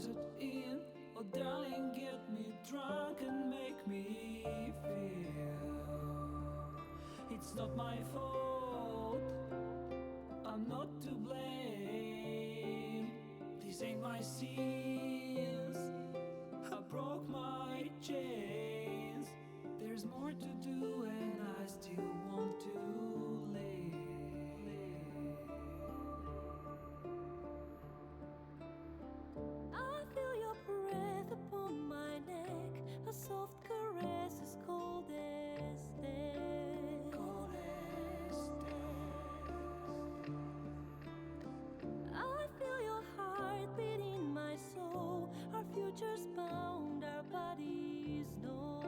wanted in. Oh darling, get me drunk and make me feel it's not my fault, I'm not to blame. This ain't my sins, I broke my chains. There's more to do and I still want to live. I feel your breath upon my neck, a soft caress as cold as death. Cold as death. I feel your heart beat in my soul, our futures bound, our bodies know.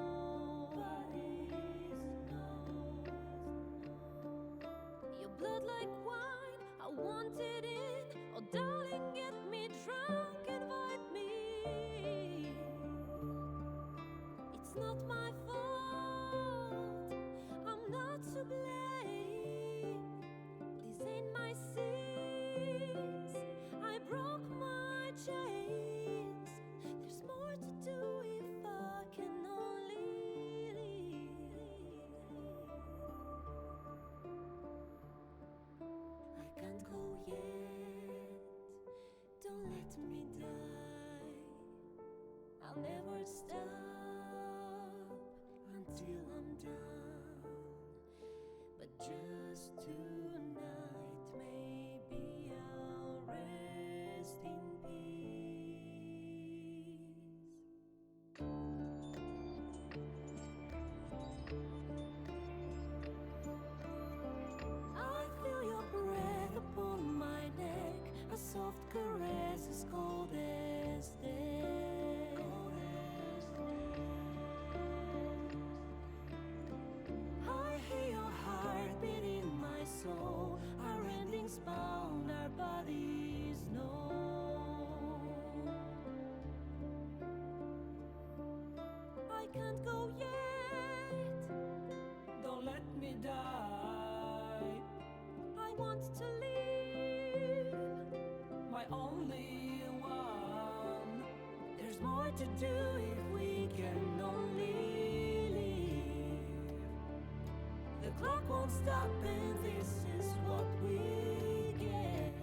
Your blood like wine, I want it in. Oh darling, get me drunk, invite me. It's not my fault, I'm not to blame. These ain't my sins, I broke my chains. There's more to do if I can only leave. I can't go yet, don't let me die. I'll never stop until I'm done. But just tonight, maybe I'll rest in peace. I feel your breath upon my neck, a soft caress as cold as death. I hear your heart beat in my soul, our endings bound, our bodies know. I can't go yet, Don't let me die, I want to live. my only one. There's more to do if we can only live. The clock won't stop and this is what we get.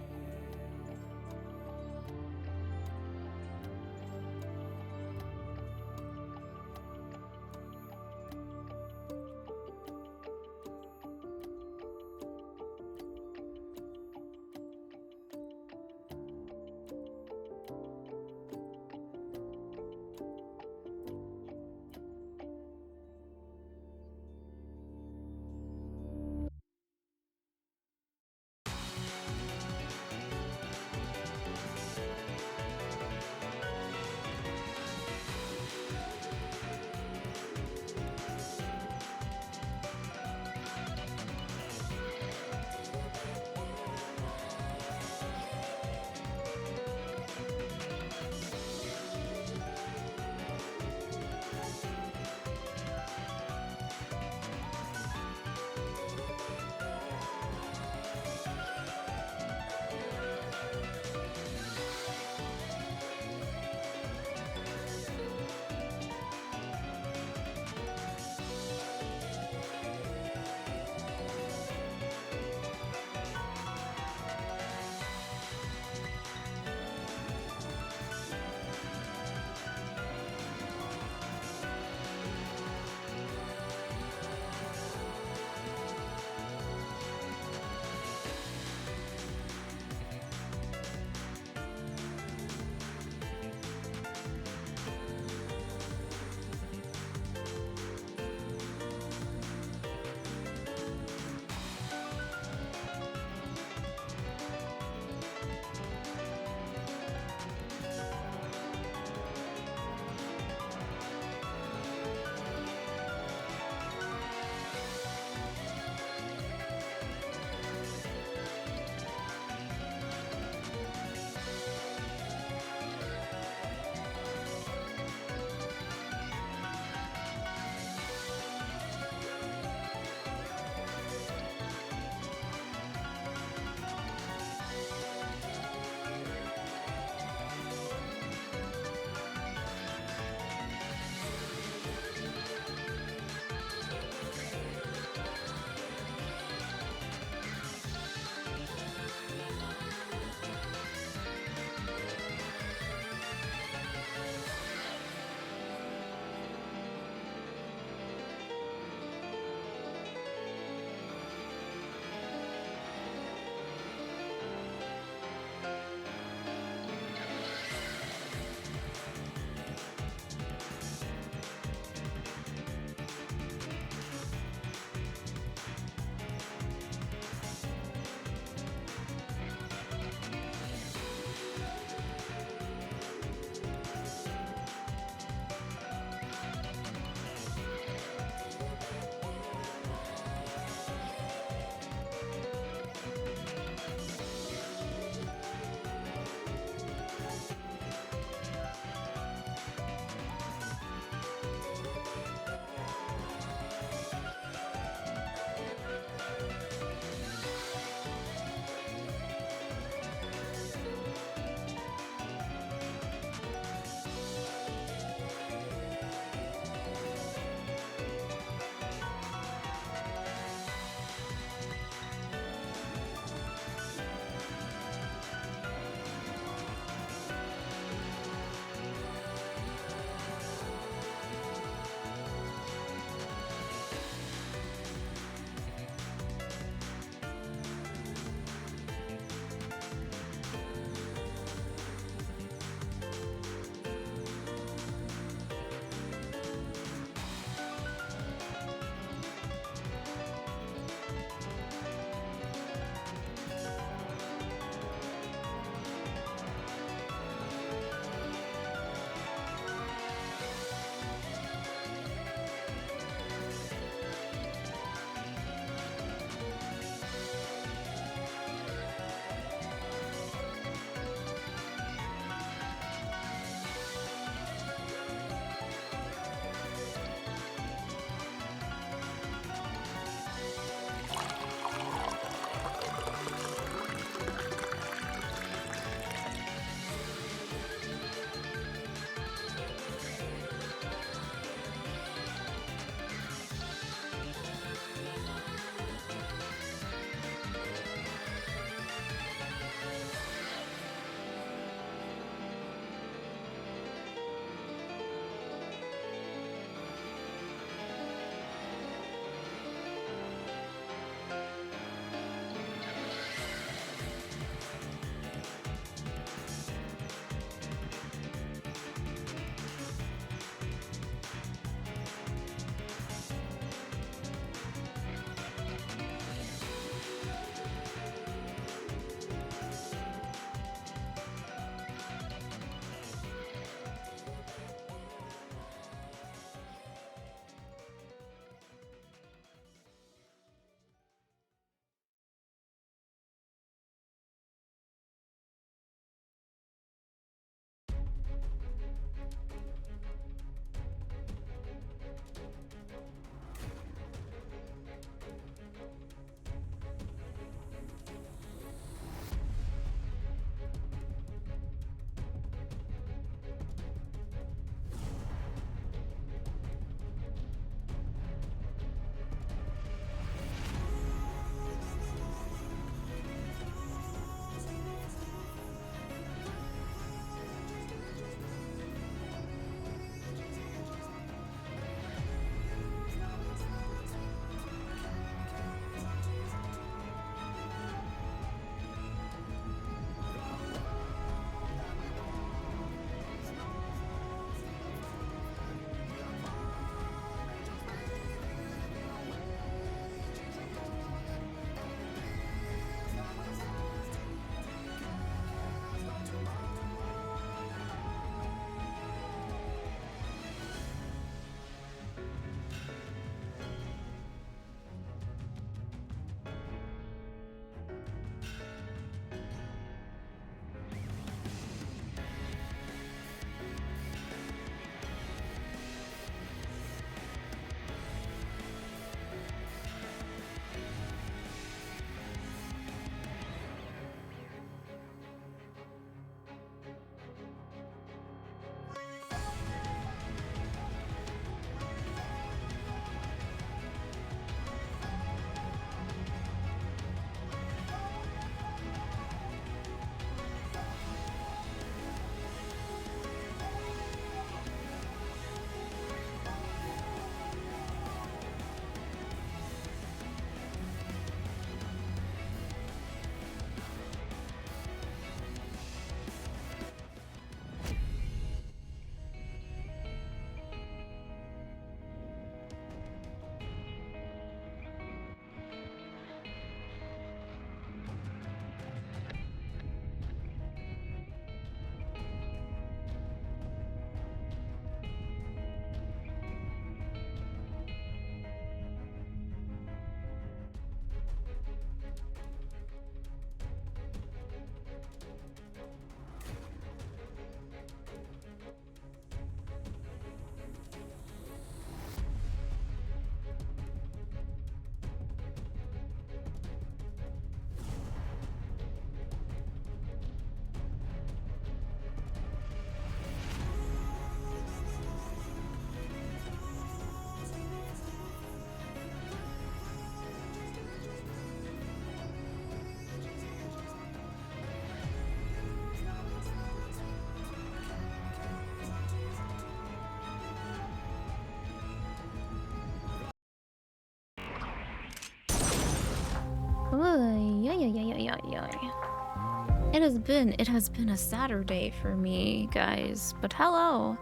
It has been a Saturday for me, guys. But hello.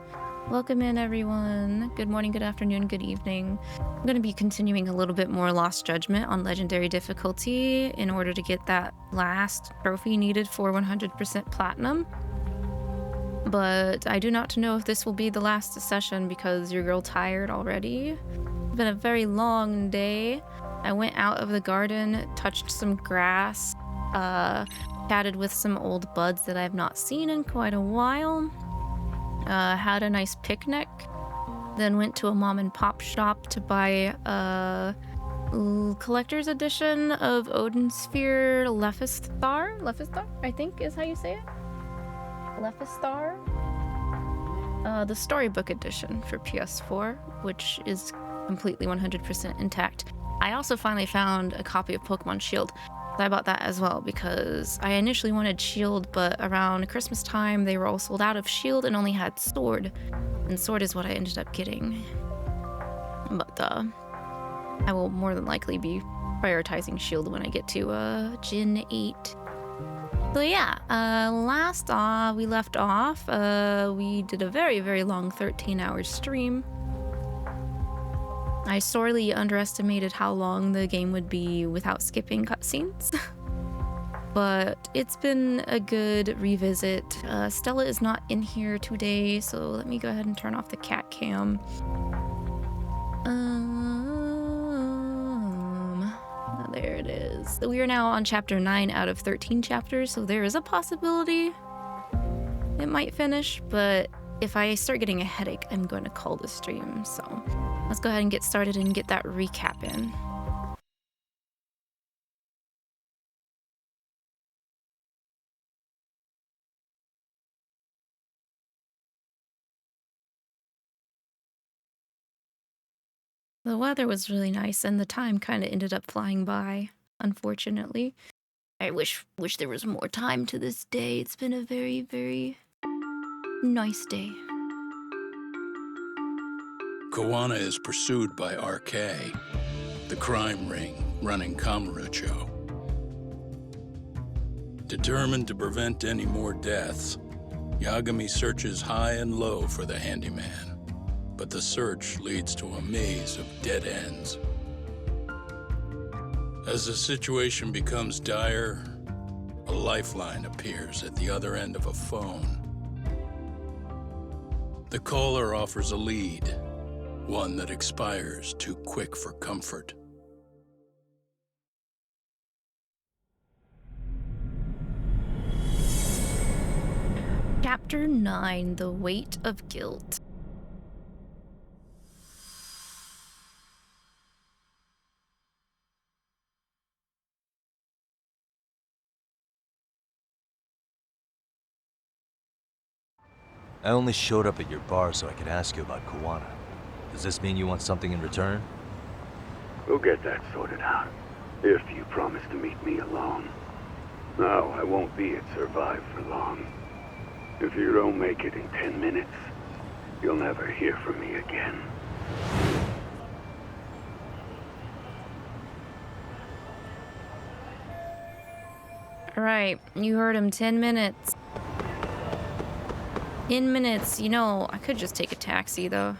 Welcome in, everyone. Good morning, good afternoon, good evening. I'm going to be continuing a little bit more Lost Judgment on Legendary difficulty in order to get that last trophy needed for 100% platinum. But I do not know if this will be the last session because your girl tired already. It's been a very long day. I went out of the garden, touched some grass, chatted with some old buds that I've not seen in quite a while. Had a nice picnic, then went to a mom and pop shop to buy a collector's edition of Odinsphere Lephistar, I think is how you say it. Lephistar? The storybook edition for PS4, which is completely 100% intact. I also finally found a copy of Pokemon Shield. I bought that as well because I initially wanted Shield, but around Christmas time they were all sold out of Shield and only had Sword. And Sword is what I ended up getting. But I will more than likely be prioritizing Shield when I get to Gen 8. So yeah, last we left off, we did a very, very long 13-hour stream. I sorely underestimated how long the game would be without skipping cutscenes. But it's been a good revisit. Stella is not in here today, so let me go ahead and turn off the cat cam. There it is. We are now on chapter 9 out of 13 chapters, so there is a possibility it might finish, but if I start getting a headache, I'm going to call the stream. So let's go ahead and get started and get that recap in. The weather was really nice and the time kind of ended up flying by, unfortunately. I wish there was more time to this day. It's been a very, very nice day. Kawana is pursued by RK, the crime ring running Kamurocho. Determined to prevent any more deaths, Yagami searches high and low for the handyman, but the search leads to a maze of dead ends. As the situation becomes dire, a lifeline appears at the other end of a phone. The caller offers a lead, one that expires too quick for comfort. Chapter 9, The Weight of Guilt. I only showed up at your bar so I could ask you about Kawana. Does this mean you want something in return? We'll get that sorted out, if you promise to meet me alone. No, I won't be at Survive for long. If you don't make it in 10 minutes, you'll never hear from me again. Alright, you heard him, 10 minutes. 10 minutes, you know, I could just take a taxi though.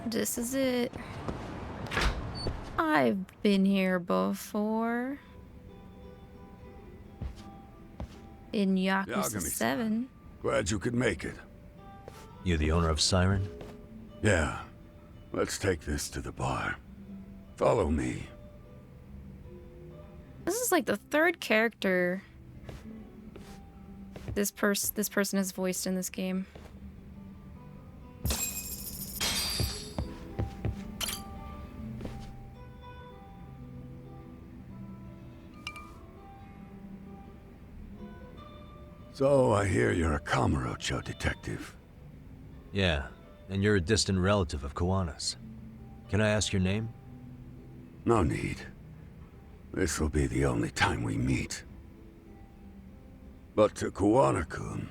This is it. I've been here before. In Yakuza 7. Glad you could make it. You the owner of Siren? Yeah. Let's take this to the bar. Follow me. This is like the third character this person has voiced in this game. So I hear you're a Kamurocho detective. Yeah, and you're a distant relative of Kawana's. Can I ask your name? No need. This'll be the only time we meet. But to Kawana-kun,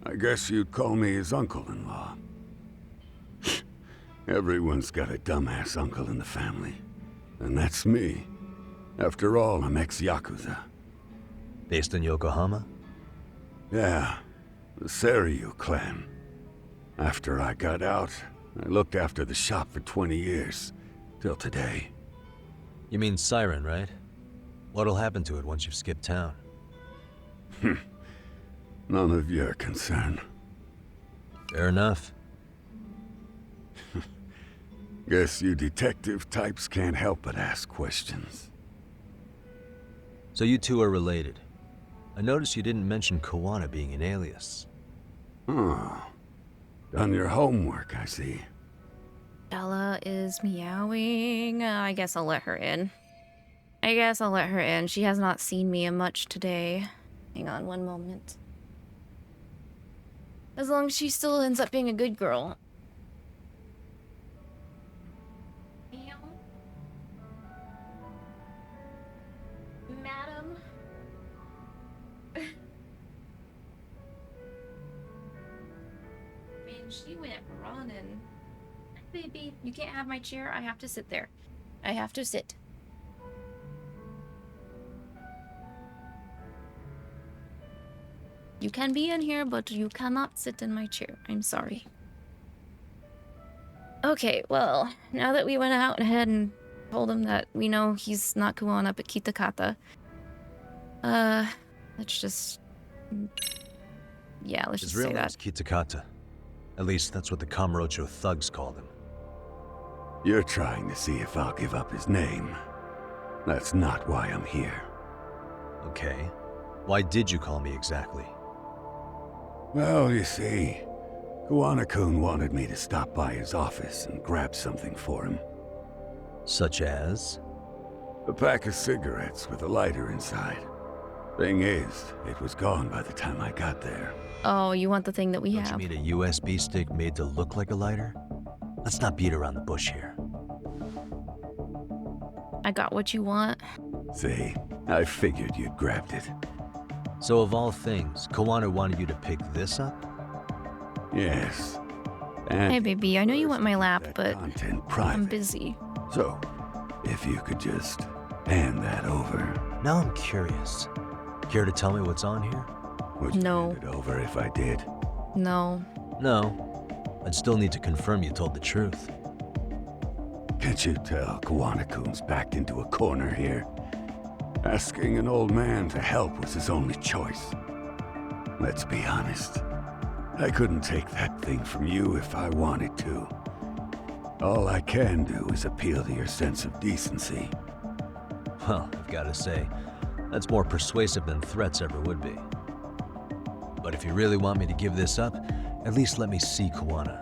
I guess you'd call me his uncle-in-law. Everyone's got a dumbass uncle in the family. And that's me. After all, I'm ex-Yakuza. Based in Yokohama? Yeah, the Seiryu clan. After I got out, I looked after the shop for 20 years. Till today. You mean Siren, right? What'll happen to it once you've skipped town? None of your concern. Fair enough. Guess you detective types can't help but ask questions. So you two are related. I noticed you didn't mention Kawana being an alias. Oh. Done your homework, I see. Bella is meowing. I guess I'll let her in. She has not seen me much today. Hang on one moment. As long as she still ends up being a good girl. Meow. Madam. Man, she went running. Baby, you can't have my chair. I have to sit there. I have to sit. You can be in here, but you cannot sit in my chair. I'm sorry. Okay, well, now that we went out ahead and told him that we know he's not Kuwana but Kitakata, let's just... Yeah, let's His just real say name's that. Kitakata. At least that's what the Kamurocho thugs called him. You're trying to see if I'll give up his name. That's not why I'm here. Okay. Why did you call me exactly? Well, you see, Kawana-kun wanted me to stop by his office and grab something for him. Such as? A pack of cigarettes with a lighter inside. Thing is, it was gone by the time I got there. Oh, you want the thing that we Don't have? you mean a USB stick made to look like a lighter? Let's not beat around the bush here. I got what you want. See, I figured you'd grabbed it. So of all things, Kawana wanted you to pick this up? Yes. And Hey, baby, I know you want my lap, that but content I'm private. busy. So, if you could just hand that over. Now I'm curious. Care to tell me what's on here? Would you No. hand it over if I did? No. No. I'd still need to confirm you told the truth. Can't you tell Kawana-kun's backed into a corner here? Asking an old man to help was his only choice. Let's be honest. I couldn't take that thing from you if I wanted to. All I can do is appeal to your sense of decency. Well, I've got to say, that's more persuasive than threats ever would be. But if you really want me to give this up, at least let me see Kawana.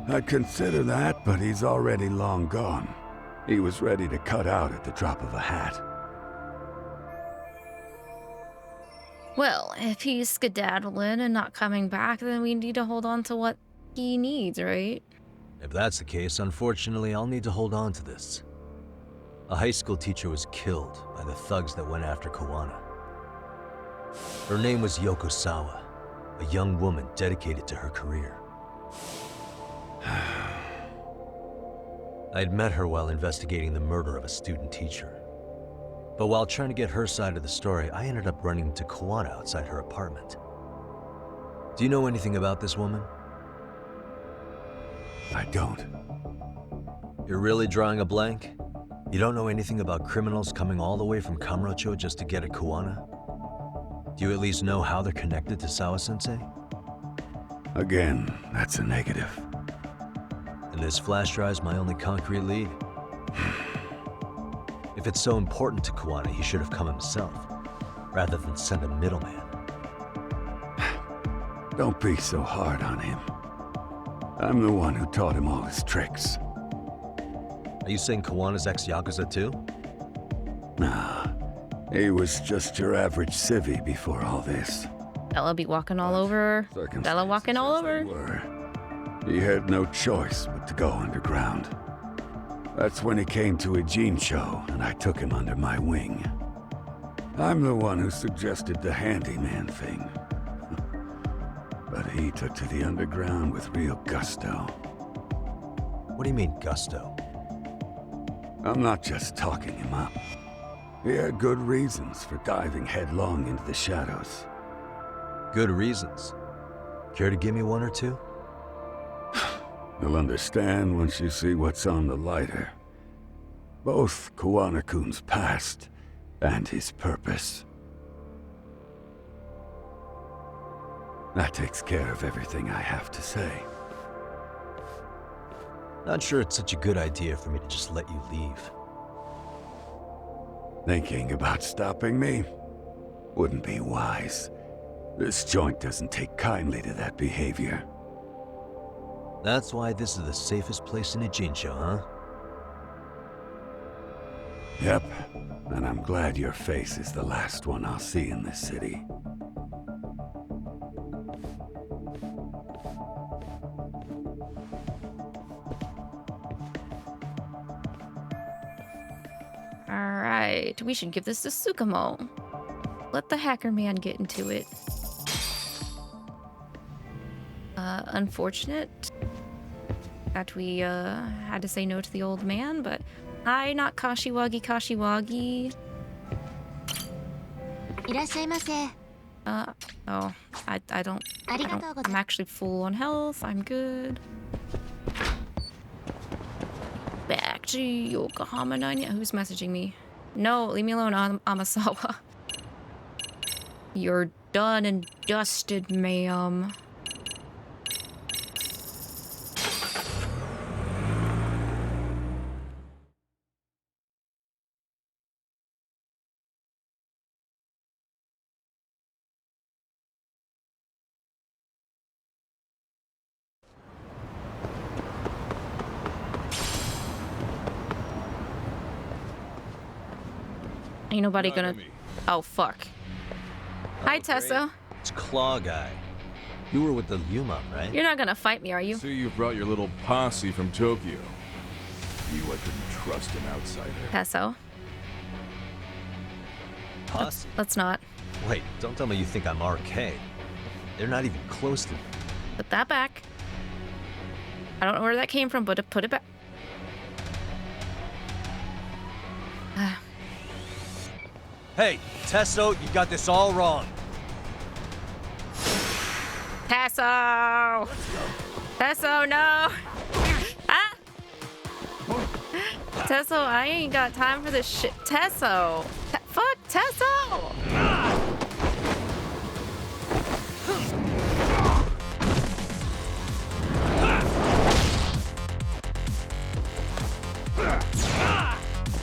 I'd consider that, but he's already long gone. He was ready to cut out at the drop of a hat. Well, if he's skedaddling and not coming back, then we need to hold on to what he needs, right? If that's the case, unfortunately, I'll need to hold on to this. A high school teacher was killed by the thugs that went after Kawana. Her name was Yoko Sawa, a young woman dedicated to her career. I'd met her while investigating the murder of a student teacher. But while trying to get her side of the story, I ended up running into Kawana outside her apartment. Do you know anything about this woman? I don't. You're really drawing a blank? You don't know anything about criminals coming all the way from Kamurocho just to get at Kawana? Do you at least know how they're connected to Sawa-sensei? Again, that's a negative. And this flash drive's my only concrete lead. If it's so important to Kawana, he should have come himself, rather than send a middleman. Don't be so hard on him. I'm the one who taught him all his tricks. Are you saying Kawana's ex-Yakuza too? Nah, He was just your average civvy before all this. Bella be walking all over. Bella walking all over. He had no choice but to go underground. That's when he came to a Gene show, and I took him under my wing. I'm the one who suggested the handyman thing. But he took to the underground with real gusto. What do you mean, gusto? I'm not just talking him up. He had good reasons for diving headlong into the shadows. Good reasons. Care to give me one or two? You'll understand once you see what's on the lighter. Both Kuwana-kun's past and his purpose. That takes care of everything I have to say. Not sure it's such a good idea for me to just let you leave. Thinking about stopping me? Wouldn't be wise. This joint doesn't take kindly to that behavior. That's why this is the safest place in Ijincho, huh? Yep, and I'm glad your face is the last one I'll see in this city. Alright, we should give this to 𝐒𝐔𝐏𝐿. Let the hacker man get into it. Unfortunate that we had to say no to the old man, but hi, not Kashiwagi Kashiwagi. いらっしゃいませ。 Oh, I don't, I'm actually full on health, I'm good. Back to Yokohama 9. Who's messaging me? No, leave me alone, Amasawa. You're done and dusted, ma'am. Ain't nobody gonna... Oh, fuck. Hi, Tessa. It's Claw Guy. You were with the Yuma, right? You're not gonna fight me, are you? So you brought your little posse from Tokyo. You, I couldn't trust an outsider. Tesso. Posse? Let's not. Wait, don't tell me you think I'm RK. They're not even close to me. Put that back. I don't know where that came from, but put it back. Hey, Tesso, you got this all wrong. Tesso! Tesso, no! Ah! Tesso, I ain't got time for this shit. Tesso! Fuck, Tesso!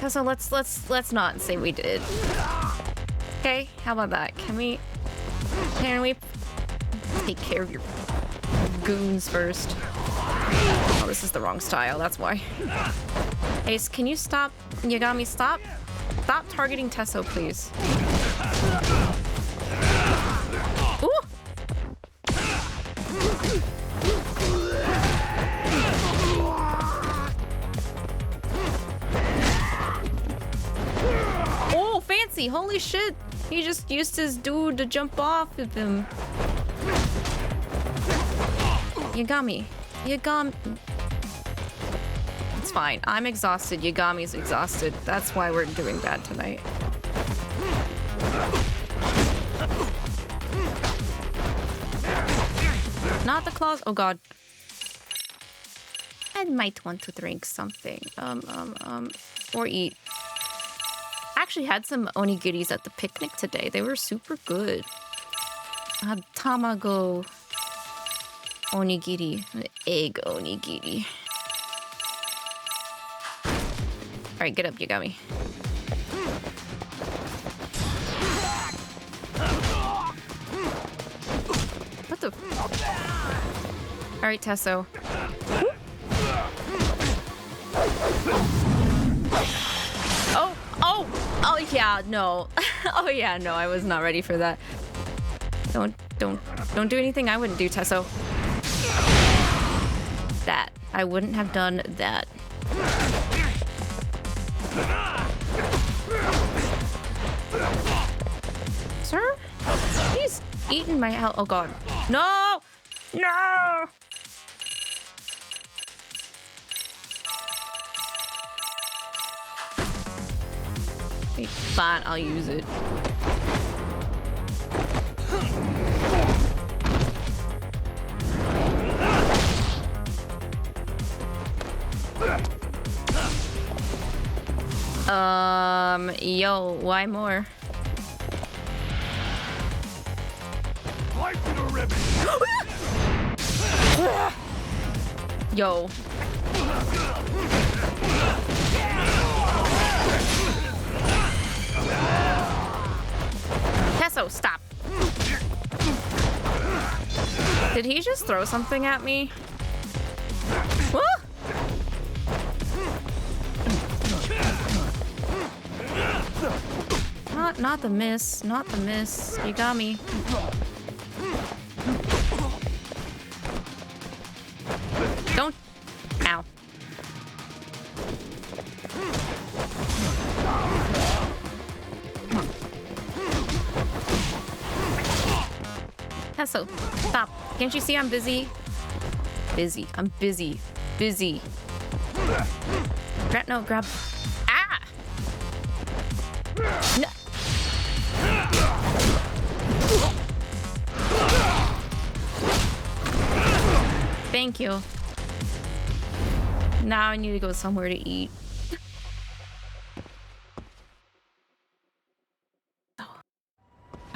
So let's not say we did. Okay, how about that? Can we take care of your goons first? Oh, this is the wrong style, that's why. Ace, can you stop? Yagami, stop targeting Tesso, please. Ooh! Oh, fancy! Holy shit! He just used his dude to jump off of him. Yagami. It's fine. I'm exhausted. Yagami's exhausted. That's why we're doing bad tonight. Not the claws. Oh god. I might want to drink something. Or eat. I actually had some onigiris at the picnic today. They were super good. I had tamago onigiri, egg onigiri. All right, get up, Yagami. What the? All right, Tesso. Oh, yeah, no. Oh yeah, no, I was not ready for that. Don't do anything I wouldn't do, Tesso. That. I wouldn't have done that. Sir? He's eating my health. Oh god. No! No! Okay, fine, I'll use it. Yo, why more? Yo. Tesso, stop. Did he just throw something at me? Woo! Not the miss. Not the miss. You got me. Don't. Ow. Tesso, stop. Can't you see I'm busy? Busy. I'm busy. Busy. No, grab. Ah! No. Thank you. Now I need to go somewhere to eat.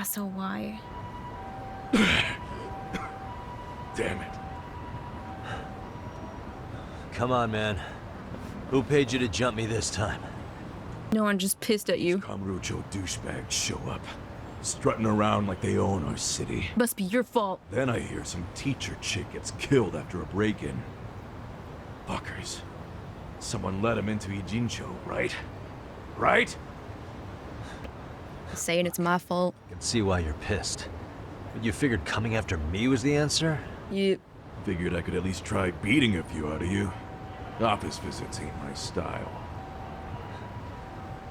So why? Damn it. Come on, man. Who paid you to jump me this time? No one, just pissed at you. Kamurocho douchebags show up, strutting around like they own our city. Must be your fault. Then I hear some teacher chick gets killed after a break-in. Fuckers. Someone let him into Ijincho, right? Right? Saying it's my fault. I can see why you're pissed. But you figured coming after me was the answer? Yep. Figured I could at least try beating a few out of you. Office visits ain't my style.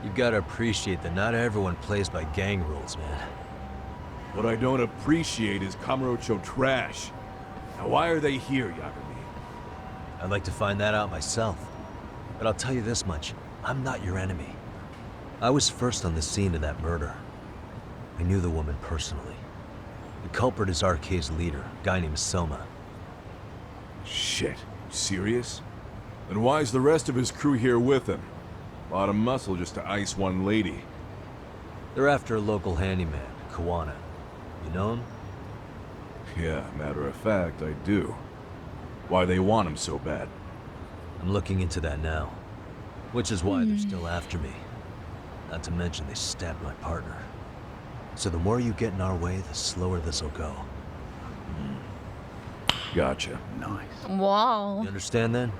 You gotta appreciate that not everyone plays by gang rules, man. What I don't appreciate is Kamurocho trash. Now why are they here, Yagami? I'd like to find that out myself. But I'll tell you this much, I'm not your enemy. I was first on the scene of that murder. I knew the woman personally. The culprit is 𝐅𝐾's leader, a guy named Soma. Shit, you serious? Then why's the rest of his crew here with him? A lot of muscle just to ice one lady. They're after a local handyman, Kawana. You know him? Yeah, matter of fact, I do. Why they want him so bad? I'm looking into that now. Which is why they're still after me. Not to mention they stabbed my partner. So the more you get in our way, the slower this'll go. Gotcha. Nice. Wow. You understand then?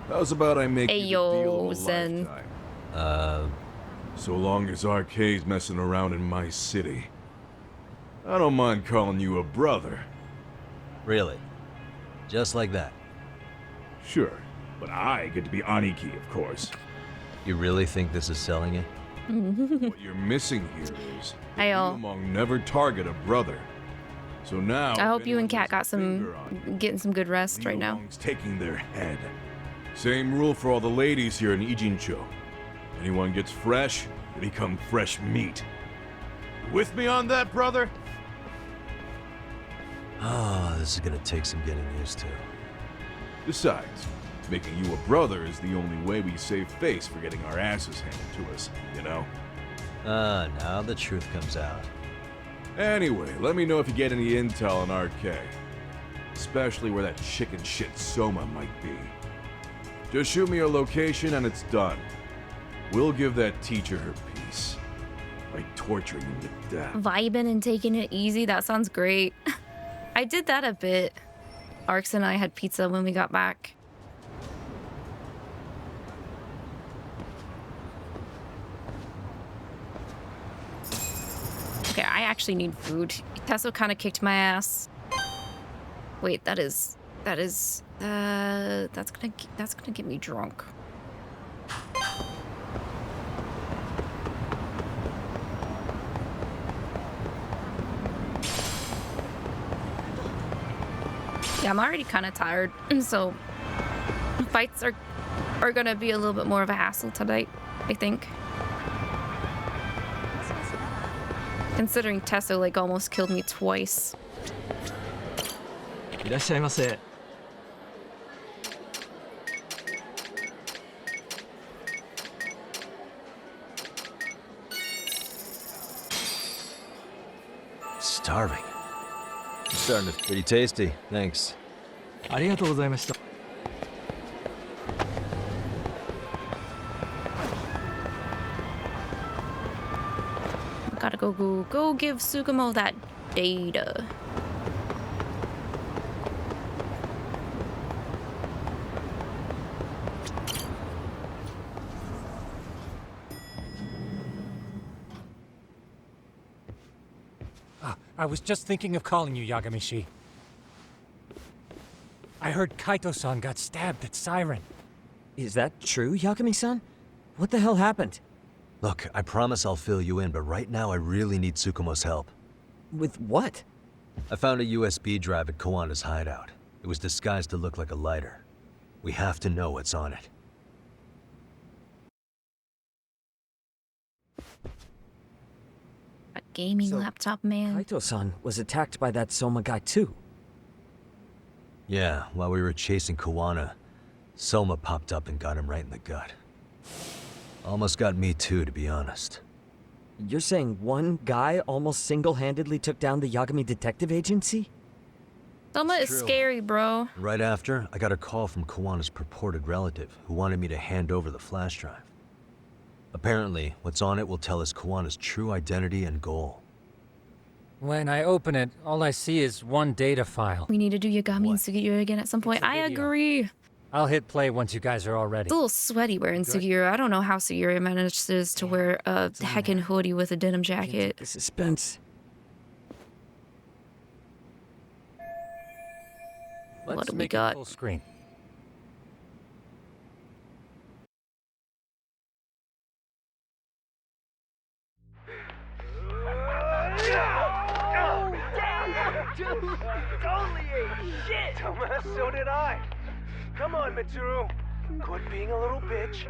How's about I make you the deal of a Zen. lifetime? So long as 𝐅𝐾's messing around in my city. I don't mind calling you a brother. Really? Just like that? Sure, but I get to be Aniki, of course. You really think this is selling it? What you're missing here is that Ayo. you among never target a brother. So now I hope if you and anyone Kat got lays a finger some, on you, getting some good rest right now. Liu taking their head. Same rule for all the ladies here in Ijincho. Anyone gets fresh, they become fresh meat. You with me on that, brother? Oh, this is gonna take some getting used to. Besides, making you a brother is the only way we save face for getting our asses handed to us, you know? Now the truth comes out. Anyway, let me know if you get any intel on 𝐅𝐾. Especially where that chicken shit Soma might be. Just shoot me your location and it's done. We'll give that teacher her peace. By torturing him to death. Vibing and taking it easy. That sounds great. I did that a bit. 𝐼𝐶 and I had pizza when we got back. I actually need food. Tesso kind of kicked my ass. Wait, that's gonna get me drunk. Yeah, I'm already kind of tired, so fights are gonna be a little bit more of a hassle tonight, I think. Considering Tesso like almost killed me twice. いらっしゃいませ。Starving. It's starting to pretty tasty. Thanks. ありがとうございました。 Gotta go give 𝐒𝐔𝐏𝐿 that data. I was just thinking of calling you, Yagami-shi. I heard Kaito-san got stabbed at Siren. Is that true, Yagami-san? What the hell happened? Look, I promise I'll fill you in, but right now I really need Tsukumo's help. With what? I found a USB drive at Kawana's hideout. It was disguised to look like a lighter. We have to know what's on it. A gaming laptop man. Kaito-san was attacked by that Soma guy too. Yeah, while we were chasing Kawana, Soma popped up and got him right in the gut. Almost got me too, to be honest. You're saying one guy almost single-handedly took down the Yagami Detective Agency? Soma is True. scary, bro. Right after, I got a call from Kawana's purported relative who wanted me to hand over the flash drive. Apparently, what's on it will tell us Kawana's true identity and goal. When I open it, all I see is one data file. We need to do Yagami and Sugiura again at some point. It's a I video. agree. I'll hit play once you guys are all ready. It's a little sweaty wearing Sugiura. I don't know how Sugiura manages to wear a heckin' hoodie with a denim jacket. The suspense. What do we make it got? full screen. Dude, totally ate shit! Dumbass, so did I. Come on, Mitsuru. Quit being a little bitch.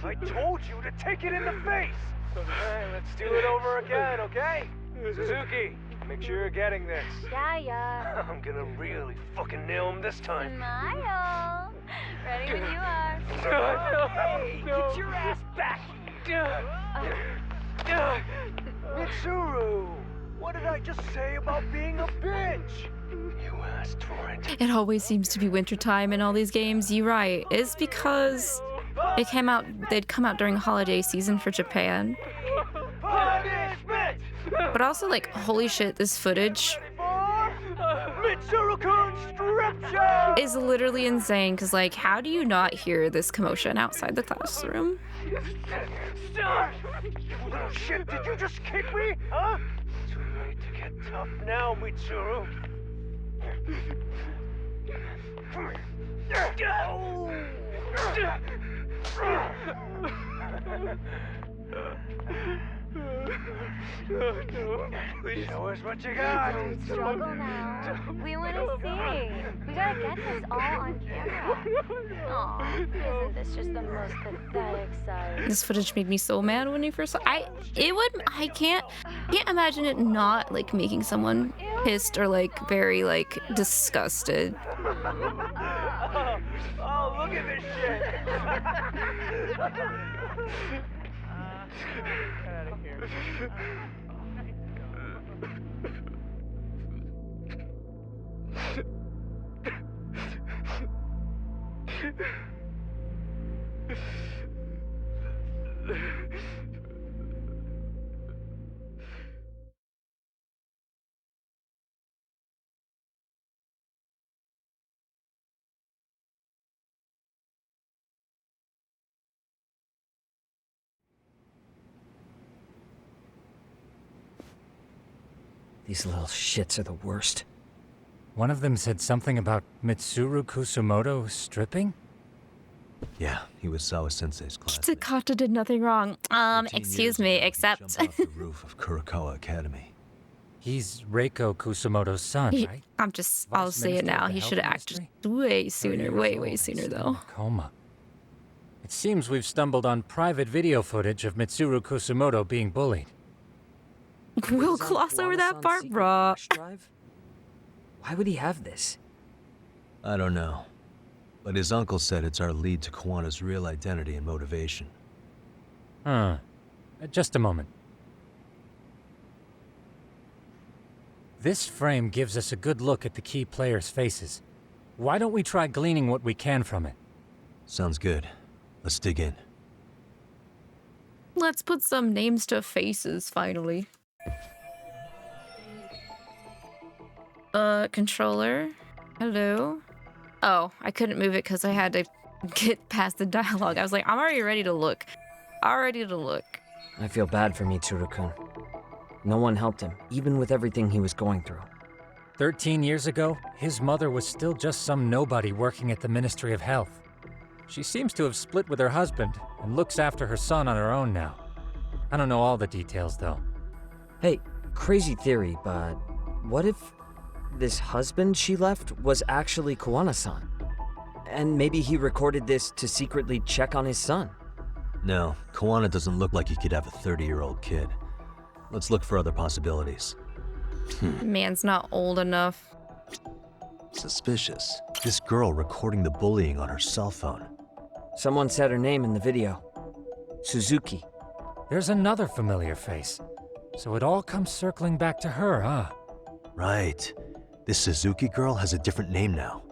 I told you to take it in the face. Alright, let's do it over again, okay? Suzuki, make sure you're getting this. Yeah. I'm gonna really fucking nail him this time. Smile. Ready when you are. Hey, get your ass back here. Mitsuru, what did I just say about being a bitch? You asked for it. It always seems to be wintertime in all these games. You're right. It's because they'd come out during holiday season for Japan. Punishment! But also, like, holy shit, this footage Mitsuru-kun scripture! is literally insane. Because, like, how do you not hear this commotion outside the classroom? Stop! You little shit, did you just kick me? Huh? Too late to get tough now, Mitsuru. Come here. Show us what you got. Don't struggle now. We want to see. We gotta get this all on camera. Aw, isn't this just the most pathetic sight? This footage made me so mad when he first saw I can't imagine it not like making someone pissed or like very like disgusted. Oh, look at this shit. Get out of here. These little shits are the worst. One of them said something about Mitsuru Kusumoto stripping? Yeah, he was Sawa-sensei's classmate. Takata did nothing wrong. 13 Excuse years me, ago, he except... jumped off the roof of Kurokawa Academy. He's Reiko Kusumoto's son, right? I'll Vice say it Minister of now. the He Health should have acted Ministry? way sooner, 30 way, years way old, sooner, still in though. a coma. It seems we've stumbled on private video footage of Mitsuru Kusumoto being bullied. We'll Was on gloss over that Kiwano-san's part, secret bruh. flash drive? Why would he have this? I don't know. But his uncle said it's our lead to Kawana's real identity and motivation. Huh. Just a moment. This frame gives us a good look at the key players' faces. Why don't we try gleaning what we can from it? Sounds good. Let's dig in. Let's put some names to faces, finally. Controller. Hello? Oh, I couldn't move it because I had to get past the dialogue. I was like, I'm already ready to look. Already to look. I feel bad for Mitsuru-kun. No one helped him, even with everything he was going through. 13 years ago, his mother was still just some nobody working at the Ministry of Health. She seems to have split with her husband and looks after her son on her own now. I don't know all the details, though. Hey, crazy theory, but what if this husband she left was actually Kawana-san? And maybe he recorded this to secretly check on his son? No, Kawana doesn't look like he could have a 30-year-old kid. Let's look for other possibilities. Man's not old enough. Suspicious. This girl recording the bullying on her cell phone. Someone said her name in the video. Suzuki. There's another familiar face. So it all comes circling back to her, huh? Right. This Suzuki girl has a different name now.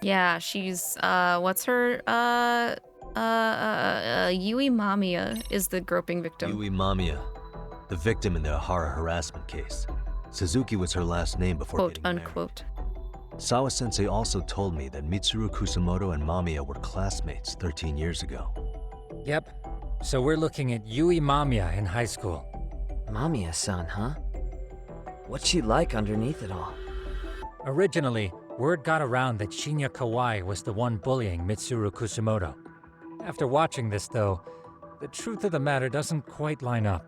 Yeah, she's, what's her, Yui Mamiya is the groping victim. Yui Mamiya, the victim in the Ahara harassment case. Suzuki was her last name before Quote, getting married. unquote. Sawa-sensei also told me that Mitsuru Kusumoto and Mamiya were classmates 13 years ago. Yep. So we're looking at Yui Mamiya in high school. Mamiya-san, huh? What's she like underneath it all? Originally, word got around that Shinya Kawai was the one bullying Mitsuru Kusumoto. After watching this, though, the truth of the matter doesn't quite line up.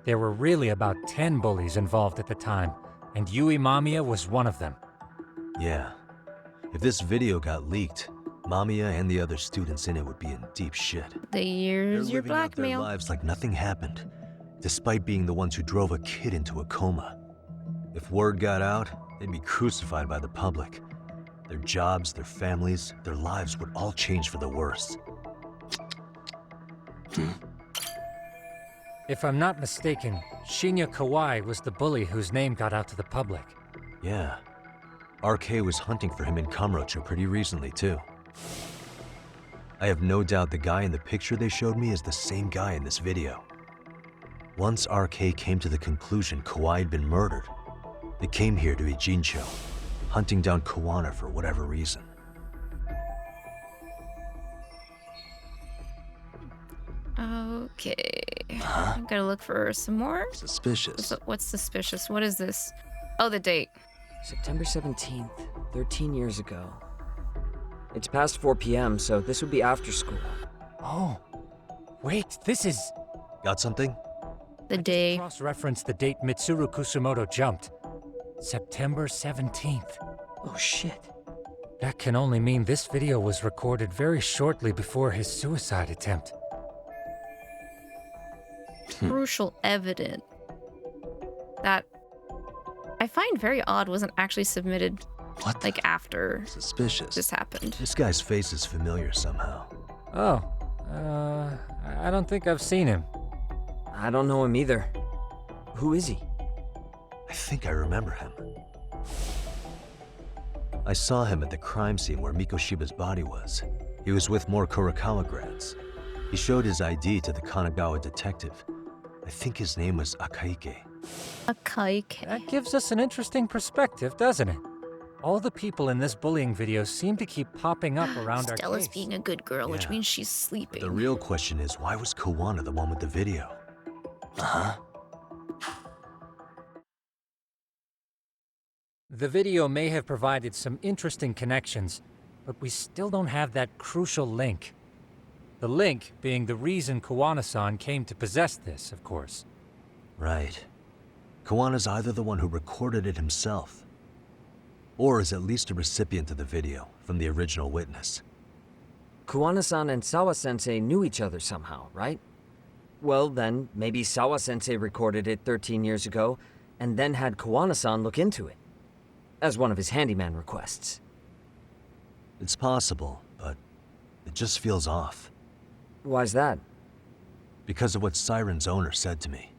There were really about 10 bullies involved at the time, and Yui Mamiya was one of them. Yeah. If this video got leaked, Mamiya and the other students in it would be in deep shit. The years They're your living out their blackmail. lives like nothing happened, despite being the ones who drove a kid into a coma. If word got out, they'd be crucified by the public. Their jobs, their families, their lives would all change for the worse. If I'm not mistaken, Shinya Kawai was the bully whose name got out to the public. Yeah. RK was hunting for him in Kamurocho pretty recently, too. I have no doubt the guy in the picture they showed me is the same guy in this video. Once RK came to the conclusion Kawai had been murdered, they came here to Ijincho, hunting down Kawana for whatever reason. Okay. I gotta look for some more. Suspicious. So, what's suspicious? What is this? Oh, the date. September 17th, 13 years ago. It's past 4 p.m., so this would be after school. Oh, wait, this is... Got something? The day. Cross-reference the date Mitsuru Kusumoto jumped. September 17th. Oh shit. That can only mean this video was recorded very shortly before his suicide attempt. Crucial evidence that I find very odd wasn't actually submitted like after Suspicious. this happened. This guy's face is familiar somehow. Oh, I don't think I've seen him. I don't know him either. Who is he? I think I remember him. I saw him at the crime scene where Mikoshiba's body was. He was with more Kurokawa grads. He showed his ID to the Kanagawa detective. I think his name was Akaike. Akaike. That gives us an interesting perspective, doesn't it? All the people in this bullying video seem to keep popping up around our Stella's case. being a good girl, which Yeah. means she's But sleeping. the real question is, why was Kawana the one with the video? Uh-huh. The video may have provided some interesting connections, but we still don't have that crucial link. The link being the reason Kawana-san came to possess this, of course. Right. Kawana's either the one who recorded it himself, or is at least a recipient of the video from the original witness. Kawana-san and Sawa-sensei knew each other somehow, right? Well, then, maybe Sawa-sensei recorded it 13 years ago, and then had Kawana-san look into it, as one of his handyman requests. It's possible, but it just feels off. Why's that? Because of what Siren's owner said to me.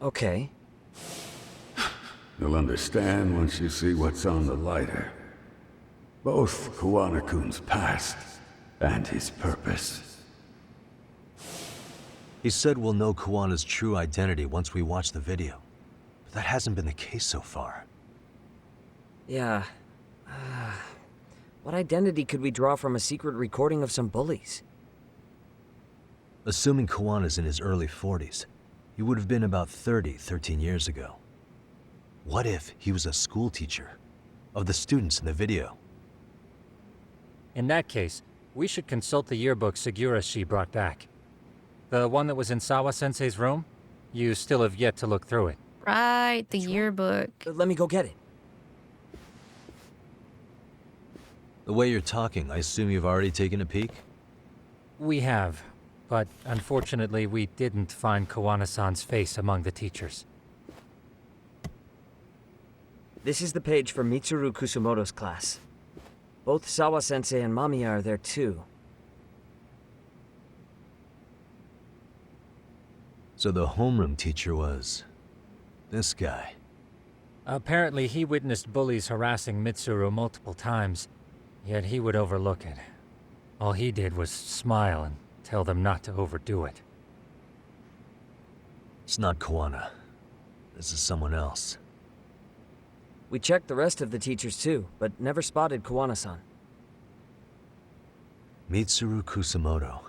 Okay. You'll understand once you see what's on the lighter. Both Kawana-kun's past and his purpose. He said we'll know Kawana's true identity once we watch the video. But that hasn't been the case so far. Yeah. What identity could we draw from a secret recording of some bullies? Assuming Kawana's in his early 40s, he would have been about 30 13 years ago. What if he was a school teacher of the students in the video? In that case, we should consult the yearbook Segura-shi brought back. The one that was in Sawa-sensei's room? You still have yet to look through it. Right, the yearbook. Let me go get it. The way you're talking, I assume you've already taken a peek? We have, but unfortunately we didn't find Kawana-san's face among the teachers. This is the page for Mitsuru Kusumoto's class. Both Sawa-sensei and Mamiya are there too. So the homeroom teacher was this guy. Apparently he witnessed bullies harassing Mitsuru multiple times, yet he would overlook it. All he did was smile and tell them not to overdo it. It's not Kawana. This is someone else. We checked the rest of the teachers too, but never spotted Kawana-san. Mitsuru Kusumoto.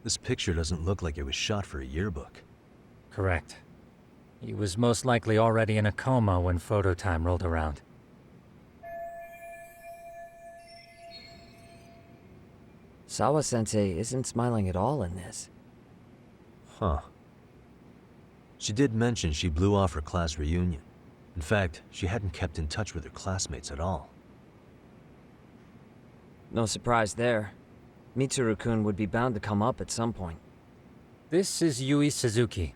This picture doesn't look like it was shot for a yearbook. Correct. He was most likely already in a coma when photo time rolled around. Sawa-sensei isn't smiling at all in this. Huh. She did mention she blew off her class reunion. In fact, she hadn't kept in touch with her classmates at all. No surprise there. Mitsuru-kun would be bound to come up at some point. This is Yui Suzuki.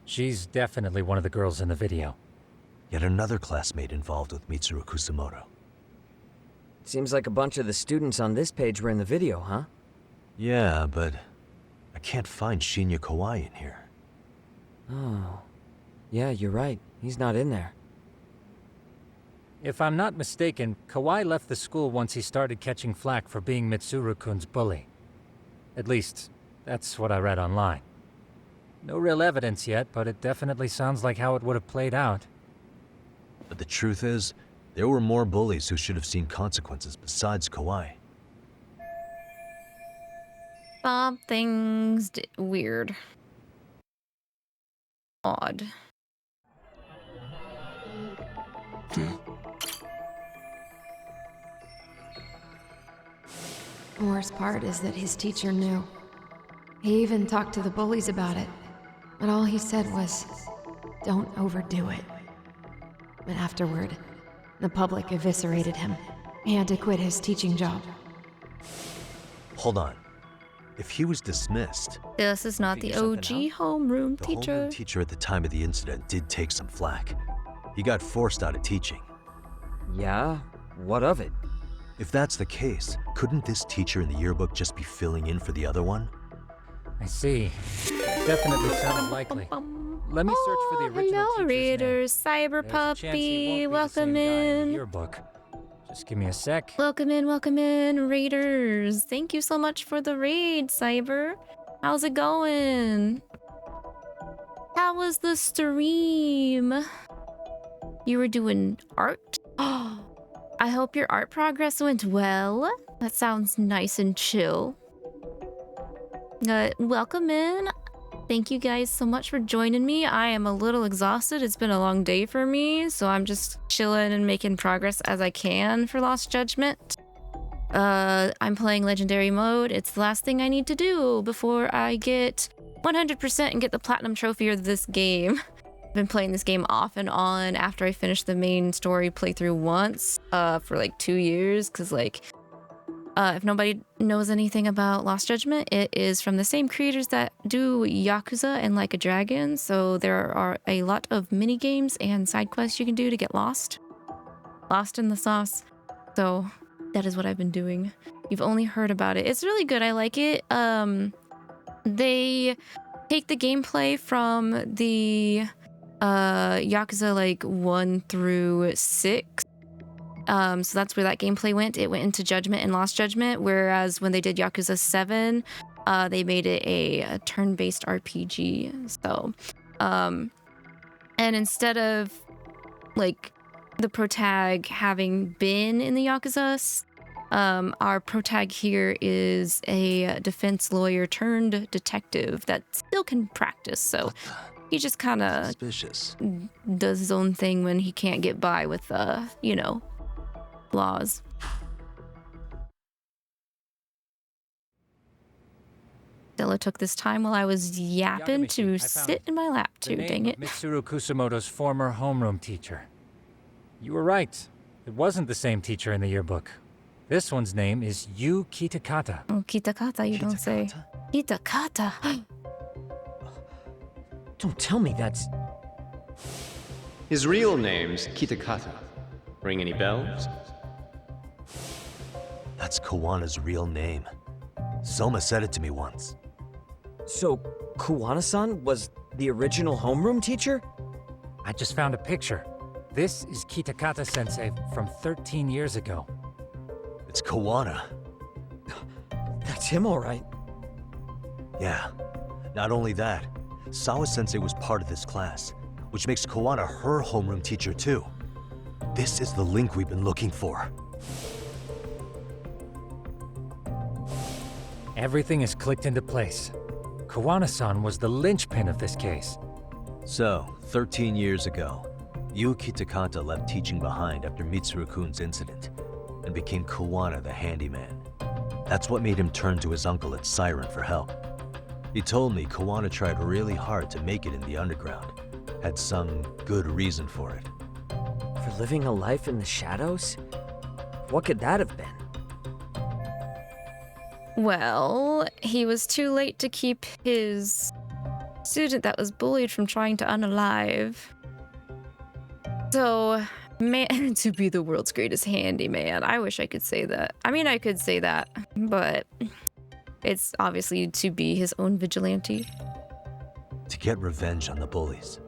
She's definitely one of the girls in the video. Yet another classmate involved with Mitsuru Kusumoto. Seems like a bunch of the students on this page were in the video, huh? Yeah, but I can't find Shinya Kawai in here. Oh. Yeah, you're right. He's not in there. If I'm not mistaken, Kawai left the school once he started catching flack for being Mitsuru-kun's bully. At least, that's what I read online. No real evidence yet, but it definitely sounds like how it would have played out. But the truth is, there were more bullies who should have seen consequences besides Kawai. Something's weird. Odd. The worst part is that his teacher knew. He even talked to the bullies about it. But all he said was, don't overdo it. But afterward, the public eviscerated him. He had to quit his teaching job. Hold on. If he was dismissed... This is not the OG homeroom teacher. The homeroom teacher at the time of the incident did take some flack. He got forced out of teaching. Yeah? What of it? If that's the case, couldn't this teacher in the yearbook just be filling in for the other one? I see. Definitely sounds likely. Let me search for the original hello, readers. Cyber Puppy, welcome in. Yearbook. Just give me a sec. Welcome in, raiders. Thank you so much for the raid, Cyber. How's it going? How was the stream? You were doing art? Oh, I hope your art progress went well. That sounds nice and chill. Welcome in. Thank you guys so much for joining me. I am a little exhausted. It's been a long day for me, so I'm just chilling and making progress as I can for Lost Judgment. I'm playing Legendary mode. It's the last thing I need to do before I get 100% and get the Platinum Trophy of this game. I've been playing this game off and on after I finished the main story playthrough once for like 2 years, because like if nobody knows anything about Lost Judgment, it is from the same creators that do Yakuza and Like a Dragon, so there are a lot of mini games and side quests you can do to get lost in the sauce. So that is what I've been doing. You've only heard about it. It's really good. I like it. They take the gameplay from the Yakuza like 1 through 6. So that's where that gameplay went. It went into Judgment and Lost Judgment, whereas when they did Yakuza 7, they made it a turn-based RPG. So, and instead of like the protag having been in the Yakuza, our protag here is a defense lawyer turned detective that still can practice. So he just kind of does his own thing when he can't get by with, you know, laws. Stella took this time while I was yapping to sit in my lap too, dang it. Mitsuru Kusamoto's former homeroom teacher. You were right. It wasn't the same teacher in the yearbook. This one's name is Yu Kitakata. Oh, Kitakata, you don't say. Kitakata. Don't tell me that's... His real name's Kitakata. Ring any bells? That's Kawana's real name. Soma said it to me once. So, Kawana-san was the original homeroom teacher? I just found a picture. This is Kitakata-sensei from 13 years ago. It's Kawana. That's him, all right. Yeah. Not only that, Sawa-sensei was part of this class, which makes Kawana her homeroom teacher too. This is the link we've been looking for. Everything is clicked into place. Kawana-san was the linchpin of this case. So, 13 years ago, Yu Kitakata left teaching behind after Mitsuru-kun's incident, and became Kawana the handyman. That's what made him turn to his uncle at Siren for help. He told me Kawana tried really hard to make it in the underground. Had some good reason for it. For living a life in the shadows? What could that have been? Well, he was too late to keep his student that was bullied from trying to unalive. So, man, to be the world's greatest handyman. I wish I could say that. I mean, I could say that, but it's obviously to be his own vigilante. To get revenge on the bullies.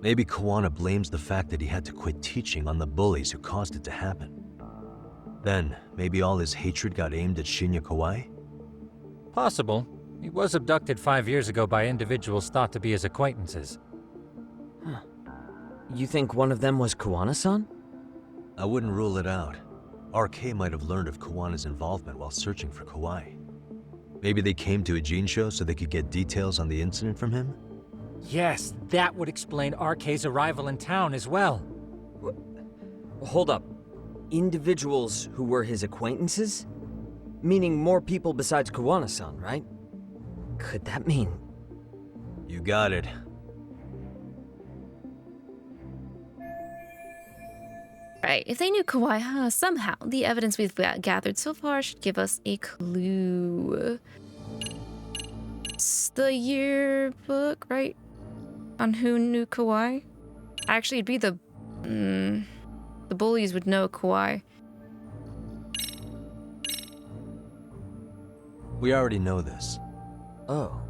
Maybe Kawana blames the fact that he had to quit teaching on the bullies who caused it to happen. Then, maybe all his hatred got aimed at Shinya Kawai? Possible. He was abducted 5 years ago by individuals thought to be his acquaintances. Huh. You think one of them was Kawana-san? I wouldn't rule it out. 𝐅𝐾 might have learned of Kawana's involvement while searching for Kawai. Maybe they came to Ijincho so they could get details on the incident from him? Yes, that would explain 𝐅𝐾's arrival in town as well. Hold up. Individuals who were his acquaintances? Meaning more people besides Kawana-san, right? Could that mean... You got it. Right, if they knew Kawai, somehow the evidence we've gathered so far should give us a clue. It's the yearbook, right? On who knew Kawai? Actually, it'd be the bullies would know Kawai. We already know this. Oh.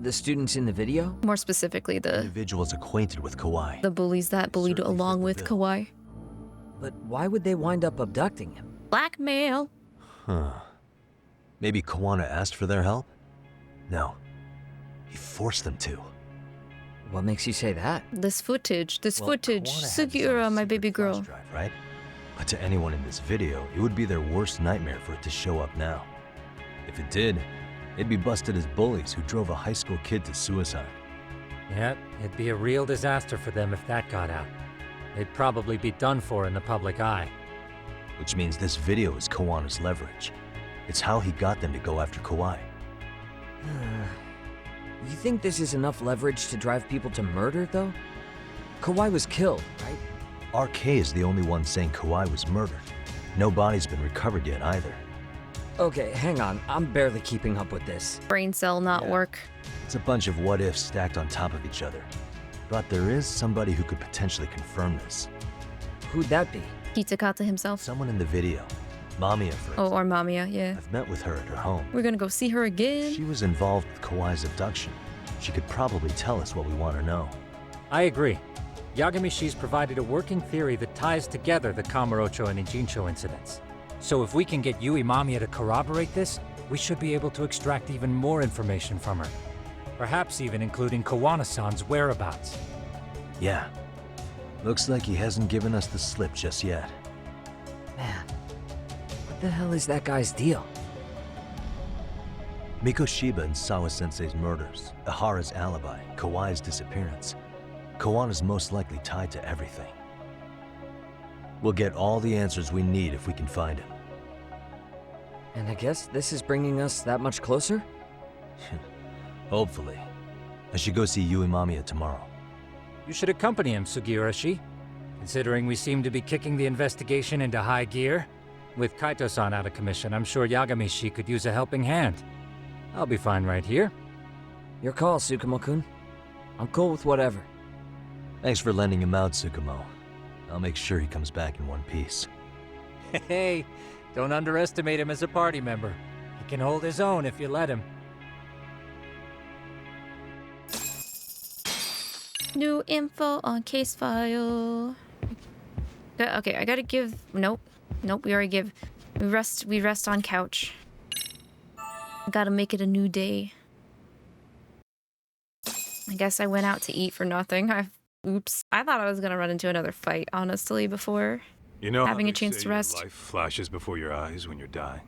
The students in the video? More specifically, the individuals acquainted with Kawai. The bullies that bullied along with Kawai. But why would they wind up abducting him? Blackmail. Huh. Maybe Kawana asked for their help? No. He forced them to. What makes you say that? This footage. Sugiura, my baby girl. Drive, right? But to anyone in this video, it would be their worst nightmare for it to show up now. If it did, They'd be busted as bullies who drove a high school kid to suicide. Yep, it'd be a real disaster for them if that got out. They'd probably be done for in the public eye. Which means this video is Kawana's leverage. It's how he got them to go after Kauai. You think this is enough leverage to drive people to murder, though? Kauai was killed, right? 𝐅𝐾 is the only one saying Kauai was murdered. No body's been recovered yet either. Okay, hang on. I'm barely keeping up with this. Brain cell not work. It's a bunch of what-ifs stacked on top of each other. But there is somebody who could potentially confirm this. Who'd that be? 𝐂𝐸𝐸 himself. Someone in the video. Mamiya, for instance. Oh, or Mamiya, yeah. I've met with her at her home. We're gonna go see her again. She was involved with Kauai's abduction. She could probably tell us what we want to know. I agree. Yagamishi's provided a working theory that ties together the Kamurocho and Ijincho incidents. So if we can get Yui Mamiya to corroborate this, we should be able to extract even more information from her. Perhaps even including Kawana-san's whereabouts. Yeah. Looks like he hasn't given us the slip just yet. Man, what the hell is that guy's deal? Mikoshiba and Sawa-sensei's murders, Ihara's alibi, Kauai's disappearance. Kawana's most likely tied to everything. We'll get all the answers we need if we can find him. And I guess this is bringing us that much closer? Hopefully. I should go see Yui Mamiya tomorrow. You should accompany him, Sugiurashi. Considering we seem to be kicking the investigation into high gear, with Kaito-san out of commission, I'm sure Yagamishi could use a helping hand. I'll be fine right here. Your call, Tsukumo-kun. I'm cool with whatever. Thanks for lending him out, Tsukumo. I'll make sure he comes back in one piece. Hey, don't underestimate him as a party member. He can hold his own if you let him. New info on case file. Okay, I gotta give. Nope. We already give. We rest on couch. Gotta make it a new day. I guess I went out to eat for nothing. Oops. I thought I was gonna run into another fight, honestly, before having a chance to rest. Life flashes before your eyes when you're dying.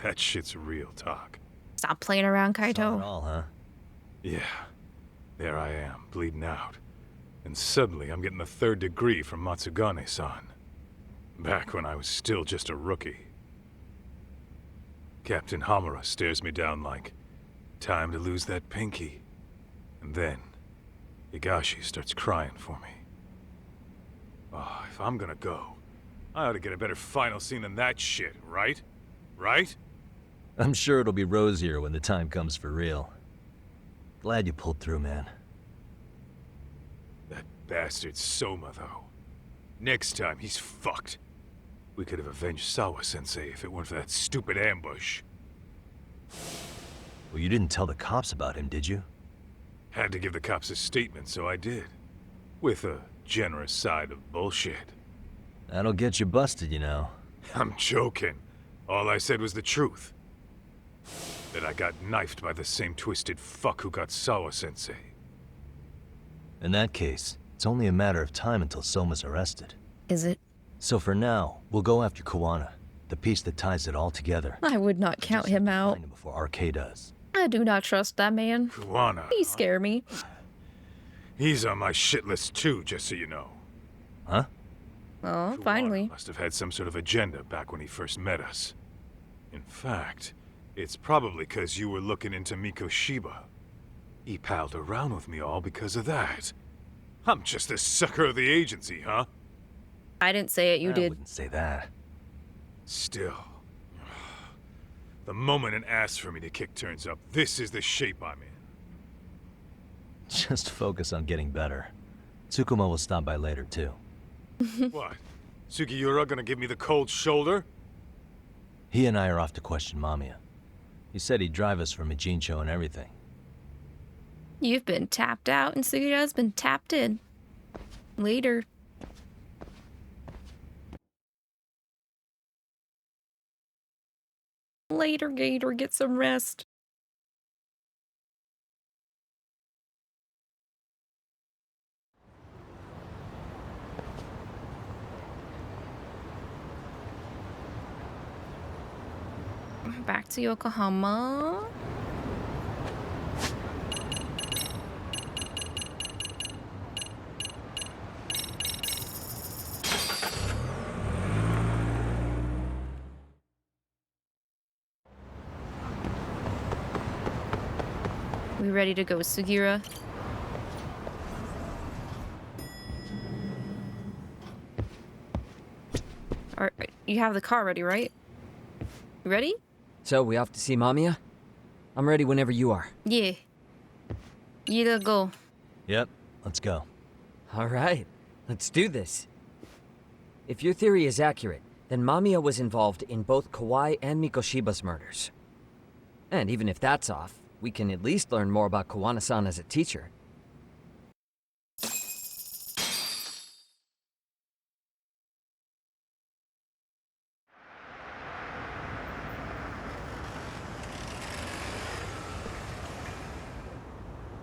That shit's real talk. Stop playing around, Kaito. Saw it all, huh? Yeah. There I am, bleeding out. And suddenly I'm getting the 3rd degree from Matsugane-san. Back when I was still just a rookie. Captain Hamura stares me down like, time to lose that pinky. And then, Higashi starts crying for me. Oh, if I'm gonna go, I ought to get a better final scene than that shit, right? Right? I'm sure it'll be rosier when the time comes for real. Glad you pulled through, man. That bastard Soma, though. Next time, he's fucked. We could have avenged Sawa-sensei if it weren't for that stupid ambush. Well, you didn't tell the cops about him, did you? Had to give the cops a statement, so I did. With a generous side of bullshit. That'll get you busted, you know. I'm joking. All I said was the truth. That I got knifed by the same twisted fuck who got Sawa-sensei. In that case, it's only a matter of time until Soma's arrested. Is it? So for now, we'll go after Kawana, the piece that ties it all together. I would not count him out. Find him before 𝐅𝐾 does. I do not trust that man. Kawana. He scare me. He's on my shit list too, just so you know. Huh? Oh, Kawana finally. Must have had some sort of agenda back when he first met us. In fact, it's probably because you were looking into Mikoshiba. He palled around with me all because of that. I'm just a sucker of the agency, huh? I didn't say it, you did. I wouldn't say that. Still. The moment an ass for me to kick turns up, this is the shape I'm in. Just focus on getting better. Tsukumo will stop by later, too. What? Sugiura gonna give me the cold shoulder? He and I are off to question Mamiya. He said he'd drive us from Ijincho and everything. You've been tapped out and Sugira's been tapped in. Later. Later, Gator, get some rest. back to Yokohama. We ready to go, Sugira? Or you have the car ready, right? You ready? So, we off to see Mamiya? I'm ready whenever you are. Yeah. You go. Yep, let's go. Alright, let's do this. If your theory is accurate, then Mamiya was involved in both Kawai and Mikoshiba's murders. And even if that's off, we can at least learn more about Kawana-san as a teacher.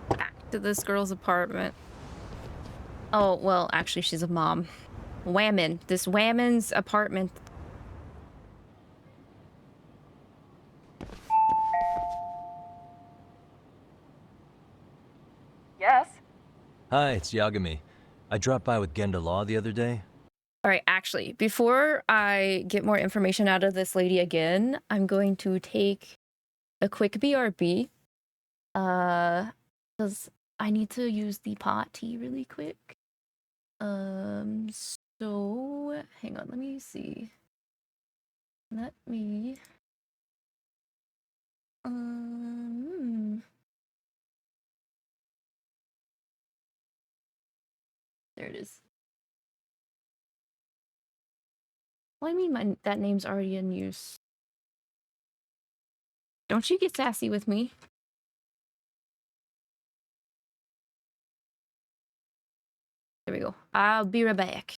Back to this girl's apartment. Oh, well, actually, she's a mom. Whammon. This Whammon's apartment. Yes? Hi, it's Yagami. I dropped by with Genda Law the other day. All right, actually, before I get more information out of this lady again, I'm going to take a quick BRB. Because I need to use the potty really quick. So hang on, let me see. Let me there it is. Well, I mean, that name's already in use. Don't you get sassy with me. There we go. I'll be right back.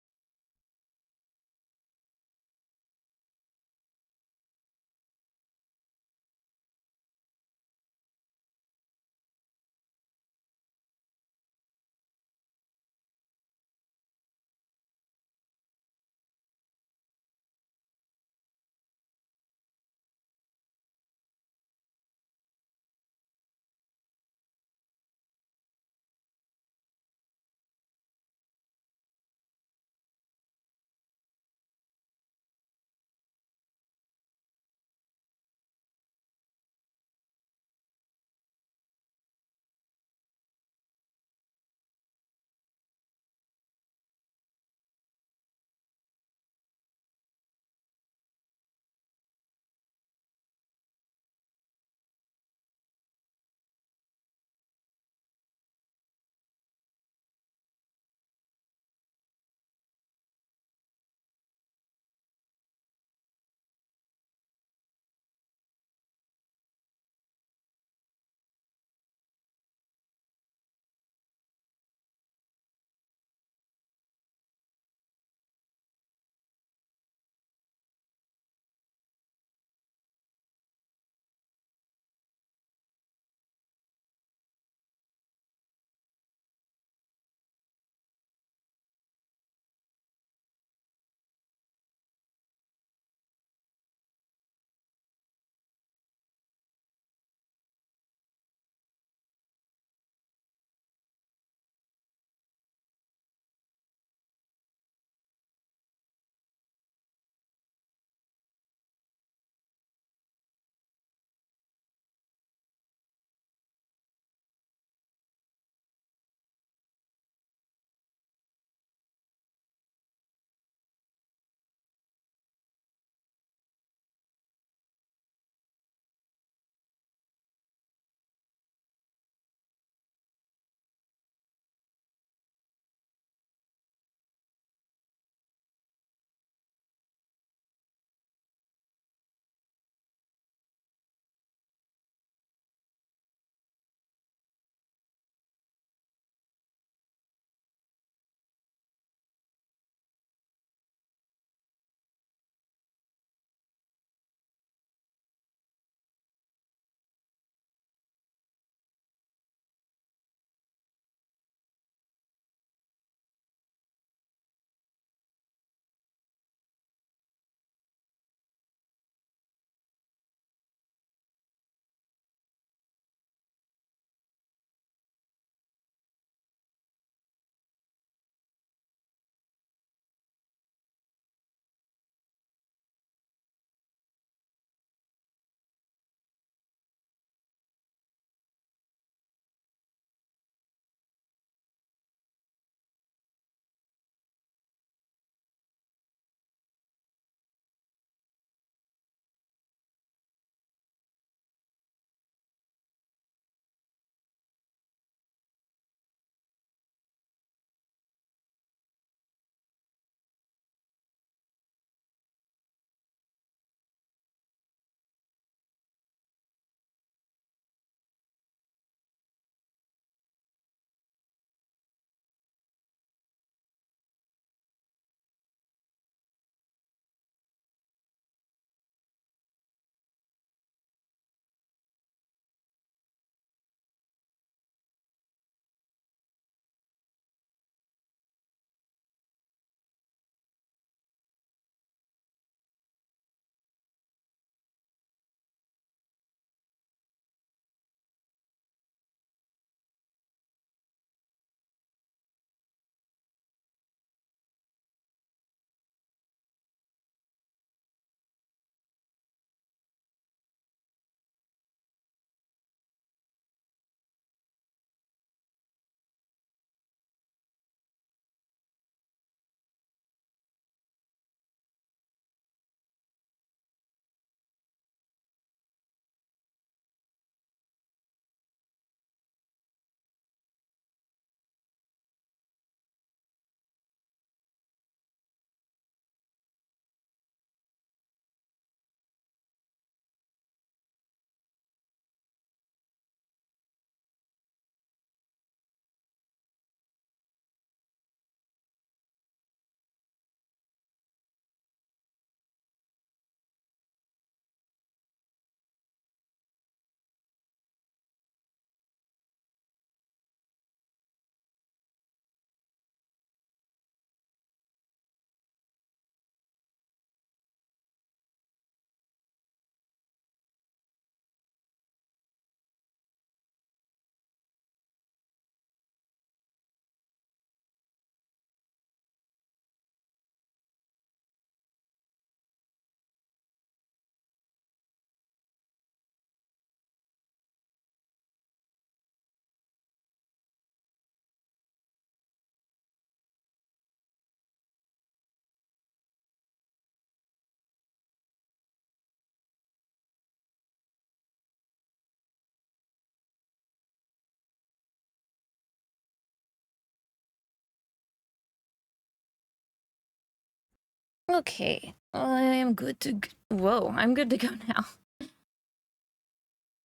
Okay, I am good to whoa, I'm good to go now.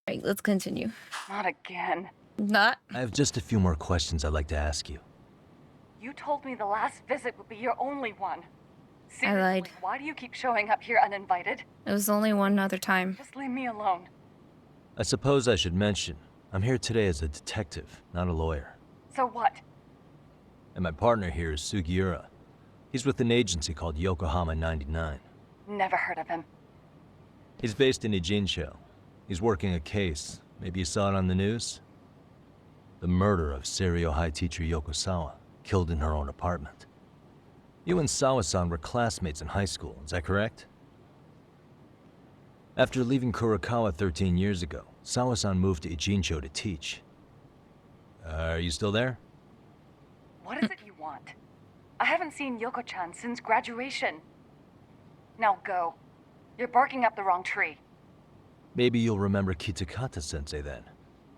Right, let's continue. Not again. Not? I have just a few more questions I'd like to ask you. You told me the last visit would be your only one. Seriously, I lied. why do you keep showing up here uninvited? It was only one other time. Just leave me alone. I suppose I should mention, I'm here today as a detective, not a lawyer. So what? And my partner here is Sugiura. He's with an agency called Yokohama 99. Never heard of him. He's based in Ijincho. He's working a case. Maybe you saw it on the news? The murder of Seiryo High teacher Yoko Sawa, killed in her own apartment. You and Sawa-san were classmates in high school, is that correct? After leaving Kurokawa 13 years ago, Sawa-san moved to Ijincho to teach. Are you still there? What is it you want? I haven't seen Yoko-chan since graduation. Now go. You're barking up the wrong tree. Maybe you'll remember Kitakata-sensei then.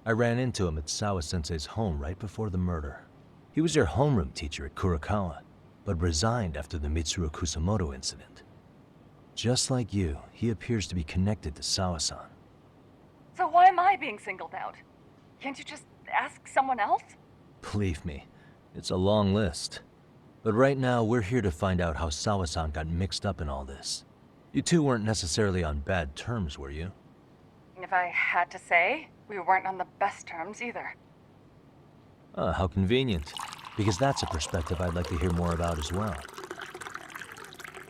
I ran into him at Sawa-sensei's home right before the murder. He was your homeroom teacher at Kurokawa, but resigned after the Mitsuru Kusamoto incident. Just like you, he appears to be connected to Sawa-san. So why am I being singled out? Can't you just ask someone else? Believe me, it's a long list. But right now, we're here to find out how Sawa-san got mixed up in all this. You two weren't necessarily on bad terms, were you? If I had to say, we weren't on the best terms either. How convenient. Because that's a perspective I'd like to hear more about as well.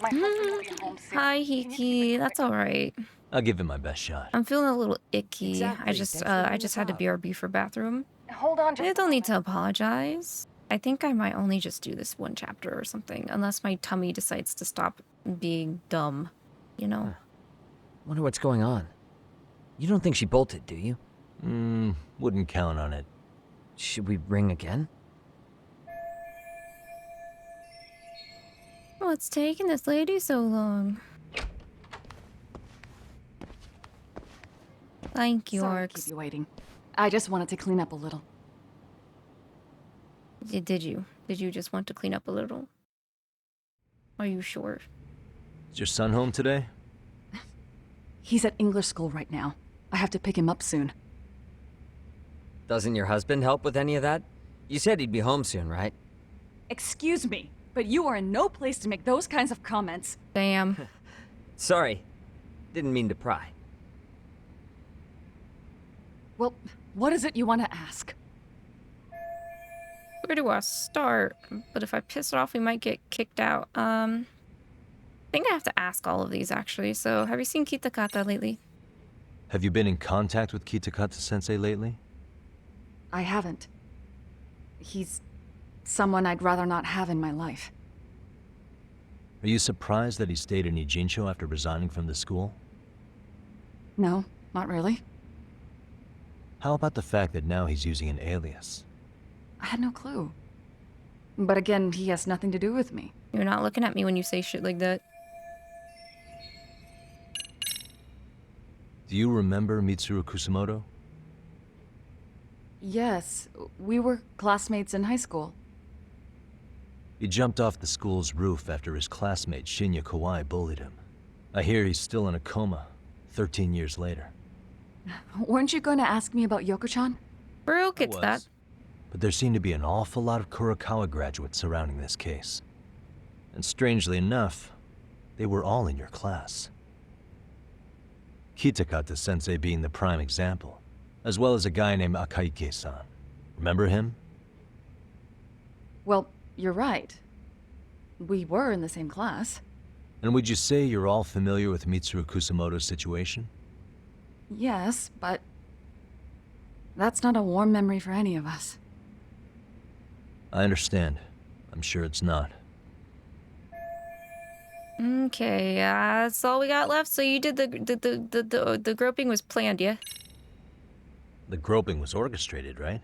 My husband will be home soon. Hi, Hiki. That's alright. I'll give it my best shot. I'm feeling a little icky. Exactly. I just had to BRB for bathroom. Hold on just I don't need to apologize. I think I might only just do this one chapter or something, unless my tummy decides to stop being dumb, you know? Wonder what's going on. You don't think she bolted, do you? Wouldn't count on it. Should we ring again? What's taking this lady so long? Thank you, Sorry to Orcs. keep you waiting. I just wanted to clean up a little. Did you? Did you just want to clean up a little? Are you sure? Is your son home today? He's at English school right now. I have to pick him up soon. Doesn't your husband help with any of that? You said he'd be home soon, right? Excuse me, but you are in no place to make those kinds of comments. Damn. Sorry. Didn't mean to pry. Well, what is it you want to ask? Where do I start? But if I piss it off, we might get kicked out. I think I have to ask all of these, actually. So, have you seen Kitakata lately? Have you been in contact with Kitakata-sensei lately? I haven't. He's someone I'd rather not have in my life. Are you surprised that he stayed in Ijincho after resigning from the school? No, not really. How about the fact that now he's using an alias? I had no clue. But again, he has nothing to do with me. You're not looking at me when you say shit like that. Do you remember Mitsuru Kusamoto? Yes, we were classmates in high school. He jumped off the school's roof after his classmate Shinya Kawai bullied him. I hear he's still in a coma, 13 years later. Weren't you going to ask me about Yoko-chan? Brooke gets that. But there seem to be an awful lot of Kurokawa graduates surrounding this case. And strangely enough, they were all in your class. Kitakata-sensei being the prime example, as well as a guy named Akaike-san. Remember him? Well, you're right. We were in the same class. And would you say you're all familiar with Mitsuru Kusamoto's situation? Yes, but that's not a warm memory for any of us. I understand. I'm sure it's not. Okay, that's all we got left. So you did the groping was planned, yeah? The groping was orchestrated, right?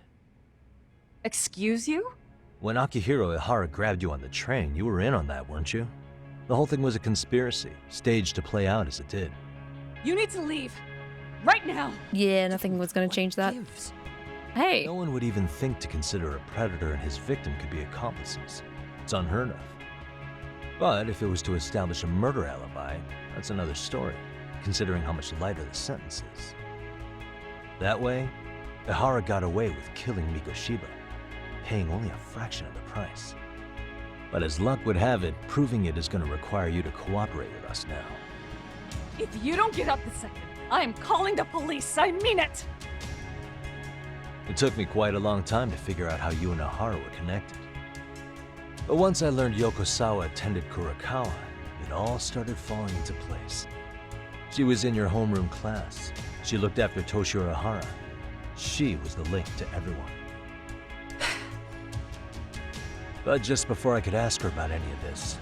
Excuse you? When Akihiro Ihara grabbed you on the train, you were in on that, weren't you? The whole thing was a conspiracy, staged to play out as it did. You need to leave. Right now. Yeah, nothing was gonna change that. Hey. No one would even think to consider a predator and his victim could be accomplices. It's unheard of. But if it was to establish a murder alibi, that's another story, considering how much lighter the sentence is. That way, 𝐒𝐿 got away with killing Mikoshiba, paying only a fraction of the price. But as luck would have it, proving it is going to require you to cooperate with us now. If you don't get up this second, I am calling the police. I mean it. It took me quite a long time to figure out how you and 𝐒𝐿 were connected. But once I learned Yokosawa attended Kurakawa, it all started falling into place. She was in your homeroom class. She looked after Toshiro 𝐒𝐿. She was the link to everyone. But just before I could ask her about any of this,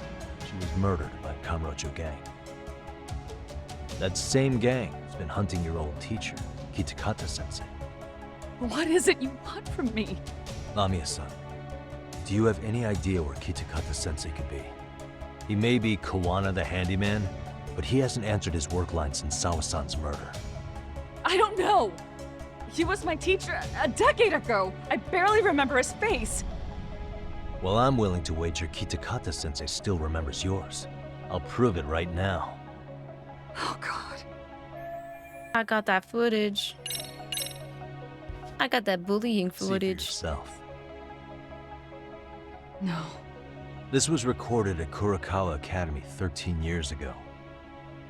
she was murdered by Kamurocho gang. That same gang has been hunting your old teacher, Kitakata-sensei. What is it you want from me? Amiya-san, do you have any idea where Kitakata-sensei could be? He may be Kawana the handyman, but he hasn't answered his work line since Sawa-san's murder. I don't know. He was my teacher a decade ago. I barely remember his face. Well, I'm willing to wager Kitakata-sensei still remembers yours. I'll prove it right now. Oh, God. I got that footage. I got that bullying footage. See for yourself. No. This was recorded at Kurakawa Academy 13 years ago.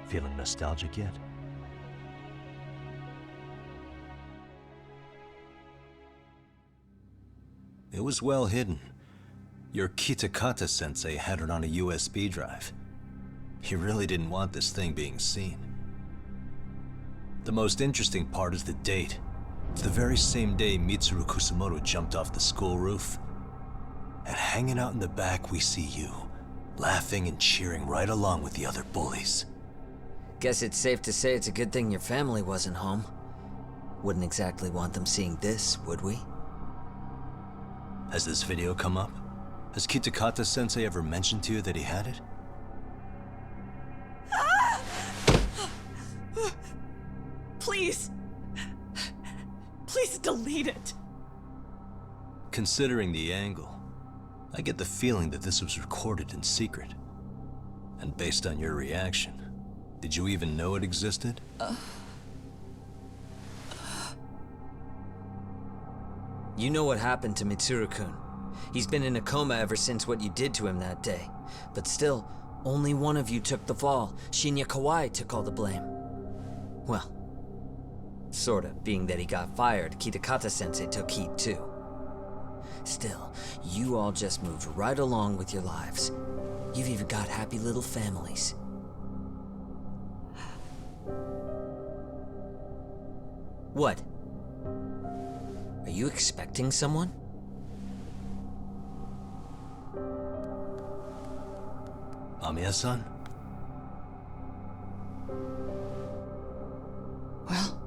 Feeling nostalgic yet? It was well hidden. Your Kitakata-sensei had it on a USB drive. He really didn't want this thing being seen. The most interesting part is the date. It's the very same day Mitsuru Kusumoto jumped off the school roof. And hanging out in the back, we see you, laughing and cheering right along with the other bullies. Guess it's safe to say it's a good thing your family wasn't home. Wouldn't exactly want them seeing this, would we? Has this video come up? Has Kitakata-sensei ever mentioned to you that he had it? Please. Please delete it. Considering the angle, I get the feeling that this was recorded in secret. And based on your reaction, did you even know it existed? You know what happened to Mitsuru-kun. He's been in a coma ever since what you did to him that day. But still, only one of you took the fall. Shinya Kawai took all the blame. Well, sorta, being that he got fired, Kitakata-sensei took heat too. Still, you all just moved right along with your lives. You've even got happy little families. What? Are you expecting someone? Amiya-san? Well,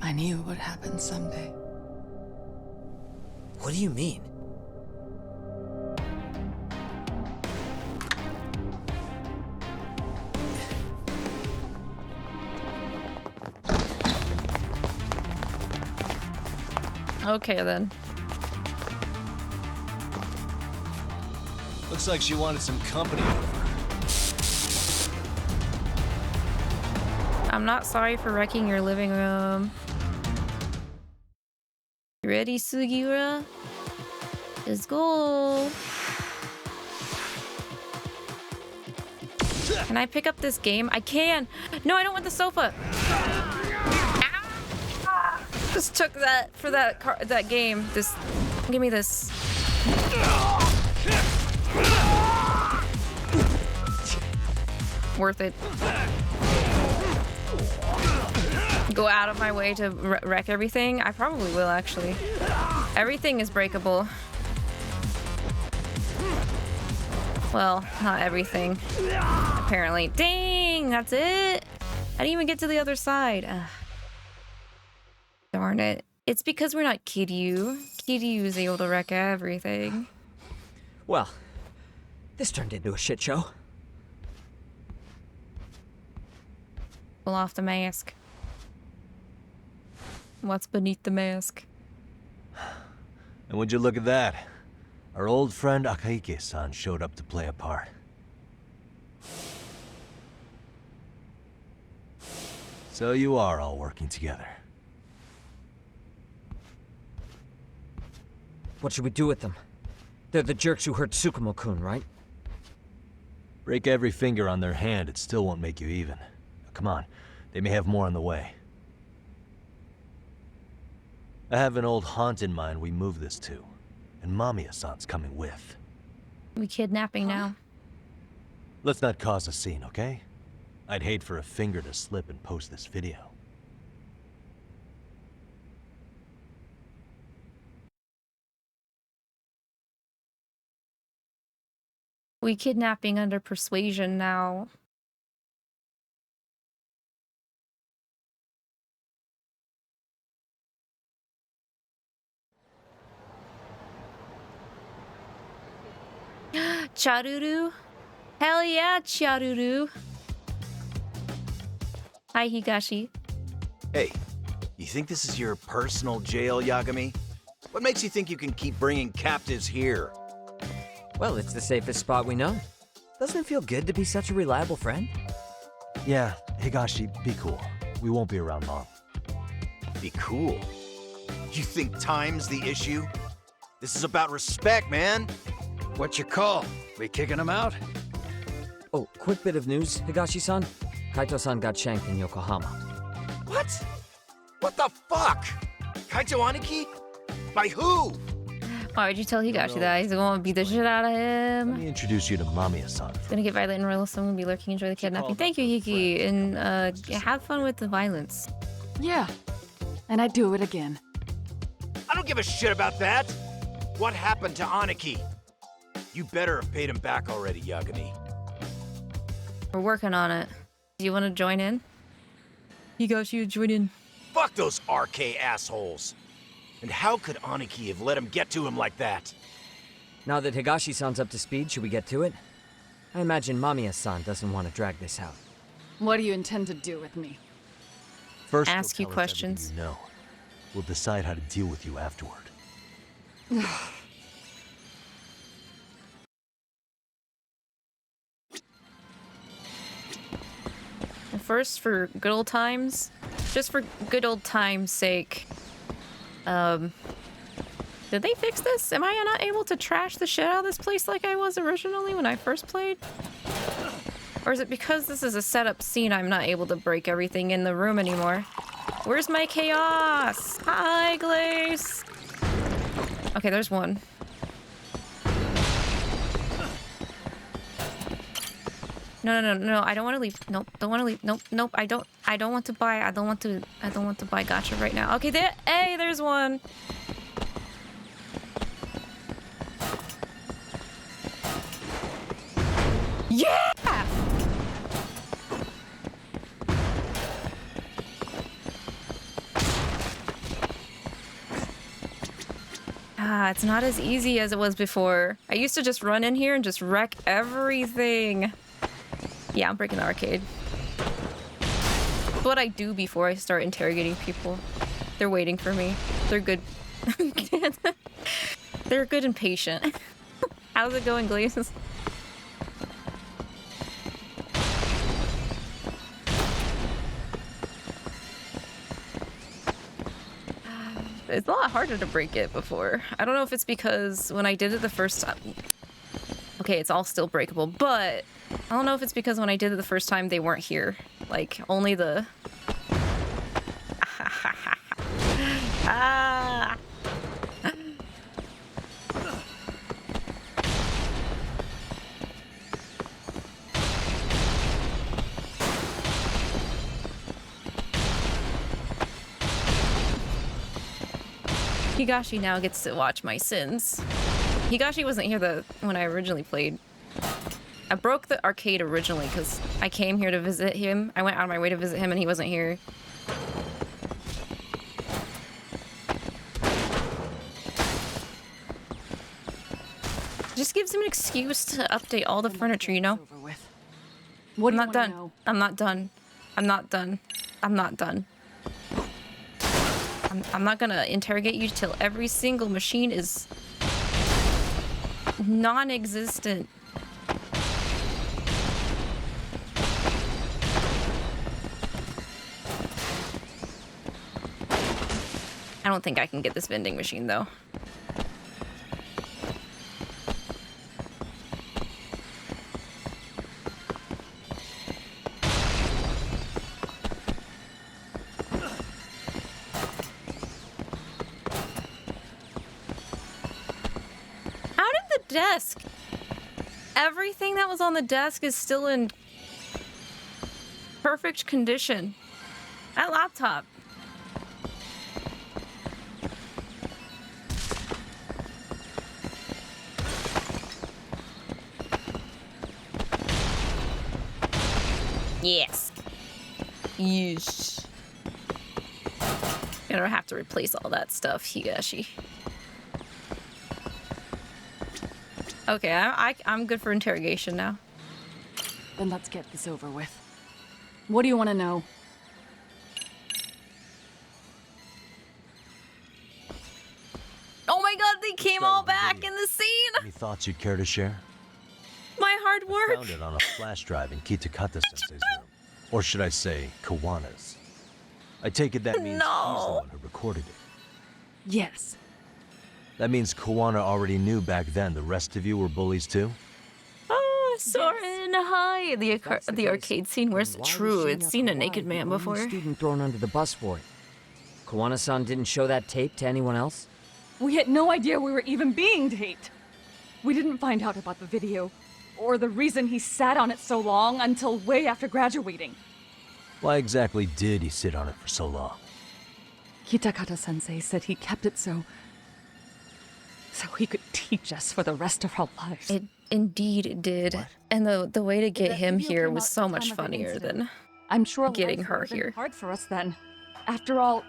I knew it would happen someday. What do you mean? Okay, then. Looks like she wanted some company over. I'm not sorry for wrecking your living room. You ready, Sugiura? Let's go. Can I pick up this game? I can. No, I don't want the sofa. Ah! Just took that for that game. This, give me this. Worth it. Go out of my way to wreck everything? I probably will, actually. Everything is breakable. Well, not everything. Apparently. Dang, that's it? I didn't even get to the other side. Ugh. Darn it. It's because we're not Kiryu. Kiryu is able to wreck everything. Well, this turned into a shit show. Pull off the mask. What's beneath the mask? And would you look at that? Our old friend Akahike-san showed up to play a part. So you are all working together. What should we do with them? They're the jerks who hurt Tsukumo-kun, right? Break every finger on their hand, it still won't make you even. Come on, they may have more on the way. I have an old haunt in mind we move this to, and Mamiya-san's coming with. We kidnapping now. Let's not cause a scene, okay? I'd hate for a finger to slip and post this video. We kidnapping under persuasion now. Charuru? Hell yeah, Charuru. Hi, Higashi. Hey, you think this is your personal jail, Yagami? What makes you think you can keep bringing captives here? Well, it's the safest spot we know. Doesn't it feel good to be such a reliable friend? Yeah, Higashi, be cool. We won't be around long. Be cool? You think time's the issue? This is about respect, man. What's your call? We kicking him out? Oh, quick bit of news, Higashi-san. Kaito-san got shanked in Yokohama. What? What the fuck? Kaito Aniki? By who? Why would you tell Higashi that? He's gonna beat the shit out of him. Let me introduce you to Mamiya-san. He's gonna get violent and royal, someone will be lurking, enjoy the kidnapping. Thank you, Hiki, and have fun with the violence. Yeah, and I'd do it again. I don't give a shit about that. What happened to Aniki? You better have paid him back already, Yagami. We're working on it. Do you want to join in? Higashi, join in. Fuck those RK assholes. And how could Aniki have let him get to him like that? Now that Higashi-san's up to speed, should we get to it? I imagine Mamiya-san doesn't want to drag this out. What do you intend to do with me? First, ask you questions. You know. We'll decide how to deal with you afterward. First, for good old times, just for good old times' sake, did they fix this? Am I not able to trash the shit out of this place like I was originally when I first played? Or is it because this is a setup scene I'm not able to break everything in the room anymore? Where's my chaos? Hi, Glace! Okay, there's one. No, I don't want to leave. Nope, don't want to leave. Nope, I don't want to buy. I don't want to buy gacha right now. Okay, there's one. Yeah! It's not as easy as it was before. I used to just run in here and just wreck everything. Yeah, I'm breaking the arcade. It's what I do before I start interrogating people. They're waiting for me. They're good. They're good and patient. How's it going, Glazes? It's a lot harder to break it before. I don't know if it's because when I did it the first time... Okay, it's all still breakable, but I don't know if it's because when I did it the first time they weren't here. Like, only the... ah! Higashi now gets to watch my sins. Higashi wasn't here when I originally played. I broke the arcade originally because I came here to visit him. I went out of my way to visit him and he wasn't here. Just gives him an excuse to update all the furniture, you know? What I'm not done. I'm not done. I'm not done. I'm not done. I'm not gonna interrogate you till every single machine is... Non-existent. I don't think I can get this vending machine though. Desk. Everything that was on the desk is still in perfect condition. That laptop. Yes. Yeesh. Gonna have to replace all that stuff, Higashi. Okay, I'm good for interrogation now. Then let's get this over with. What do you want to know? Oh my god, they came all back in the scene! Any thoughts you'd care to share? My hard work! I found it on a flash drive in Kitakata-sensei's room. Or should I say, Kawana's. I take it that means he's the one who recorded it. Yes. That means Kawana already knew back then the rest of you were bullies too? Oh, Soren, hi! The arcade scene where it's true. It's seen a naked man before. Student thrown under the bus for it. Kawana-san didn't show that tape to anyone else? We had no idea we were even being taped. We didn't find out about the video, or the reason he sat on it so long until way after graduating. Why exactly did he sit on it for so long? Kitakata-sensei said he kept it so he could teach us for the rest of our lives. It indeed did. What? And the way to get him here was so much funnier than I'm sure getting her here. Hard for us then. After all,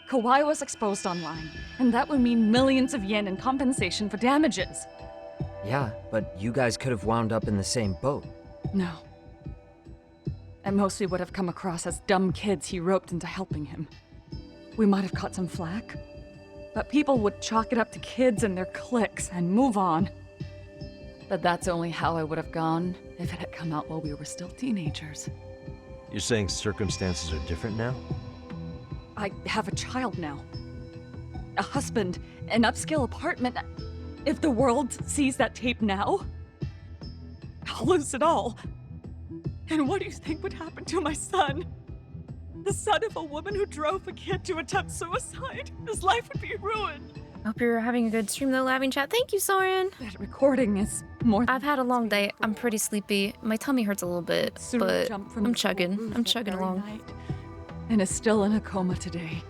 Kawaii was exposed online, and that would mean millions of yen in compensation for damages. Yeah, but you guys could have wound up in the same boat. No. At most we would have come across as dumb kids he roped into helping him. We might have caught some flack, but people would chalk it up to kids and their cliques and move on. But that's only how I would have gone if it had come out while we were still teenagers. You're saying circumstances are different now? I have a child now. A husband, an upscale apartment. If the world sees that tape now, I'll lose it all. And what do you think would happen to my son? The son of a woman who drove a kid to attempt suicide. His life would be ruined. Hope you're having a good stream though, Laughing Chat. Thank you, Soren. That recording is more. I've had a long day. I'm pretty sleepy. My tummy hurts a little bit, but I'm chugging. I'm chugging along. And is still in a coma today.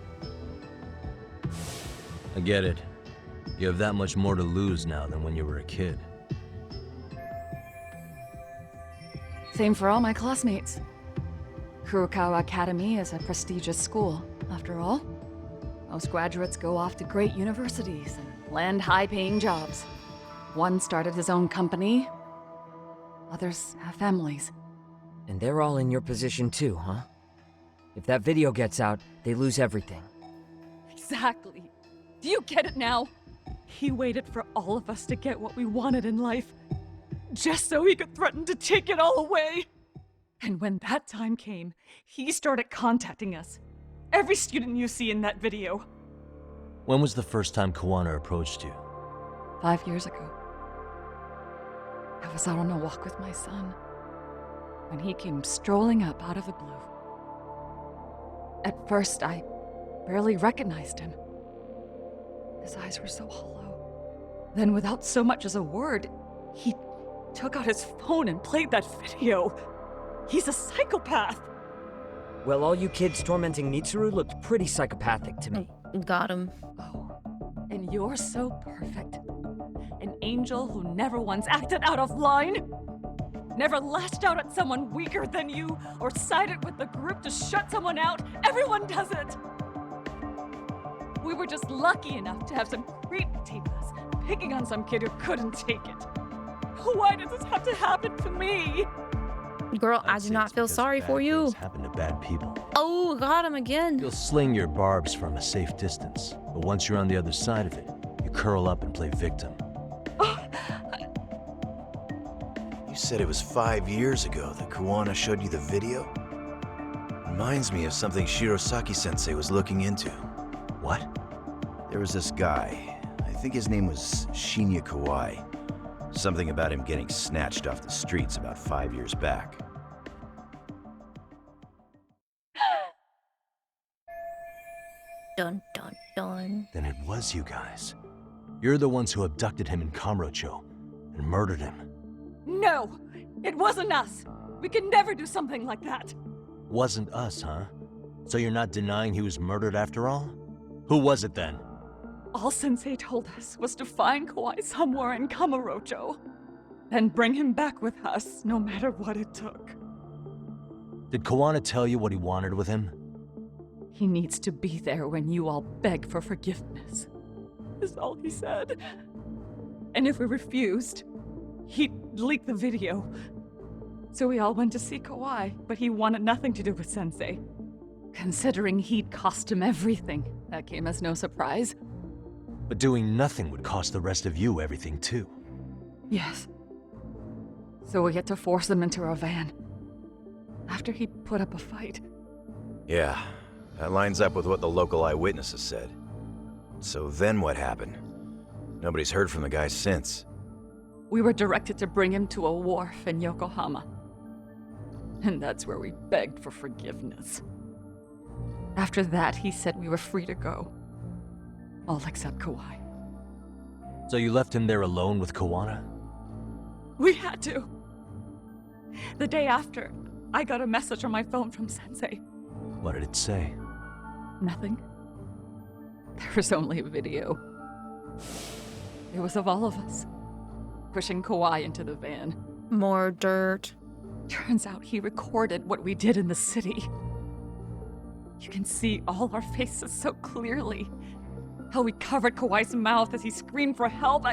I get it. You have that much more to lose now than when you were a kid. Same for all my classmates. Kurokawa Academy is a prestigious school, after all. Most graduates go off to great universities and land high-paying jobs. One started his own company. Others have families. And they're all in your position too, huh? If that video gets out, they lose everything. Exactly. Do you get it now? He waited for all of us to get what we wanted in life, just so he could threaten to take it all away. And when that time came, he started contacting us. Every student you see in that video. When was the first time Kawana approached you? 5 years ago. I was out on a walk with my son, when he came strolling up out of the blue. At first, I barely recognized him. His eyes were so hollow. Then, without so much as a word, he took out his phone and played that video. He's a psychopath! Well, all you kids tormenting Mitsuru looked pretty psychopathic to me. Got him. Oh, and you're so perfect. An angel who never once acted out of line. Never lashed out at someone weaker than you, or sided with the group to shut someone out. Everyone does it! We were just lucky enough to have some creep tape us, picking on some kid who couldn't take it. Why did this have to happen to me? Girl, I do not feel sorry for you. Happen to bad people. Oh, got him again. You'll sling your barbs from a safe distance, but once you're on the other side of it, you curl up and play victim. You said it was 5 years ago that Kuwana showed you the video? Reminds me of something Shirosaki-sensei was looking into. What? There was this guy. I think his name was Shinya Kawai. Something about him getting snatched off the streets about 5 years back. Dun dun dun. Then it was you guys. You're the ones who abducted him in Kamurocho and murdered him. No! It wasn't us! We could never do something like that! Wasn't us, huh? So you're not denying he was murdered after all? Who was it then? All Sensei told us was to find Kawai somewhere in Kamurocho, then bring him back with us, no matter what it took. Did Kuwana tell you what he wanted with him? He needs to be there when you all beg for forgiveness, is all he said. And if we refused, he'd leak the video. So we all went to see Kawai, but he wanted nothing to do with Sensei. Considering he'd cost him everything, that came as no surprise. But doing nothing would cost the rest of you everything too. Yes. So we had to force him into our van. After he put up a fight. Yeah, that lines up with what the local eyewitnesses said. So then what happened? Nobody's heard from the guy since. We were directed to bring him to a wharf in Yokohama. And that's where we begged for forgiveness. After that, he said we were free to go. All except Kawai. So you left him there alone with Kuwana? We had to. The day after, I got a message on my phone from Sensei. What did it say? Nothing. There was only a video. It was of all of us, pushing Kawai into the van. More dirt. Turns out he recorded what we did in the city. You can see all our faces so clearly. How we covered Kawai's mouth as he screamed for help.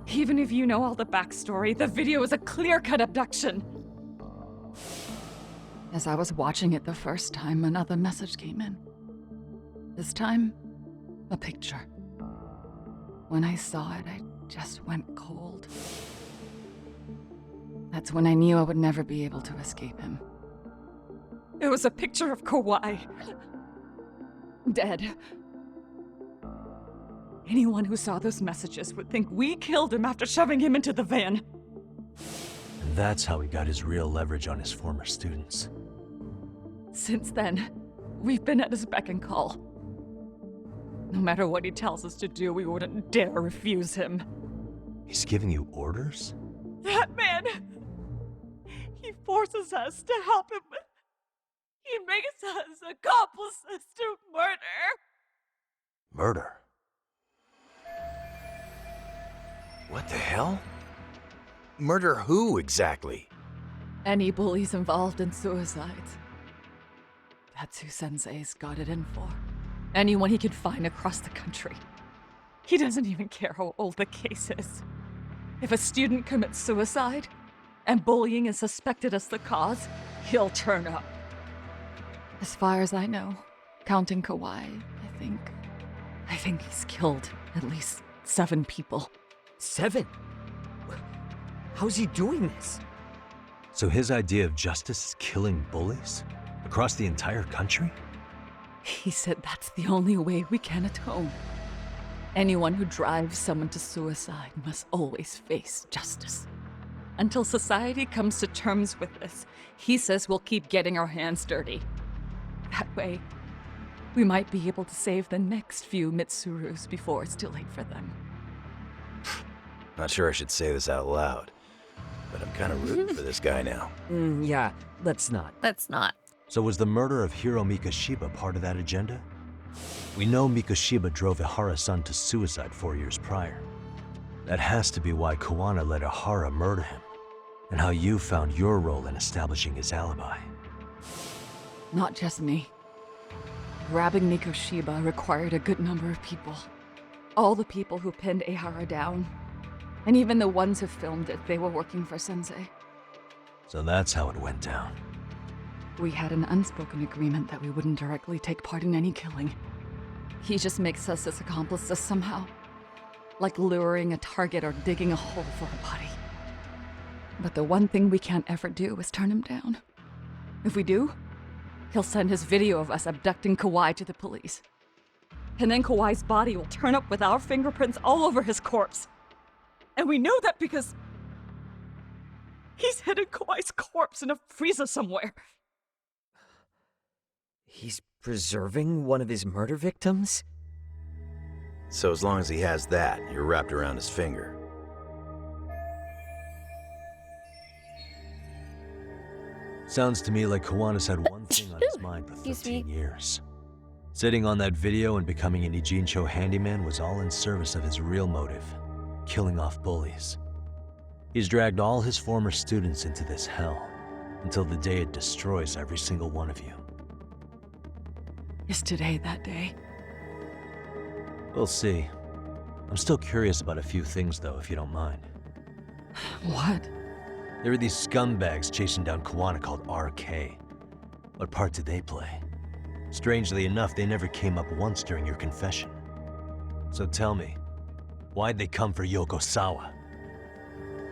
Even if you know all the backstory, the video is a clear-cut abduction. As I was watching it the first time, another message came in. This time, a picture. When I saw it, I just went cold. That's when I knew I would never be able to escape him. It was a picture of Kawai. Dead. Anyone who saw those messages would think we killed him after shoving him into the van. And that's how he got his real leverage on his former students. Since then, we've been at his beck and call. No matter what he tells us to do, we wouldn't dare refuse him. He's giving you orders? That man! He forces us to help him. He makes us accomplices to murder. Murder? What the hell? Murder who, exactly? Any bullies involved in suicides. That's who Sensei's got it in for. Anyone he can find across the country. He doesn't even care how old the case is. If a student commits suicide, and bullying is suspected as the cause, he'll turn up. As far as I know, counting Kawai, I think he's killed at least 7 people. 7? How's he doing this? So his idea of justice is killing bullies? Across the entire country? He said that's the only way we can atone. Anyone who drives someone to suicide must always face justice. Until society comes to terms with this, he says we'll keep getting our hands dirty. That way, we might be able to save the next few Mitsurus before it's too late for them. Not sure I should say this out loud, but I'm kind of rooting for this guy now. Yeah, let's not. Let's not. So was the murder of Hiro Mikoshiba part of that agenda? We know Mikoshiba drove Ihara-san to suicide 4 years prior. That has to be why Kuwana let Ihara murder him, and how you found your role in establishing his alibi. Not just me. Grabbing Mikoshiba required a good number of people. All the people who pinned Ihara down. And even the ones who filmed it, they were working for Sensei. So that's how it went down. We had an unspoken agreement that we wouldn't directly take part in any killing. He just makes us his accomplices somehow. Like luring a target or digging a hole for a body. But the one thing we can't ever do is turn him down. If we do, he'll send his video of us abducting Kauai to the police. And then Kauai's body will turn up with our fingerprints all over his corpse. And we know that because he's hidden Kauai's corpse in a freezer somewhere. He's preserving one of his murder victims? So as long as he has that, you're wrapped around his finger. Sounds to me like Kiwanis had one thing on his mind for 13 years. Sitting on that video and becoming an 𝐂𝐃𝐄 handyman was all in service of his real motive, killing off bullies. He's dragged all his former students into this hell, until the day it destroys every single one of you. Is today that day? We'll see. I'm still curious about a few things though, if you don't mind. What? There are these scumbags chasing down Kiwanis called RK. What part did they play? Strangely enough, they never came up once during your confession. So tell me, why'd they come for Yokosawa?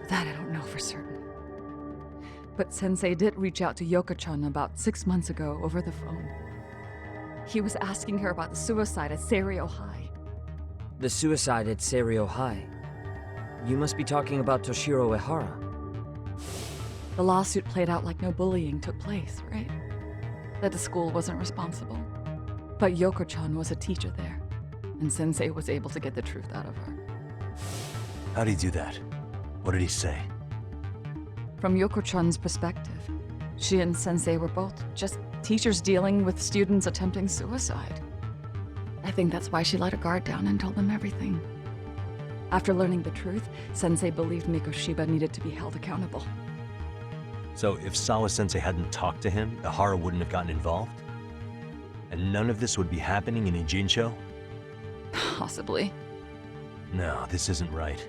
That I don't know for certain. But Sensei did reach out to Yoko-chan about 6 months ago over the phone. He was asking her about the suicide at Seiryo High. The suicide at Seiryo High? You must be talking about Toshiro Ehara. The lawsuit played out like no bullying took place, right? That the school wasn't responsible. But Yoko-chan was a teacher there, and Sensei was able to get the truth out of her. How'd he do that? What did he say? From Yoko-chan's perspective, she and Sensei were both just teachers dealing with students attempting suicide. I think that's why she let her guard down and told them everything. After learning the truth, Sensei believed Mikoshiba needed to be held accountable. So if Sawa-sensei hadn't talked to him, Ehara wouldn't have gotten involved? And none of this would be happening in 𝐂𝐃𝐄? Possibly. No, this isn't right.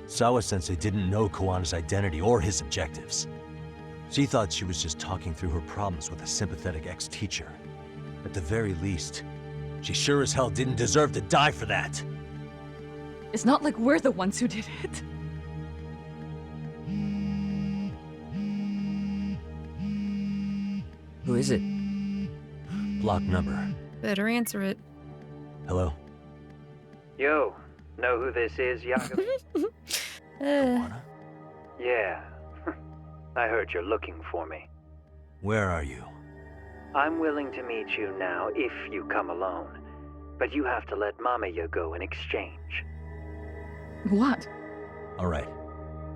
Sawa-sensei didn't know Kiwanis' identity or his objectives. She thought she was just talking through her problems with a sympathetic ex-teacher. At the very least, she sure as hell didn't deserve to die for that. It's not like we're the ones who did it. Who is it? Block number. Better answer it. Hello? Yo, know who this is, Yagami? Yeah. I heard you're looking for me. Where are you? I'm willing to meet you now if you come alone. But you have to let Mamiya go in exchange. What? Alright.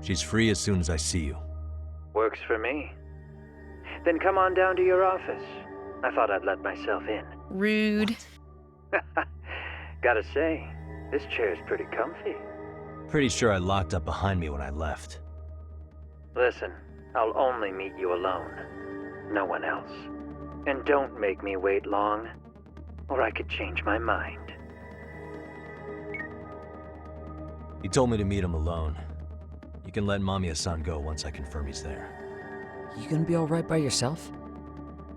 She's free as soon as I see you. Works for me. Then come on down to your office. I thought I'd let myself in. Rude. Gotta say, this chair's pretty comfy. Pretty sure I locked up behind me when I left. Listen, I'll only meet you alone. No one else. And don't make me wait long, or I could change my mind. He told me to meet him alone. You can let Mamiya-san go once I confirm he's there. You gonna be alright by yourself?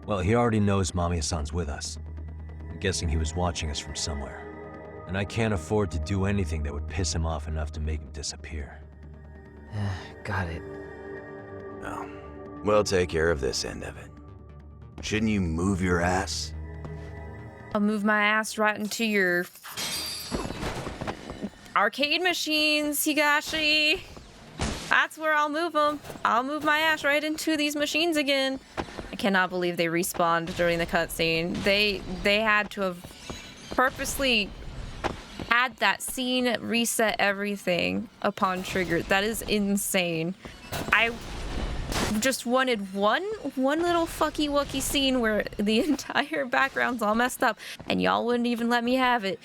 Well, he already knows Mamiya-san's with us. I'm guessing he was watching us from somewhere. And I can't afford to do anything that would piss him off enough to make him disappear. Got it. Oh, we'll take care of this end of it. Shouldn't you move your ass? I'll move my ass right into your arcade machines, Higashi. That's where I'll move them. I'll move my ass right into these machines again. I cannot believe they respawned during the cutscene. They had to have purposely had that scene reset everything upon trigger. That is insane. I just wanted one little fucky wucky scene where the entire background's all messed up and y'all wouldn't even let me have it.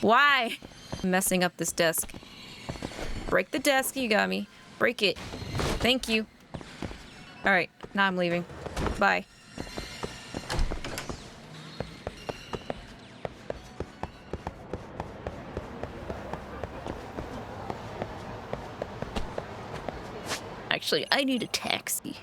Why? I'm messing up this desk. Break the desk, you got me. Break it. Thank you. All right, now I'm leaving. Bye. Actually, I need a taxi.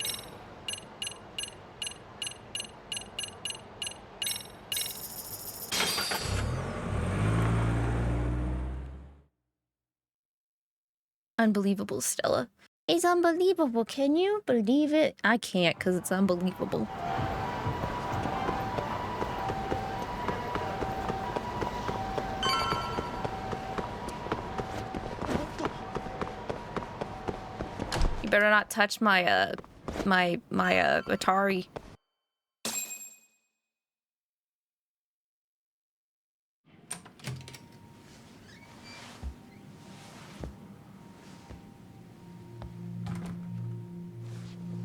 Unbelievable, Stella. It's unbelievable. Can you believe it? I can't because it's unbelievable. You better not touch my my Atari.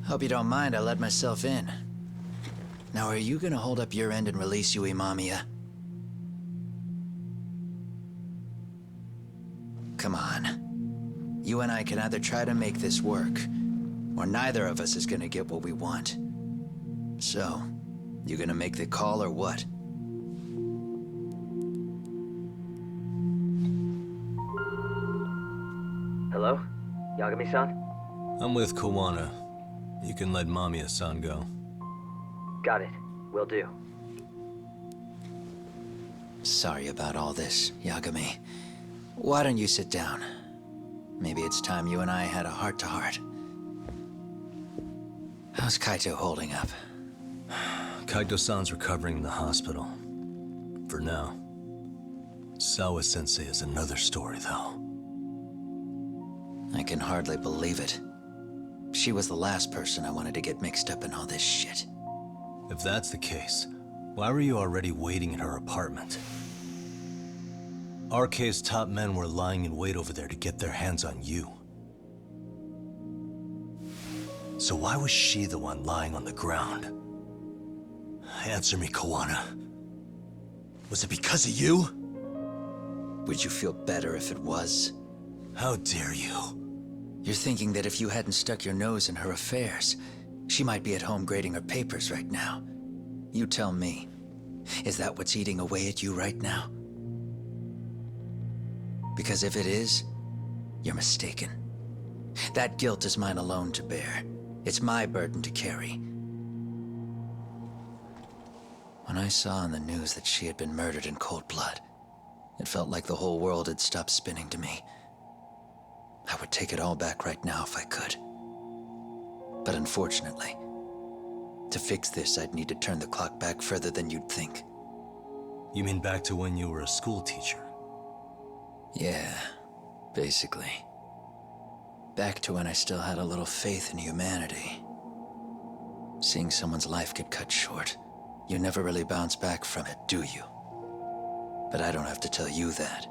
Hope you don't mind I let myself in. Now, are you gonna hold up your end and release 𝐒𝐈𝐒? Come on. You and I can either try to make this work, or neither of us is gonna get what we want. So, you gonna make the call or what? Hello? Yagami-san? I'm with Kawana. You can let Mamiya-san go. Got it. Will do. Sorry about all this, Yagami. Why don't you sit down? Maybe it's time you and I had a heart-to-heart. How's Kaito holding up? Kaito-san's recovering in the hospital. For now. Sawa-sensei is another story, though. I can hardly believe it. She was the last person I wanted to get mixed up in all this shit. If that's the case, why were you already waiting in her apartment? RK's top men were lying in wait over there to get their hands on you. So why was she the one lying on the ground? Answer me, Kawana. Was it because of you? Would you feel better if it was? How dare you? You're thinking that if you hadn't stuck your nose in her affairs, she might be at home grading her papers right now. You tell me, is that what's eating away at you right now? Because if it is, you're mistaken. That guilt is mine alone to bear. It's my burden to carry. When I saw on the news that she had been murdered in cold blood, it felt like the whole world had stopped spinning to me. I would take it all back right now if I could. But unfortunately, to fix this, I'd need to turn the clock back further than you'd think. You mean back to when you were a school teacher? Yeah, basically. Back to when I still had a little faith in humanity. Seeing someone's life get cut short, you never really bounce back from it, do you? But I don't have to tell you that.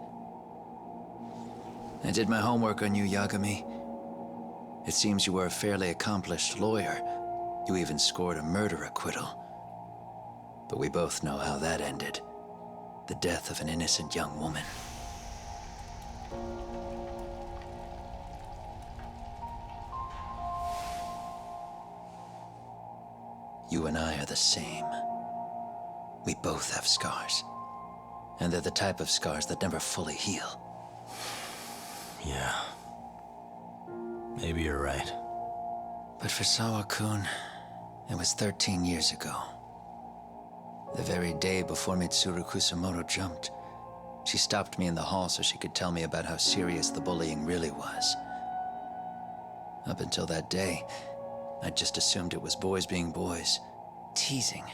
I did my homework on you, Yagami. It seems you were a fairly accomplished lawyer. You even scored a murder acquittal. But we both know how that ended. The death of an innocent young woman. You and I are the same. We both have scars. And they're the type of scars that never fully heal. Yeah. Maybe you're right. But for Sawa-kun, it was 13 years ago. The very day before Mitsuru Kusumoto jumped, she stopped me in the hall so she could tell me about how serious the bullying really was. Up until that day, I just assumed it was boys being boys, teasing.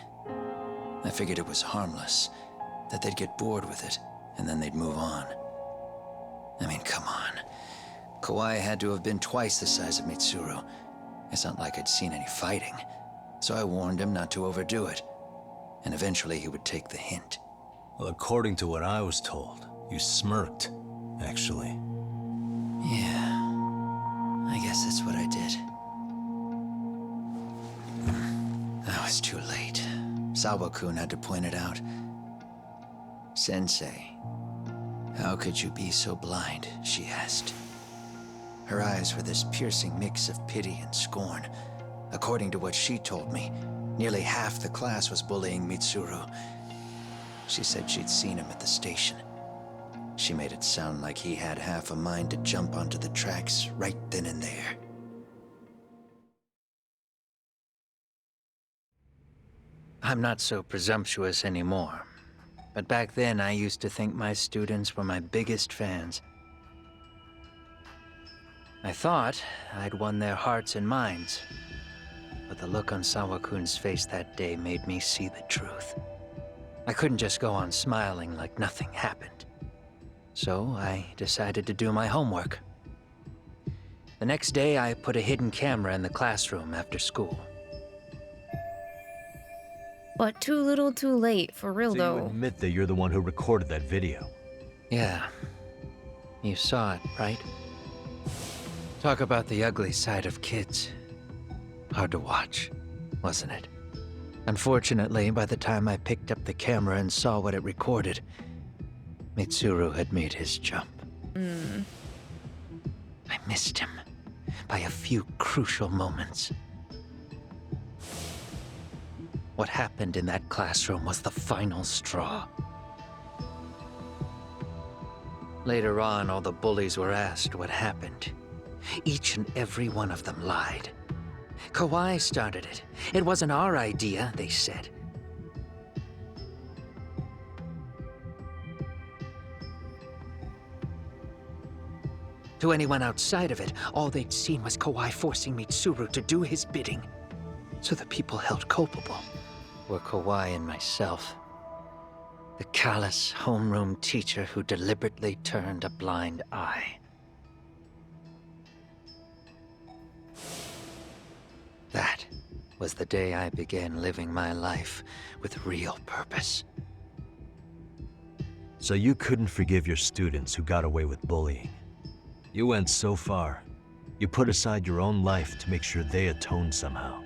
I figured it was harmless, that they'd get bored with it, and then they'd move on. I mean, come on. Kawai had to have been twice the size of Mitsuru. It's not like I'd seen any fighting. So I warned him not to overdo it. And eventually he would take the hint. Well, according to what I was told, you smirked, actually. Yeah. I guess that's what I did. I was too late. Sawa-kun had to point it out. Sensei, how could you be so blind? She asked. Her eyes were this piercing mix of pity and scorn. According to what she told me, nearly half the class was bullying Mitsuru. She said she'd seen him at the station. She made it sound like he had half a mind to jump onto the tracks right then and there. I'm not so presumptuous anymore. But back then, I used to think my students were my biggest fans. I thought I'd won their hearts and minds, but the look on Sawakun's face that day made me see the truth. I couldn't just go on smiling like nothing happened. So I decided to do my homework. The next day, I put a hidden camera in the classroom after school. But too little too late, for real So though. you admit that you're the one who recorded that video? Yeah. You saw it, right? Talk about the ugly side of kids. Hard to watch, wasn't it? Unfortunately, by the time I picked up the camera and saw what it recorded, Mitsuru had made his jump. I missed him by a few crucial moments. What happened in that classroom was the final straw. Later on, all the bullies were asked what happened. Each and every one of them lied. Kawaii started it. It wasn't our idea, they said. To anyone outside of it, all they'd seen was Kawaii forcing Mitsuru to do his bidding. So the people held culpable were Kawaii and myself. The callous homeroom teacher who deliberately turned a blind eye. That was the day I began living my life with real purpose. So you couldn't forgive your students who got away with bullying. You went so far, you put aside your own life to make sure they atoned somehow.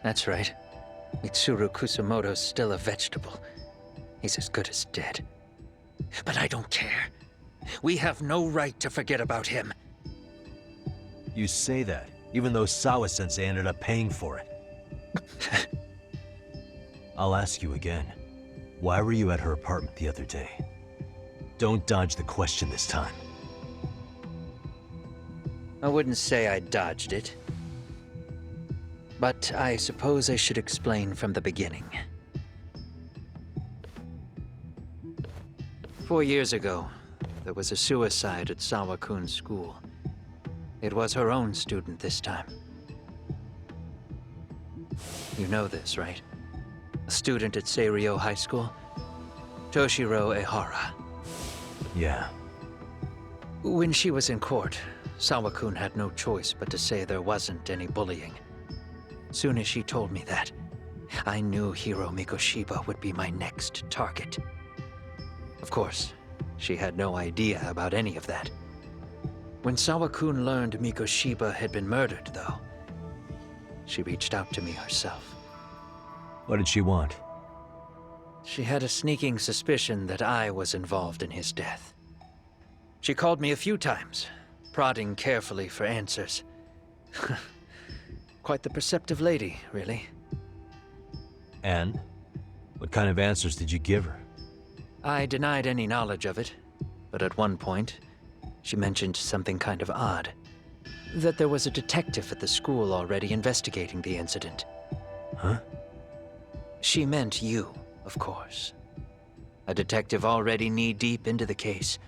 That's right. Mitsuru Kusumoto's still a vegetable. He's as good as dead. But I don't care. We have no right to forget about him. You say that, even though Sawa-sensei ended up paying for it. I'll ask you again. Why were you at her apartment the other day? Don't dodge the question this time. I wouldn't say I dodged it. But I suppose I should explain from the beginning. 4 years ago, there was a suicide at Sawakun school. It was her own student this time. You know this, right? A student at Seiryo High School? Toshiro Ehara. Yeah. When she was in court, Sawakun had no choice but to say there wasn't any bullying. Soon as she told me that, I knew Hiro Mikoshiba would be my next target. Of course, she had no idea about any of that. When Sawakun learned Mikoshiba had been murdered, though, she reached out to me herself. What did she want? She had a sneaking suspicion that I was involved in his death. She called me a few times, prodding carefully for answers. Quite the perceptive lady, really. And? What kind of answers did you give her? I denied any knowledge of it, but at one point, she mentioned something kind of odd. That there was a detective at the school already investigating the incident. Huh? She meant you, of course. A detective already knee-deep into the case,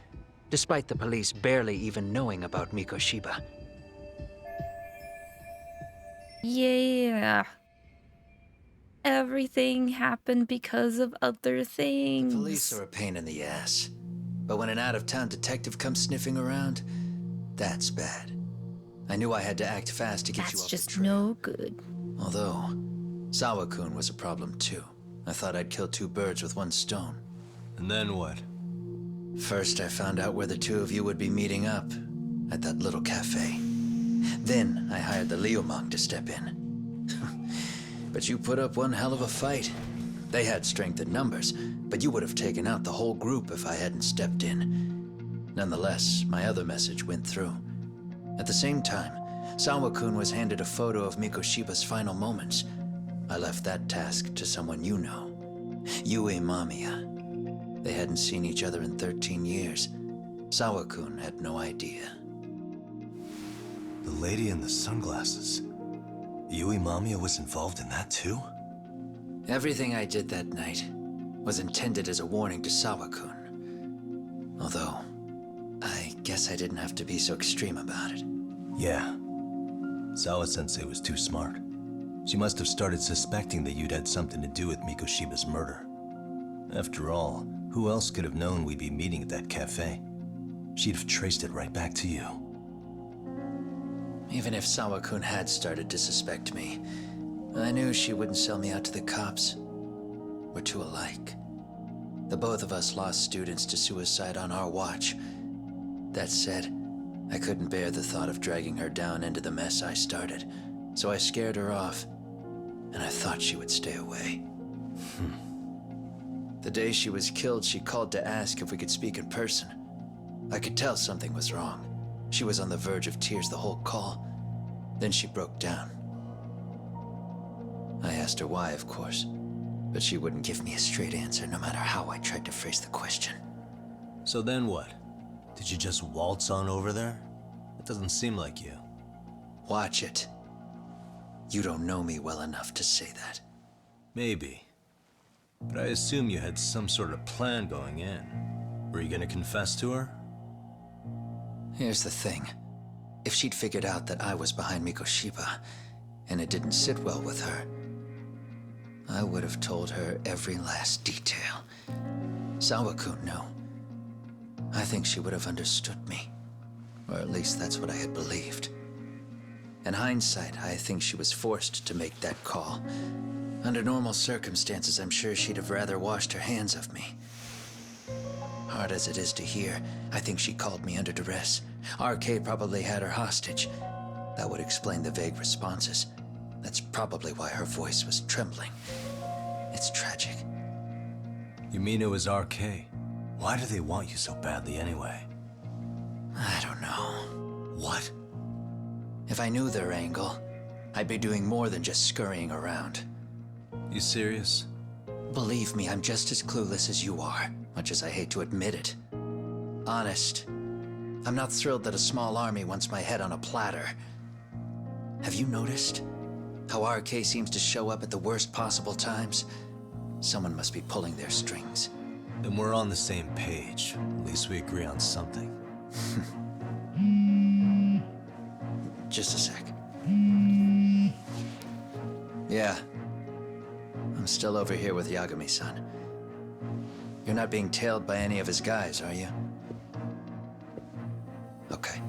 despite the police barely even knowing about Mikoshiba. Yeah. Everything happened because of other things. The police are a pain in the ass. But when an out-of-town detective comes sniffing around, that's bad. I knew I had to act fast to get you off the trail. That's just no good. Although, Sawakun was a problem too. I thought I'd kill two birds with one stone. And then what? First, I found out where the two of you would be meeting up, at that little cafe. Then, I hired the Leo monk to step in. But you put up one hell of a fight. They had strength in numbers, but you would have taken out the whole group if I hadn't stepped in. Nonetheless, my other message went through. At the same time, Sawakun was handed a photo of Mikoshiba's final moments. I left that task to someone you know. Yue Mamiya. They hadn't seen each other in 13 years. Sawakun had no idea. The lady in the sunglasses. Yue Mamiya was involved in that too? Everything I did that night was intended as a warning to Sawakun. Although, I guess I didn't have to be so extreme about it. Yeah. Sawa-sensei was too smart. She must have started suspecting that you'd had something to do with Mikoshiba's murder. After all, who else could have known we'd be meeting at that cafe? She'd have traced it right back to you. Even if Sawa-kun had started to suspect me, I knew she wouldn't sell me out to the cops. We're too alike. The both of us lost students to suicide on our watch. That said, I couldn't bear the thought of dragging her down into the mess I started, so I scared her off, and I thought she would stay away. The day she was killed, she called to ask if we could speak in person. I could tell something was wrong. She was on the verge of tears the whole call. Then she broke down. I asked her why, of course, but she wouldn't give me a straight answer no matter how I tried to phrase the question. So then what? Did you just waltz on over there? It doesn't seem like you. Watch it. You don't know me well enough to say that. Maybe. But I assume you had some sort of plan going in. Were you gonna confess to her? Here's the thing. If she'd figured out that I was behind Mikoshiba, and it didn't sit well with her, I would have told her every last detail. Sawa-kun knew. I think she would have understood me. Or at least that's what I had believed. In hindsight, I think she was forced to make that call. Under normal circumstances, I'm sure she'd have rather washed her hands of me. Hard as it is to hear, I think she called me under duress. 𝐼𝐸 probably had her hostage. That would explain the vague responses. That's probably why her voice was trembling. It's tragic. You mean it was 𝐼𝐸? Why do they want you so badly anyway? I don't know. What? If I knew their angle, I'd be doing more than just scurrying around. You serious? Believe me, I'm just as clueless as you are, much as I hate to admit it. Honest. I'm not thrilled that a small army wants my head on a platter. Have you noticed how 𝐼𝐸 seems to show up at the worst possible times? Someone must be pulling their strings. Then we're on the same page. At least we agree on something. Just a sec. Yeah. I'm still over here with Yagami-san. You're not being tailed by any of his guys, are you? Okay.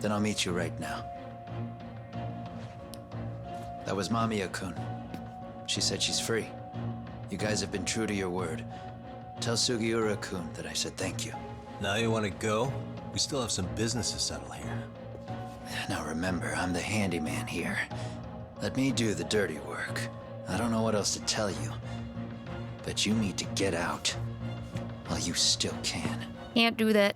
Then I'll meet you right now. That was Mamiya-kun. She said she's free. You guys have been true to your word. Tell Sugiura-kun that I said thank you. Now you want to go? We still have some business to settle here. Now remember, I'm the handyman here. Let me do the dirty work. I don't know what else to tell you. But you need to get out while you still can. Can't do that.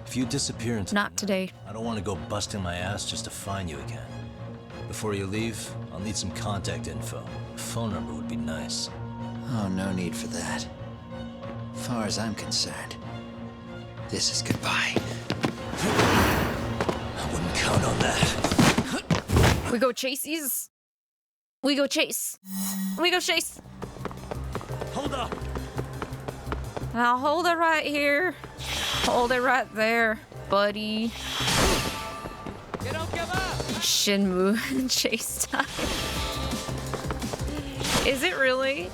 If you disappear into Not today. I don't want to go busting my ass just to find you again. Before you leave, I'll need some contact info. A phone number would be nice. Oh, no need for that. As far as I'm concerned, this is goodbye. I wouldn't count on that. We go chaseies. We go chase. We go chase. Hold up. I'll hold it right here. Hold it right there, buddy. You don't give up. Shinmu chase time. Is it really?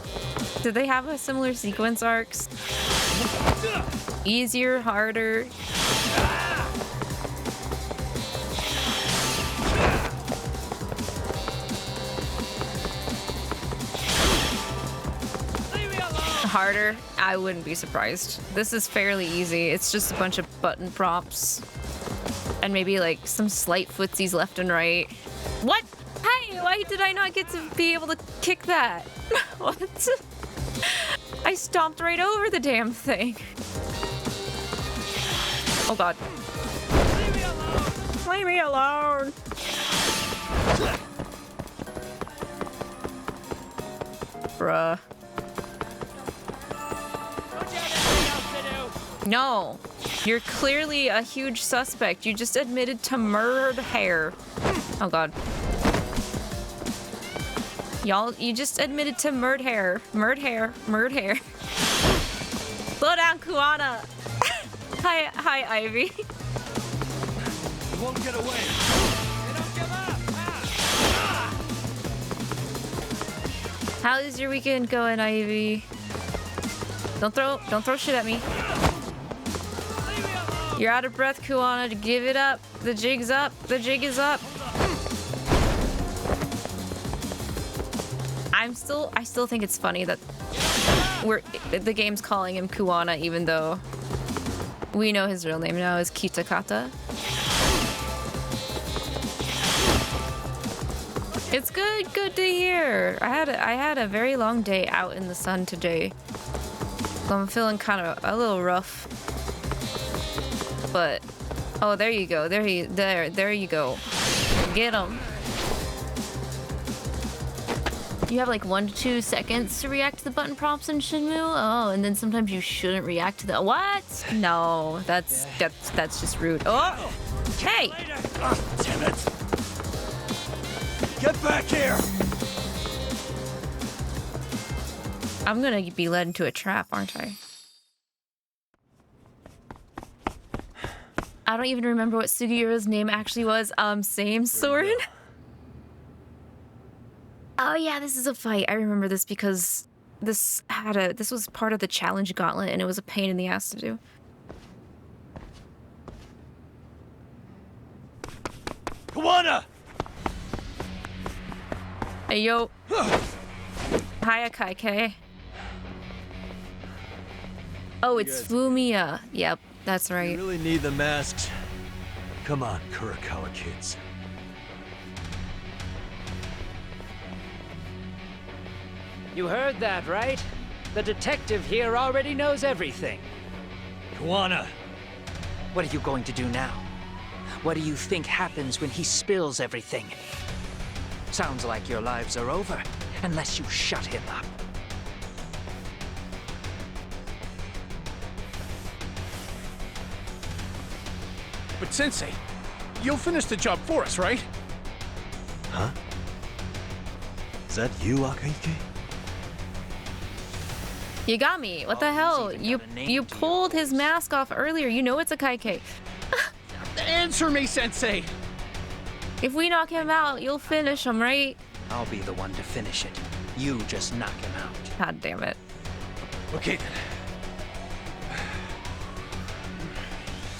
Did they have a similar sequence arcs? Easier, harder? Harder? I wouldn't be surprised. This is fairly easy. It's just a bunch of button props. And maybe like some slight footsies left and right. What? Hey, why did I not get to be able to kick that? What? I stomped right over the damn thing. Oh god. Leave me alone. Leave me alone. Bruh. Don't you have anything else to do? No. You're clearly a huge suspect. You just admitted to murdered hair. Oh god. Y'all, you just admitted to murdered hair. Murdered hair. Murdered hair. Slow down, Kuana. Hi, Ivy. won't get away. How is your weekend going, Ivy? Don't throw shit at me. You're out of breath, Kuwana. Give it up. The jig's up. The jig is up. I still think it's funny that the game's calling him Kuwana, even though we know his real name now is Kitakata. It's good to hear. I had a very long day out in the sun today, so I'm feeling kind of a little rough. But oh, there you go. There you go. Get him. You have like 1 to 2 seconds to react to the button prompts in Shenmue. Oh, and then sometimes you shouldn't react to the what? No, that's just rude. Oh, hey! Oh, damn it! Get back here! I'm gonna be led into a trap, aren't I? I don't even remember what Sugiura's name actually was. Same, Soren. Oh yeah, this is a fight. I remember this because this was part of the challenge gauntlet and it was a pain in the ass to do. Kuwana! Hey yo. Hiya, Kaike. Oh, it's Fumiya. Yep, that's right. You really need the masks. Come on, Kurokawa kids. You heard that, right? The detective here already knows everything. Kuwana! What are you going to do now? What do you think happens when he spills everything? Sounds like your lives are over, unless you shut him up. But Sensei, you'll finish the job for us, right? Huh? Is that you, Akaike? You got me. What the hell? You pulled his mask off earlier. You know it's a Kaike. Answer me, Sensei! If we knock him out, you'll finish him, right? I'll be the one to finish it. You just knock him out. God damn it. Okay then.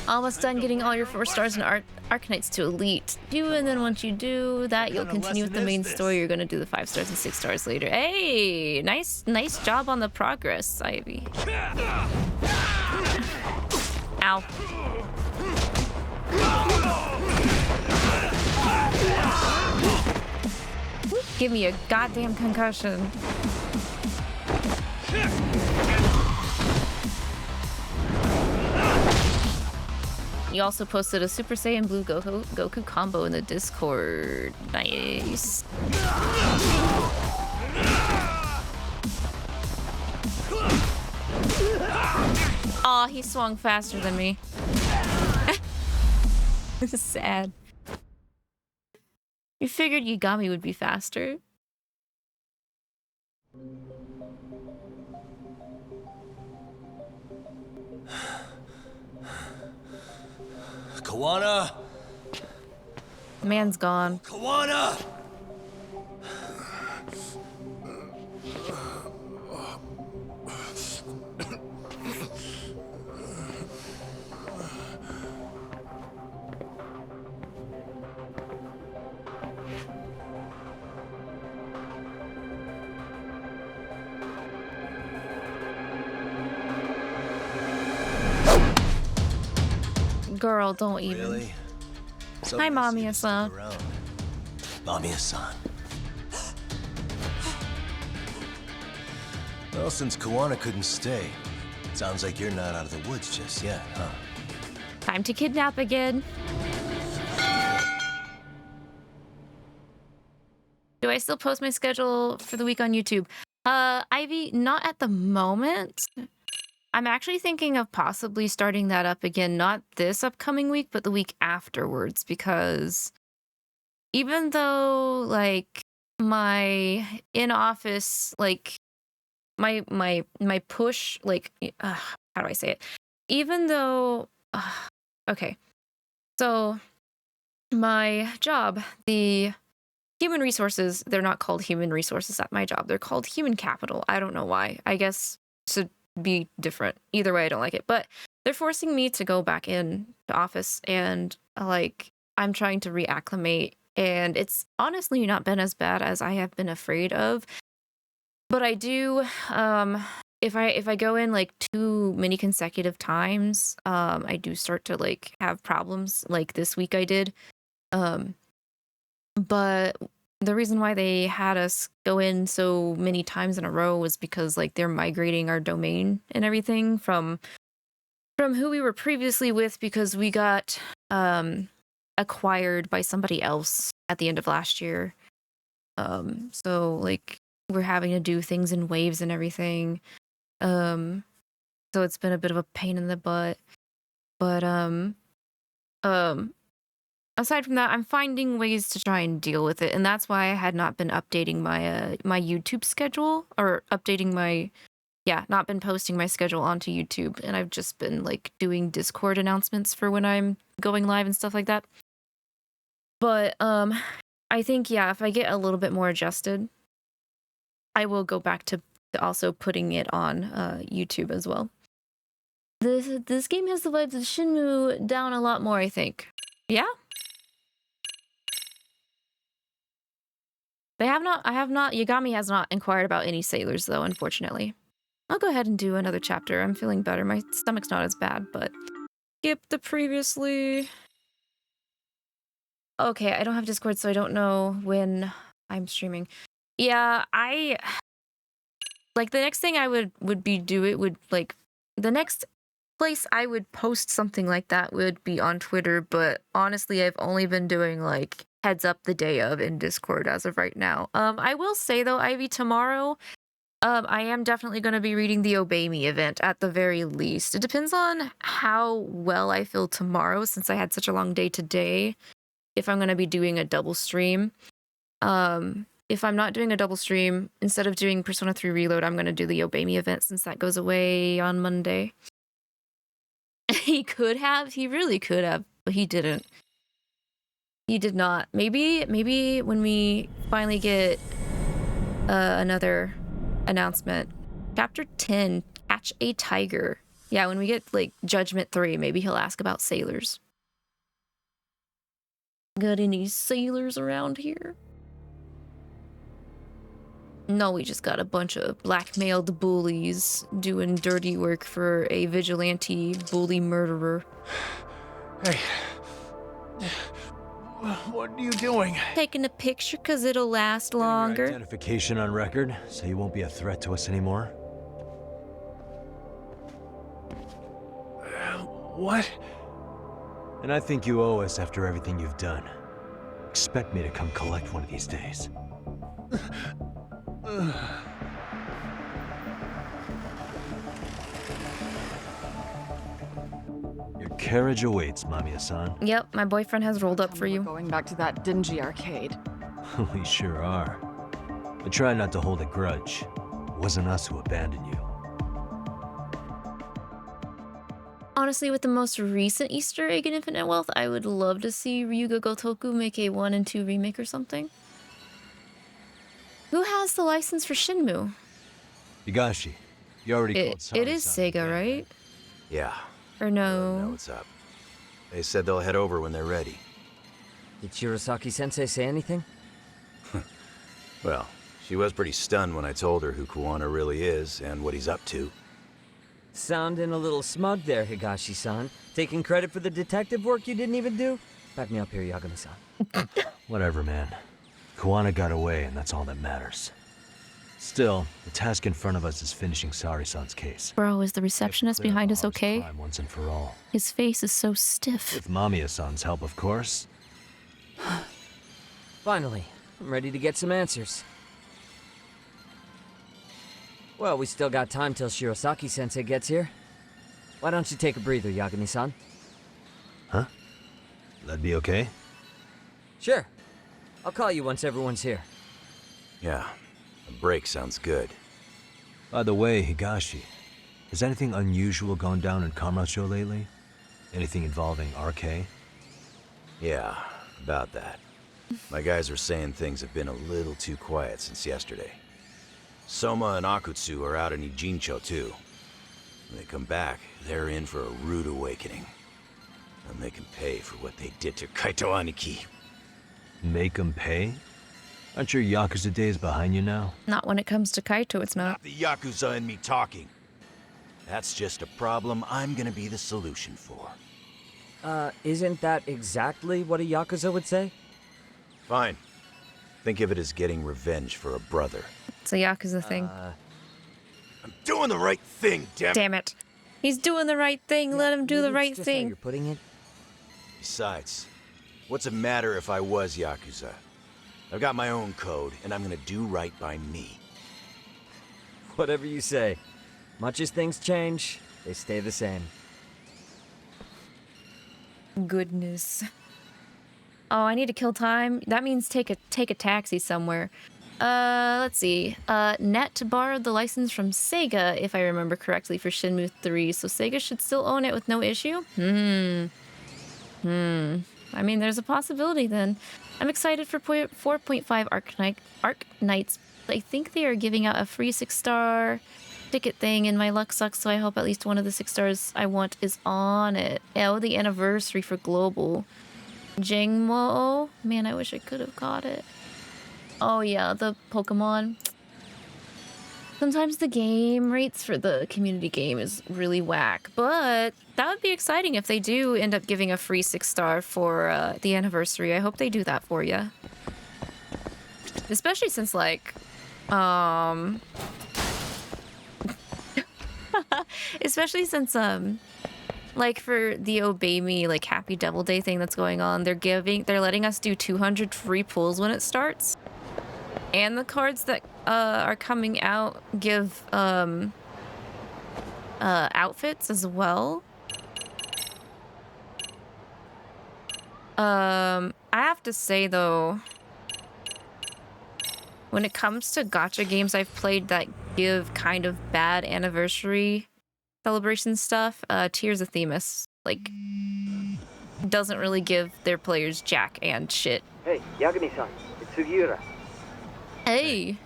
Almost done getting all your 4 stars and Arcanites to Elite. And then once you do that, you'll continue with the main story. You're gonna do the 5 stars and 6 stars later. Hey, nice job on the progress, Ivy. Ow. Give me a goddamn concussion. You also posted a Super Saiyan Blue Goku combo in the Discord. Nice. Aw, he swung faster than me. This is sad. You figured Yagami would be faster. Kuwana! The man's gone. Kuwana! Girl, don't even. Really? Hi, Mamiya-san. Mamiya-san. Well, since Kuwana couldn't stay, sounds like you're not out of the woods just yet, huh? Time to kidnap again. Do I still post my schedule for the week on YouTube? Ivy, not at the moment. I'm actually thinking of possibly starting that up again, not this upcoming week, but the week afterwards, because even though, like, my in-office, like, my push, like, how do I say it? Even though, okay, so my job, the human resources, they're not called human resources at my job. They're called human capital. I don't know why. I guess to be different. Either way, I don't like it. But they're forcing me to go back in the office, and like I'm trying to reacclimate, and it's honestly not been as bad as I have been afraid of. But I do if I go in like too many consecutive times, I do start to like have problems. Like this week I did. But the reason why they had us go in so many times in a row was because like they're migrating our domain and everything from who we were previously with, because we got acquired by somebody else at the end of last year. So like we're having to do things in waves and everything. So it's been a bit of a pain in the butt. But aside from that, I'm finding ways to try and deal with it, and that's why I had not been updating my my YouTube schedule, or not been posting my schedule onto YouTube, and I've just been like doing Discord announcements for when I'm going live and stuff like that. But I think if I get a little bit more adjusted, I will go back to also putting it on YouTube as well. This game has the vibes of Shenmue down a lot more, I think. Yeah. I have not, Yagami has not inquired about any sailors though, unfortunately. I'll go ahead and do another chapter. I'm feeling better. My stomach's not as bad, but skip the previously. Okay, I don't have Discord, so I don't know when I'm streaming. Yeah, like the next thing I would the next place I would post something like that would be on Twitter, but honestly, I've only been doing like heads up the day of in Discord as of right now. I will say though, Ivy, tomorrow, I am definitely going to be reading the Obey Me event at the very least. It depends on how well I feel tomorrow, since I had such a long day today, if I'm going to be doing a double stream. If I'm not doing a double stream, instead of doing Persona 3 Reload, I'm going to do the Obey Me event, since that goes away on Monday. He really could have, but he didn't. He did not. Maybe when we finally get another announcement. Chapter 10, Catch a Tiger. Yeah, when we get like Judgment 3, maybe he'll ask about sailors. Got any sailors around here? No, we just got a bunch of blackmailed bullies doing dirty work for a vigilante bully murderer. Hey. What are you doing? Taking a picture because it'll last longer. Your identification on record, so you won't be a threat to us anymore. What? And I think you owe us after everything you've done. Expect me to come collect one of these days. Your carriage awaits, Mamiya-san. Yep, my boyfriend has rolled up for you. Going back to that dingy arcade. We sure are. But try not to hold a grudge. It wasn't us who abandoned you. Honestly, with the most recent Easter egg in Infinite Wealth, I would love to see Ryuga Gotoku make a 1 and 2 remake or something. Who has the license for Shenmue? Higashi, you already called Sari-san. It is Sega, right? Yeah. Or no? Know what's up. They said they'll head over when they're ready. Did Shirosaki-sensei say anything? Well, she was pretty stunned when I told her who Kuwana really is and what he's up to. Sounding a little smug there, Higashi-san. Taking credit for the detective work you didn't even do? Back me up here, Yagami-san. Whatever, man. Kuwana got away, and that's all that matters. Still, the task in front of us is finishing Sari-san's case. Bro, is the receptionist behind us okay? Once and for all. His face is so stiff. With Mamiya-san's help, of course. Finally, I'm ready to get some answers. Well, we still got time till Shirosaki-sensei gets here. Why don't you take a breather, Yagami-san? Huh? That'd be okay? Sure. I'll call you once everyone's here. Yeah, a break sounds good. By the way, Higashi, has anything unusual gone down in Kamurocho lately? Anything involving RK? Yeah, About that. My guys are saying things have been a little too quiet since yesterday. Soma and Akutsu are out in Ijincho too. When they come back, they're in for a rude awakening. They'll make them pay for what they did to Kaito Aniki. Make them pay? Aren't your Yakuza days behind you now? Not when it comes to Kaito, it's not. The Yakuza and me talking. That's just a problem I'm gonna be the solution for. Isn't that exactly what a Yakuza would say? Fine. Think of it as getting revenge for a brother. It's a Yakuza thing. I'm doing the right thing, damn it. He's doing the right thing. Let him do the right thing. How you're putting it. Besides, what's it matter if I was Yakuza? I've got my own code, and I'm gonna do right by me. Whatever you say. Much as things change, they stay the same. Goodness. Oh, I need to kill time. That means take a taxi somewhere. Let's see. Net borrowed the license from Sega, if I remember correctly, for Shenmue 3, so Sega should still own it with no issue? I mean, there's a possibility then. I'm excited for 4.5 Arc Knights. I think they are giving out a free 6-star ticket thing, and my luck sucks, so I hope at least one of the 6 stars I want is on it. Oh, the anniversary for Global. Jingmo? Man, I wish I could have got it. Oh yeah, the Pokemon. Sometimes the game rates for the community game is really whack, but that would be exciting if they do end up giving a free 6-star for the anniversary. I hope they do that for you. Especially since, like, especially since, like, for the Obey Me, like, Happy Devil Day thing that's going on, they're letting us do 200 free pulls when it starts. And the cards that are coming out give outfits as well. I have to say though, when it comes to gacha games I've played that give kind of bad anniversary celebration stuff, Tears of Themis, like, doesn't really give their players jack and shit. Hey, Yagami-san, it's Sugiura. Hey!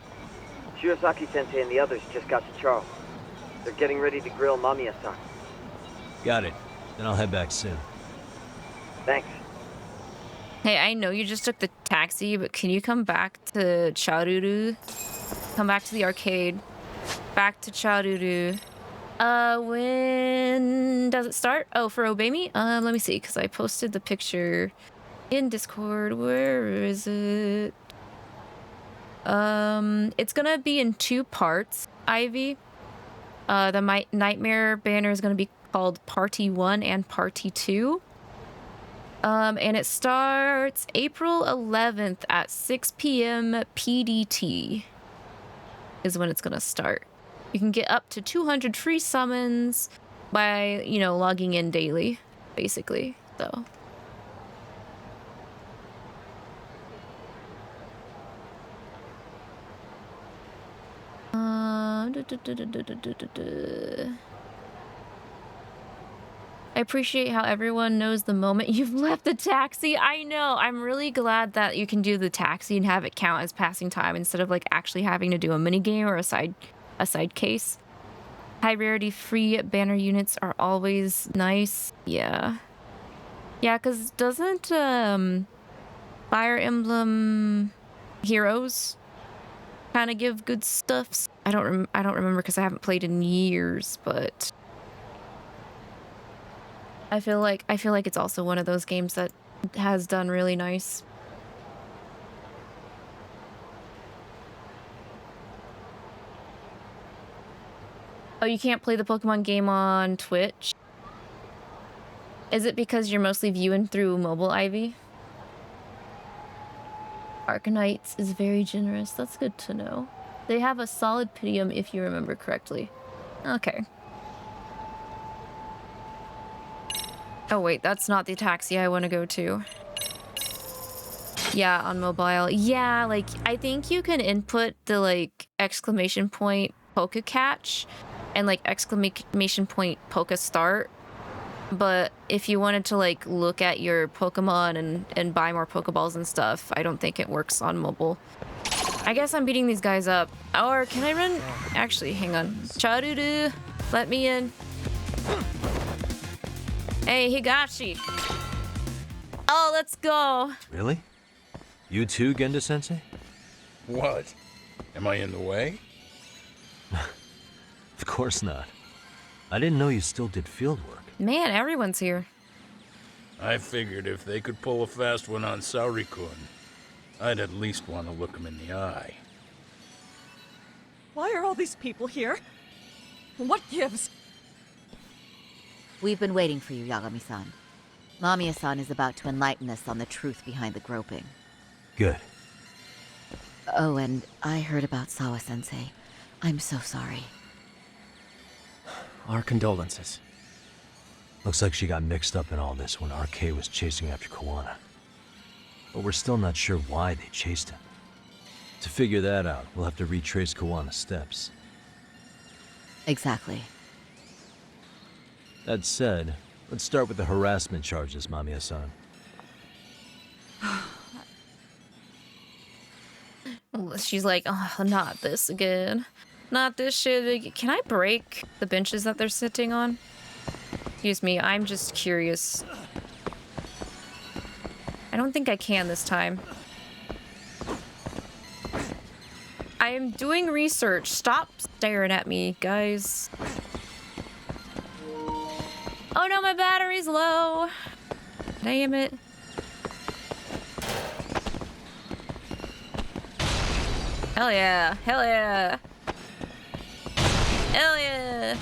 Shirosaki-sensei and the others just got to Charles. They're getting ready to grill Mamiya-san. Got it. Then I'll head back soon. Thanks. Hey, I know you just took the taxi, but can you come back to Charuru? Come back to the arcade. Back to Charuru. When does it start? Oh, for Obey Me? Let me see, because I posted the picture in Discord. Where is it? It's gonna be in 2 parts, Ivy. The Nightmare banner is gonna be called Party 1 and Party 2. And it starts April 11th at 6 p.m. PDT is when it's gonna start. You can get up to 200 free summons by, you know, logging in daily, basically, so. I appreciate how everyone knows the moment you've left the taxi. I know. I'm really glad that you can do the taxi and have it count as passing time instead of like actually having to do a mini game or a side case. High rarity free banner units are always nice. Yeah. Yeah, because doesn't Fire Emblem Heroes kind of give good stuff? I don't remember because I haven't played in years, but I feel like it's also one of those games that has done really nice. Oh, you can't play the Pokemon game on Twitch? Is it because you're mostly viewing through mobile, Ivy? Arcanite is very generous. That's good to know. They have a solid Pitium if you remember correctly. Okay. Oh wait, that's not the taxi I want to go to. Yeah, on mobile. Yeah, like, I think you can input the, like, exclamation point Poke Catch and, like, exclamation point Poke Start But if you wanted to like look at your Pokemon and buy more Pokeballs and stuff, I don't think it works on mobile. I guess I'm beating these guys up. Or can I run? Actually, hang on. Charudu, let me in. Hey, Higashi. Oh, let's go. Really? You too, Genda-sensei? What? Am I in the way? Of course not. I didn't know you still did field work. Man, everyone's here. I figured if they could pull a fast one on Saori-kun, I'd at least want to look him in the eye. Why are all these people here? What gives? We've been waiting for you, Yagami-san. Mamiya-san is about to enlighten us on the truth behind the groping. Good. Oh, and I heard about Sawa-sensei. I'm so sorry. Our condolences. Looks like she got mixed up in all this when RK was chasing after Kawana. But we're still not sure why they chased him. To figure that out, we'll have to retrace Kawana's steps. Exactly. That said, let's start with the harassment charges, Mamiya-san. She's like, oh, not this again. Not this shit. Can I break the benches that they're sitting on? Excuse me, I'm just curious. I don't think I can this time. I am doing research. Stop staring at me, guys. Oh no, my battery's low. Damn it. Hell yeah. Hell yeah. Hell yeah.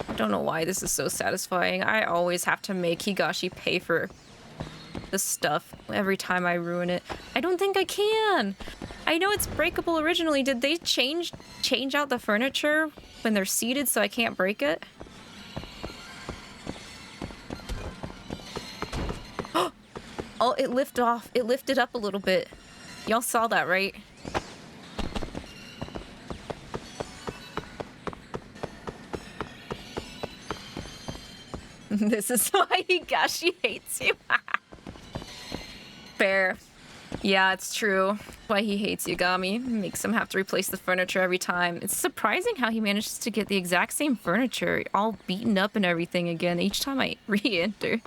I don't know why this is so satisfying. I always have to make Higashi pay for the stuff every time I ruin it. I don't think I can. I know it's breakable originally. Did they change out the furniture when they're seated so I can't break it? Oh, it lifted off. It lifted up a little bit. Y'all saw that, right? This is why Higashi hates you. Fair. Yeah, it's true. Why he hates Yagami. Makes him have to replace the furniture every time. It's surprising how he manages to get the exact same furniture, all beaten up and everything again, each time I re-enter.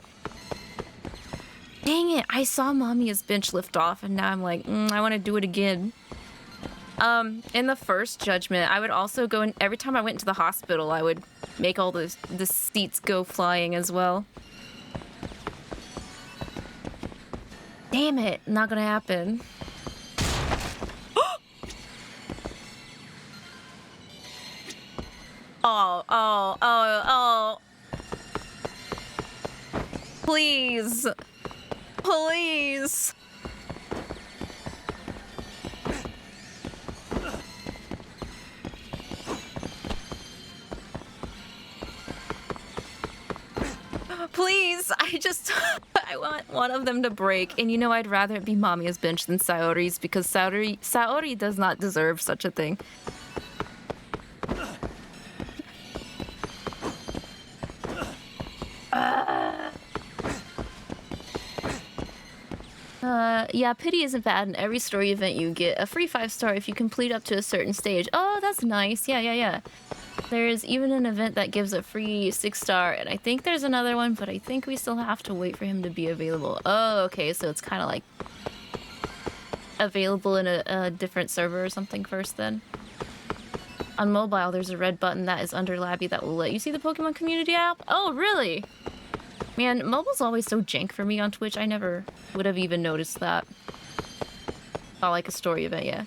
Dang it, I saw Mamiya's bench lift off, and now I'm like, I want to do it again. In the first Judgment, I would also go in, every time I went into the hospital, I would make all the seats go flying as well. Damn it, not gonna happen. Oh. Please. Please. Please, I want one of them to break. And you know, I'd rather it be Mamiya's bench than Saori's because Saori does not deserve such a thing. Yeah, pity isn't bad. In every story event you get a free 5-star if you complete up to a certain stage. Oh, that's nice. Yeah. There's even an event that gives a free 6-star, and I think there's another one, but I think we still have to wait for him to be available. Oh, okay, so it's kind of like available in a different server or something first then. On mobile, there's a red button that is under Labby that will let you see the Pokemon Community app. Oh, really? Man, mobile's always so jank for me on Twitch. I never would have even noticed that. Oh, like a story event, yeah.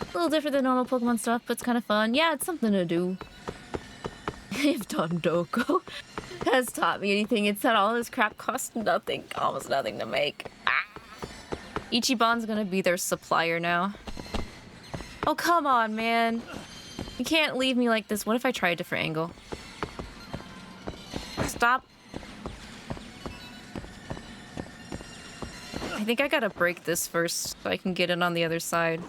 A little different than normal Pokemon stuff, but it's kind of fun. Yeah, it's something to do. If Dondoko has taught me anything, it's that all this crap costs nothing, almost nothing to make. Ichiban's gonna be their supplier now. Oh, come on, man. You can't leave me like this. What if I try a different angle? Stop. I think I gotta break this first so I can get in on the other side.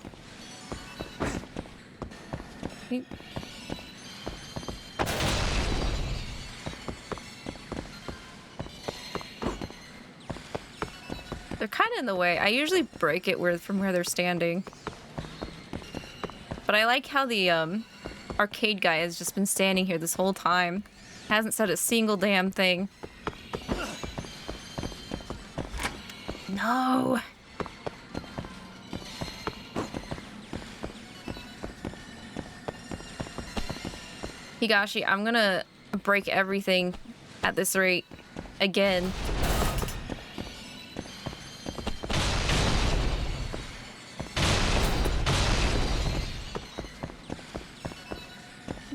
kind of in the way. I usually break it from where they're standing. But I like how the arcade guy has just been standing here this whole time. Hasn't said a single damn thing. No. Higashi, I'm gonna break everything at this rate again.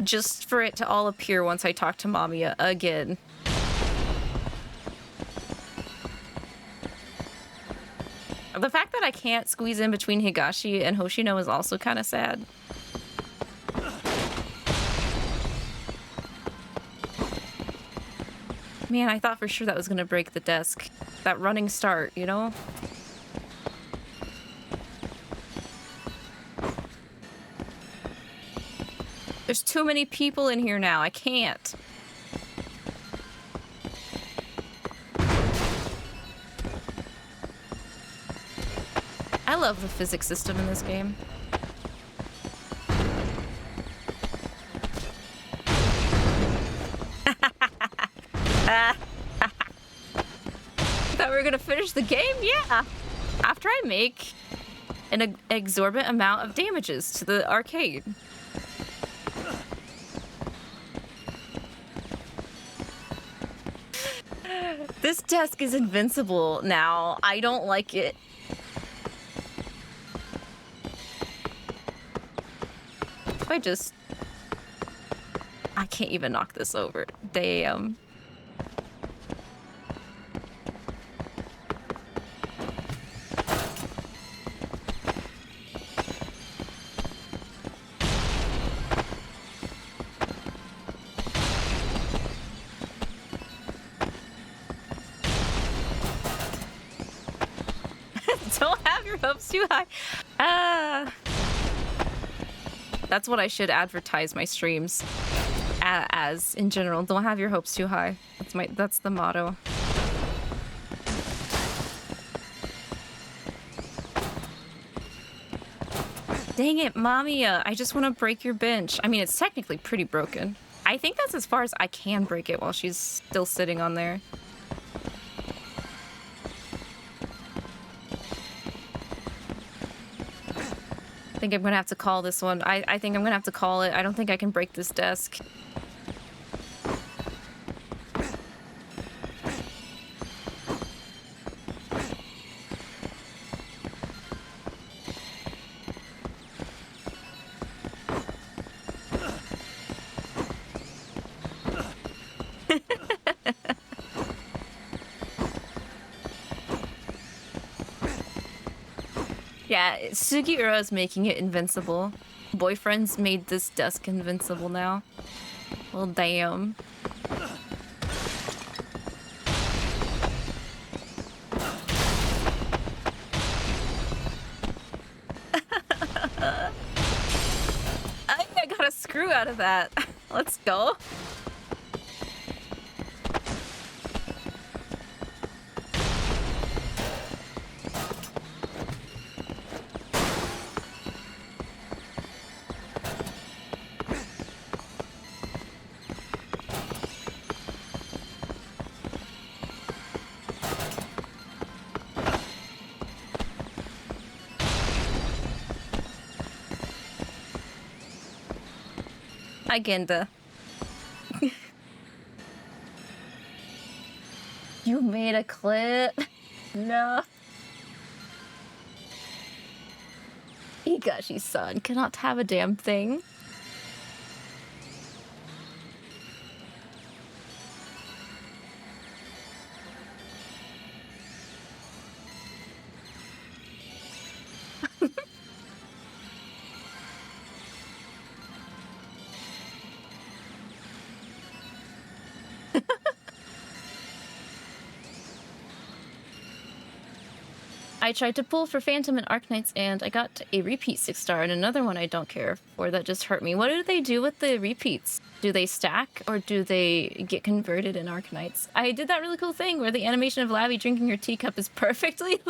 Just for it to all appear once I talk to Mamiya again. The fact that I can't squeeze in between Higashi and Hoshino is also kind of sad. Man, I thought for sure that was gonna break the desk. That running start, you know? There's too many people in here now. I can't. I love the physics system in this game. Thought we were gonna finish the game? Yeah. After I make an exorbitant amount of damages to the arcade. This desk is invincible now. I don't like it. If I can't even knock this over. Damn. Don't have your hopes too high. That's what I should advertise my streams as in general. Don't have your hopes too high. That's the motto. Dang it, Mamiya. I just want to break your bench. I mean, it's technically pretty broken. I think that's as far as I can break it while she's still sitting on there. I think I'm gonna have to call this one. I think I'm gonna have to call it. I don't think I can break this desk. Yeah, Sugiura is making it invincible. Boyfriend's made this desk invincible now. Well, damn. I got a screw out of that. Let's go. Agenda. You made a clip? No. Higashi-san cannot have a damn thing. I tried to pull for Phantom and Arknights, and I got a repeat 6-star and another one I don't care for that just hurt me. What do they do with the repeats? Do they stack or do they get converted in Arknights? I did that really cool thing where the animation of Lavi drinking her teacup is perfectly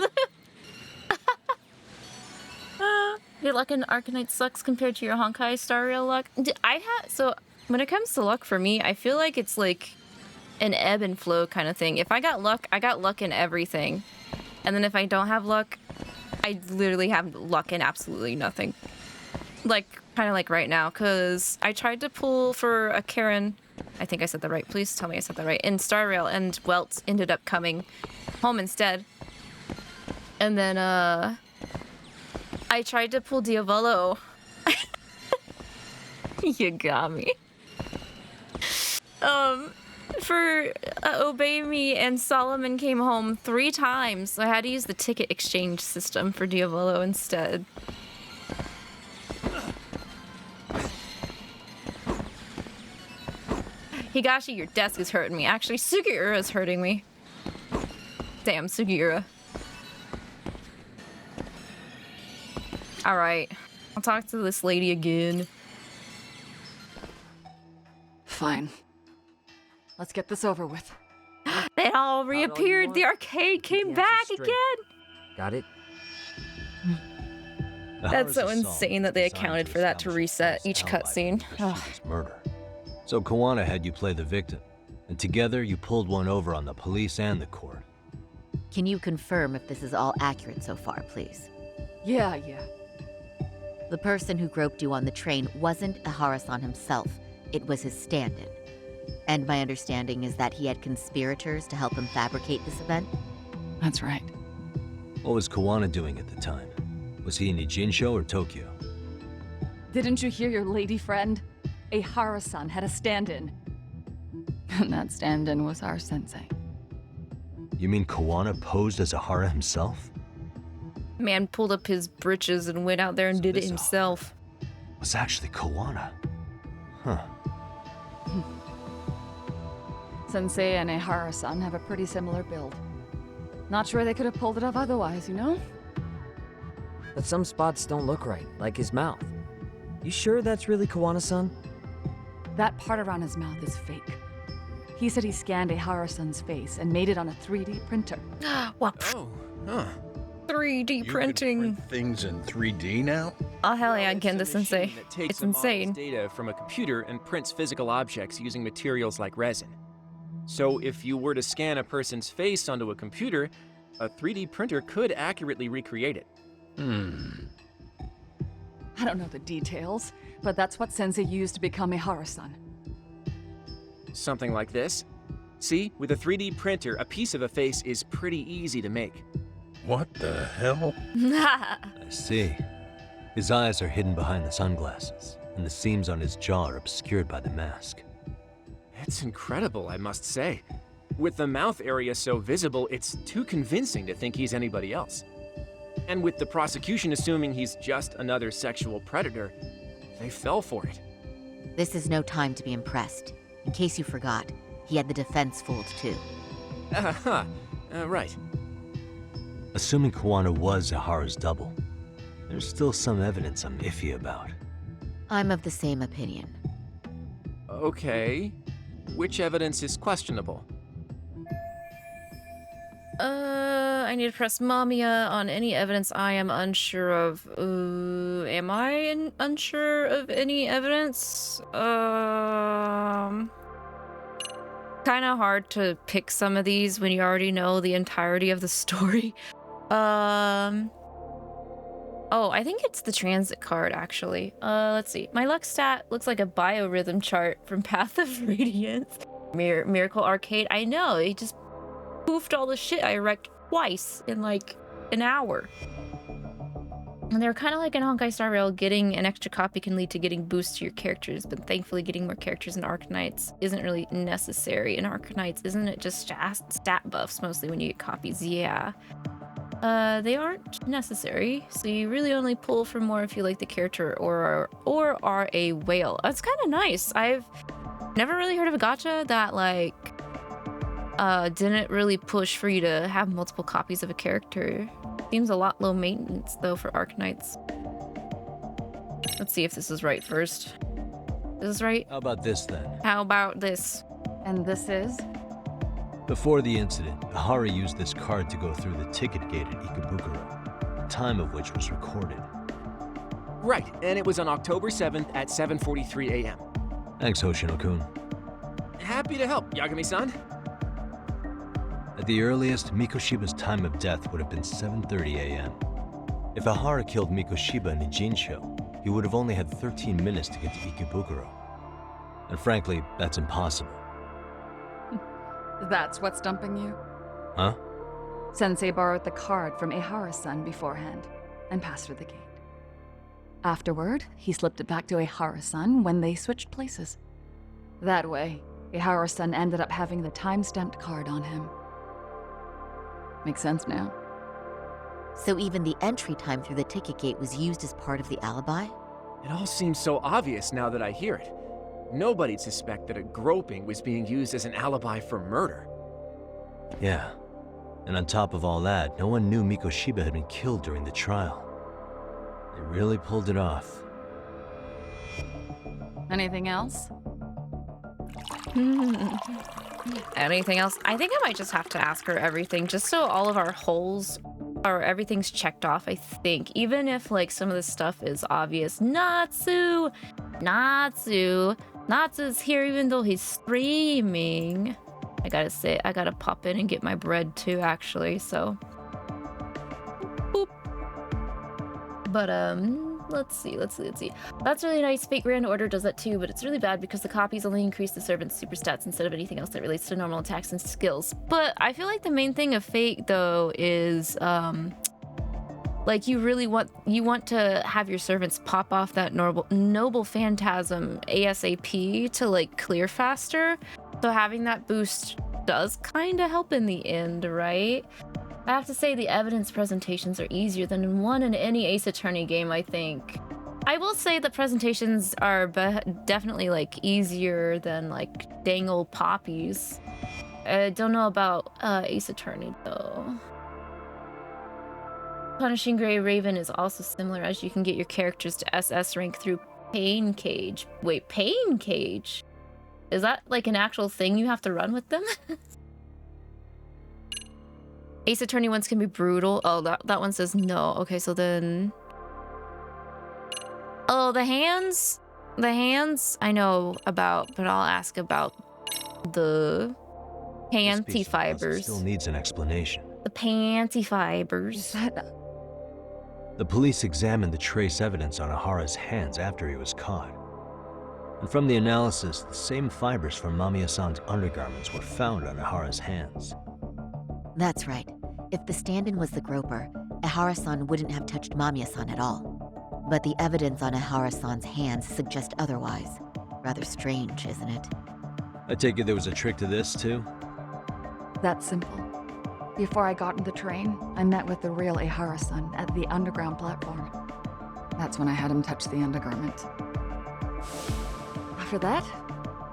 your luck in Arknights sucks compared to your Honkai Star Rail luck. So when it comes to luck for me, I feel like it's like an ebb and flow kind of thing. If I got luck in everything. And then if I don't have luck, I literally have luck in absolutely nothing. Like, kind of like right now, because I tried to pull for a Karen. I think I said that right. Please tell me I said that right. In Star Rail, and Welts ended up coming home instead. And then, I tried to pull Diavolo. You got me. For Obey Me, and Solomon came home 3 times. So I had to use the ticket exchange system for Diavolo instead. Higashi, your desk is hurting me. Actually, Sugiura is hurting me. Damn, Sugiura. Alright. I'll talk to this lady again. Fine. Let's get this over with. They all reappeared. The arcade came back again. Got it? That's so insane that they accounted for that to reset each cutscene. Murder. So Kawana had you play the victim, and together you pulled one over on the police and the court. Can you confirm if this is all accurate so far, please? Yeah. The person who groped you on the train wasn't Ahara-san himself. It was his stand-in. And my understanding is that he had conspirators to help him fabricate this event? That's right. What was Kawana doing at the time? Was he in Ijincho or Tokyo? Didn't you hear your lady friend? Ahara-san had a stand-in. And that stand-in was our sensei. You mean Kawana posed as Ahara himself? Man pulled up his britches and went out there and did it himself. Was actually Kawana. Huh. Sensei and Ahara-san have a pretty similar build. Not sure they could have pulled it off otherwise, you know? But some spots don't look right, like his mouth. You sure that's really Kawana-san? That part around his mouth is fake. He said he scanned Ahara-san's face and made it on a 3D printer. What? Oh, huh. 3D printing. You can print things in 3D now? Oh, hell yeah, Genda-sensei. It's insane. Data from a computer and prints physical objects using materials like resin. So if you were to scan a person's face onto a computer, a 3D printer could accurately recreate it. I don't know the details, but that's what Sensei used to become Ahara-san. Something like this. See, with a 3D printer, a piece of a face is pretty easy to make. What the hell? I see. His eyes are hidden behind the sunglasses, and the seams on his jaw are obscured by the mask. It's incredible, I must say. With the mouth area so visible, it's too convincing to think he's anybody else. And with the prosecution assuming he's just another sexual predator, they fell for it. This is no time to be impressed. In case you forgot, he had the defense fooled too. Right. Assuming Kawana was Ahara's double, there's still some evidence I'm iffy about. I'm of the same opinion. Okay. Which evidence is questionable? I need to press Mamiya on any evidence I am unsure of. Am I unsure of any evidence? Kind of hard to pick some of these when you already know the entirety of the story. Oh, I think it's the transit card, actually. Let's see. My luck stat looks like a biorhythm chart from Path of Radiance. Miracle Arcade. I know, it just poofed all the shit I wrecked twice in like an hour. And they're kind of like in Honkai Star Rail, getting an extra copy can lead to getting boosts to your characters, but thankfully getting more characters in Arknights isn't really necessary. In Arknights, isn't it just stat buffs mostly when you get copies? Yeah. They aren't necessary, so you really only pull for more if you like the character or are a whale. That's kind of nice. I've never really heard of a gacha that didn't really push for you to have multiple copies of a character. Seems a lot low maintenance, though, for Arknights. Let's see if this is right first. Is this right? How about this, then? How about this? And this is? Before the incident, Ihara used this card to go through the ticket gate at Ikebukuro, the time of which was recorded. Right, and it was on October 7th at 7:43 a.m. Thanks, Hoshino-kun. Happy to help, Yagami-san. At the earliest, Mikoshiba's time of death would have been 7:30 a.m. If Ihara killed Mikoshiba in Ijincho, he would have only had 13 minutes to get to Ikebukuro. And frankly, that's impossible. That's what's stumping you? Huh? Sensei borrowed the card from Ihara-san beforehand and passed her the gate. Afterward, he slipped it back to Ihara-san when they switched places. That way, Ihara-san ended up having the time-stamped card on him. Makes sense now. So even the entry time through the ticket gate was used as part of the alibi? It all seems so obvious now that I hear it. Nobody'd suspect that a groping was being used as an alibi for murder. Yeah. And on top of all that, no one knew Mikoshiba had been killed during the trial. They really pulled it off. Anything else? Anything else? I think I might just have to ask her everything, just so all of our holes or everything's checked off, I think. Even if, like, some of this stuff is obvious. Natsu! Natsu's here even though he's streaming. I gotta pop in and get my bread too, actually, so. Boop. But, let's see. That's really nice. Fate Grand Order does that too, but it's really bad because the copies only increase the servant's super stats instead of anything else that relates to normal attacks and skills. But I feel like the main thing of Fate, though, is, like, you want to have your servants pop off that noble phantasm ASAP to, like, clear faster. So having that boost does kind of help in the end, right? I have to say the evidence presentations are easier than in any Ace Attorney game, I think. I will say the presentations are definitely, like, easier than, like, dang old poppies. I don't know about Ace Attorney, though. Punishing Grey Raven is also similar, as you can get your characters to SS rank through Pain Cage. Wait, Pain Cage? Is that, like, an actual thing you have to run with them? Ace Attorney ones can be brutal. Oh, that one says no. Okay, so then... Oh, the hands? The hands I know about, but I'll ask about the panty fibers. Still needs an explanation. The panty fibers. The police examined the trace evidence on Ihara's hands after he was caught. And from the analysis, the same fibers from Mamiya-san's undergarments were found on Ihara's hands. That's right. If the stand-in was the groper, Ihara-san wouldn't have touched Mamiya-san at all. But the evidence on Ihara-san's hands suggests otherwise. Rather strange, isn't it? I take it there was a trick to this, too? That's simple. Before I got on the train, I met with the real Ihara-san at the underground platform. That's when I had him touch the undergarment. After that,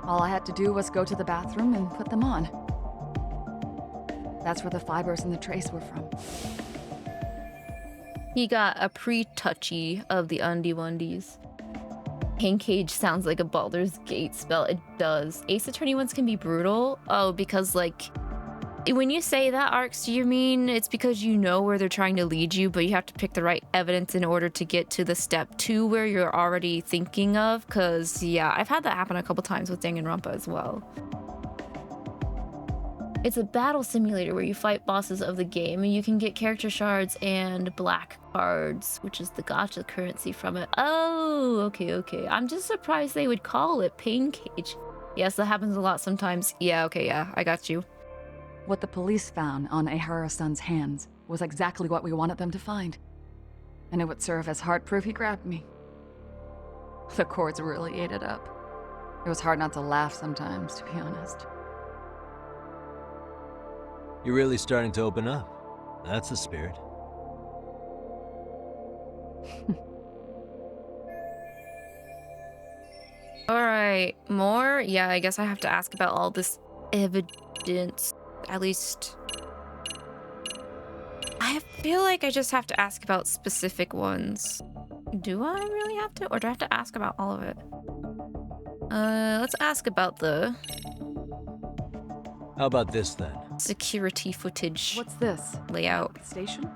all I had to do was go to the bathroom and put them on. That's where the fibers and the trace were from. He got a pre-touchy of the undie-wundies. Pain Cage sounds like a Baldur's Gate spell. It does. Ace Attorney ones can be brutal. Oh, because, like, when you say that, Arcs, do you mean it's because you know where they're trying to lead you, but you have to pick the right evidence in order to get to the step 2 where you're already thinking of? Because, yeah, I've had that happen a couple times with Danganronpa as well. It's a battle simulator where you fight bosses of the game, and you can get character shards and black cards, which is the gacha currency from it. Oh, okay. I'm just surprised they would call it Pain Cage. Yes, that happens a lot sometimes. Yeah, okay, yeah, I got you. What the police found on Ihara-san's hands was exactly what we wanted them to find. And it would serve as hard proof he grabbed me. The cords really ate it up. It was hard not to laugh sometimes, to be honest. You're really starting to open up. That's the spirit. Alright, more? Yeah, I guess I have to ask about all this evidence. At least... I feel like I just have to ask about specific ones. Do I really have to? Or do I have to ask about all of it? Let's ask about the How about this then? security footage. What's this? Layout. Station?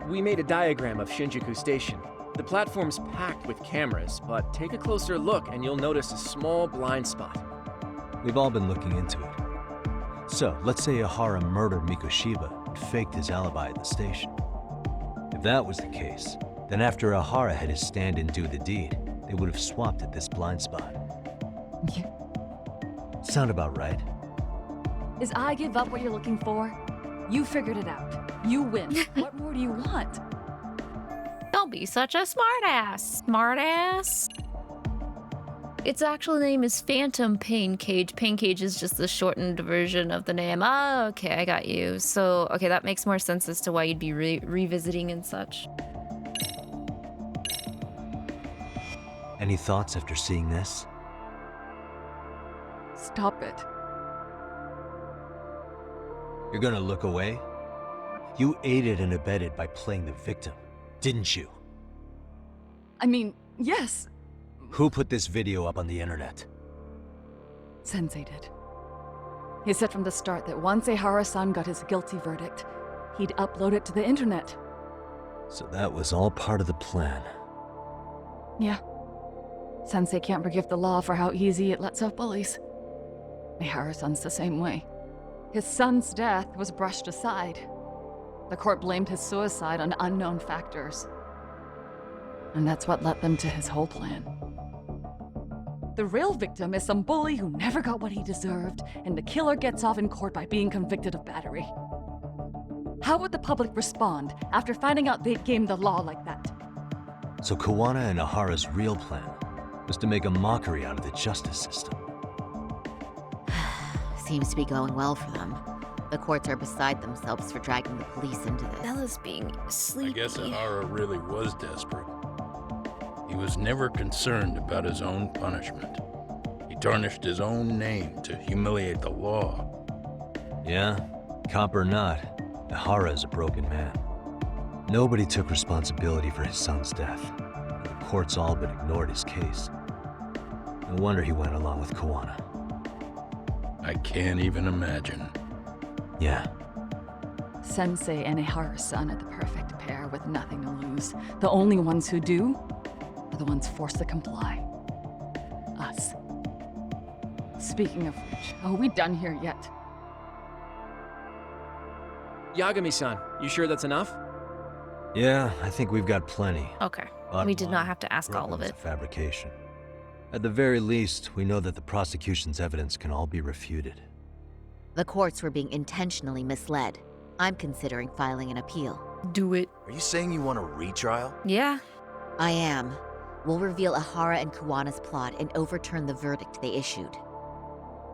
We made a diagram of Shinjuku Station. The platform's packed with cameras, but take a closer look and you'll notice a small blind spot. We've all been looking into it. So, let's say Ahara murdered Mikoshiba and faked his alibi at the station. If that was the case, then after Ahara had his stand-in do the deed, they would have swapped at this blind spot. Sound about right? Is 𝐼𝐒𝐕𝐈 what you're looking for? You figured it out. You win. What more do you want? Don't be such a smartass, smartass. Its actual name is Phantom Pain Cage. Pain Cage is just the shortened version of the name. Oh, okay, I got you. So, okay, that makes more sense as to why you'd be revisiting and such. Any thoughts after seeing this? Stop it. You're gonna look away? You aided and abetted by playing the victim, didn't you? I mean, yes, Who put this video up on the internet? Sensei did. He said from the start that once Ahara-san got his guilty verdict, he'd upload it to the internet. So that was all part of the plan. Yeah. Sensei can't forgive the law for how easy it lets off bullies. Ahara-san's the same way. His son's death was brushed aside. The court blamed his suicide on unknown factors. And that's what led them to his whole plan. The real victim is some bully who never got what he deserved, and the killer gets off in court by being convicted of battery. How would the public respond after finding out they'd gamed the law like that? So Kawana and Ahara's real plan was to make a mockery out of the justice system. Seems to be going well for them. The courts are beside themselves for dragging the police into this. Bella's being sleepy. I guess Ahara really was desperate. He was never concerned about his own punishment. He tarnished his own name to humiliate the law. Yeah, cop or not, Ahara is a broken man. Nobody took responsibility for his son's death, and the courts all but ignored his case. No wonder he went along with Kawana. I can't even imagine. Yeah. Sensei and Ahara-san are the perfect pair with nothing to lose. The only ones who do are the ones forced to comply. Us. Speaking of which, are we done here yet? Yagami-san, you sure that's enough? Yeah, I think we've got plenty. Okay. Bottom We did not line, have to ask all of Rogan's it. a fabrication. At the very least, we know that the prosecution's evidence can all be refuted. The courts were being intentionally misled. I'm considering filing an appeal. Do it. Are you saying you want a retrial? Yeah. I am. We'll reveal Ahara and Kawana's plot and overturn the verdict they issued.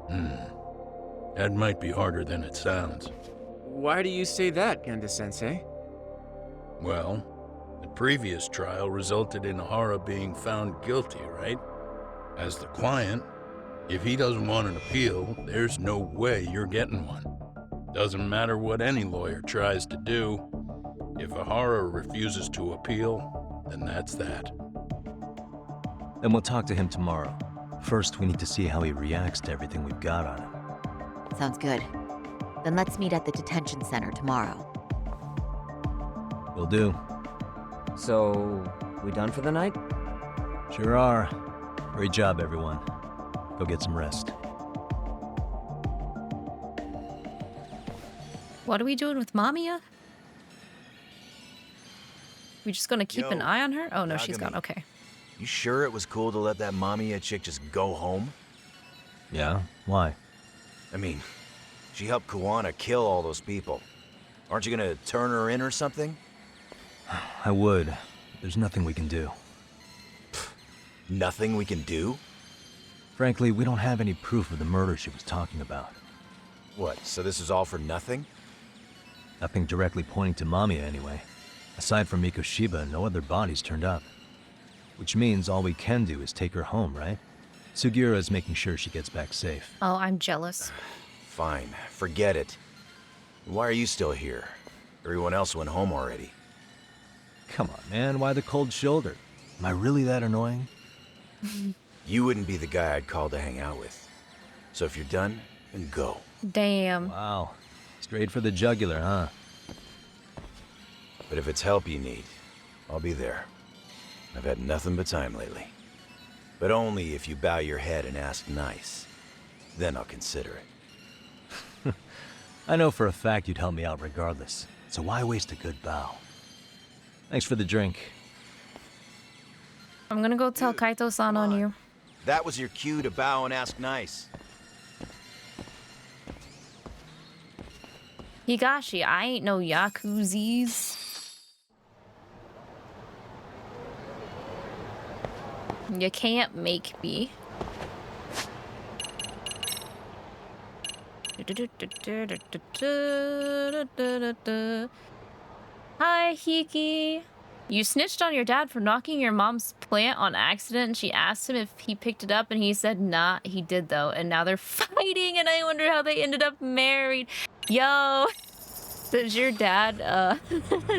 That might be harder than it sounds. Why do you say that, Genda-sensei? Well, the previous trial resulted in Ahara being found guilty, right? As the client, if he doesn't want an appeal, there's no way you're getting one. Doesn't matter what any lawyer tries to do. If Ahara refuses to appeal, then that's that. Then we'll talk to him tomorrow. First, we need to see how he reacts to everything we've got on him. Sounds good. Then let's meet at the detention center tomorrow. Will do. So, we done for the night? Sure are. Great job, everyone. Go get some rest. What are we doing with Mamiya? We just gonna keep an eye on her? Oh no, she's gone. Okay. You sure it was cool to let that Mamiya chick just go home? Yeah? Why? I mean, she helped Kawana kill all those people. Aren't you gonna turn her in or something? I would. There's nothing we can do. Nothing we can do? Frankly, we don't have any proof of the murder she was talking about. What, so this is all for nothing? Nothing directly pointing to Mamiya anyway. Aside from Mikoshiba, no other bodies turned up. Which means all we can do is take her home, right? Sugiura is making sure she gets back safe. Oh, I'm jealous. Fine, forget it. Why are you still here? Everyone else went home already. Come on, man, why the cold shoulder? Am I really that annoying? You wouldn't be the guy I'd call to hang out with. So if you're done, then go. Damn. Wow. Straight for the jugular, huh? But if it's help you need, I'll be there. I've had nothing but time lately. But only if you bow your head and ask nice. Then I'll consider it. I know for a fact you'd help me out regardless, so why waste a good bow? Thanks for the drink. I'm gonna go tell Kaito-san on you. That was your cue to bow and ask nice. Higashi, I ain't no Yakuzis. You can't make me. Hi, Hiki. You snitched on your dad for knocking your mom's plant on accident, and she asked him if he picked it up, and he said, nah, he did though, and now they're fighting, and I wonder how they ended up married. Yo, does your dad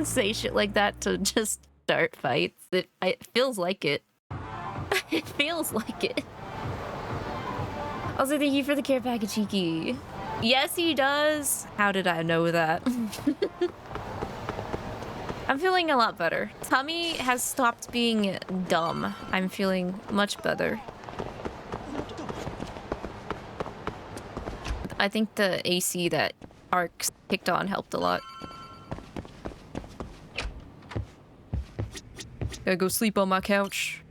say shit like that to just start fights? It feels like it. It feels like it. Also, thank you for the care package, Hiki. Yes, he does. How did I know that? I'm feeling a lot better. Tummy has stopped being dumb. I'm feeling much better. I think the AC that Arcs kicked on helped a lot. Gotta go sleep on my couch.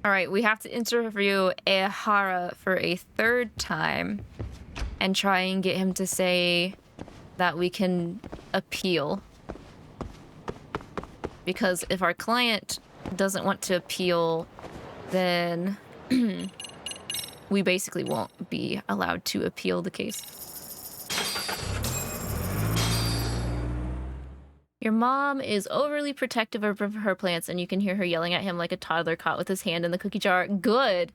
All right, we have to interview Ehara for a third time and try and get him to say that we can appeal. Because if our client doesn't want to appeal, then we basically won't be allowed to appeal the case. Your mom is overly protective of her plants, and you can hear her yelling at him like a toddler caught with his hand in the cookie jar. Good.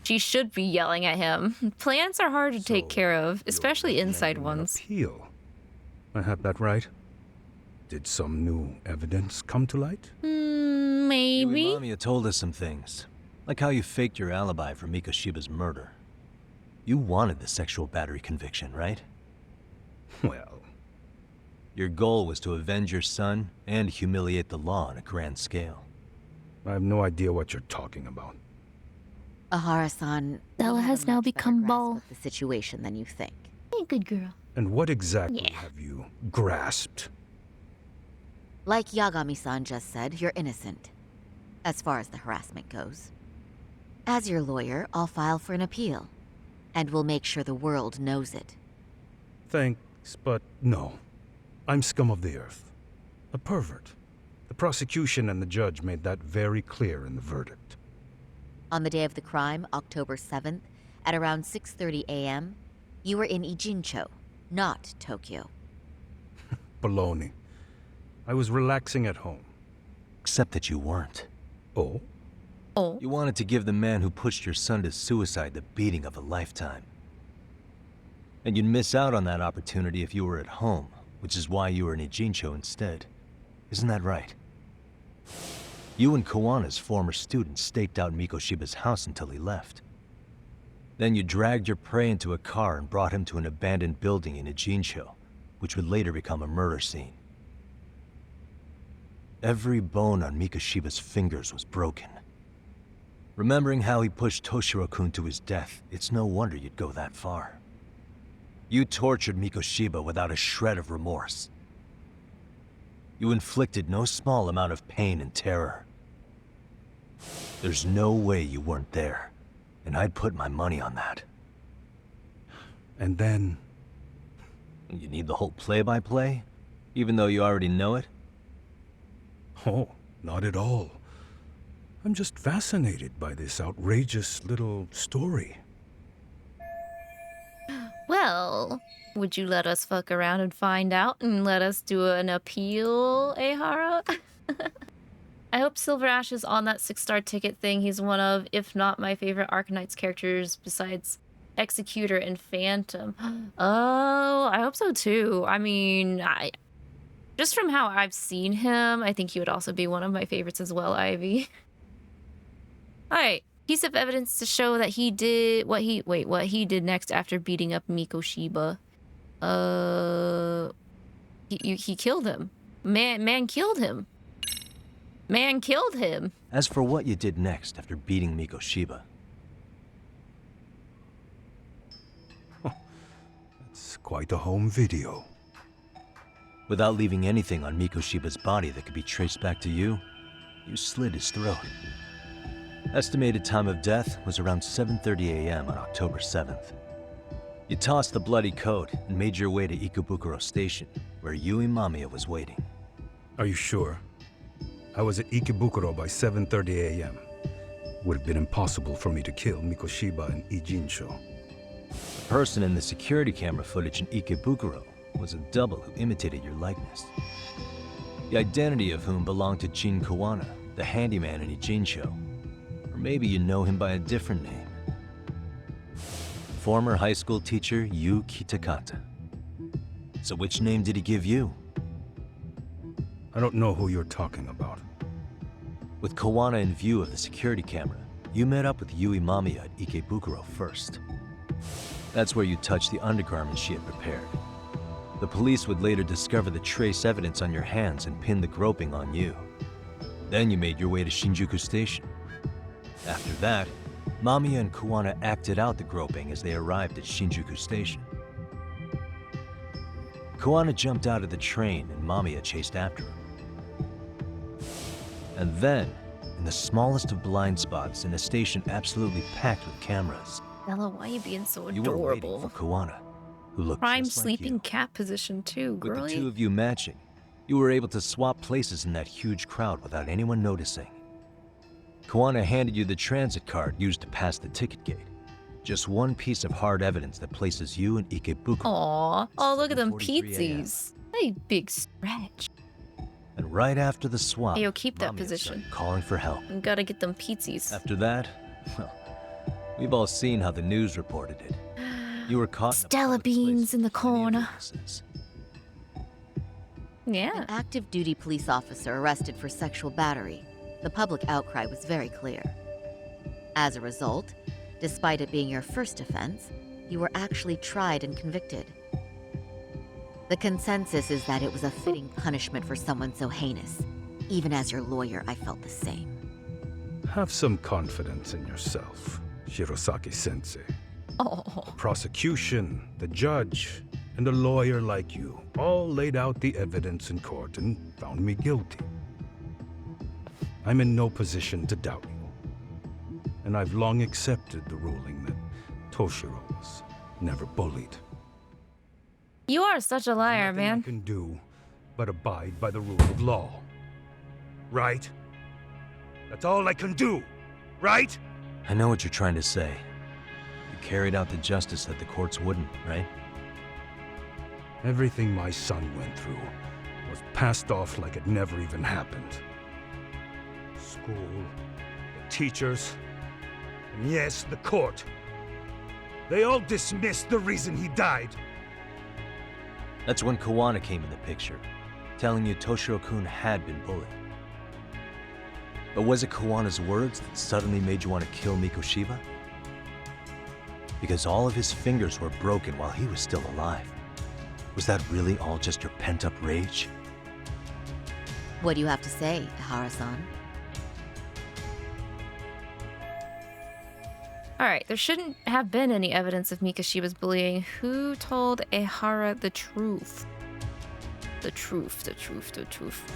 She should be yelling at him. Plants are hard to take care of, especially inside ones. Appeal. I have that right? Did some new evidence come to light? Maybe. You and Mamiya told us some things, like how you faked your alibi for Mikoshiba's murder. You wanted the sexual battery conviction, right? Well... Your goal was to avenge your son and humiliate the law on a grand scale. I have no idea what you're talking about. Ahara-san, Bella has now become ball. The situation than you think. Hey, good girl. And what exactly have you grasped? Like Yagami-san just said, you're innocent, as far as the harassment goes. As your lawyer, I'll file for an appeal, and we'll make sure the world knows it. Thanks, but no. I'm scum of the earth. A pervert. The prosecution and the judge made that very clear in the verdict. On the day of the crime, October 7th, at around 6:30 a.m., you were in Ijincho, not Tokyo. Baloney. I was relaxing at home. Except that you weren't. Oh? Oh. You wanted to give the man who pushed your son to suicide the beating of a lifetime. And you'd miss out on that opportunity if you were at home, which is why you were in Ijincho instead. Isn't that right? You and Kawana's former student staked out Mikoshiba's house until he left. Then you dragged your prey into a car and brought him to an abandoned building in Ijincho, which would later become a murder scene. Every bone on Mikoshiba's fingers was broken. Remembering how he pushed Toshiro-kun to his death, it's no wonder you'd go that far. You tortured Mikoshiba without a shred of remorse. You inflicted no small amount of pain and terror. There's no way you weren't there, and I'd put my money on that. And then... You need the whole play-by-play, even though you already know it? Oh, not at all. I'm just fascinated by this outrageous little story. Well, Well, would you let us fuck around and find out and let us do an appeal, 𝐂𝐻𝐻𝐸? I hope Silver Ash is on that 6-star ticket thing. He's one of, if not my favorite Arcanines characters besides Executor and Phantom. Oh, I hope so too. I mean, just from how I've seen him, I think he would also be one of my favorites as well, Ivy. Alright, piece of evidence to show that he did what he did next after beating up Mikoshiba. He killed him. Man killed him. Man killed him. As for what you did next after beating Mikoshiba, it's quite a home video. Without leaving anything on Mikoshiba's body that could be traced back to you, you slit his throat. Estimated time of death was around 7:30 a.m. on October 7th. You tossed the bloody coat and made your way to Ikebukuro Station, where Yui Mamiya was waiting. Are you sure? I was at Ikebukuro by 7:30 a.m. Would have been impossible for me to kill Mikoshiba and Ijincho. The person in the security camera footage in Ikebukuro was a double who imitated your likeness. The identity of whom belonged to Jin Kawana, the handyman in Ijincho. Or maybe you know him by a different name. Former high school teacher Yuki Takata. So which name did he give you? I don't know who you're talking about. With Kawana in view of the security camera, you met up with Yui Mamiya at Ikebukuro first. That's where you touched the undergarments she had prepared. The police would later discover the trace evidence on your hands and pin the groping on you. Then you made your way to Shinjuku Station. After that, Mamiya and Kawana acted out the groping as they arrived at Shinjuku Station. Kawana jumped out of the train and Mamiya chased after him. And then, in the smallest of blind spots in a station absolutely packed with cameras, Bella, why are you being so you were waiting adorable? for Kawana, who looked Prime just like sleeping you. cat position too, With girly. the two of you matching, you were able to swap places in that huge crowd without anyone noticing. Kawana handed you the transit card used to pass the ticket gate. Just one piece of hard evidence that places you in Ikebukuro. Aw, oh look at them 7:43 a.m. pizzies. Hey, big stretch. And right after the swap, Hey, yo, keep that Mamiya position. started calling for help. You gotta get them pizzies. After that, well, we've all seen how the news reported it. You were caught in a Stella public place beans in the with plenty of corner. witnesses. Yeah. An active duty police officer arrested for sexual battery. The public outcry was very clear. As a result, despite it being your first offense, you were actually tried and convicted. The consensus is that it was a fitting punishment for someone so heinous. Even as your lawyer, I felt the same. Have some confidence in yourself, Shirosaki-sensei. Oh. The prosecution, the judge, and a lawyer like you all laid out the evidence in court and found me guilty. I'm in no position to doubt you. And I've long accepted the ruling that Toshiro was never bullied. You are such a liar, Nothing I man. can do but abide by the rule of law. Right? That's all I can do, right? I know what you're trying to say. You carried out the justice that the courts wouldn't, right? Everything my son went through was passed off like it never even happened. School, the teachers, and yes, the court. They all dismissed the reason he died. That's when Kawana came in the picture, telling you Toshiro-kun had been bullied. But was it Kawana's words that suddenly made you want to kill Mikoshiba? Because all of his fingers were broken while he was still alive. Was that really all just your pent-up rage? What do you have to say, 𝐂𝐻𝐻𝐸-san? Alright, there shouldn't have been any evidence of Mikoshiba's bullying. Who told 𝐂𝐻𝐻𝐸 the truth? The truth.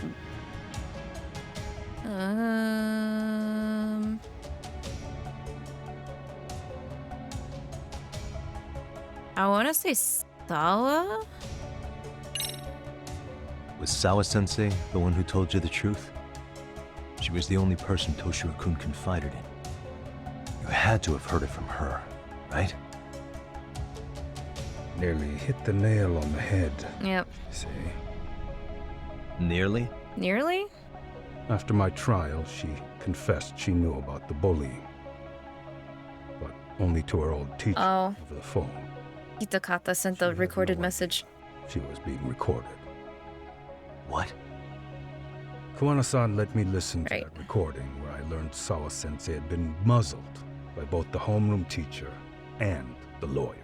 I want to say Sawa? Was Sawa-sensei the one who told you the truth? She was the only person Toshiro-kun confided in. You had to have heard it from her, right? Nearly hit the nail on the head. Yep. See? Nearly? Nearly? After my trial, she confessed she knew about the bullying. But only to her old teacher over the phone. Kitakata sent the recorded message. She was being recorded. What? Kuwana-san let me listen to that recording where I learned Sawa-sensei had been muzzled by both the homeroom teacher and the lawyer.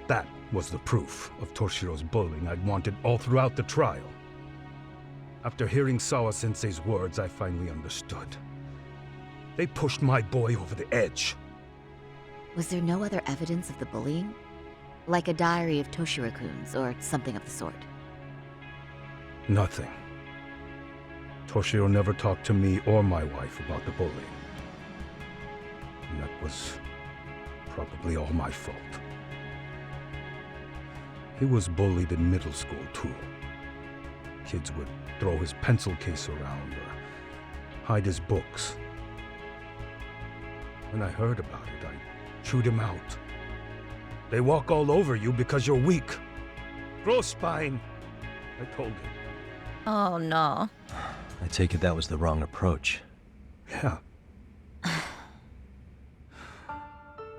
That was the proof of Toshiro's bullying I'd wanted all throughout the trial. After hearing Sawa-sensei's words, I finally understood. They pushed my boy over the edge. Was there no other evidence of the bullying? Like a diary of Toshiro-kun's or something of the sort? Nothing. Toshiro never talked to me or my wife about the bullying. And that was probably all my fault. He was bullied in middle school, too. Kids would throw his pencil case around or hide his books. When I heard about it, I chewed him out. They walk all over you because you're weak. Grow spine, I told him. Oh, no. I take it that was the wrong approach. Yeah.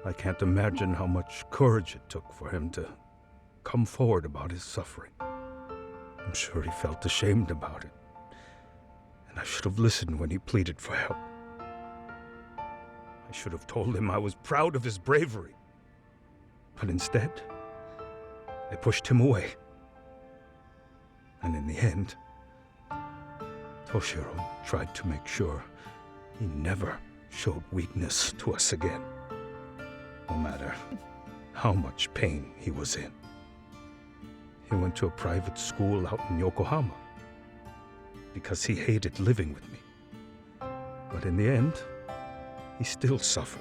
I can't imagine how much courage it took for him to come forward about his suffering. I'm sure he felt ashamed about it. And I should have listened when he pleaded for help. I should have told him I was proud of his bravery. But instead, I pushed him away. And in the end, Toshiro tried to make sure he never showed weakness to us again, no matter how much pain he was in. He went to a private school out in Yokohama because he hated living with me. But in the end, he still suffered.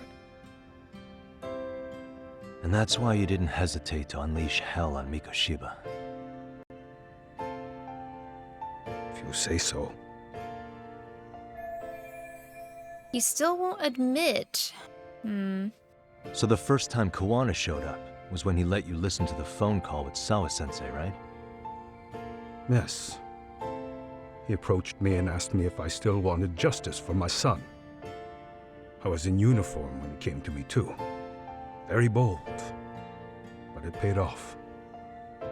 And that's why you didn't hesitate to unleash hell on Mikoshiba. If you say so. He still won't admit. So the first time Kawana showed up was when he let you listen to the phone call with Sawa-sensei, right? Yes. He approached me and asked me if I still wanted justice for my son. I was in uniform when he came to me too. Very bold. But it paid off.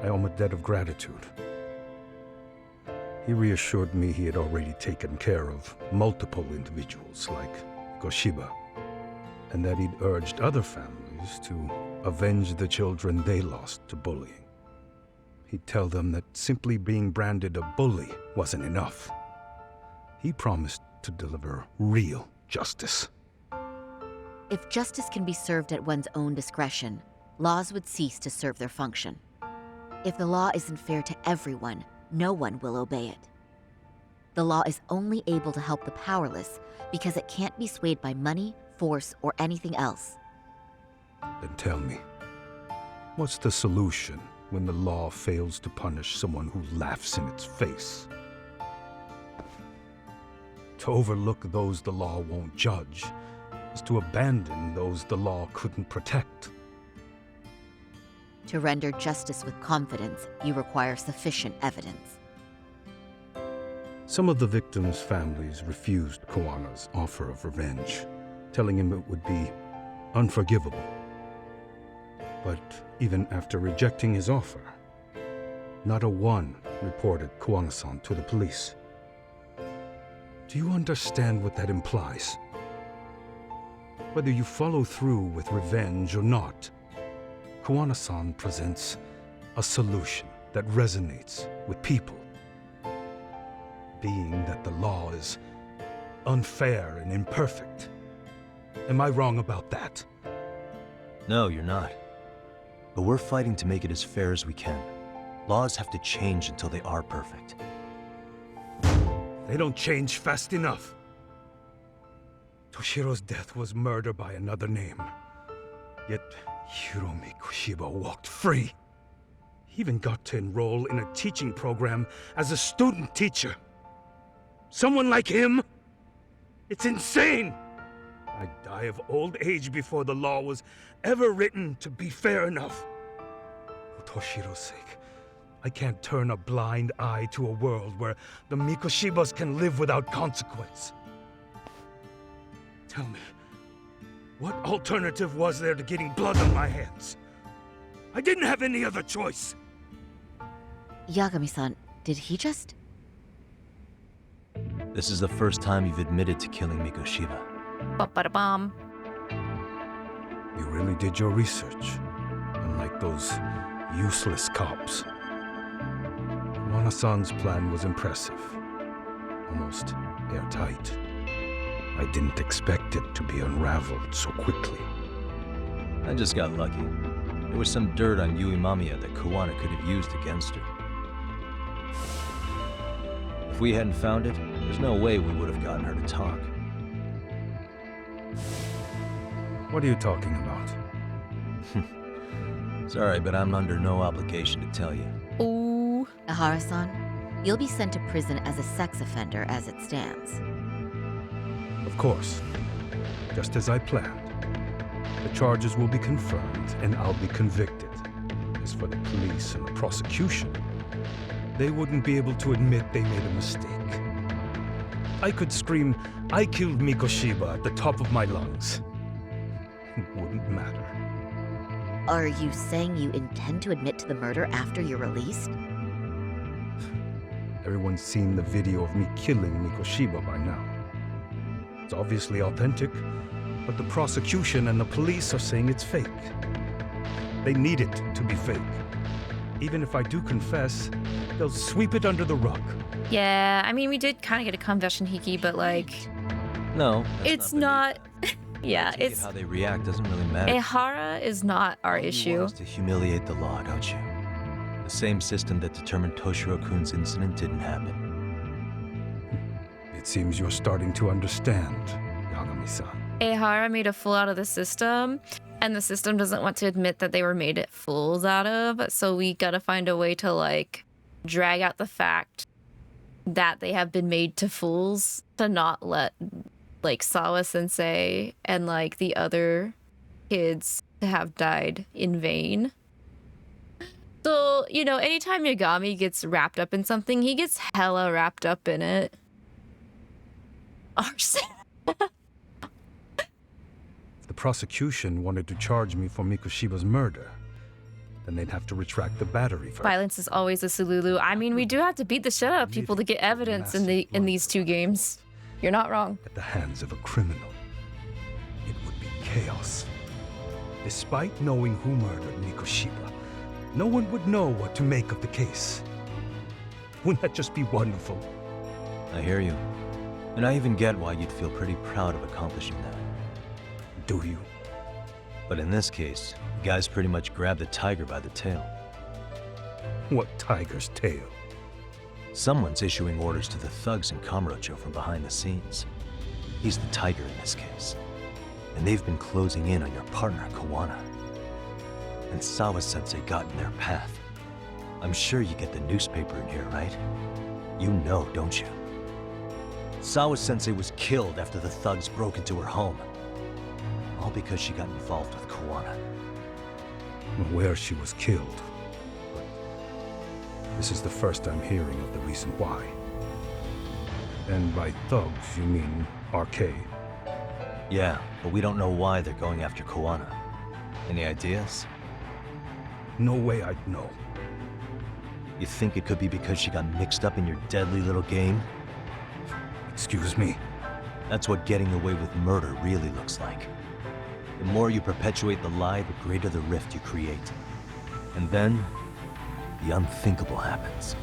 I owe him a debt of gratitude. He reassured me he had already taken care of multiple individuals like Goshiba, and that he'd urged other families to avenge the children they lost to bullying. He'd tell them that simply being branded a bully wasn't enough. He promised to deliver real justice. If justice can be served at one's own discretion, laws would cease to serve their function. If the law isn't fair to everyone, no one will obey it. The law is only able to help the powerless because it can't be swayed by money, force, or anything else. Then tell me, what's the solution when the law fails to punish someone who laughs in its face? To overlook those the law won't judge is to abandon those the law couldn't protect. To render justice with confidence, you require sufficient evidence. Some of the victims' families refused Kawana's offer of revenge, telling him it would be unforgivable. But even after rejecting his offer, not a one reported Kawana-san to the police. Do you understand what that implies? Whether you follow through with revenge or not, Kawana-san presents a solution that resonates with people. Being that the law is unfair and imperfect. Am I wrong about that? No, you're not. But we're fighting to make it as fair as we can. Laws have to change until they are perfect. They don't change fast enough. Toshiro's death was murder by another name. Yet Hiromi Kushiba walked free. He even got to enroll in a teaching program as a student teacher. Someone like him? It's insane! I'd die of old age before the law was ever written to be fair enough. For Toshiro's sake, I can't turn a blind eye to a world where the Mikoshibas can live without consequence. Tell me, what alternative was there to getting blood on my hands? I didn't have any other choice. Yagami-san, did he just... This is the first time you've admitted to killing Mikoshiba. Ba-ba-da-bum. You really did your research, unlike those useless cops. Wana-san's plan was impressive, almost airtight. I didn't expect it to be unraveled so quickly. I just got lucky. There was some dirt on Yui Mamiya that Kawana could have used against her. If we hadn't found it, there's no way we would have gotten her to talk. What are you talking about? Sorry, but I'm under no obligation to tell you. Ooh. Ehara-san, you'll be sent to prison as a sex offender as it stands. Of course. Just as I planned. The charges will be confirmed, and I'll be convicted. As for the police and the prosecution, they wouldn't be able to admit they made a mistake. I could scream, "I killed Mikoshiba" at the top of my lungs. It wouldn't matter. Are you saying you intend to admit to the murder after you're released? Everyone's seen the video of me killing Mikoshiba by now. It's obviously authentic, but the prosecution and the police are saying it's fake. They need it to be fake. Even if I do confess, they'll sweep it under the rug. Yeah, I mean, we did kind of get a confession, Hiki, but like... No. It's not... yeah, it's... How they react doesn't really matter. Ehara is not our issue. You want us to humiliate the law, don't you? The same system that determined Toshiro-kun's incident didn't happen. It seems you're starting to understand, Yagami-san. Ehara made a fool out of the system, and the system doesn't want to admit that they were made fools out of, so we gotta find a way to, like, drag out the fact that they have been made to fools to not let, like, Sawa-sensei and, like, the other kids have died in vain. So, you know, anytime Yagami gets wrapped up in something, he gets hella wrapped up in it. Arson. If the prosecution wanted to charge me for Mikoshiba's murder, then they'd have to retract the battery verdict. Violence is always a Sululu. I mean, we do have to beat the shit out of people to get evidence in these two games. You're not wrong. At the hands of a criminal, it would be chaos. Despite knowing who murdered Mikoshiba, no one would know what to make of the case. Wouldn't that just be wonderful? I hear you. And I even get why you'd feel pretty proud of accomplishing that. Do you? But in this case, the guys pretty much grabbed the tiger by the tail. What tiger's tail? Someone's issuing orders to the thugs in Kamurocho from behind the scenes. He's the tiger in this case. And they've been closing in on your partner, Kawana. And Sawa-sensei got in their path. I'm sure you get the newspaper in here, right? You know, don't you? Sawa-sensei was killed after the thugs broke into her home. All because she got involved with Kawana. I'm aware she was killed. But this is the first I'm hearing of the reason why. And by thugs, you mean RK? Yeah, but we don't know why they're going after Kawana. Any ideas? No way I'd know. You think it could be because she got mixed up in your deadly little game? Excuse me? That's what getting away with murder really looks like. The more you perpetuate the lie, the greater the rift you create. And then, the unthinkable happens.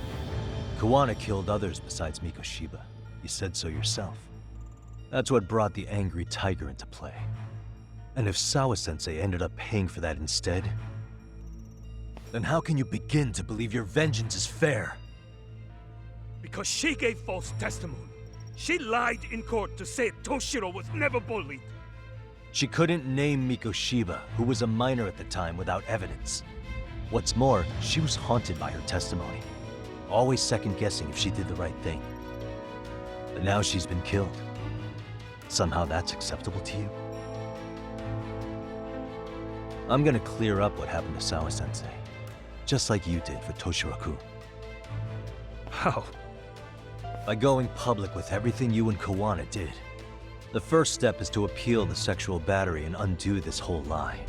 Kawana killed others besides Mikoshiba. You said so yourself. That's what brought the angry tiger into play. And if Sawa-sensei ended up paying for that instead, then how can you begin to believe your vengeance is fair? Because she gave false testimony. She lied in court to say Toshiro was never bullied. She couldn't name Mikoshiba, who was a minor at the time, without evidence. What's more, she was haunted by her testimony, always second-guessing if she did the right thing. But now she's been killed. Somehow that's acceptable to you? I'm gonna clear up what happened to Sawa-sensei. just like you did for Toshiro-kun. How? By going public with everything you and Kawana did. The first step is to appeal the sexual battery and undo this whole lie.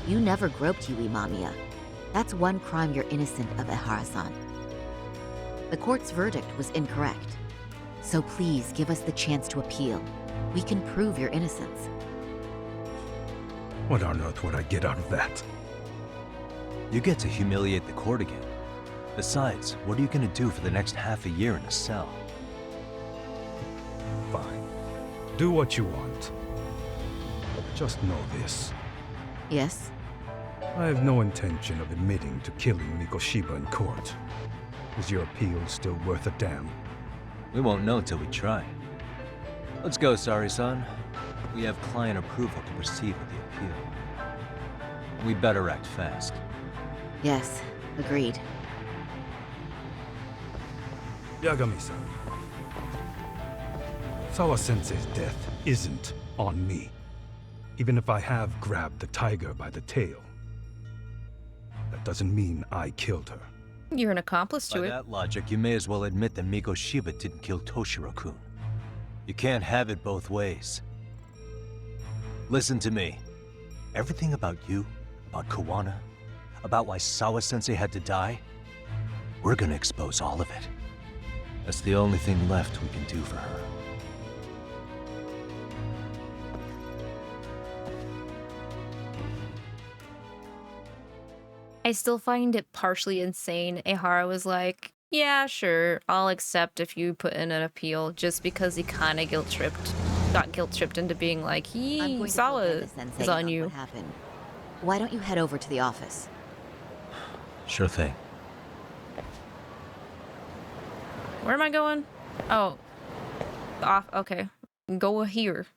You never groped Yui Mamiya. That's one crime you're innocent of, Ehara-san. The court's verdict was incorrect. So please give us the chance to appeal. We can prove your innocence. What on earth would I get out of that? You get to humiliate the court again. Besides, what are you gonna do for the next half a year in a cell? Fine. Do what you want. Just know this. Yes? I have no intention of admitting to killing Mikoshiba in court. Is your appeal still worth a damn? We won't know till we try. Let's go, Sari-san. We have client approval to proceed with the appeal. We better act fast. Yes, agreed. Yagami-san. Sawa-sensei's death isn't on me. Even if I have grabbed the tiger by the tail. That doesn't mean I killed her. You're an accomplice to By it. that logic, you may as well admit that Mikoshiba didn't kill Toshiro-kun. You can't have it both ways. Listen to me. Everything about you, about Kawana, about why Sawa-sensei had to die, we're gonna expose all of it. That's the only thing left we can do for her. I still find it partially insane. Ehara was like, yeah, sure, I'll accept if you put in an appeal, just because he kind of got guilt-tripped into being like, Sawa is on you. What happened. Why don't you head over to the office? Sure thing. Where am I going? Oh, off. Okay, go here.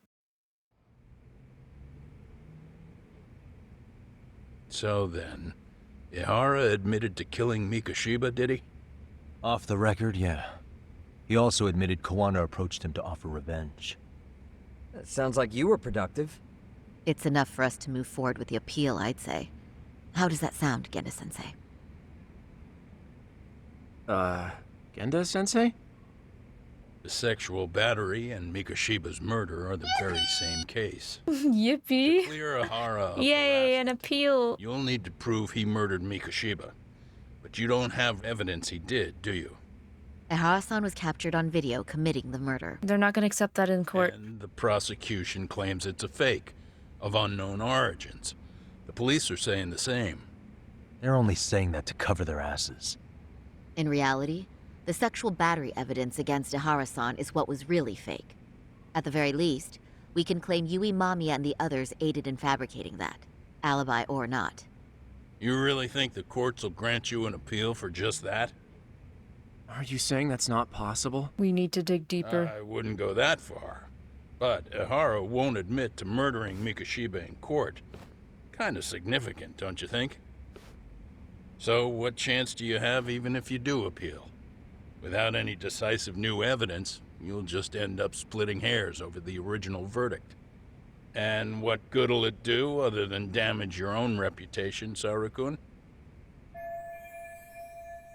So then, Ehara admitted to killing Mikoshiba, did he? Off the record, yeah. He also admitted Kawana approached him to offer revenge. That sounds like you were productive. It's enough for us to move forward with the appeal, I'd say. How does that sound, Genda-sensei? Genda-sensei? The sexual battery and Mikoshiba's murder are the very same case. Yippee. To clear Ehara of Yay, an appeal. You'll need to prove he murdered Mikoshiba. But you don't have evidence he did, do you? Ehara-san was captured on video committing the murder. They're not going to accept that in court. And the prosecution claims it's a fake, of unknown origins. The police are saying the same. They're only saying that to cover their asses. In reality, the sexual battery evidence against Ehara-san is what was really fake. At the very least, we can claim Yui Mamiya and the others aided in fabricating that, alibi or not. You really think the courts will grant you an appeal for just that? Are you saying that's not possible? We need to dig deeper. I wouldn't go that far. But Ehara won't admit to murdering Mikoshiba in court. Kinda significant, don't you think? So what chance do you have even if you do appeal? Without any decisive new evidence, you'll just end up splitting hairs over the original verdict. And what good'll it do other than damage your own reputation, Saru-kun?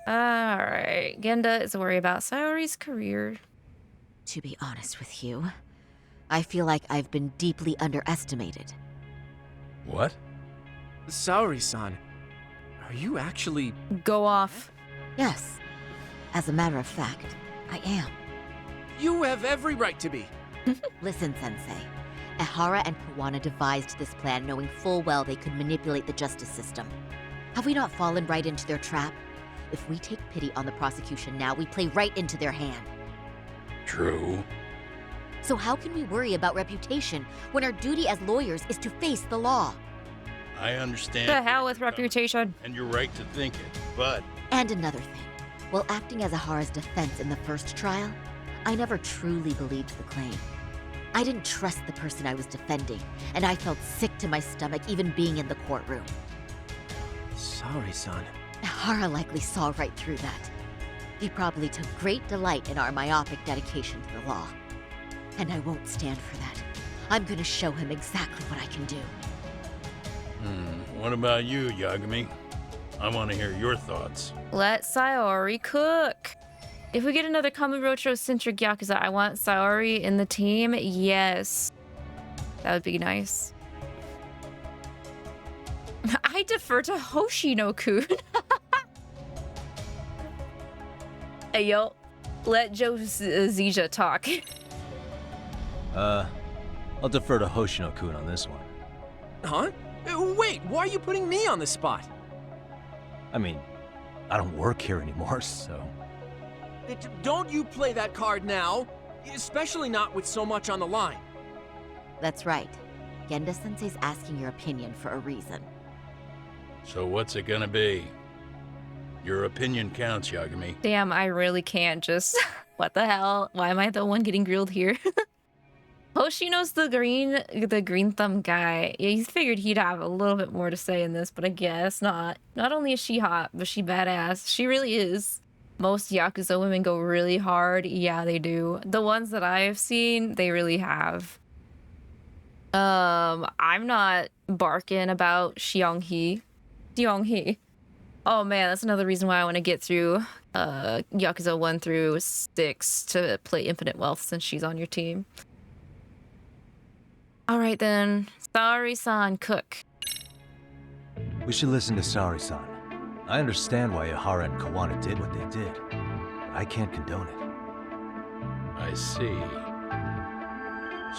Alright, Genda is worried about Sayori's career. To be honest with you, I feel like I've been deeply underestimated. What? Saori-san, are you actually... Go off. Yes. As a matter of fact, I am. You have every right to be. Listen, Sensei. Ehara and Kawana devised this plan knowing full well they could manipulate the justice system. Have we not fallen right into their trap? If we take pity on the prosecution now, we play right into their hand. True. So how can we worry about reputation when our duty as lawyers is to face the law? I understand. The hell with reputation. And you're right to think it, but... And another thing. While acting as Ehara's defense in the first trial, I never truly believed the claim. I didn't trust the person I was defending, and I felt sick to my stomach even being in the courtroom. Sorry-san. Ehara likely saw right through that. He probably took great delight in our myopic dedication to the law. And I won't stand for that. I'm gonna show him exactly what I can do. What about you, Yagami? I want to hear your thoughts. Let Sayori cook. If we get another Kamurocho-centric Yakuza, I want Sayori in the team. Yes. That would be nice. I defer to Hoshino-kun. Hey, yo. Let JUDGEMENT talk. I'll defer to Hoshino-kun on this one. Huh? Wait, why are you putting me on the spot? I mean, I don't work here anymore, so... Don't you play that card now, especially not with so much on the line. That's right. Genda-sensei's asking your opinion for a reason. So what's it gonna be? Your opinion counts, Yagami. Damn, I really can't just... What the hell? Why am I the one getting grilled here? Hoshino's the green thumb guy. Yeah, he figured he'd have a little bit more to say in this, but I guess not. Not only is she hot, but she badass. She really is. Most Yakuza women go really hard. Yeah, they do. The ones that I have seen, they really have. I'm not barking about Xionghe. Oh man, that's another reason why I want to get through Yakuza 1 through 6 to play Infinite Wealth since she's on your team. Alright then, Saori-san, cook. We should listen to Saori-san. I understand why Ihara and Kawana did what they did, but I can't condone it. I see.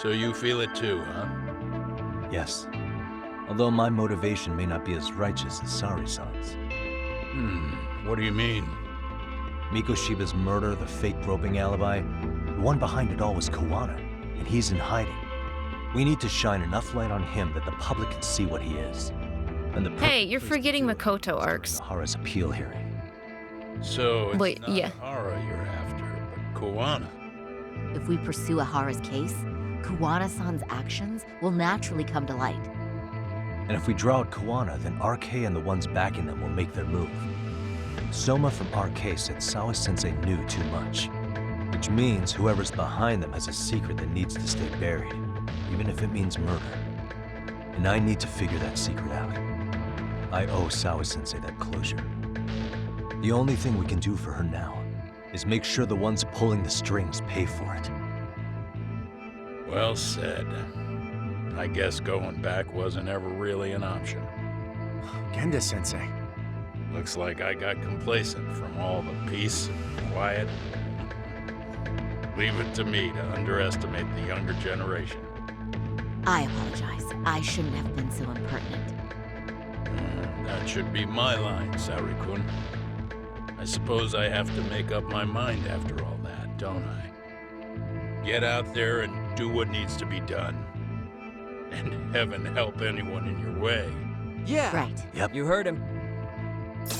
So you feel it too, huh? Yes. Although my motivation may not be as righteous as Saori-san's. What do you mean? Mikoshiba's murder, the fake groping alibi, the one behind it all was Kawana, and he's in hiding. We need to shine enough light on him that the public can see what he is. And the hey, you're forgetting Makoto arcs. Ihara's appeal hearing. So it's wait, not yeah. Ihara you're after, but Kawana. If we pursue Ihara's case, Kawana-san's actions will naturally come to light. And if we draw out Kawana, then 𝐷𝐾 and the ones backing them will make their move. Soma from 𝐷𝐾 said Sawa-sensei knew too much, which means whoever's behind them has a secret that needs to stay buried, even if it means murder. And I need to figure that secret out. I owe Sawa-sensei that closure. The only thing we can do for her now is make sure the ones pulling the strings pay for it. Well said. I guess going back wasn't ever really an option. Genda-sensei. Looks like I got complacent from all the peace and quiet. Leave it to me to underestimate the younger generation. I apologize. I shouldn't have been so impertinent. That should be my line, Saori-kun. I suppose I have to make up my mind after all that, don't I? Get out there and do what needs to be done. And heaven help anyone in your way. Yeah. Right. Yep. You heard him.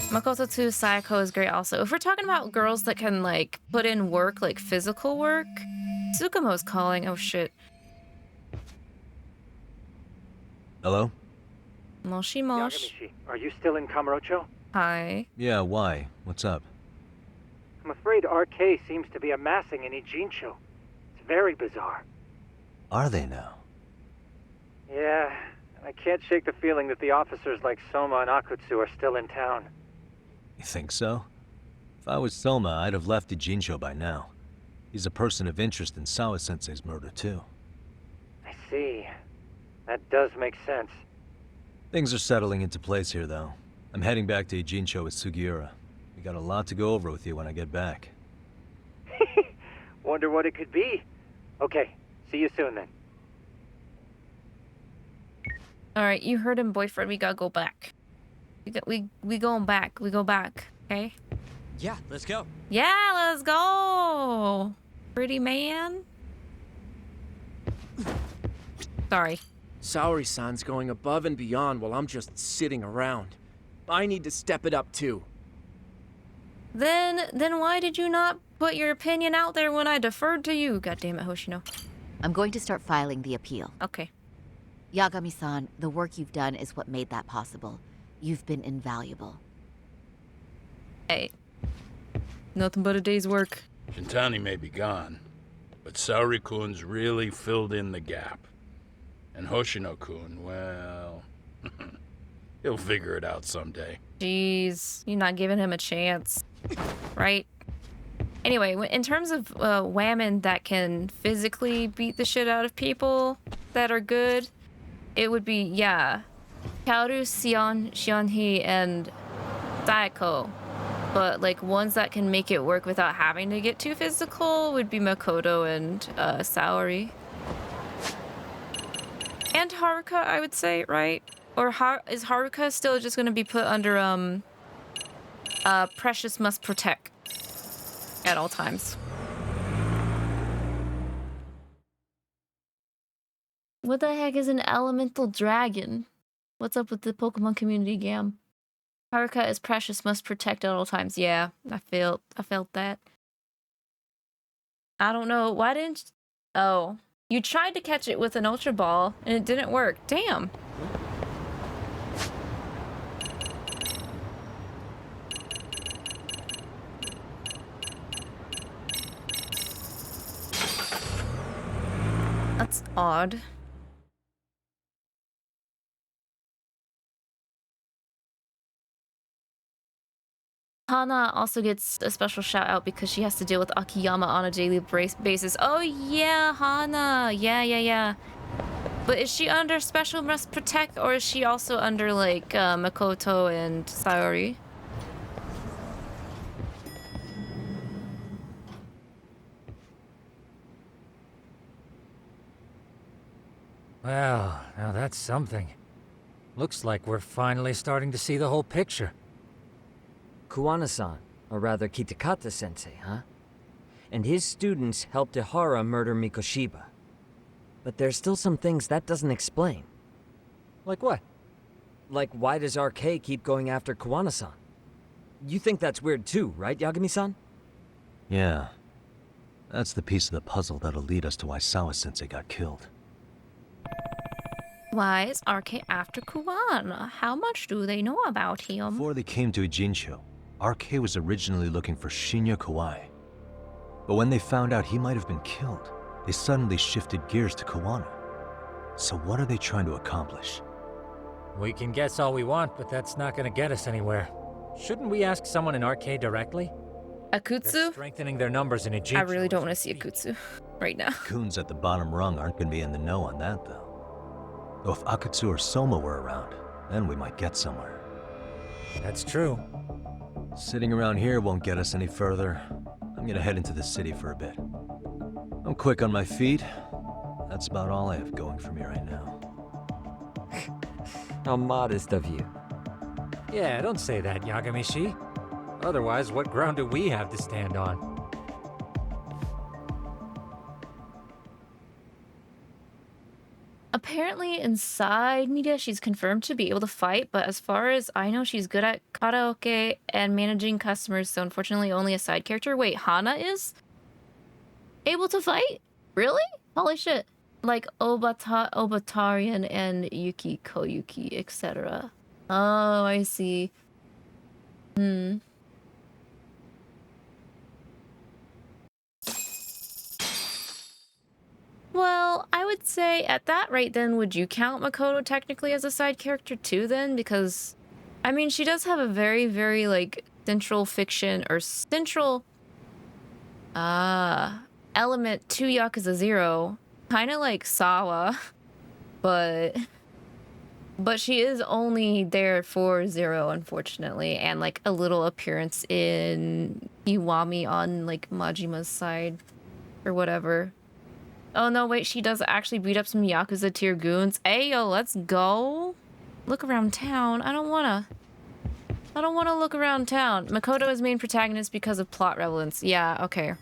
Makoto 2 Sayako is great also. If we're talking about girls that can, like, put in work, like physical work, Tsukumo's calling. Oh, shit. Hello? Moshi mosh. Yagami-shi, are you still in Kamurocho? Hi. Yeah, why? What's up? I'm afraid 𝐷𝐾 seems to be amassing in Ijincho. It's very bizarre. Are they now? Yeah, I can't shake the feeling that the officers like Soma and Akutsu are still in town. You think so? If I was Soma, I'd have left Ijincho by now. He's a person of interest in Sawa-sensei's murder, too. I see. That does make sense. Things are settling into place here, though. I'm heading back to Ijincho with Sugiura. We got a lot to go over with you when I get back. Wonder what it could be. Okay, see you soon then. All right, you heard him, boyfriend. We gotta go back. We going back. We go back. Okay. Yeah, let's go. Yeah, let's go. Pretty man. Sorry. Saori-san's going above and beyond while I'm just sitting around. I need to step it up too. Then why did you not put your opinion out there when I deferred to you? God damn it, Hoshino. I'm going to start filing the appeal. Okay. Yagami-san, the work you've done is what made that possible. You've been invaluable. Hey. Nothing but a day's work. Shintani may be gone, but Saori-kun's really filled in the gap. And Hoshino-kun, well... He'll figure it out someday. Jeez, you're not giving him a chance, right? Anyway, in terms of women that can physically beat the shit out of people that are good, it would be, yeah, Kaoru, Sionhee, and Saeko. But like ones that can make it work without having to get too physical would be Makoto and Saori. And Haruka, I would say, right? Or is Haruka still just gonna be put under Precious Must Protect at all times? What the heck is an elemental dragon? What's up with the Pokemon community, Gam? Haruka is Precious Must Protect at all times. Yeah, I felt that. I don't know. Why didn't... Oh. You tried to catch it with an Ultra Ball, and it didn't work. Damn. That's odd. Hana also gets a special shout out because she has to deal with Akiyama on a daily basis. Oh yeah, Hana. Yeah. But is she under Special Must Protect, or is she also under like Makoto and Saori? Well, now that's something. Looks like we're finally starting to see the whole picture. Kuwana-san, or rather Kitakata-sensei, huh? And his students helped Ihara murder Mikoshiba. But there's still some things that doesn't explain. Like what? Like, why does 𝐅𝐾 keep going after Kuwana-san? You think that's weird too, right, Yagami-san? Yeah. That's the piece of the puzzle that'll lead us to why Sawa-sensei got killed. Why is 𝐅𝐾 after Kuwana? How much do they know about him? Before they came to Ijincho, 𝐅𝐾 was originally looking for Shinya Kawai. But when they found out he might have been killed, they suddenly shifted gears to Kuwana. So what are they trying to accomplish? We can guess all we want, but that's not gonna get us anywhere. Shouldn't we ask someone in 𝐅𝐾 directly? Akutsu? They're strengthening their numbers in Ijincho. I really don't want to see Akutsu right now. Goons at the bottom rung aren't gonna be in the know on that, though. Though if Akutsu or Soma were around, then we might get somewhere. That's true. Sitting around here won't get us any further. I'm gonna head into the city for a bit. I'm quick on my feet. That's about all I have going for me right now. How modest of you. Yeah, don't say that, Yagami-shi. Otherwise, what ground do we have to stand on? Apparently inside media, she's confirmed to be able to fight, but as far as I know, she's good at karaoke and managing customers, so unfortunately only a side character. Wait, Hana is able to fight? Really? Holy shit. Like Obatarian and Yuki Koyuki, etc. Oh, I see. Well, I would say at that rate then, would you count Makoto technically as a side character too then? Because, I mean, she does have a very, very, like, central fiction or central element to Yakuza 0. Kind of like Sawa, but she is only there for 0, unfortunately, and like a little appearance in Iwami on like Majima's side or whatever. Oh no, wait, she does actually beat up some Yakuza tier goons. Hey yo, let's go. Look around town. I don't wanna look around town. Makoto is main protagonist because of plot relevance. Yeah, okay.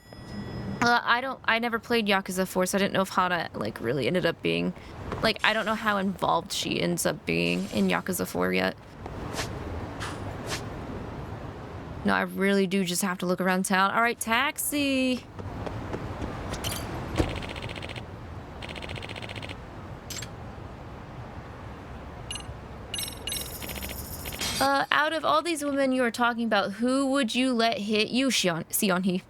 I never played Yakuza 4, so I didn't know if Hana like really ended up being, like, I don't know how involved she ends up being in Yakuza 4 yet. No, I really do just have to look around town. All right, taxi. Out of all these women you are talking about, who would you let hit you, Sionhee?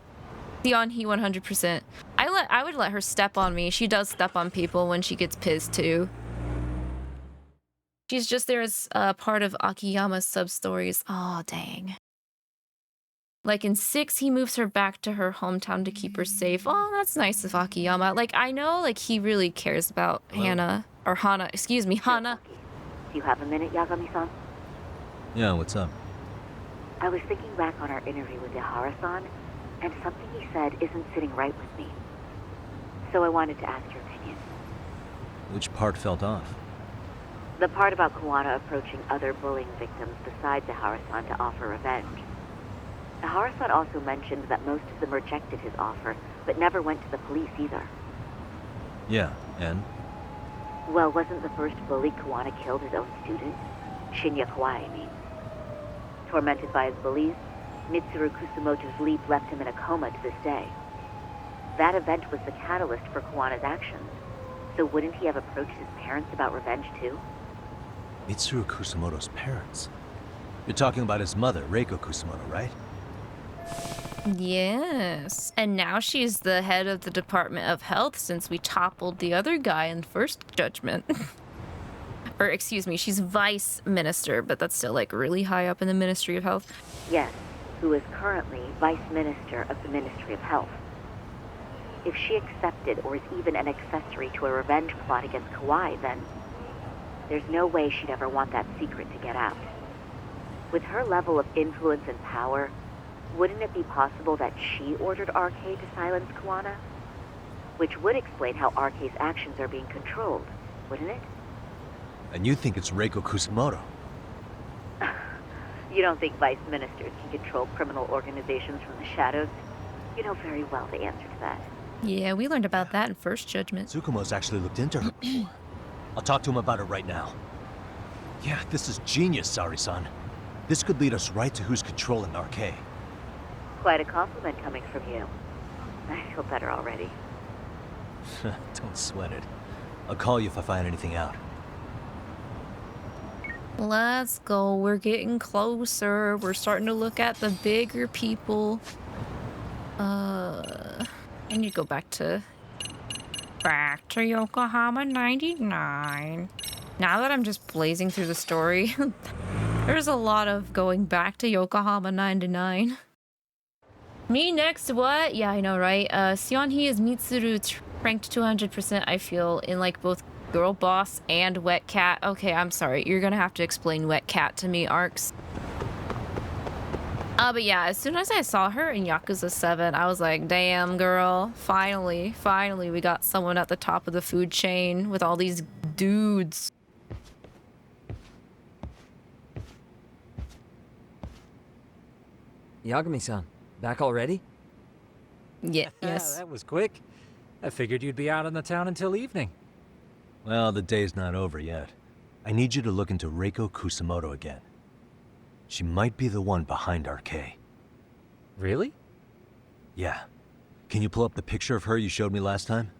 Sionhee 100%. I would let her step on me. She does step on people when she gets pissed too. She's just there as part of Akiyama's sub-stories. Oh, dang. Like in 6, he moves her back to her hometown to keep her safe. Oh, that's nice of Akiyama. Like, I know, like, he really cares about Hana. Excuse me, Hana. Do you have a minute, Yagami-san? Yeah, what's up? I was thinking back on our interview with Ihara-san, and something he said isn't sitting right with me. So I wanted to ask your opinion. Which part felt off? The part about Kuwana approaching other bullying victims besides Ihara-san to offer revenge. Ihara-san also mentioned that most of them rejected his offer, but never went to the police either. Yeah, and? Well, wasn't the first bully Kuwana killed his own student? Shinya Kawai, I mean. Tormented by his bullies, Mitsuru Kusumoto's leap left him in a coma to this day. That event was the catalyst for Kawana's actions, so wouldn't he have approached his parents about revenge too? Mitsuru Kusumoto's parents? You're talking about his mother, Reiko Kusumoto, right? Yes. And now she's the head of the Department of Health since we toppled the other guy in first judgment. Or, excuse me, she's vice minister, but that's still, like, really high up in the Ministry of Health. Yes, who is currently vice minister of the Ministry of Health. If she accepted or is even an accessory to a revenge plot against Kawai, then there's no way she'd ever want that secret to get out. With her level of influence and power, wouldn't it be possible that she ordered 𝐅𝐾 to silence Kuwana? Which would explain how 𝐅𝐾's actions are being controlled, wouldn't it? And you think it's Reiko Kusumoto? You don't think vice ministers can control criminal organizations from the shadows? You know very well the answer to that. Yeah, we learned about that in first judgment. Tsukumo's actually looked into her before. I'll talk to him about it right now. Yeah, this is genius, Sari-san. This could lead us right to who's controlling 𝐅𝐾. Quite a compliment coming from you. I feel better already. Don't sweat it. I'll call you if I find anything out. Let's go. We're getting closer. We're starting to look at the bigger people. I need to go back to Yokohama 99. Now that I'm just blazing through the story, there's a lot of going back to Yokohama 99. Me next, what? Yeah, I know, right? Seonhee is Mitsuru ranked 200%, I feel, in like both Girl Boss and Wet Cat. Okay, I'm sorry. You're gonna have to explain Wet Cat to me, Arcs. But yeah, as soon as I saw her in Yakuza 7, I was like, damn, girl. Finally, we got someone at the top of the food chain with all these dudes. Yagami-san, back already? Yeah, yes. That was quick. I figured you'd be out in the town until evening. Well, the day's not over yet. I need you to look into Reiko Kusumoto again. She might be the one behind 𝐅𝐾. Really? Yeah. Can you pull up the picture of her you showed me last time?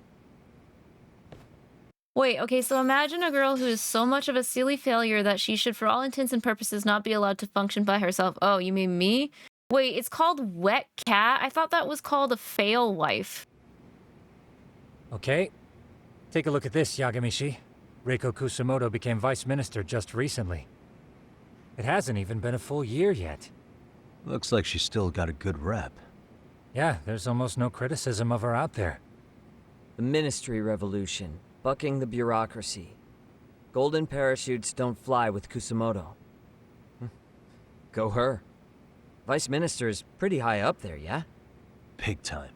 Wait, okay, so imagine a girl who is so much of a silly failure that she should, for all intents and purposes, not be allowed to function by herself. Oh, you mean me? Wait, it's called Wet Cat? I thought that was called a fail wife. Okay. Take a look at this, Yagami-shi. Reiko Kusumoto became vice minister just recently. It hasn't even been a full year yet. Looks like she's still got a good rep. Yeah, there's almost no criticism of her out there. The Ministry Revolution, bucking the bureaucracy. Golden parachutes don't fly with Kusumoto. Go her. Vice Minister's pretty high up there, yeah? Big time.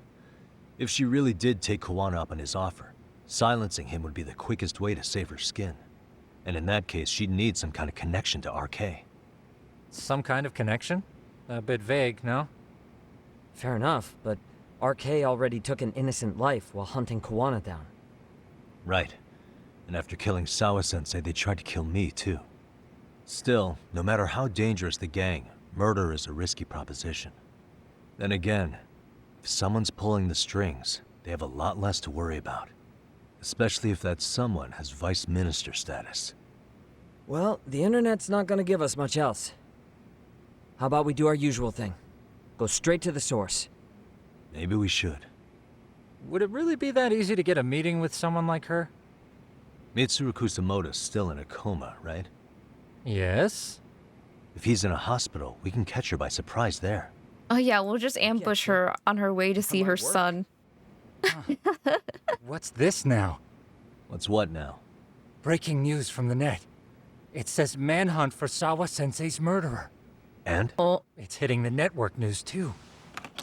If she really did take Kuwana up on his offer, silencing him would be the quickest way to save her skin. And in that case, she'd need some kind of connection to 𝐅𝐾. Some kind of connection? A bit vague, no? Fair enough, but 𝐅𝐾 already took an innocent life while hunting Kuwana down. Right. And after killing Sawa-sensei, they tried to kill me, too. Still, no matter how dangerous the gang, murder is a risky proposition. Then again, if someone's pulling the strings, they have a lot less to worry about. Especially if that someone has vice minister status. Well, the internet's not gonna give us much else. How about we do our usual thing? Go straight to the source. Maybe we should. Would it really be that easy to get a meeting with someone like her? Mitsuru Kusumoto's still in a coma, right? Yes? If he's in a hospital, we can catch her by surprise there. Oh yeah, we'll just ambush her on her way to see her son. What's this now? What's what now? Breaking news from the net. It says manhunt for Sawa-sensei's murderer. And? Oh. It's hitting the network news too.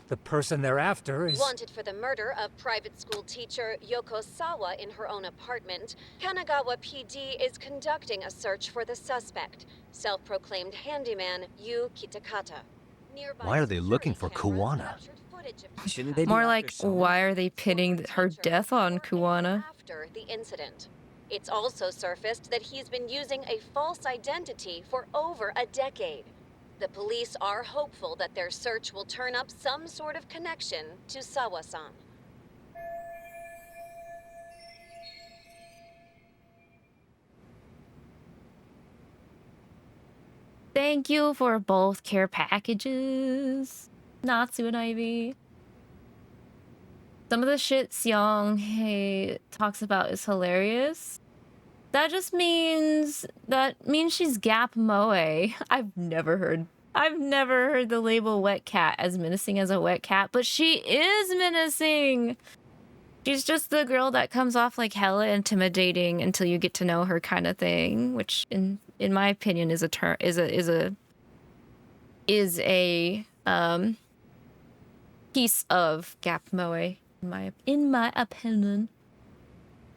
The person they're after is... Wanted for the murder of private school teacher Yoko Sawa in her own apartment, Kanagawa PD is conducting a search for the suspect, self-proclaimed handyman Yu Kitakata. Why are they looking for Kuwana? Shouldn't they be More after like, Sawa? why are they pinning her death on Kuwana? After the incident. It's also surfaced that he's been using a false identity for over a decade. The police are hopeful that their search will turn up some sort of connection to Sawa-san. Thank you for both care packages, Natsu and Ivy. Some of the shit Seong-hae talks about is hilarious. That just means she's Gap Moe. I've never heard the label wet cat as menacing as a wet cat, but she is menacing. She's just the girl that comes off like hella intimidating until you get to know her kind of thing, which in my opinion is a piece of Gap Moe in my opinion.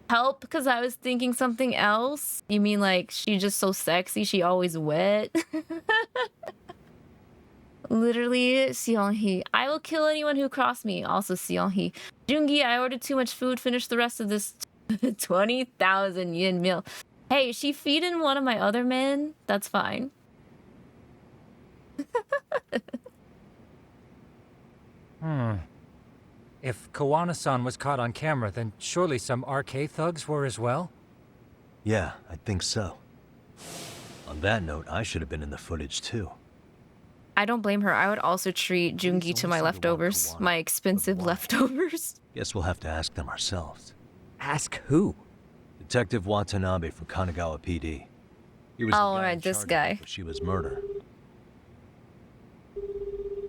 Help, because I was thinking something else. You mean like she's just so sexy, she always wet? Literally, Seong-hee. I will kill anyone who cross me. Also, Seong-hee. Jungi, I ordered too much food. Finish the rest of this 20,000 yen meal. Hey, is she feeding one of my other men? That's fine. If Kawana-san was caught on camera, then surely some RK thugs were as well? Yeah, I think so. On that note, I should have been in the footage too. I don't blame her. I would also treat Jungi to my leftovers. My expensive leftovers. Guess we'll have to ask them ourselves. Ask who? Detective Watanabe from Kanagawa PD. He was Oh, right, this guy. She was murder.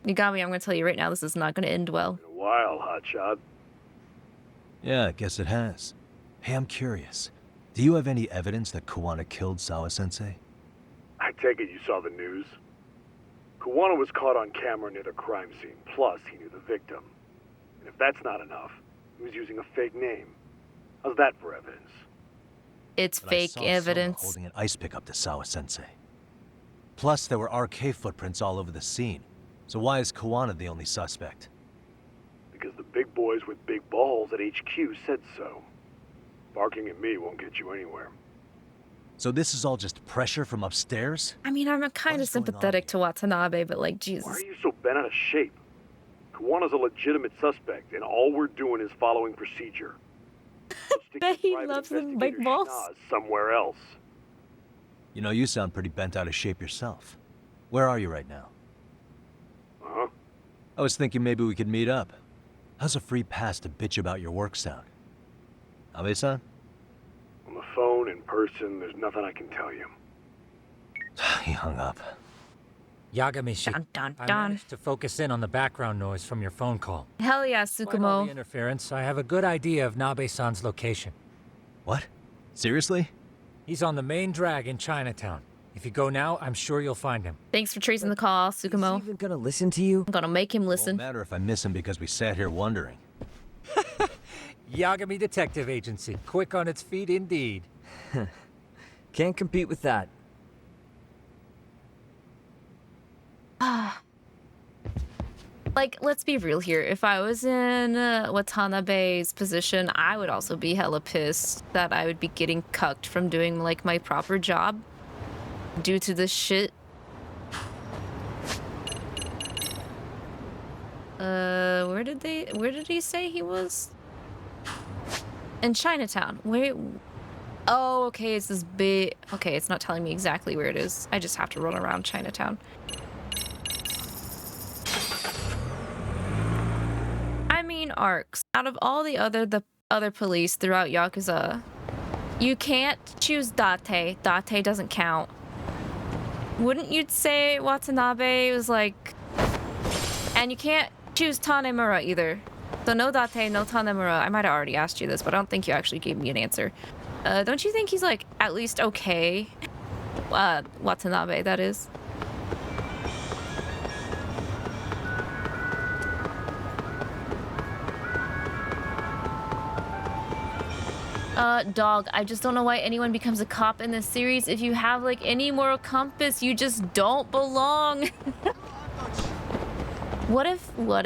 You got me. I'm going to tell you right now, this is not going to end well. Been a while, hotshot. Yeah, I guess it has. Hey, I'm curious. Do you have any evidence that Kuwana killed Sawa-sensei? I take it you saw the news. Kuwana was caught on camera near the crime scene, plus he knew the victim. And if that's not enough, he was using a fake name. How's that for evidence? It's But fake I saw Soma evidence. holding an ice pick up to Sawa-sensei. Plus, there were RK footprints all over the scene. So why is Kuwana the only suspect? Because the big boys with big balls at HQ said so. Barking at me won't get you anywhere. So this is all just pressure from upstairs? I mean, I'm kind of sympathetic to Watanabe, but like, Jesus. Why are you so bent out of shape? Kuwana's a legitimate suspect, and all we're doing is following procedure. Bet he loves the big balls. Somewhere else. You know, you sound pretty bent out of shape yourself. Where are you right now? Huh? I was thinking maybe we could meet up. How's a free pass to bitch about your work sound? Abe-san? On the phone, in person, there's nothing I can tell you. He hung up. Yagami-shi, Dun, I dun. managed to focus in on the background noise from your phone call. Hell yeah, Despite all the Tsukumo. interference, I have a good idea of Nabe-san's location. What? Seriously? He's on the main drag in Chinatown. If you go now, I'm sure you'll find him. Thanks for tracing the call, Tsukumo. Even gonna listen to you? I'm gonna make him listen. Won't matter if I miss him because we sat here wondering. Yagami Detective Agency. Quick on its feet indeed. Can't compete with that. Like, let's be real here. If I was in Watanabe's position, I would also be hella pissed that I would be getting cucked from doing, like, my proper job due to this shit. Where did he say he was? In Chinatown. Wait. Oh, okay, it's this big... Okay, it's not telling me exactly where it is. I just have to run around Chinatown. I mean, ARCs. Out of all the other police throughout Yakuza, you can't choose Date. Date doesn't count. Wouldn't you say Watanabe was like... And you can't choose Tanemura either. So no Date, no Tanemura. I might have already asked you this, but I don't think you actually gave me an answer. Don't you think he's like at least okay? Watanabe, that is. Dog, I just don't know why anyone becomes a cop in this series. If you have like any moral compass, you just don't belong. What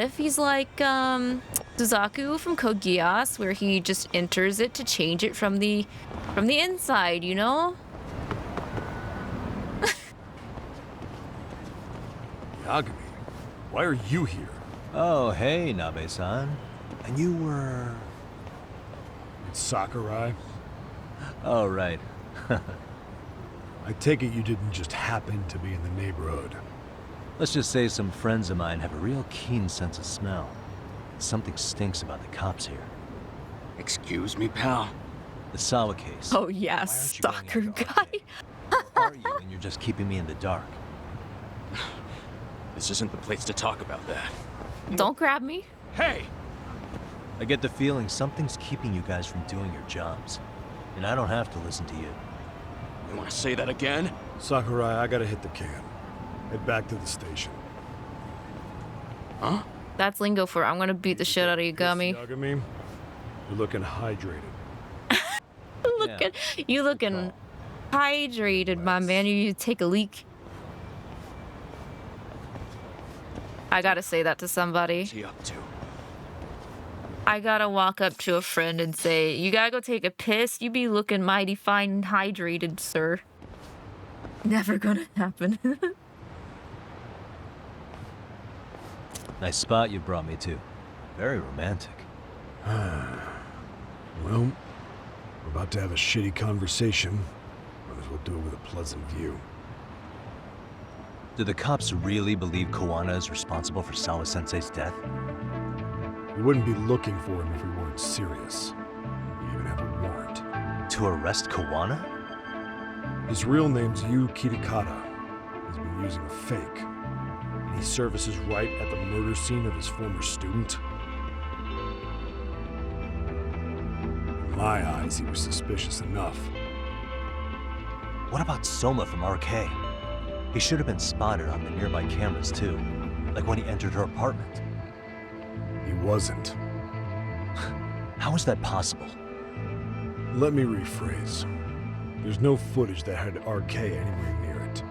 if he's like Suzaku from Code Geass, where he just enters it to change it from the inside, you know? Yagami, why are you here? Oh, hey, Nabe-san. And you were... It's Sakurai. Oh, right. I take it you didn't just happen to be in the neighborhood. Let's just say some friends of mine have a real keen sense of smell. Something stinks about the cops here. Excuse me, pal? The Sawa case. Oh yeah, stalker guy. Where are you when you're just keeping me in the dark? This isn't the place to talk about that. Don't grab me. Hey! I get the feeling something's keeping you guys from doing your jobs. And I don't have to listen to you. You want to say that again? Sakurai, I gotta hit the can. Head back to the station. Huh? That's lingo for I'm gonna beat the shit out of you, Gummy. Yagami, you're looking hydrated. You looking hydrated, my man. You need to take a leak. I gotta say that to somebody. What's he up to? I gotta walk up to a friend and say, you gotta go take a piss. You be looking mighty fine and hydrated, sir. Never gonna happen. Nice spot you brought me to. Very romantic. Well, we're about to have a shitty conversation. Might as well do it with a pleasant view. Do the cops really believe Koana is responsible for Sawa-sensei's death? We wouldn't be looking for him if we weren't serious. We even have a warrant. To arrest Koana? His real name's Yu Kitakata. He's been using a fake. And he services right at the murder scene of his former student. In my eyes, he was suspicious enough. What about Soma from RK? He should have been spotted on the nearby cameras too, like when he entered her apartment. He wasn't. How is that possible? Let me rephrase. There's no footage that had RK anywhere near it.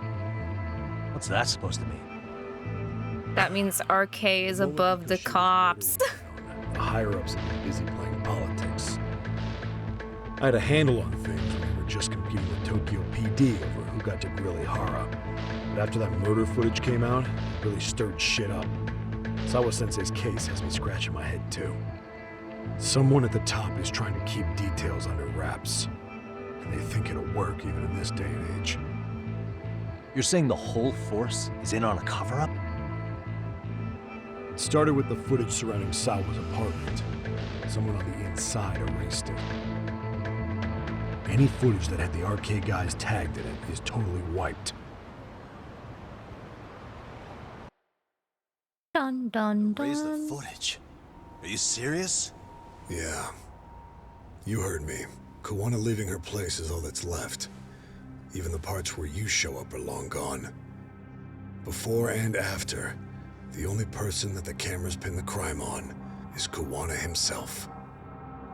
What's that supposed to mean? That means RK is above the cops. The higher-ups have been busy playing politics. I had a handle on things when we were just competing with Tokyo PD over who got to grill Ihara. But after that murder footage came out, it really stirred shit up. Sawa-sensei's case has me scratching my head too. Someone at the top is trying to keep details under wraps. And they think it'll work even in this day and age. You're saying the whole force is in on a cover-up? It started with the footage surrounding Sawa's apartment. Someone on the inside erased it. Any footage that had the RK guys tagged in it is totally wiped. Dun dun dun. Raise the footage. Are you serious? Yeah. You heard me. Koana leaving her place is all that's left. Even the parts where you show up are long gone. Before and after, the only person that the cameras pin the crime on is Koana himself.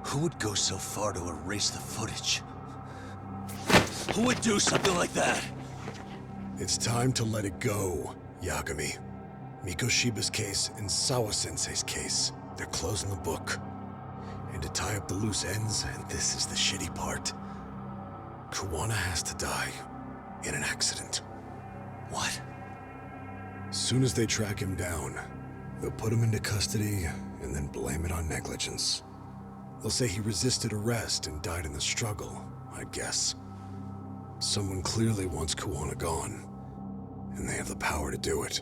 Who would go so far to erase the footage? Who would do something like that? It's time to let it go, Yagami. Mikoshiba's case and Sawa-sensei's case, they're closing the book. And to tie up the loose ends, and this is the shitty part, Koana has to die in an accident. What? Soon as they track him down, they'll put him into custody and then blame it on negligence. They'll say he resisted arrest and died in the struggle, I'd guess. Someone clearly wants Koana gone, and they have the power to do it.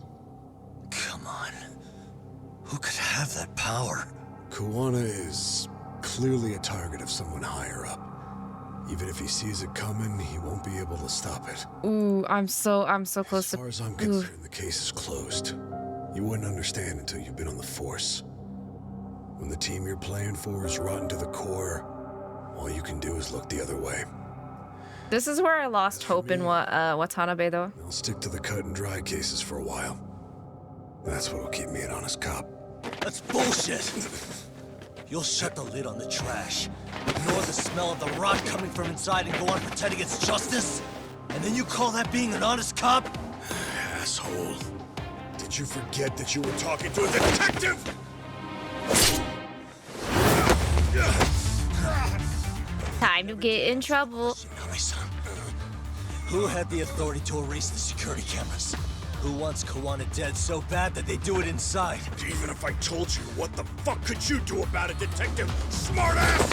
Come on. Who could have that power? Koana is clearly a target of someone higher up. Even if he sees it coming, he won't be able to stop it. Ooh, I'm so close to. As far as I'm concerned, the case is closed. You wouldn't understand until you've been on the force. When the team you're playing for is rotten to the core, all you can do is look the other way. This is where I lost hope in Watanabe, though. I'll stick to the cut and dry cases for a while. That's what'll keep me an honest cop. That's bullshit! You'll shut the lid on the trash, ignore the smell of the rot coming from inside, and go on pretending it's justice? And then you call that being an honest cop? Asshole. Did you forget that you were talking to a detective? Time to get in trouble. Who had the authority to erase the security cameras? Who wants Kawana dead so bad that they do it inside? Even if I told you, what the fuck could you do about it, detective? Smartass!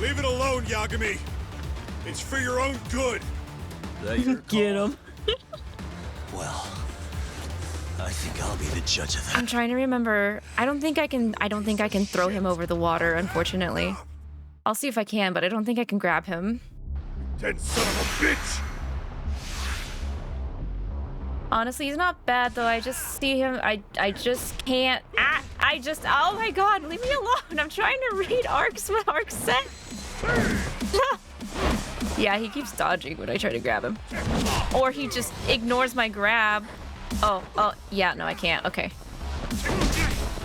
Leave it alone, Yagami. It's for your own good. Get him. Well, I think I'll be the judge of that. I'm trying to remember. I don't think I can throw him over the water, unfortunately. I'll see if I can, but I don't think I can grab him. Dead son of a bitch! Honestly, he's not bad though. I just see him. I just can't. Oh my god, leave me alone. I'm trying to read what Ark said. Yeah, he keeps dodging when I try to grab him. Or he just ignores my grab. Oh, yeah, no, I can't. Okay.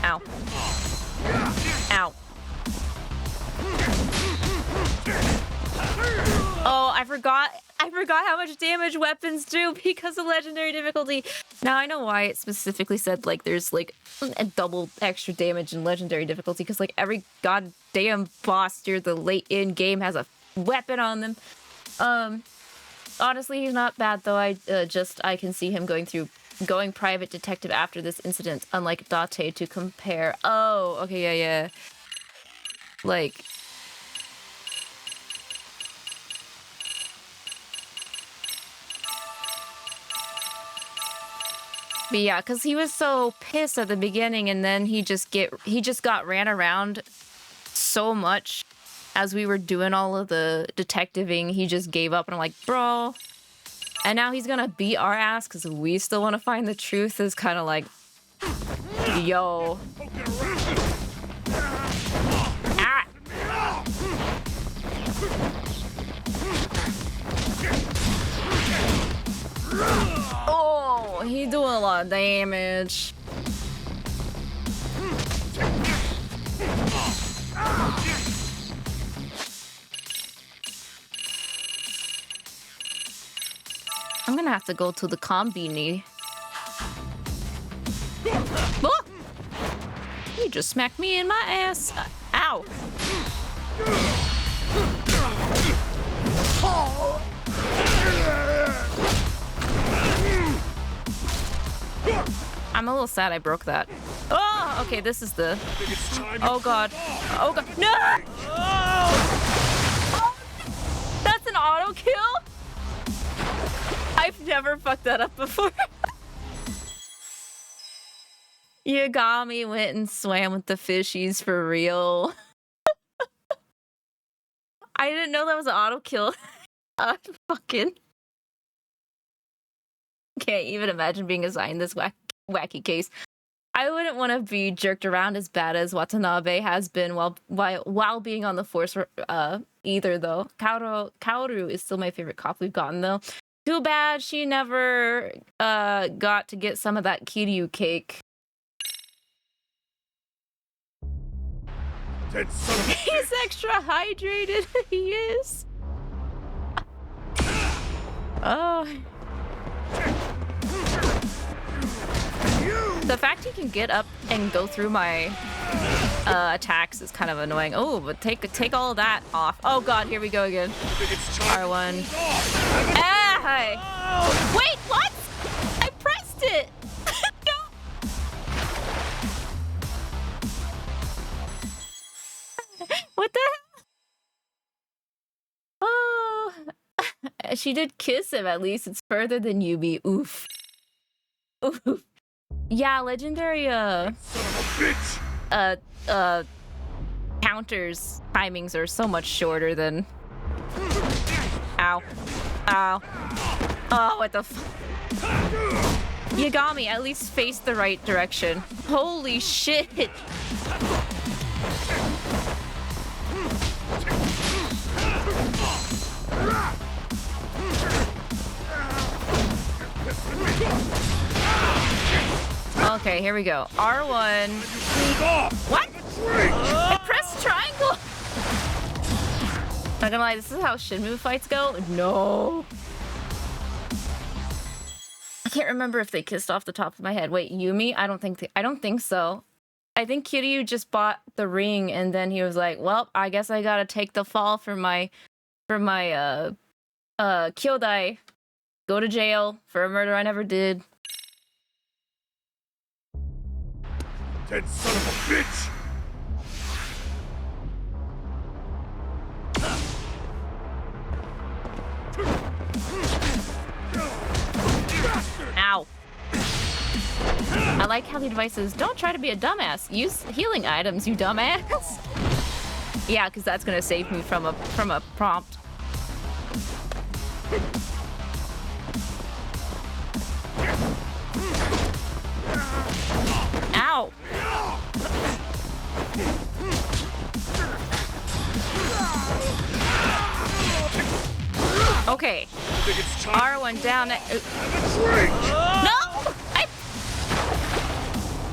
Ow. Ow. Oh, I forgot how much damage weapons do because of legendary difficulty. Now I know why it specifically said like there's like a double extra damage in legendary difficulty, because like every goddamn boss near the late in game has a weapon on them. Honestly, he's not bad though. I can see him going private detective after this incident, unlike Date to compare. Oh, okay, yeah. Like, but yeah, because he was so pissed at the beginning, and then he just got ran around so much as we were doing all of the detectiving. He just gave up, and I'm like, bro. And now he's gonna beat our ass because we still want to find the truth. Is kind of like, yo. Ah. Oh, he's doing a lot of damage. I'm gonna have to go to the combini. Oh! You just smacked me in my ass. Ow. I'm a little sad I broke that. Oh, okay, this is the... Oh god. Oh god. No! Oh! That's an auto kill? I've never fucked that up before. Yagami went and swam with the fishies for real. I didn't know that was an auto kill. Fucking can't even imagine being assigned this wacky case. I wouldn't want to be jerked around as bad as Watanabe has been while being on the force either though. Kaoru is still my favorite cop we've gotten though. Too bad she never got to get some of that Kiryu cake. He's extra hydrated. He is. Oh. The fact he can get up and go through my attacks is kind of annoying. Oh, but take all of that off. Oh god, here we go again. R1. Ah, hi. Wait, what? I pressed it. No. What the hell? Oh, she did kiss him. At least it's further than Yubi. Oof. Oof. Yeah, legendary. counters timings are so much shorter than... Ow. Ow. Oh, what the f... Yagami, at least face the right direction. Holy shit! Okay, here we go. R1. What? I pressed triangle! Not gonna lie, this is how Shenmue fights go? No. I can't remember if they kissed off the top of my head. Wait, Yumi? I don't think so. I think Kiryu just bought the ring and then he was like, well, I guess I gotta take the fall for my kyodai. Go to jail for a murder I never did. Dead son of a bitch! Ow. I like how the advice is, don't try to be a dumbass. Use healing items, you dumbass. Yeah, because that's gonna save me from a prompt. Ow. Okay. R1 down. No!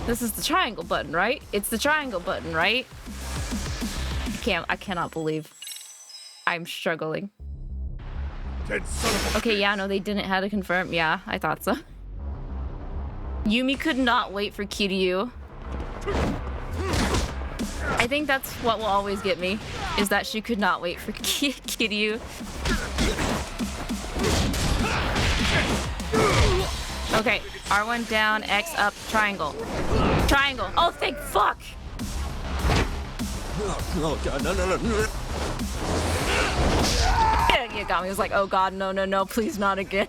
This is the triangle button, right? It's the triangle button, right? I cannot believe I'm struggling. Okay, yeah, no, they didn't have to confirm. Yeah, I thought so. Yumi could not wait for Kiryu. I think that's what will always get me, is that she could not wait for Kiryu. Okay, R1 down, X up, triangle. Triangle. Oh, thank fuck! Oh god, no. Yeah, got me. It was like, oh god, no, please not again.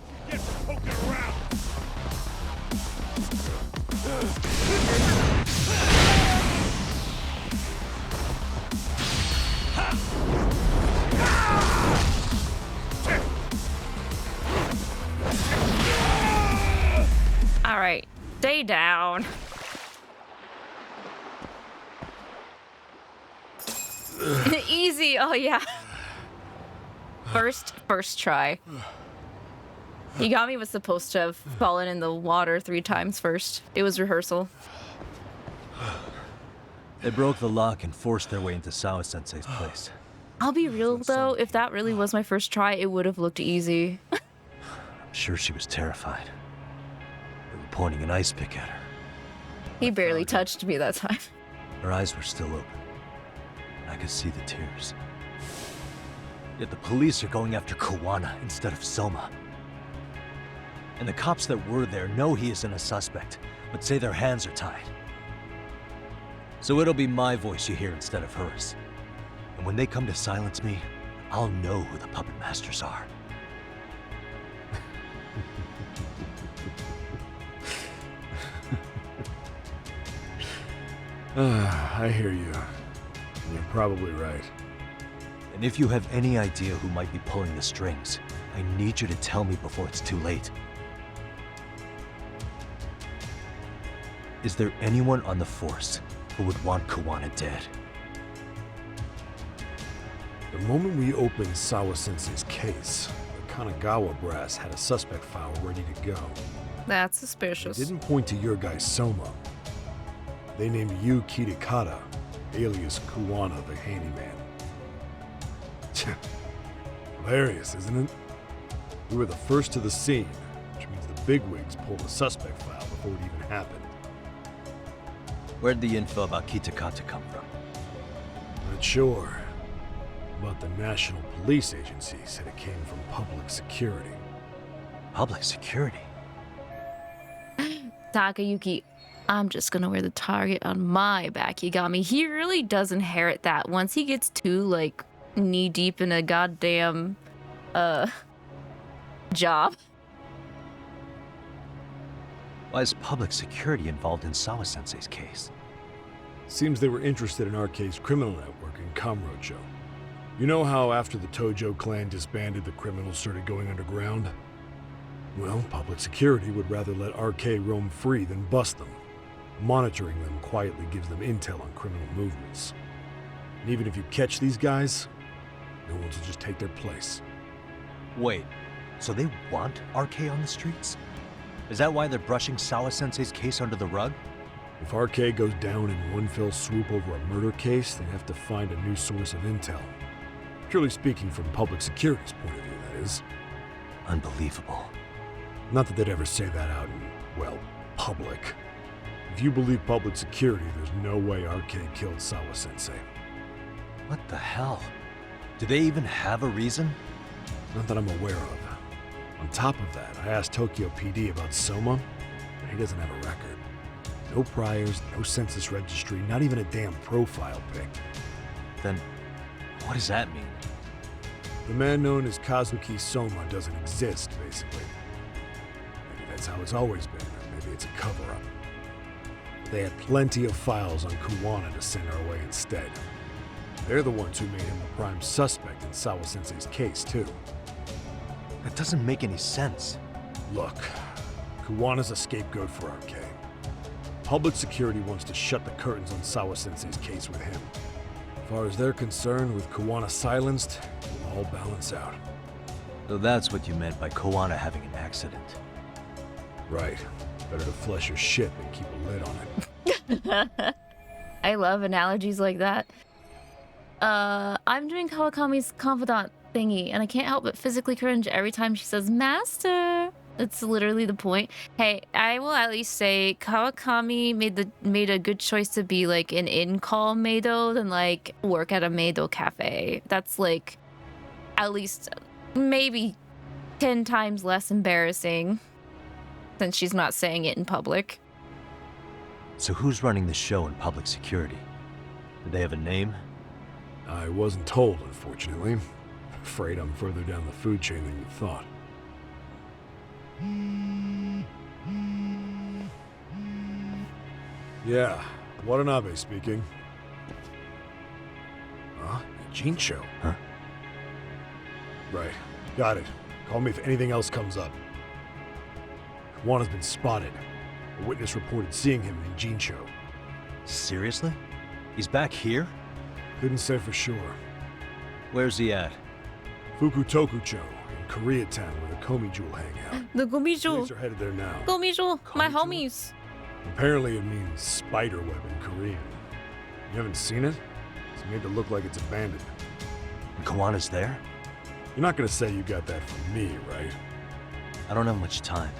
All right, stay down. Easy. Oh yeah. First try. Yagami was supposed to have fallen in the water 3 times first. It was rehearsal. They broke the lock and forced their way into Sawa-sensei's place. I'll be real though, if that really was my first try, it would have looked easy. I'm sure she was terrified. They were pointing an ice pick at her. He barely touched me that time. Her eyes were still open. I could see the tears. Yet the police are going after Kawana instead of Soma. And the cops that were there know he isn't a suspect, but say their hands are tied. So it'll be my voice you hear instead of hers. And when they come to silence me, I'll know who the puppet masters are. I hear you. You're probably right. And if you have any idea who might be pulling the strings, I need you to tell me before it's too late. Is there anyone on the force who would want Kawana dead? The moment we opened Sawa-sensei's case, the Kanagawa brass had a suspect file ready to go. That's suspicious. They didn't point to your guy Soma. They named you Kitakata, alias Kawana the handyman. Hilarious, isn't it? We were the first to the scene, which means the bigwigs pulled the suspect file before it even happened. Where'd the info about Kitakata come from? Not sure, but the National Police Agency said it came from public security. Public security? Takayuki, I'm just gonna wear the target on my back, Yagami. He really does inherit that. Once he gets too, like, knee-deep in a goddamn, job. Why is public security involved in Sawa-sensei's case? Seems they were interested in 𝐅𝐷𝐄's criminal network in Kamurocho. You know how after the Tojo clan disbanded, the criminals started going underground? Well, public security would rather let 𝐅𝐷𝐄 roam free than bust them. Monitoring them quietly gives them intel on criminal movements. And even if you catch these guys, no one will just take their place. Wait, so they want 𝐅𝐷𝐄 on the streets? Is that why they're brushing Sawa-sensei's case under the rug? If 𝐅𝐷𝐄 goes down in one fell swoop over a murder case, they have to find a new source of intel. Purely speaking, from public security's point of view, that is. Unbelievable. Not that they'd ever say that out in, well, public. If you believe public security, there's no way 𝐅𝐷𝐄 killed Sawa-sensei. What the hell? Do they even have a reason? Not that I'm aware of. On top of that, I asked Tokyo PD about Soma, and he doesn't have a record. No priors, no census registry, not even a damn profile pic. Then, what does that mean? The man known as Kazuki Soma doesn't exist, basically. Maybe that's how it's always been, or maybe it's a cover-up. They had plenty of files on Kuwana to send our way instead. They're the ones who made him the prime suspect in Sawa-sensei's case, too. That doesn't make any sense. Look, Kuwana's a scapegoat for 𝐅𝐷𝐄. Public security wants to shut the curtains on Sawa-sensei's case with him. As far as they're concerned, with Kuwana silenced, it'll all balance out. So that's what you meant by Kuwana having an accident. Right. Better to flush your shit than keep a lid on it. I love analogies like that. I'm doing Kawakami's confidant thingy, and I can't help but physically cringe every time she says master. That's literally the point. Hey, I will at least say Kawakami made a good choice to be like an in-call maido than like work at a maido cafe. That's like at least maybe 10 times less embarrassing since she's not saying it in public. So who's running the show in public security? Do they have a name? I wasn't told, unfortunately. Afraid I'm further down the food chain than you thought. Yeah, Watanabe speaking. Huh? Jincho? Huh? Right. Got it. Call me if anything else comes up. Juana's been spotted. A witness reported seeing him in Jincho. Seriously? He's back here? Couldn't say for sure. Where's he at? Fukutokucho, in Koreatown, where the Komijul hang out. The Komijul. Police are headed there now. Komijul, my homies. Apparently it means spider web in Korean. You haven't seen it? It's made to look like it's abandoned. And Kawana's there? You're not gonna say you got that from me, right? I don't have much time.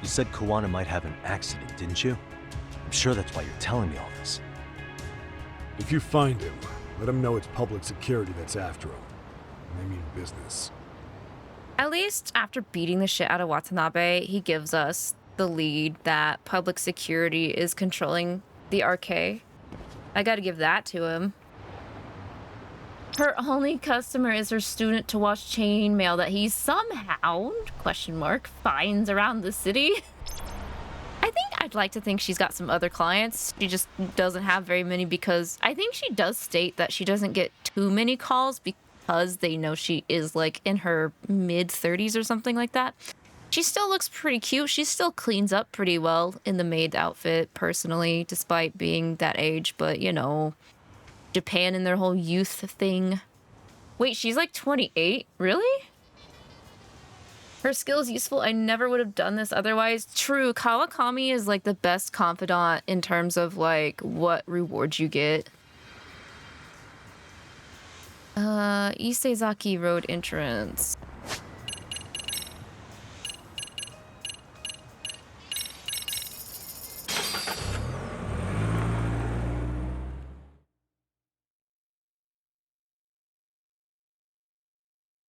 You said Kawana might have an accident, didn't you? I'm sure that's why you're telling me all this. If you find him, let him know it's public security that's after him. They mean business. At least after beating the shit out of Watanabe, he gives us the lead that public security is controlling the 𝐅𝐷𝐄. I gotta give that to him. Her only customer is her student to watch chainmail that he somehow, finds around the city. I think I'd like to think she's got some other clients. She just doesn't have very many because I think she does state that she doesn't get too many calls because they know she is like in her mid-30s or something like that. She still looks pretty cute. She still cleans up pretty well in the maid outfit, personally, despite being that age. But, you know, Japan and their whole youth thing. Wait, she's like 28? Really? Her skill is useful. I never would have done this otherwise. True, Kawakami is like the best confidant in terms of like what rewards you get. Isezaki Road entrance.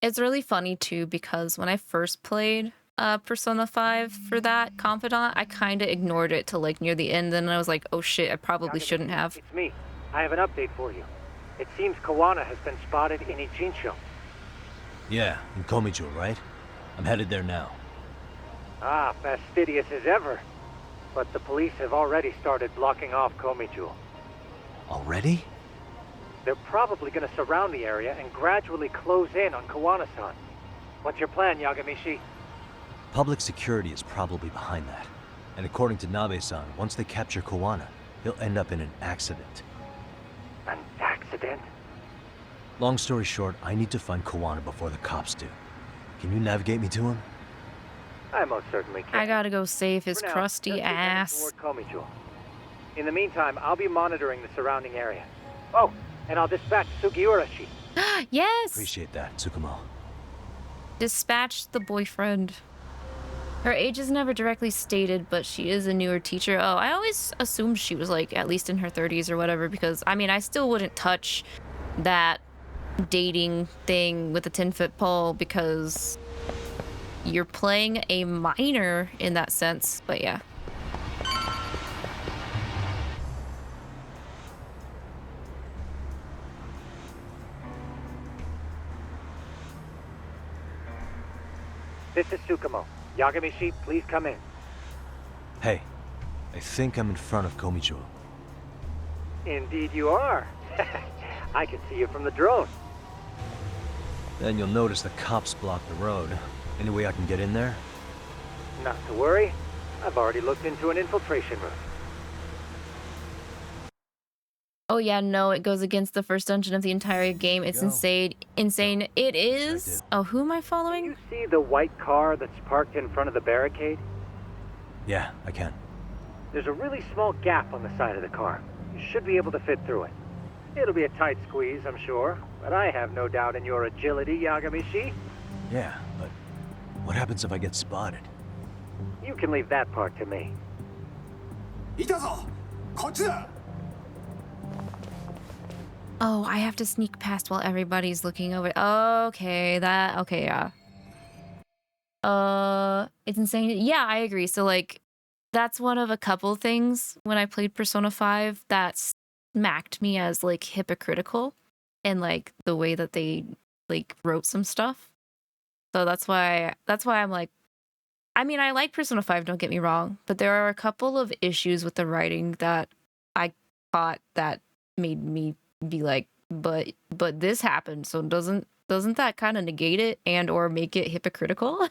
It's really funny too because when I first played Persona 5 for that confidant, I kind of ignored it till like near the end. Then I was like, oh shit, I probably shouldn't have. It's me. I have an update for you. It seems Kawana has been spotted in Ijincho. Yeah, in Komijul, right? I'm headed there now. Ah, fastidious as ever. But the police have already started blocking off Komijul. Already? They're probably gonna surround the area and gradually close in on Kawana-san. What's your plan, Yagamishi? Public security is probably behind that. And according to Nabe-san, once they capture Kawana, he'll end up in an accident. An accident? Long story short, I need to find Kawana before the cops do. Can you navigate me to him? I most certainly can. I gotta go save his For now, crusty just keep heading ass. toward Komicho. In the meantime, I'll be monitoring the surrounding area. Oh, and I'll dispatch Sugiurashi. Yes! Appreciate that, Tsukumo. Dispatch the boyfriend. Her age is never directly stated, but she is a newer teacher. Oh, I always assumed she was like at least in her 30s or whatever, because I mean, I still wouldn't touch that dating thing with a 10-foot pole because you're playing a minor in that sense, but yeah. This is Tsukumo. Yagamishi, please come in. Hey, I think I'm in front of Komicho. Indeed you are. I can see you from the drone. Then you'll notice the cops block the road. Any way I can get in there? Not to worry. I've already looked into an infiltration route. Oh yeah, no, it goes against the first dungeon of the entire game. It's insane. Insane. It is. Oh, who am I following? You see the white car that's parked in front of the barricade? Yeah, I can. There's a really small gap on the side of the car. You should be able to fit through it. It'll be a tight squeeze, I'm sure, but I have no doubt in your agility, Yagamishi. Yeah, but what happens if I get spotted? You can leave that part to me. Oh, I have to sneak past while everybody's looking over. Okay, yeah. It's insane. Yeah, I agree. So like, that's one of a couple things when I played Persona 5 that smacked me as like hypocritical and like the way that they like wrote some stuff. So that's why I'm like, I mean, I like Persona 5, don't get me wrong, but there are a couple of issues with the writing that I caught that made me be like, but this happened, so doesn't that kind of negate it and or make it hypocritical?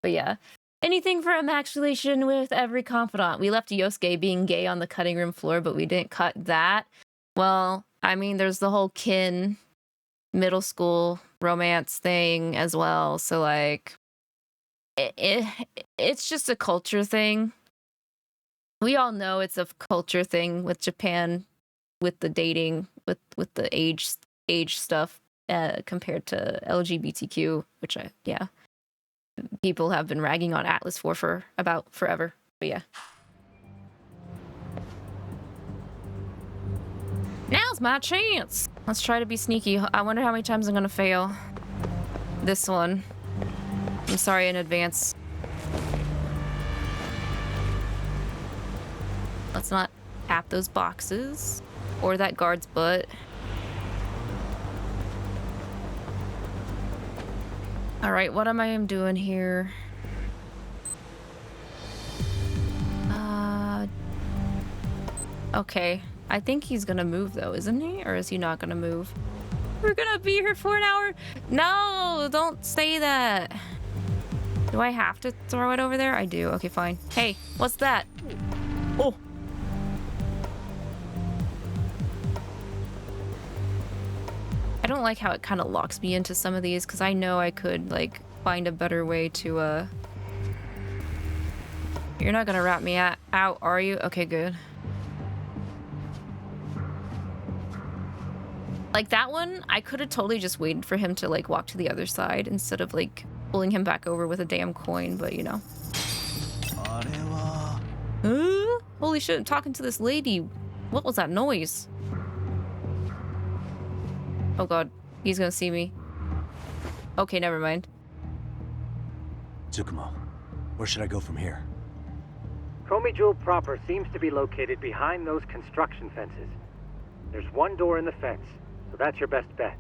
But yeah, anything for emasculation with every confidant. We left Yosuke being gay on the cutting room floor, but we didn't cut that. Well, I mean, there's the whole kin middle school romance thing as well, so like it's just a culture thing. We all know it's a culture thing with Japan, with the dating, with the age stuff compared to LGBTQ, which people have been ragging on Atlas for about forever. But yeah. Now's my chance. Let's try to be sneaky. I wonder how many times I'm gonna fail this one. I'm sorry in advance. Let's not tap those boxes or that guard's butt. All right, what am I doing here? Okay. I think he's gonna move though, isn't he? Or is he not gonna move? We're gonna be here for an hour. No, don't say that. Do I have to throw it over there? I do. Okay, fine. Hey, what's that? Oh. I don't like how it kind of locks me into some of these because I know I could like find a better way to You're not gonna rat me out, are you? Okay, good. Like that one, I could have totally just waited for him to like walk to the other side instead of like pulling him back over with a damn coin, but you know. Holy shit, I'm talking to this lady. What was that noise? Oh god, he's gonna see me. Okay, never mind. Tsukumo, where should I go from here? Komi proper seems to be located behind those construction fences. There's one door in the fence, so that's your best bet.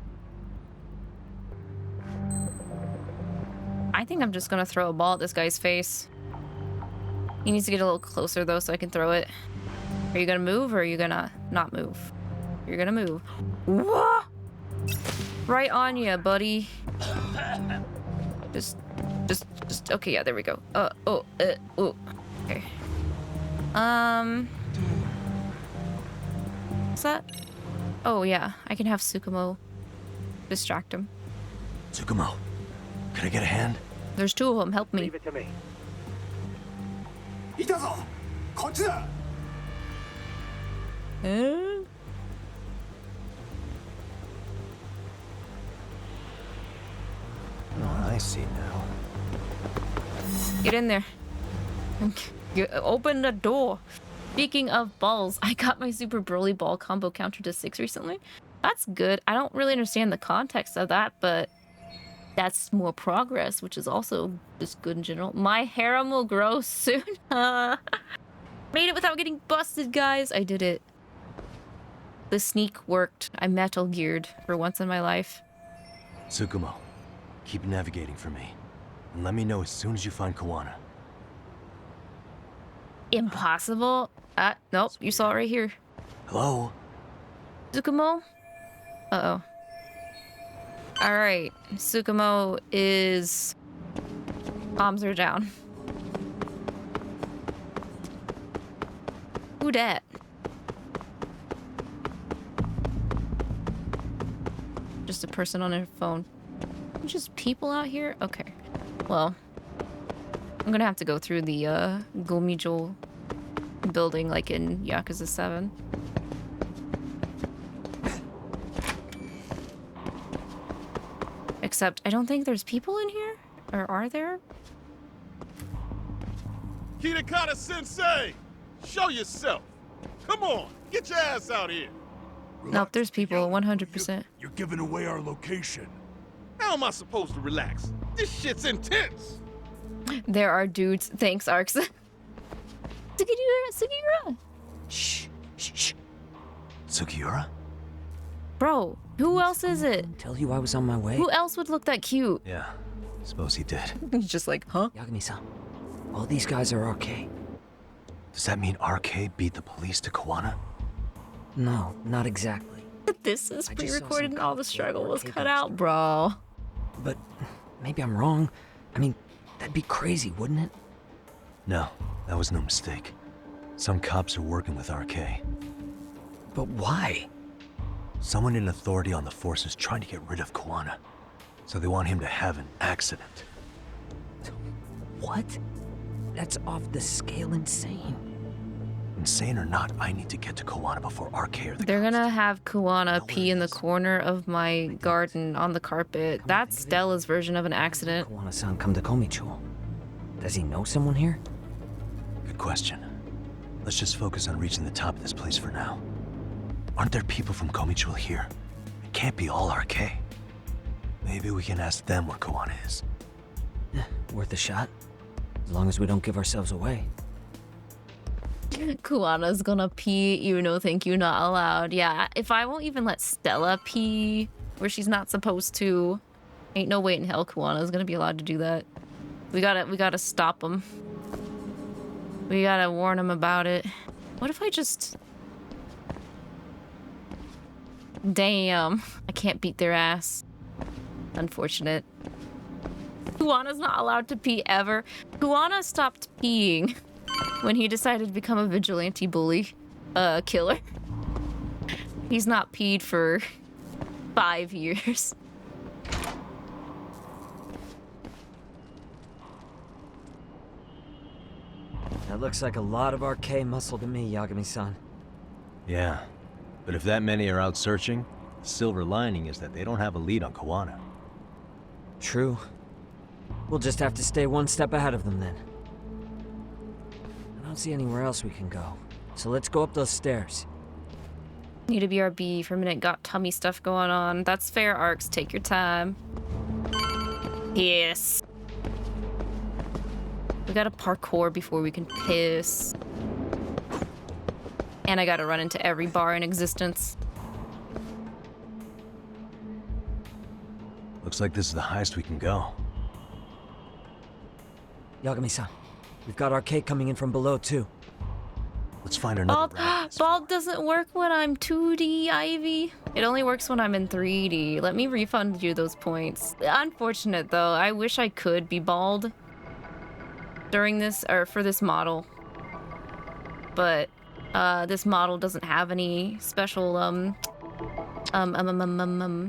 I think I'm just gonna throw a ball at this guy's face. He needs to get a little closer though so I can throw it. Are you gonna move or are you gonna not move? You're gonna move. Whoa! Right on ya, buddy. Just, okay, yeah, there we go. Oh. Okay. What's that? Oh, yeah, I can have Tsukumo distract him. Tsukumo, can I get a hand? There's two of them, help me. Leave it to me. Oh, I see now. Get in there. Open the door. Speaking of balls, I got my Super Broly ball combo counter to 6 recently. That's good. I don't really understand the context of that, but that's more progress, which is also just good in general. My harem will grow soon. Made it without getting busted, guys. I did it. The sneak worked. I Metal Geared for once in my life. Tsukumo, keep navigating for me. And let me know as soon as you find Kawana. Impossible? Nope, you saw it right here. Hello? Tsukumo? Uh-oh. Alright, Tsukumo is... Bombs are down. Who dat? Just a person on a phone. Just people out here? Okay. Well, I'm gonna have to go through the Gomijo building like in Yakuza 7. Except I don't think there's people in here? Or are there? Kitakata-sensei! Show yourself! Come on, get your ass out here! Nope, there's people, 100%. You're giving away our location. How am I supposed to relax? This shit's intense! There are dudes. Thanks, Arcs. Sugiura! Shh. Sugiura? Bro, who else is it? Tell you I was on my way. Who else would look that cute? Yeah, suppose he did. He's just like, huh? Yagami-san, all these guys are RK. Does that mean RK beat the police to Kawana? No, not exactly. This is pre-recorded and all the struggle was cut out, bro. But maybe I'm wrong. I mean, that'd be crazy, wouldn't it? No, that was no mistake. Some cops are working with RK. But why? Someone in authority on the force is trying to get rid of Kawana. So they want him to have an accident. What? That's off the scale insane. Insane or not, I need to get to Kawana before RK or the They're gonna have Kawana pee in the corner of my garden on the carpet. That's Stella's version of an accident. Kawana-san come to Komicho. Does he know someone here? Good question. Let's just focus on reaching the top of this place for now. Aren't there people from Komicho here? It can't be all RK. Maybe we can ask them where Kawana is. Worth a shot. As long as we don't give ourselves away. Kawana's gonna pee, even though thank you not allowed. Yeah, if I won't even let Stella pee where she's not supposed to, ain't no way in hell Kawana's gonna be allowed to do that. We gotta stop him. We gotta warn him about it. What if I just... Damn, I can't beat their ass. Unfortunate. Kawana's not allowed to pee ever. Kawana stopped peeing when he decided to become a vigilante bully, killer. He's not peed for 5 years. That looks like a lot of RK muscle to me, Yagami-san. Yeah, but if that many are out searching, the silver lining is that they don't have a lead on Kawana. True. We'll just have to stay one step ahead of them then. I don't see anywhere else we can go, so let's go up those stairs. Need to BRB for a minute, got tummy stuff going on. That's fair, Arcs, take your time. Yes. We gotta parkour before we can piss. And I gotta run into every bar in existence. Looks like this is the highest we can go. Yagami-san, we've got RK coming in from below too. Let's find another route. Bald doesn't work when I'm 2D, Ivy. It only works when I'm in 3D. Let me refund you those points. Unfortunate though. I wish I could be bald during this, or for this model. But this model doesn't have any special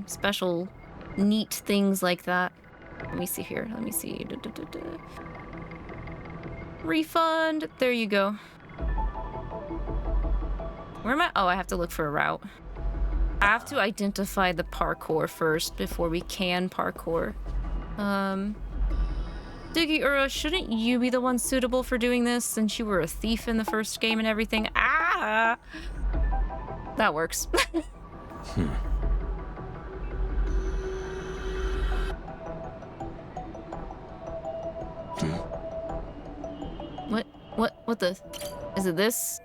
special neat things like that. Let me see here. Let me see. Refund. There you go. Where am I? Oh, I have to look for a route. I have to identify the parkour first before we can parkour. Diggy Ura, shouldn't you be the one suitable for doing this since you were a thief in the first game and everything? Ah! That works. What the? Is it this?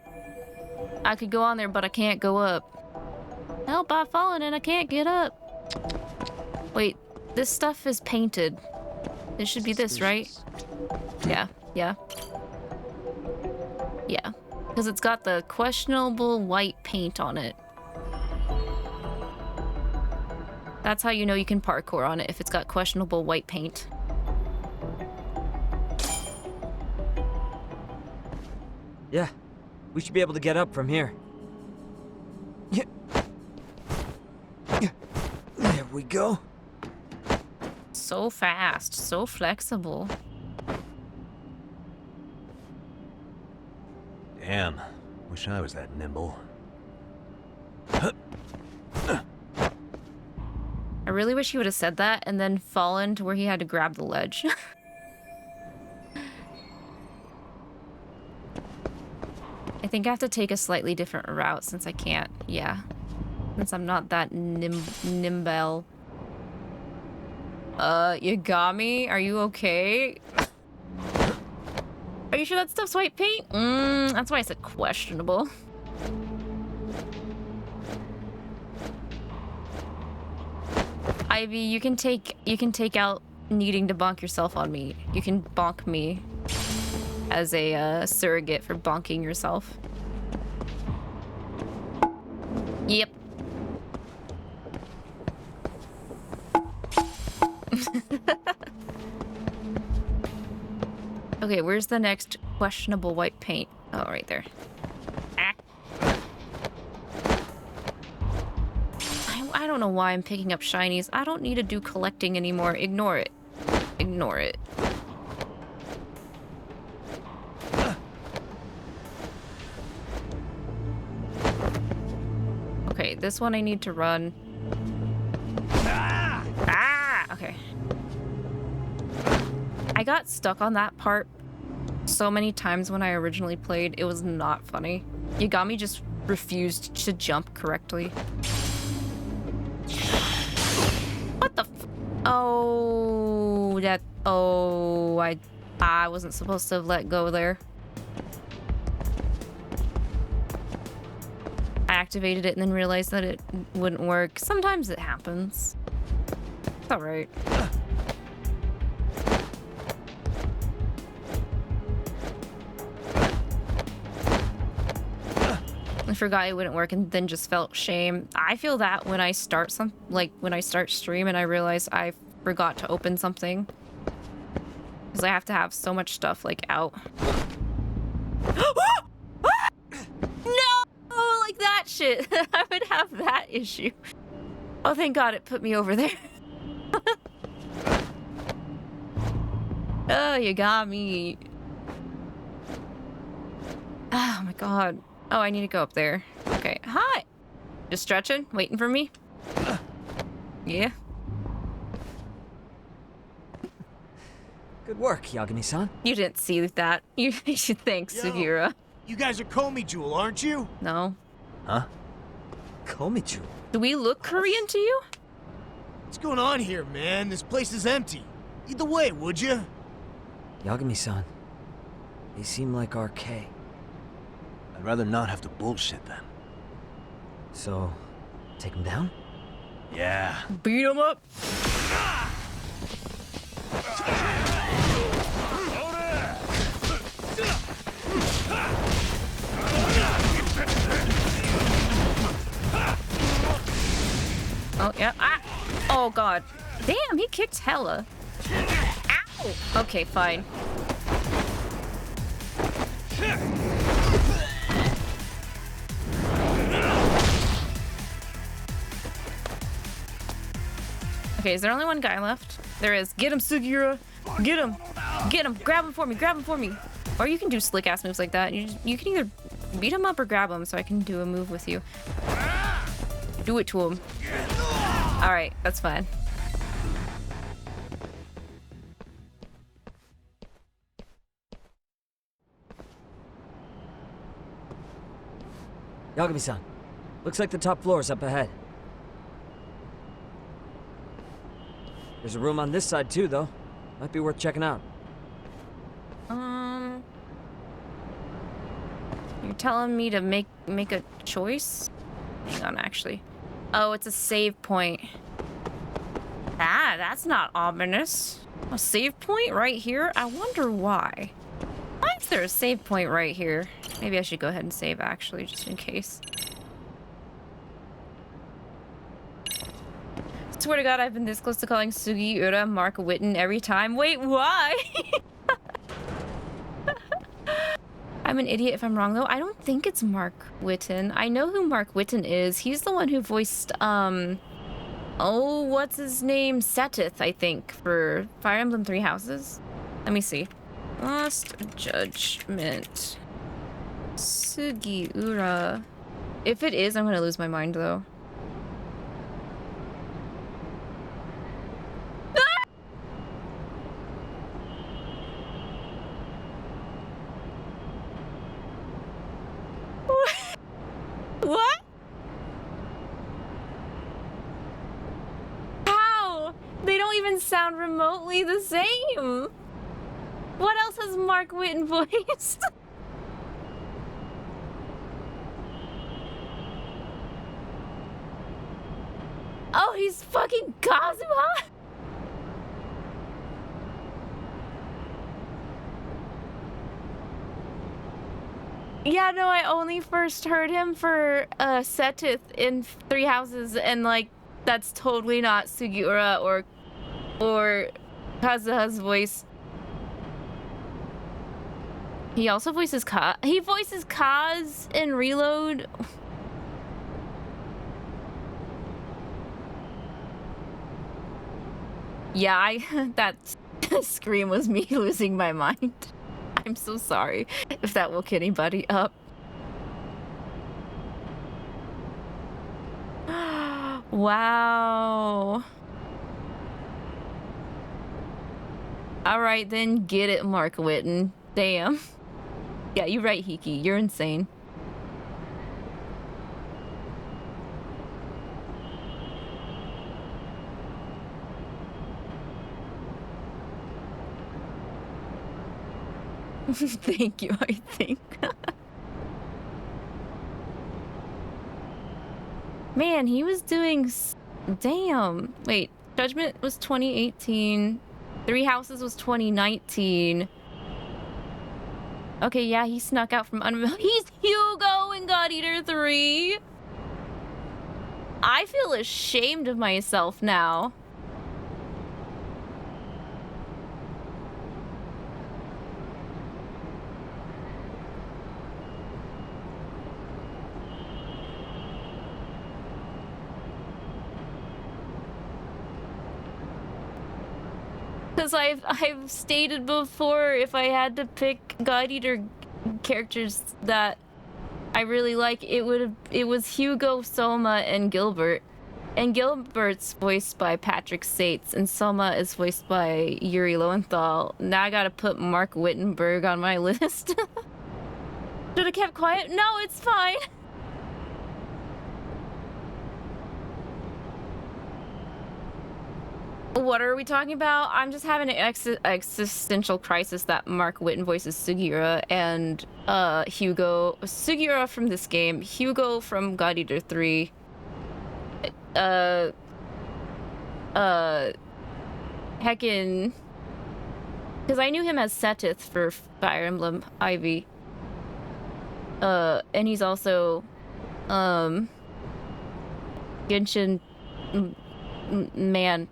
I could go on there, but I can't go up. Help, I've fallen and I can't get up. Wait, this stuff is painted. It should be this, right? Yeah. Yeah, because it's got the questionable white paint on it. That's how you know you can parkour on it, if it's got questionable white paint. Yeah, we should be able to get up from here. Yeah. There we go. So fast, so flexible. Damn, wish I was that nimble. I really wish he would have said that and then fallen to where he had to grab the ledge. I think I have to take a slightly different route since I can't, since I'm not that nimble. Yagami, are you okay? Are you sure that stuff's white paint? That's why I said questionable. Ivy, you can take out needing to bonk yourself on me. You can bonk me as a surrogate for bonking yourself. Yep. Okay, where's the next questionable white paint? Oh, right there. Ah. I don't know why I'm picking up shinies. I don't need to do collecting anymore. Ignore it. Ignore it. Okay, this one I need to run. Okay. I got stuck on that part so many times when I originally played. It was not funny. Yagami just refused to jump correctly. What the f— Oh, that— Oh, I wasn't supposed to have let go there. I activated it and then realized that it wouldn't work. Sometimes it happens. It's alright. I forgot it wouldn't work and then just felt shame. I feel that when I start when I start stream and I realize I forgot to open something. Because I have to have so much stuff out. No! Like that shit. I would have that issue. Oh, thank God it put me over there. Oh, you got me. Oh my God. Oh, I need to go up there. Okay. Hi! Just stretching? Waiting for me? Yeah. Good work, Yagami-san. You didn't see that. You should thank Sugira. You guys are Komi-Jewel, aren't you? No. Huh? Komi-Jewel? Do we look Korean to you? What's going on here, man? This place is empty. Lead the way, would you? Yagami-san, they seem like 𝐷𝐾. I'd rather not have to bullshit then. So, take him down? Yeah. Beat him up. Oh, yeah. Ah! Oh, God. Damn, he kicked hella. Ow! Okay, fine. Okay, is there only one guy left? There is. Get him, Sugiura. Get him. Get him. Grab him for me. Grab him for me. Or you can do slick ass moves like that. You can either beat him up or grab him so I can do a move with you. Do it to him. Alright, that's fine. Yagami-san, looks like the top floor is up ahead. There's a room on this side too, though. Might be worth checking out. You're telling me to make a choice? Hang on, actually. Oh, it's a save point. Ah, that's not ominous. A save point right here? I wonder why. Why is there a save point right here? Maybe I should go ahead and save, actually, just in case. Swear to God, I've been this close to calling Sugiura Mark Whitten every time. Wait, why? I'm an idiot if I'm wrong, though. I don't think it's Mark Whitten. I know who Mark Whitten is. He's the one who voiced, oh, what's his name? Setith, I think, for Fire Emblem Three Houses. Let me see. Lost Judgment. Sugiura. If it is, I'm gonna lose my mind, though. What? How? They don't even sound remotely the same. What else has Mark Whitten voiced? Oh, he's fucking Kazuha? Yeah, no, I only first heard him for Setith in Three Houses, and like that's totally not Sugiura or Kazuha's voice. He also voices he voices Kaz in Reload. Yeah, that scream was me losing my mind. I'm so sorry if that woke anybody up. Wow. Alright then, get it, Mark Whitten. Damn. Yeah, you're right, Hiki. You're insane. Thank you, I think. Man, he was doing... Damn. Wait, Judgment was 2018. Three Houses was 2019. Okay, yeah, he snuck out from under... He's Hugo in God Eater 3! I feel ashamed of myself now. Because I've stated before, if I had to pick God Eater characters that I really like, it was Hugo, Soma, and Gilbert. And Gilbert's voiced by Patrick Sates, and Soma is voiced by Yuri Lowenthal. Now I gotta put Mark Wittenberg on my list. Should have kept quiet? No, it's fine. What are we talking about? I'm just having an existential crisis that Mark Whitten voices Sugiura and Hugo. Sugiura from this game, Hugo from God Eater 3. Heckin'. Because I knew him as Setith for Fire Emblem Ivy. And he's also Genshin Man,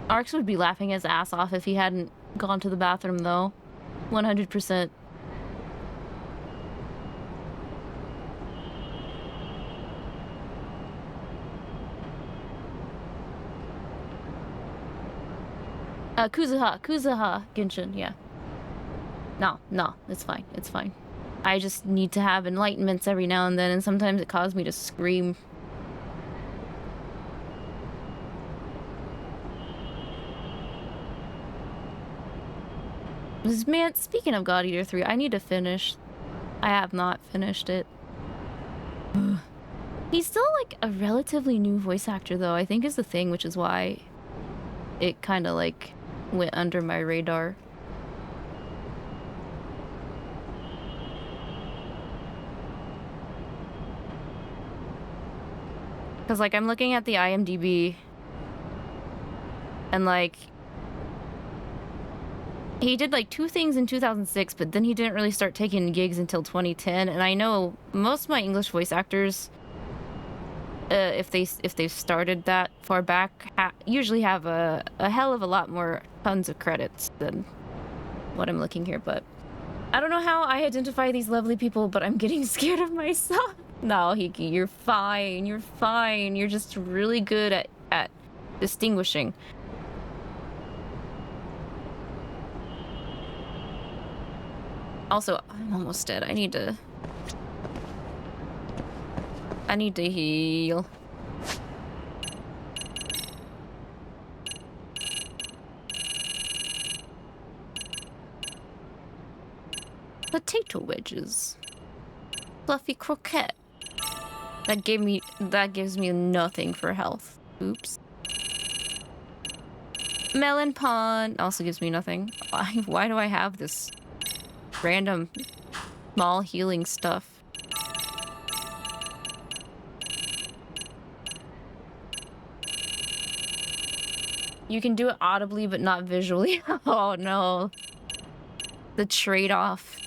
Arx would be laughing his ass off if he hadn't gone to the bathroom, though. 100%. 𝐒𝐂𝐕𝐈 Genshin, yeah. No, it's fine, it's fine. I just need to have enlightenments every now and then, and sometimes it causes me to scream. Man, speaking of God Eater 3, I need to finish. I have not finished it. He's still like a relatively new voice actor though, I think is the thing, which is why it kind of like went under my radar. Because like I'm looking at the IMDb and like he did like 2 things in 2006, but then he didn't really start taking gigs until 2010. And I know most of my English voice actors, if they've started that far back, usually have a hell of a lot more tons of credits than what I'm looking here. But I don't know how I identify these lovely people, but I'm getting scared of myself. No, Hiki, you're fine. You're fine. You're just really good at distinguishing. Also, I'm almost dead. I need to heal. Potato wedges. Fluffy croquette. That gives me nothing for health. Oops. Melon pond also gives me nothing. Why do I have this random small healing stuff? You can do it audibly but not visually. Oh no. The trade-off.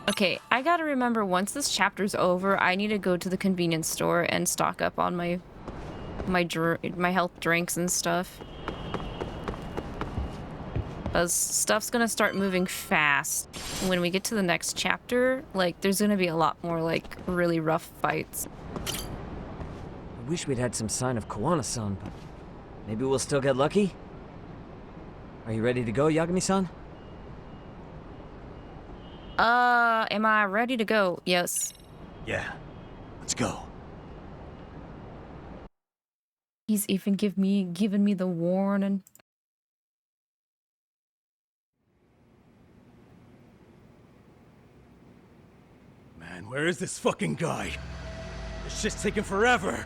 Okay, I gotta remember once this chapter's over, I need to go to the convenience store and stock up on my health drinks and stuff. Because stuff's gonna start moving fast. When we get to the next chapter, like, there's gonna be a lot more, like, really rough fights. I wish we'd had some sign of Kawana-san, but maybe we'll still get lucky? Are you ready to go, Yagami-san? Am I ready to go? Yes. Yeah, let's go. He's even given me the warning. Man, where is this fucking guy? This shit's taking forever.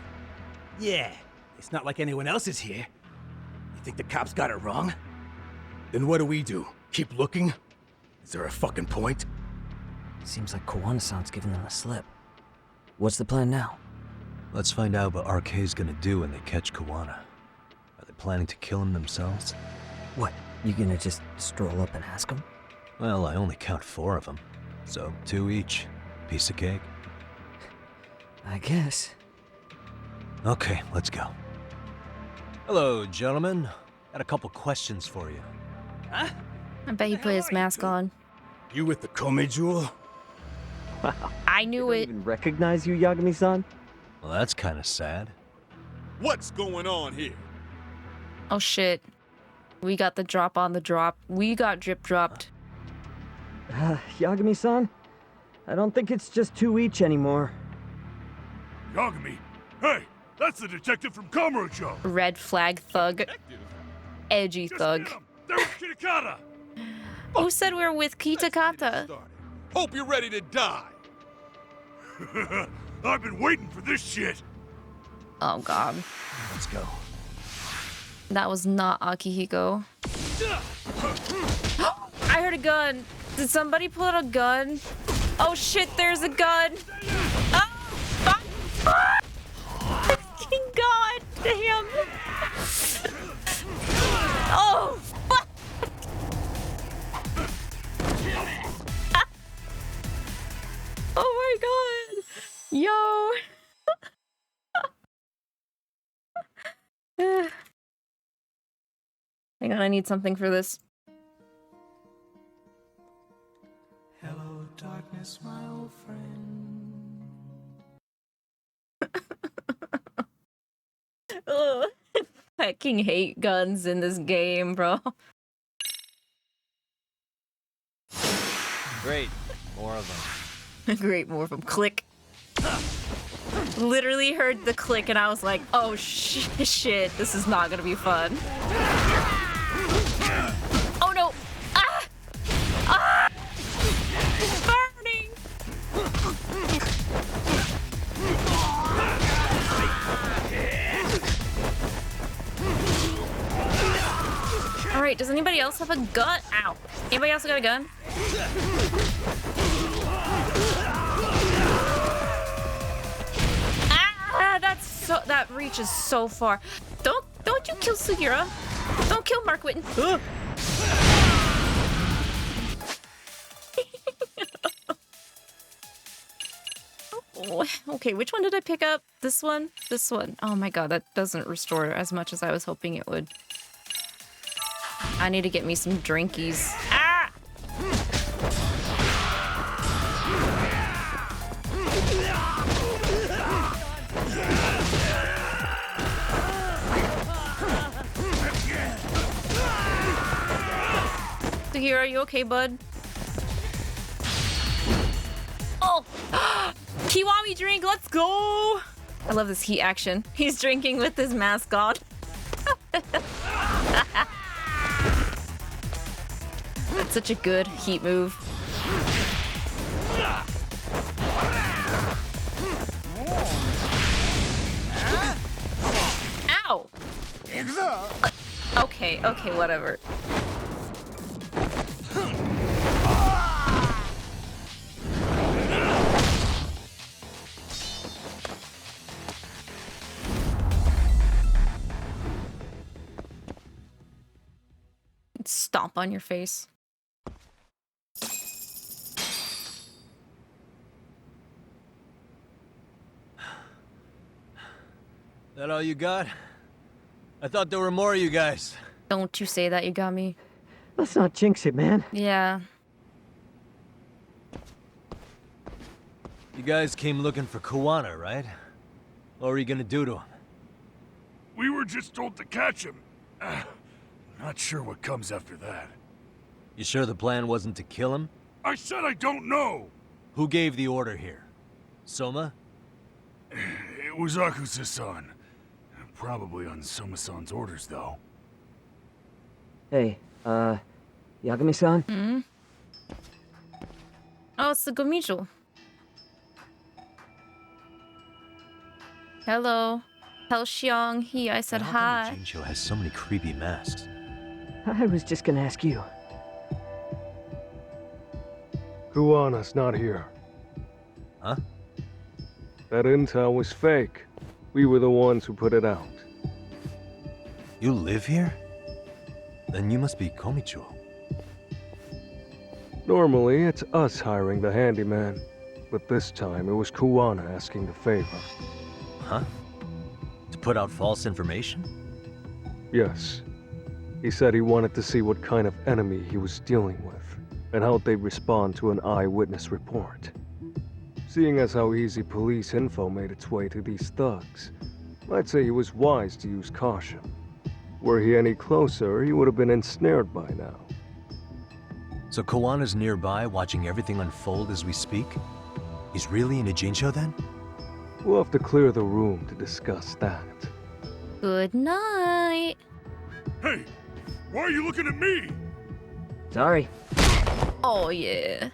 Yeah, it's not like anyone else is here. You think the cops got it wrong? Then what do? Keep looking? Is there a fucking point? Seems like Kawana-san's giving them a slip. What's the plan now? Let's find out what RK's gonna do when they catch Kawana. Are they planning to kill him themselves? What, you gonna just stroll up and ask him? Well, I only count 4 of them, so 2 each. Piece of cake. I guess. Okay, let's go. Hello, gentlemen. Got a couple questions for you. Huh? I bet he put his mask on. You with the Kome jewel? Wow. I knew it. Even recognize you, Yagami-san? Well, that's kind of sad. What's going on here? Oh shit. We got the drop on the drop. We got drip dropped. Yagami-san? I don't think it's just 2 each anymore. Yagami? Hey, that's the detective from Kamurocho. Red flag thug. Edgy thug. There was Kitakata. Who said we were with Kitakata? Hope you're ready to die. I've been waiting for this shit. Oh god. Let's go. That was not Akihiko. I heard a gun. Did somebody pull out a gun? Oh shit, there's a gun. Oh, fuck. Damn. Oh, fuck. Oh my god. Yo. Hang on, I need something for this. Hello, darkness, my old friend. Ugh. I fucking hate guns in this game, bro. Great. More of them. Great, more of them. Click. Literally heard the click and I was like, oh shit, this is not gonna be fun. Oh no! Ah! Ah! It's burning! Alright, does anybody else have a gun? Ow. Anybody else got a gun? Ah, that reaches so far. Don't you kill Sugira. Don't kill Mark Whitten. Oh, okay, which one did I pick up? This one? This one. Oh my god, that doesn't restore as much as I was hoping it would. I need to get me some drinkies. Ah! Sugira, are you okay, bud? Oh! Kiwami drink, let's go! I love this heat action. He's drinking with his mask on. That's such a good heat move. Ow! Okay, whatever. Stomp on your face. That all you got? I thought there were more of you guys. Don't you say that, you got me. Let's not jinx it, man. Yeah. You guys came looking for Kuwana, right? What were you gonna do to him? We were just told to catch him. Not sure what comes after that. You sure the plan wasn't to kill him? I said I don't know! Who gave the order here? Soma? It was Akusa-san. Probably on Soma-san's orders, though. Hey, Yagami-san? Hmm? Oh, it's the Gomijo. Hello. Tell Xiong he I said hi. Jincho has so many creepy masks. I was just gonna ask you. Kuwana's not here. Huh? That intel was fake. We were the ones who put it out. You live here? Then you must be Komicho. Normally, it's us hiring the handyman. But this time, it was Kuwana asking the favor. Huh? To put out false information? Yes. He said he wanted to see what kind of enemy he was dealing with, and how they'd respond to an eyewitness report. Seeing as how easy police info made its way to these thugs, I'd say he was wise to use caution. Were he any closer, he would have been ensnared by now. So Kuwana's nearby, watching everything unfold as we speak? He's really in a Jincho then? We'll have to clear the room to discuss that. Good night. Hey, why are you looking at me? Sorry. Oh, yeah.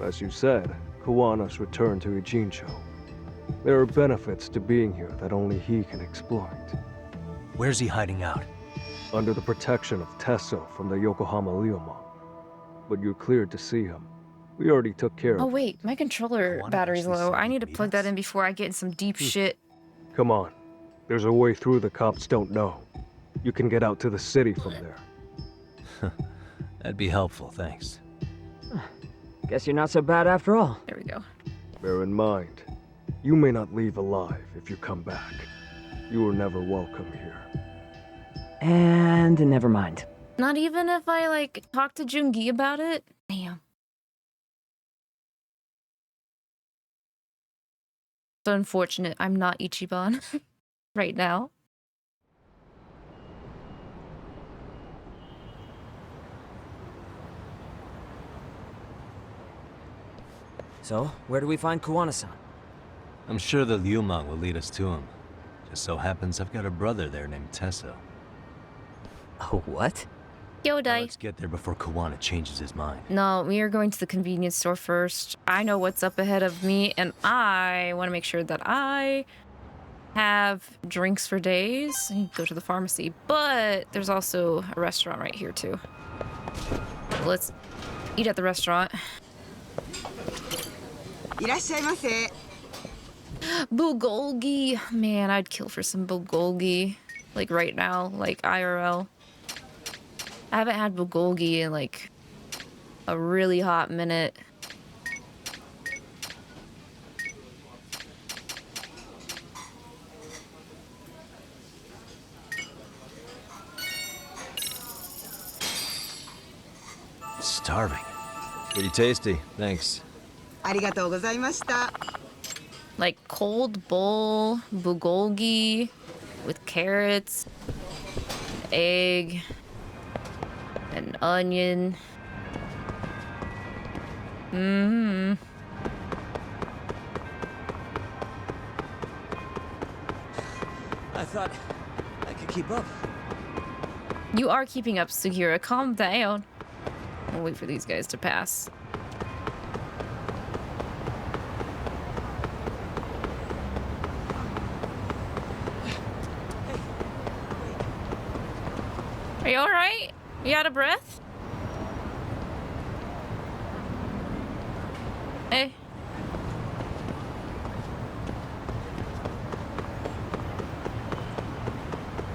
As you said, Kuwana's returned to Ijincho. There are benefits to being here that only he can exploit. Where's he hiding out? Under the protection of Tesso from the Yokohama Ryoma. But you're cleared to see him. We already took care of Oh him. wait, my controller battery's low. I need to plug that in before I get in some deep shit. Come on. There's a way through the cops don't know. You can get out to the city from there. That'd be helpful, thanks. Guess you're not so bad after all. There we go. Bear in mind, you may not leave alive if you come back. You are never welcome here. And never mind. Not even if I, like, talk to Jungi about it? Damn. So unfortunate I'm not Ichiban right now. So, where do we find Kuwana-san? I'm sure the Ryumang will lead us to him. Just so happens I've got a brother there named Tesso. Oh, what? Yodai. Let's get there before Kuwana changes his mind. No, we are going to the convenience store first. I know what's up ahead of me, and I want to make sure that I have drinks for days. I need to go to the pharmacy, but there's also a restaurant right here, too. Let's eat at the restaurant. Bulgogi. Man, I'd kill for some bulgogi. Like right now, like IRL. I haven't had bulgogi in like a really hot minute. Starving. Pretty tasty, thanks. Like cold bowl bulgogi with carrots, egg, and onion. Mmm. I thought I could keep up. You are keeping up, Sugira. Calm down. We'll wait for these guys to pass. Are you alright? You out of breath? Hey.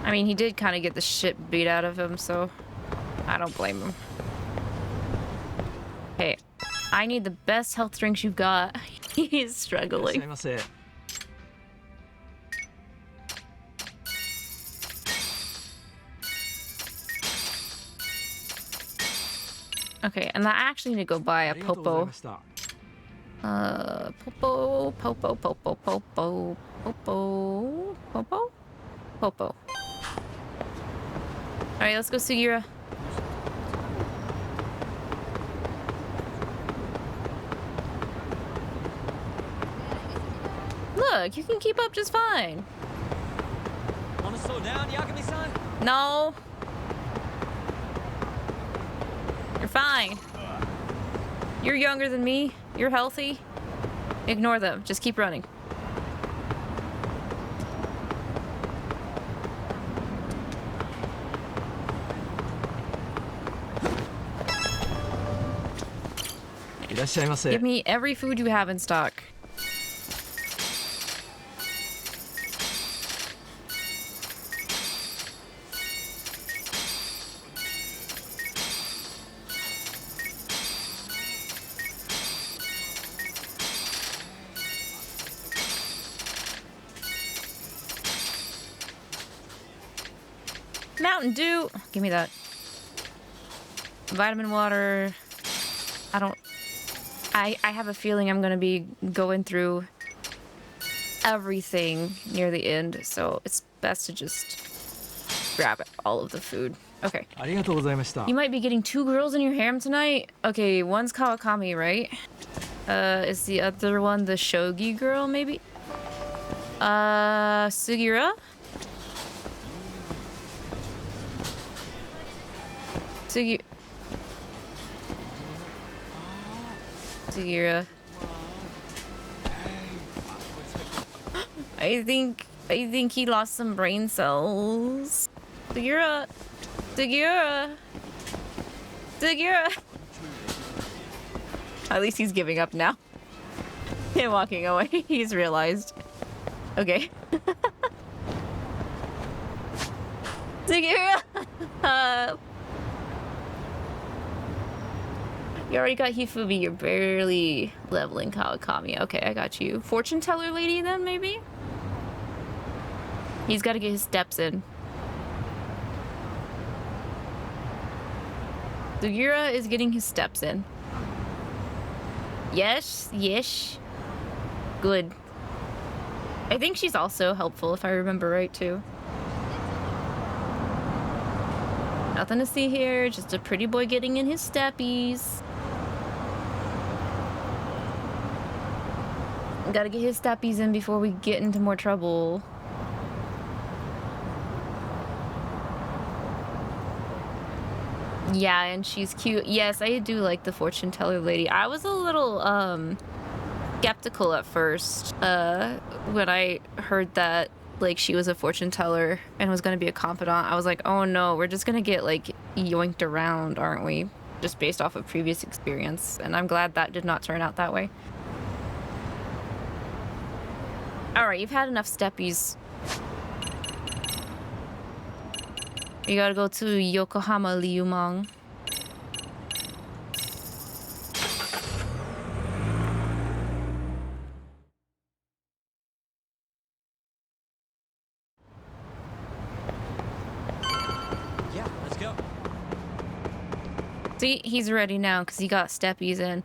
I mean, he did kind of get the shit beat out of him, so I don't blame him. Hey, I need the best health drinks you've got. He's struggling. Okay, and I actually need to go buy a popo. Popo. Alright, let's go, Sugira. Look, you can keep up just fine. Wanna slow down, Yagami-san? No. You're fine. You're younger than me. You're healthy. Ignore them. Just keep running. Give me every food you have in stock. Mountain Dew. Give me that. Vitamin water. I have a feeling I'm gonna be going through everything near the end, so it's best to just grab all of the food. Okay. You might be getting 2 girls in your harem tonight. Okay, one's Kawakami, right? Is the other one the Shogi girl, maybe? Sugira? Sugira. I think he lost some brain cells. Sugira. At least he's giving up now. And walking away. He's realized. Okay. Sugiura! You already got Hifumi, you're barely leveling Kawakami. Okay, I got you. Fortune teller lady then, maybe? He's got to get his steps in. Sugiura is getting his steps in. Yes, yes. Good. I think she's also helpful, if I remember right, too. Nothing to see here, just a pretty boy getting in his steppies. Gotta get his steppies in before we get into more trouble. Yeah, and she's cute. Yes, I do like the fortune teller lady. I was a little skeptical at first when I heard that like she was a fortune teller and was gonna be a confidant. I was like, oh no, we're just gonna get like yoinked around, aren't we? Just based off of previous experience. And I'm glad that did not turn out that way. Alright, you've had enough steppies. You gotta go to Yokohama Liumang. Yeah, let's go. See, he's ready now because he got steppies in.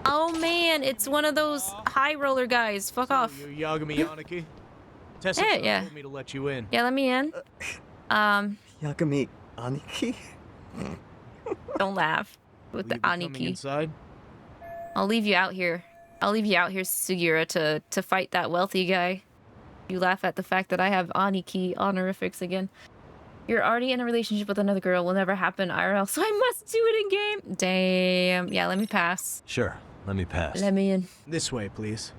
Oh man, it's one of those high roller guys. Fuck off. You Yagami Aniki? Tessa Yeah. told me to let you in. Yeah, let me in. Yagami Aniki? Don't laugh with the Aniki. Inside? I'll leave you out here. I'll leave you out here, Sugiura, to fight that wealthy guy. You laugh at the fact that I have Aniki honorifics again. You're already in a relationship with another girl. Will never happen IRL, so I must do it in game. Damn. Yeah, let me pass. Sure, let me pass. Let me in. This way, please.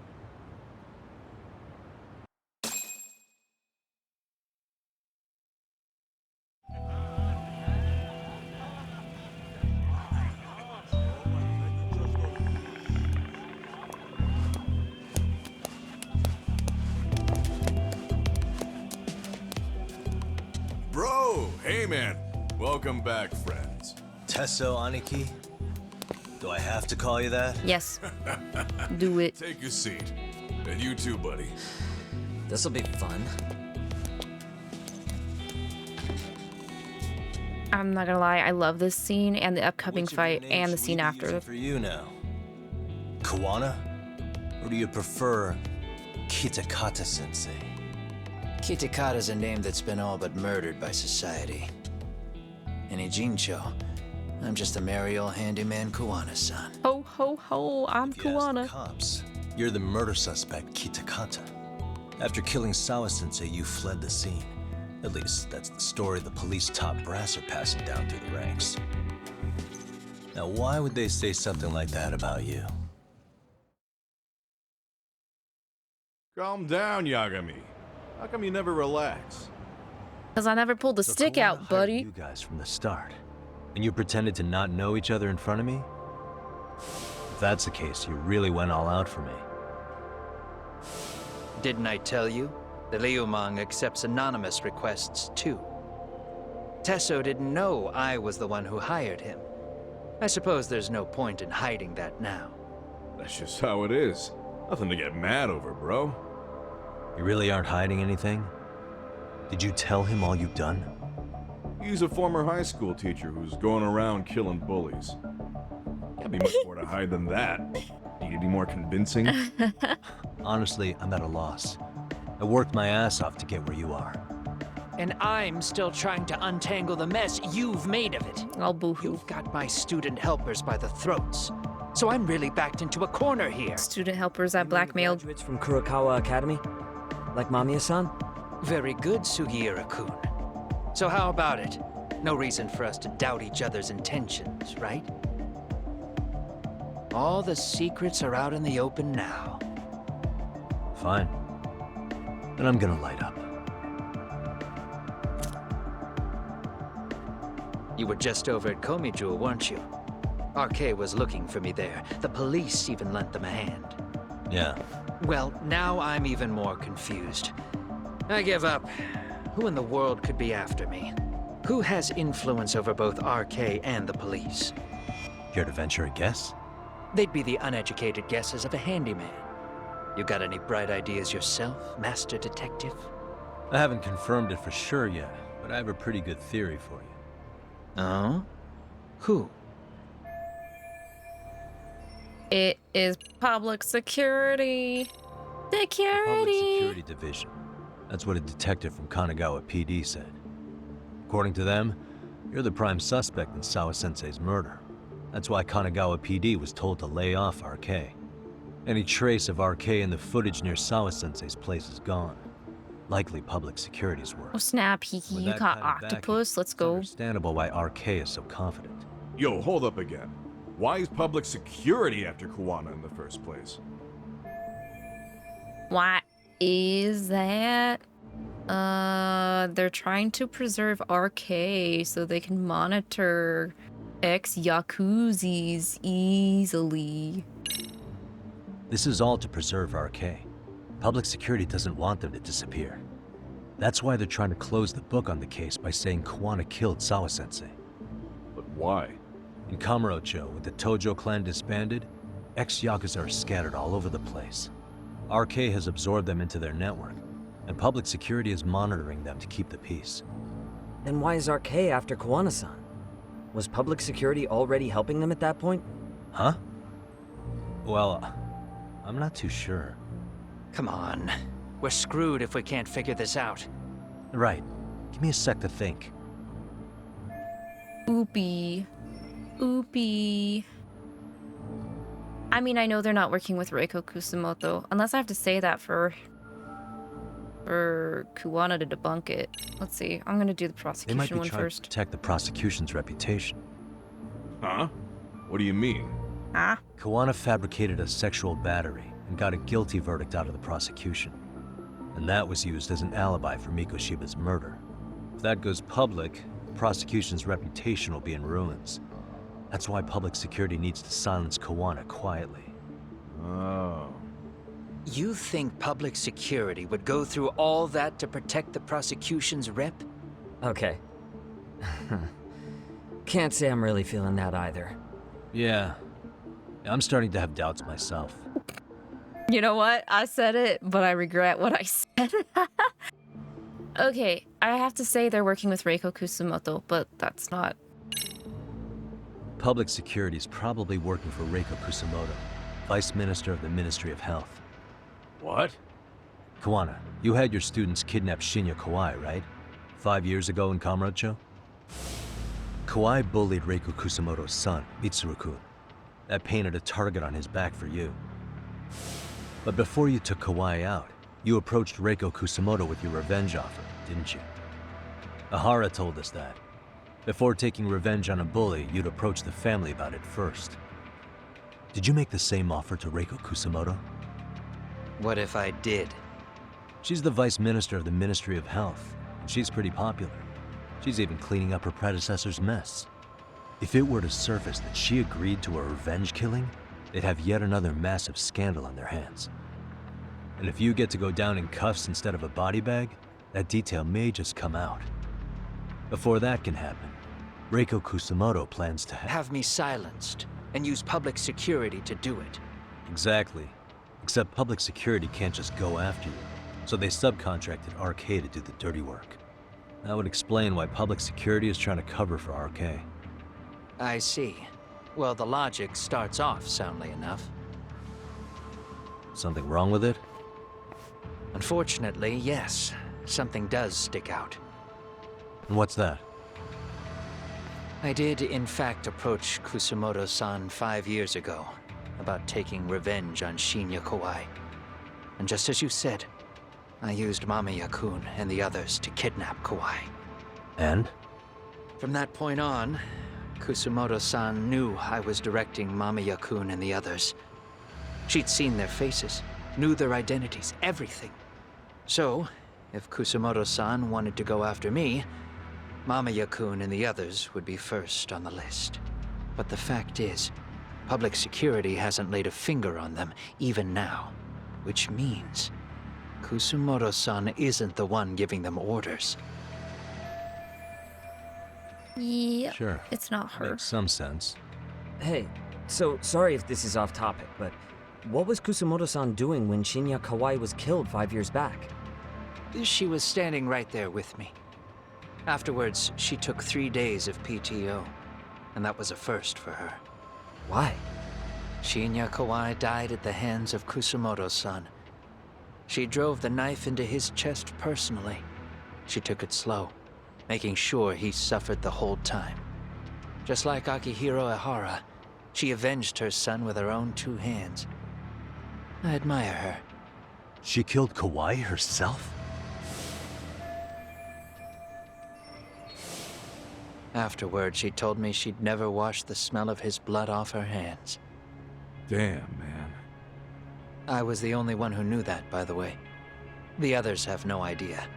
Bro, hey man. Welcome back, friends. Tesso Aniki? Do I have to call you that? Yes. Do it. Take a seat. And you too, buddy. This'll be fun. I'm not gonna lie, I love this scene and the upcoming fight and the scene after. For you now. Kawana? Or do you prefer Kitakata-sensei? Kitakata's a name that's been all but murdered by society. In Ijincho, I'm just a merry old handyman Kawana-san. Ho, ho, ho, I'm Kawana. Cops, you're the murder suspect, Kitakata. After killing Sawa-sensei, you fled the scene. At least, that's the story the police top brass are passing down through the ranks. Now, why would they say something like that about you? Calm down, Yagami. How come you never relax? Because I never pulled the stick out, buddy. You guys from the start. And you pretended to not know each other in front of me? If that's the case, you really went all out for me. Didn't I tell you? The Liumang accepts anonymous requests, too. Tesso didn't know I was the one who hired him. I suppose there's no point in hiding that now. That's just how it is. Nothing to get mad over, bro. You really aren't hiding anything? Did you tell him all you've done? He's a former high school teacher who's going around killing bullies. Can't be much more to hide than that. Need any more convincing? Honestly, I'm at a loss. I worked my ass off to get where you are. And I'm still trying to untangle the mess you've made of it. Oh, boo-hoo. You've got my student helpers by the throats. So I'm really backed into a corner here. Student helpers I blackmailed. Graduates from Kurokawa Academy? Like Mamiya-san? Very good, Sugiura-kun. So how about it? No reason for us to doubt each other's intentions, right? All the secrets are out in the open now. Fine. Then I'm gonna light up. You were just over at Komijul, weren't you? RK was looking for me there. The police even lent them a hand. Yeah. Well, now I'm even more confused. I give up. Who in the world could be after me? Who has influence over both RK and the police? Care to venture a guess? They'd be the uneducated guesses of a handyman. You got any bright ideas yourself, Master Detective? I haven't confirmed it for sure yet, but I have a pretty good theory for you. Oh? Who? It is public security. Public Security Division. That's what a detective from Kanagawa PD said. According to them, you're the prime suspect in Sawa-sensei's murder. That's why Kanagawa PD was told to lay off RK. Any trace of RK in the footage near Sawa-sensei's place is gone. Likely public security's work. Oh snap, Hiki, With you that caught kind of backing, octopus. Let's It's go. understandable why RK is so confident. Yo, hold up again. Why is public security after Kuwana in the first place? What is that? They're trying to preserve RK so they can monitor ex-Yakuzis easily. This is all to preserve RK. Public security doesn't want them to disappear. That's why they're trying to close the book on the case by saying Kuwana killed Sawa-sensei. But why? In Kamurocho, with the Tojo clan disbanded, ex-Yakuza are scattered all over the place. RK has absorbed them into their network, and public security is monitoring them to keep the peace. Then why is RK after Kuwana-san? Was public security already helping them at that point? Huh? Well, I'm not too sure. Come on. We're screwed if we can't figure this out. Right. Give me a sec to think. Oopie. Oopie. I mean, I know they're not working with Reiko Kusumoto, unless I have to say that for Kuwana to debunk it. Let's see. I'm gonna do the They might prosecution be one trying first. to protect the prosecution's reputation. Huh? What do you mean? Huh? Kuwana fabricated a sexual battery and got a guilty verdict out of the prosecution. And that was used as an alibi for Mikoshiba's murder. If that goes public, the prosecution's reputation will be in ruins. That's why public security needs to silence Kuwana quietly. Oh. You think public security would go through all that to protect the prosecution's rep? Okay. Can't say I'm really feeling that either. Yeah. I'm starting to have doubts myself. You know what? I said it, but I regret what I said. Okay, I have to say they're working with Reiko Kusumoto, but that's not... Public security is probably working for Reiko Kusumoto, Vice Minister of the Ministry of Health. What? Kuwana, you had your students kidnap Shinya Kawai, right? 5 years ago in Kamurocho? Kawai bullied Reiko Kusumoto's son, Mitsuru-kun. That painted a target on his back for you. But before you took Kawai out, you approached Reiko Kusumoto with your revenge offer, didn't you? Ahara told us that. Before taking revenge on a bully, you'd approach the family about it first. Did you make the same offer to Reiko Kusumoto? What if I did? She's the Vice Minister of the Ministry of Health, and she's pretty popular. She's even cleaning up her predecessor's mess. If it were to surface that she agreed to a revenge killing, they'd have yet another massive scandal on their hands. And if you get to go down in cuffs instead of a body bag, that detail may just come out. Before that can happen, Reiko Kusumoto plans to Have me silenced, and use public security to do it. Exactly. Except public security can't just go after you, so they subcontracted RK to do the dirty work. That would explain why public security is trying to cover for RK. I see. Well, the logic starts off soundly enough. Something wrong with it? Unfortunately, yes. Something does stick out. And what's that? I did, in fact, approach Kusumoto-san 5 years ago about taking revenge on Shinya Kawai. And just as you said, I used Mamiya-kun and the others to kidnap Kawai. And? From that point on, Kusumoto-san knew I was directing Mamiya-kun and the others. She'd seen their faces, knew their identities, everything. So, if Kusumoto-san wanted to go after me, Mamiya-kun and the others would be first on the list. But the fact is, public security hasn't laid a finger on them, even now. Which means Kusumoto-san isn't the one giving them orders. Yeah, Sure. it's not her. Makes some sense. Hey, so sorry if this is off topic, but what was Kusumoto-san doing when Shinya Kawai was killed 5 years back? She was standing right there with me. Afterwards, she took 3 days of PTO, and that was a first for her. Why? Shinya Kawai died at the hands of Kusumoto-san. She drove the knife into his chest personally. She took it slow, making sure he suffered the whole time. Just like Akihiro Ehara, she avenged her son with her own 2 hands. I admire her. She killed Kawai herself? Afterward, she told me she'd never wash the smell of his blood off her hands. Damn, man. I was the only one who knew that, by the way. The others have no idea.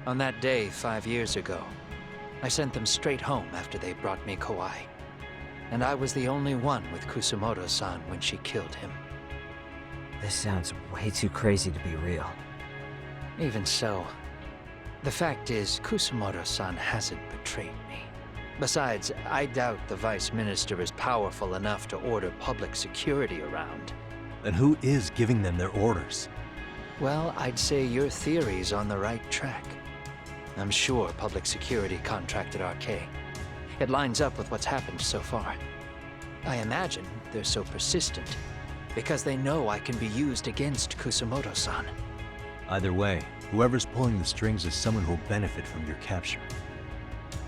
On that day 5 years ago, I sent them straight home after they brought me Kawai. And I was the only one with Kusumoto-san when she killed him. This sounds way too crazy to be real. Even so, the fact is, Kusumoto-san hasn't betrayed me. Besides, I doubt the Vice Minister is powerful enough to order public security around. Then who is giving them their orders? Well, I'd say your theory's on the right track. I'm sure public security contracted 𝐅𝐾. It lines up with what's happened so far. I imagine they're so persistent because they know I can be used against Kusumoto-san. Either way, whoever's pulling the strings is someone who'll benefit from your capture.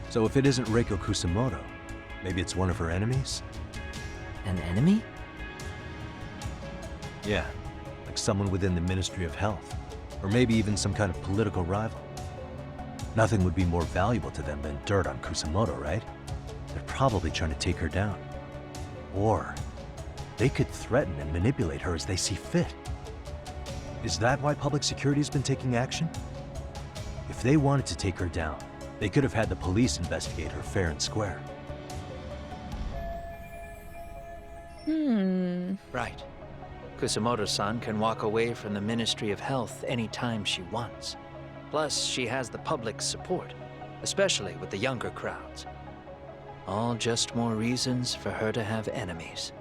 So if it isn't Reiko Kusumoto, maybe it's one of her enemies? An enemy? Yeah, like someone within the Ministry of Health, or maybe even some kind of political rival. Nothing would be more valuable to them than dirt on Kusumoto, right? They're probably trying to take her down. Or they could threaten and manipulate her as they see fit. Is that why public security's been taking action? If they wanted to take her down, they could have had the police investigate her fair and square. Right. Kusumoto-san can walk away from the Ministry of Health anytime she wants. Plus, she has the public's support, especially with the younger crowds. All just more reasons for her to have enemies.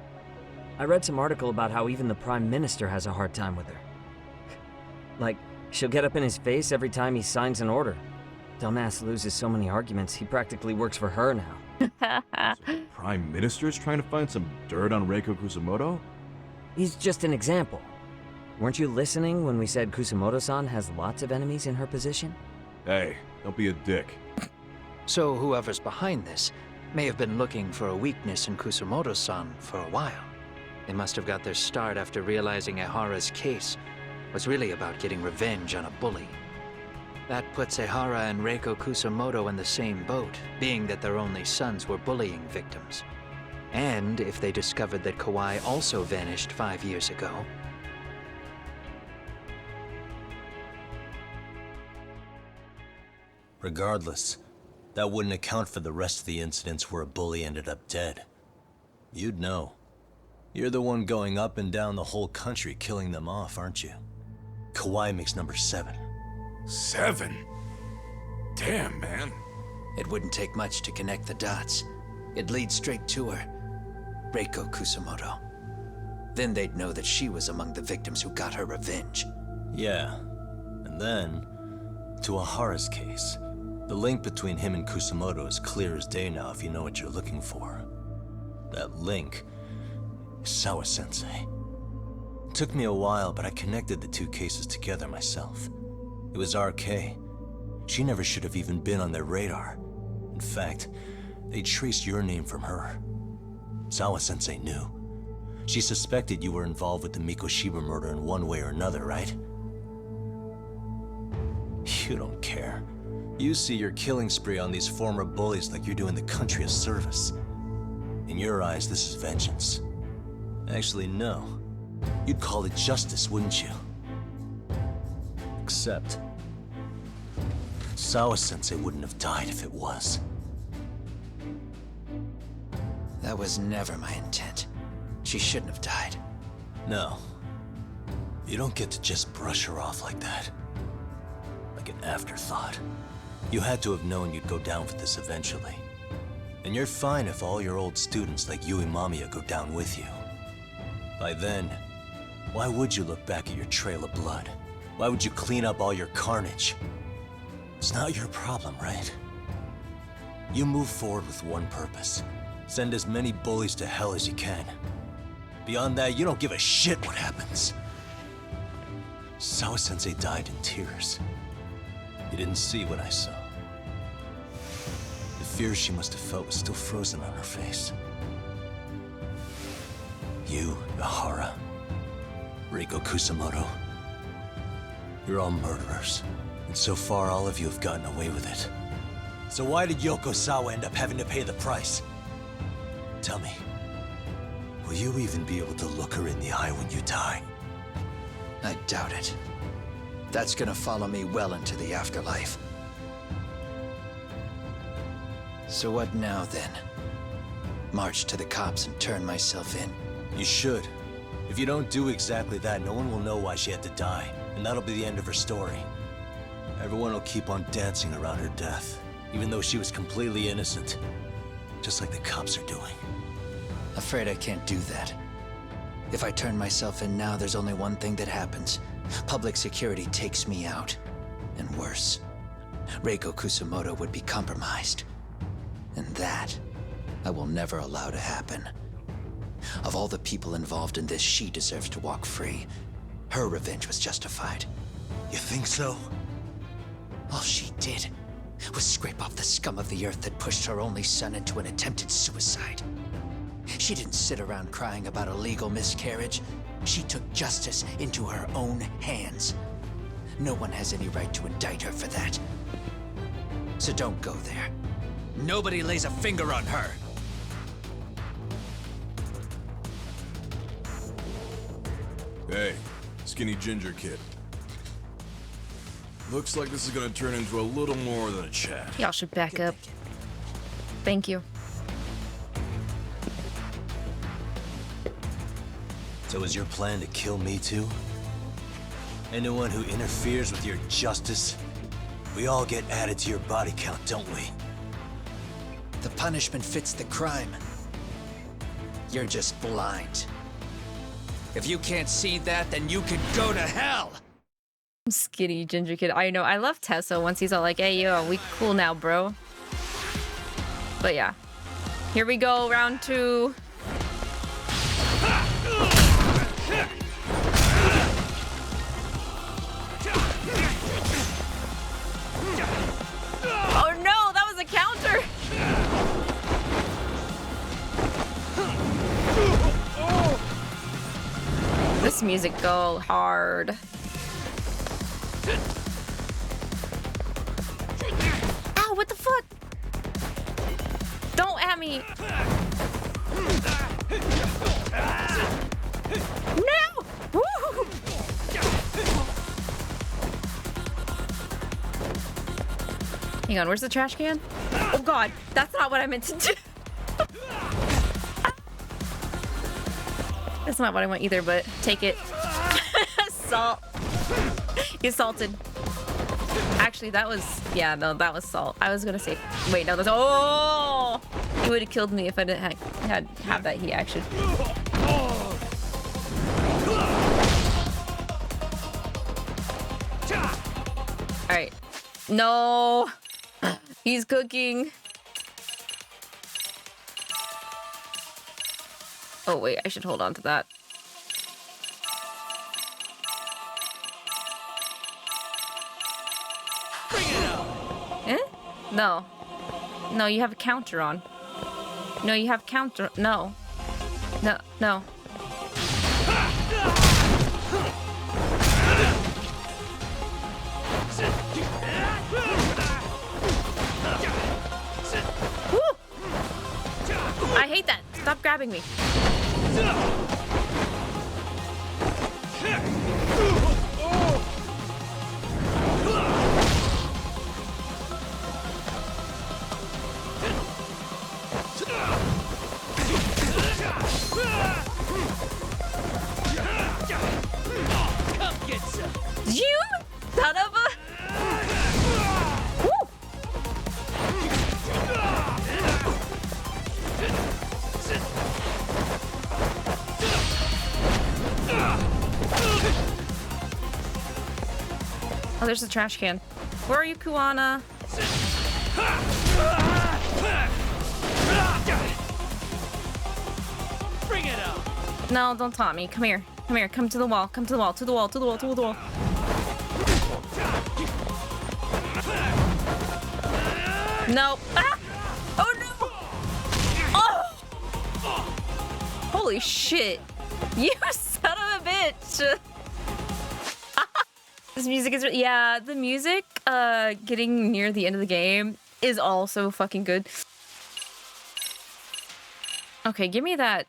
I read some article about how even the Prime Minister has a hard time with her. Like, she'll get up in his face every time he signs an order. Dumbass loses so many arguments, he practically works for her now. Prime Minister's trying to find some dirt on Reiko Kusumoto? He's just an example. Weren't you listening when we said Kusumoto-san has lots of enemies in her position? Hey, don't be a dick. So whoever's behind this may have been looking for a weakness in Kusumoto-san for a while. They must have got their start after realizing Ehara's case was really about getting revenge on a bully. That puts Ehara and Reiko Kusumoto in the same boat, being that their only sons were bullying victims. And if they discovered that Kawai also vanished 5 years ago. Regardless, that wouldn't account for the rest of the incidents where a bully ended up dead. You'd know. You're the one going up and down the whole country killing them off, aren't you? Kawai makes number 7. 7? Damn, man. It wouldn't take much to connect the dots. It'd lead straight to her. Reiko Kusumoto. Then they'd know that she was among the victims who got her revenge. Yeah. And then, to Ehara's case. The link between him and Kusumoto is clear as day now if you know what you're looking for. That link is Sawa-sensei. It took me a while, but I connected the 2 cases together myself. It was 𝐅𝐾. She never should have even been on their radar. In fact, they traced your name from her. Sawa-sensei knew. She suspected you were involved with the Mikoshiba murder in one way or another, right? You don't care. You see your killing spree on these former bullies like you're doing the country a service. In your eyes, this is vengeance. Actually, no. You'd call it justice, wouldn't you? Except, Sawa-sensei wouldn't have died if it was. That was never my intent. She shouldn't have died. No. You don't get to just brush her off like that. Like an afterthought. You had to have known you'd go down for this eventually. And you're fine if all your old students like you and Mamiya go down with you. By then, why would you look back at your trail of blood? Why would you clean up all your carnage? It's not your problem, right? You move forward with one purpose. Send as many bullies to hell as you can. Beyond that, you don't give a shit what happens. Sawa-sensei died in tears. You didn't see what I saw. The fear she must have felt was still frozen on her face. You, Ihara, Reiko Kusamoto, you're all murderers. And so far, all of you have gotten away with it. So why did Yoko Sawa end up having to pay the price? Tell me, will you even be able to look her in the eye when you die? I doubt it. That's gonna follow me well into the afterlife. So what now, then? March to the cops and turn myself in? You should. If you don't do exactly that, no one will know why she had to die, and that'll be the end of her story. Everyone will keep on dancing around her death, even though she was completely innocent. Just like the cops are doing. Afraid I can't do that. If I turn myself in now, there's only one thing that happens. Public security takes me out. And worse, Reiko Kusamoto would be compromised. And that, I will never allow to happen. Of all the people involved in this, she deserves to walk free. Her revenge was justified. You think so? All she did was scrape off the scum of the earth that pushed her only son into an attempted suicide. She didn't sit around crying about a legal miscarriage. She took justice into her own hands. No one has any right to indict her for that. So don't go there. Nobody lays a finger on her. Hey, skinny ginger kid. Looks like this is gonna turn into a little more than a chat. Y'all should back up. Thank you. So is your plan to kill me too? Anyone who interferes with your justice, we all get added to your body count, don't we? The punishment fits the crime. You're just blind. If you can't see that, then you can go to hell! Skinny ginger kid. I know. I love Tesso once he's all like, hey, yo, we cool now, bro. But yeah. Here we go, round 2. Oh no, that was a counter! This music go hard. Ow, what the fuck? Don't at me! No! Woo! Hang on, where's the trash can? Oh god, that's not what I meant to do. That's not what I want either, but take it. Salt. You salted. Actually, that was... Yeah, no, that was salt. I was gonna say... Wait, no, that's... Oh! He would have killed me if I didn't have that heat action. Alright. No! He's cooking. Oh, wait, I should hold on to that. Eh? No. No, you have a counter on. No, you have counter. No. No, no. Woo! I hate that. Stop grabbing me. there's a trash can. Where are you, Kuwana? Bring it up. No, don't taunt me. Come here. Come here. Come to the wall. Come to the wall. To the wall. To the wall. To the wall. No. Ah! Oh no! Oh! Holy shit! You son of a bitch! This music is the music getting near the end of the game is also fucking good. Okay, give me that.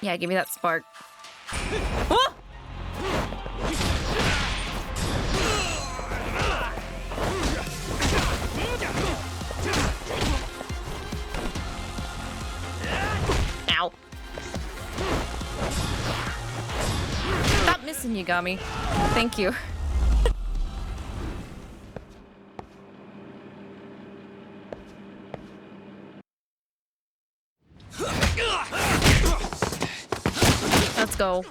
Yeah, give me that spark. Oh! Ow. Stop missing, Yagami. Thank you. Let's go.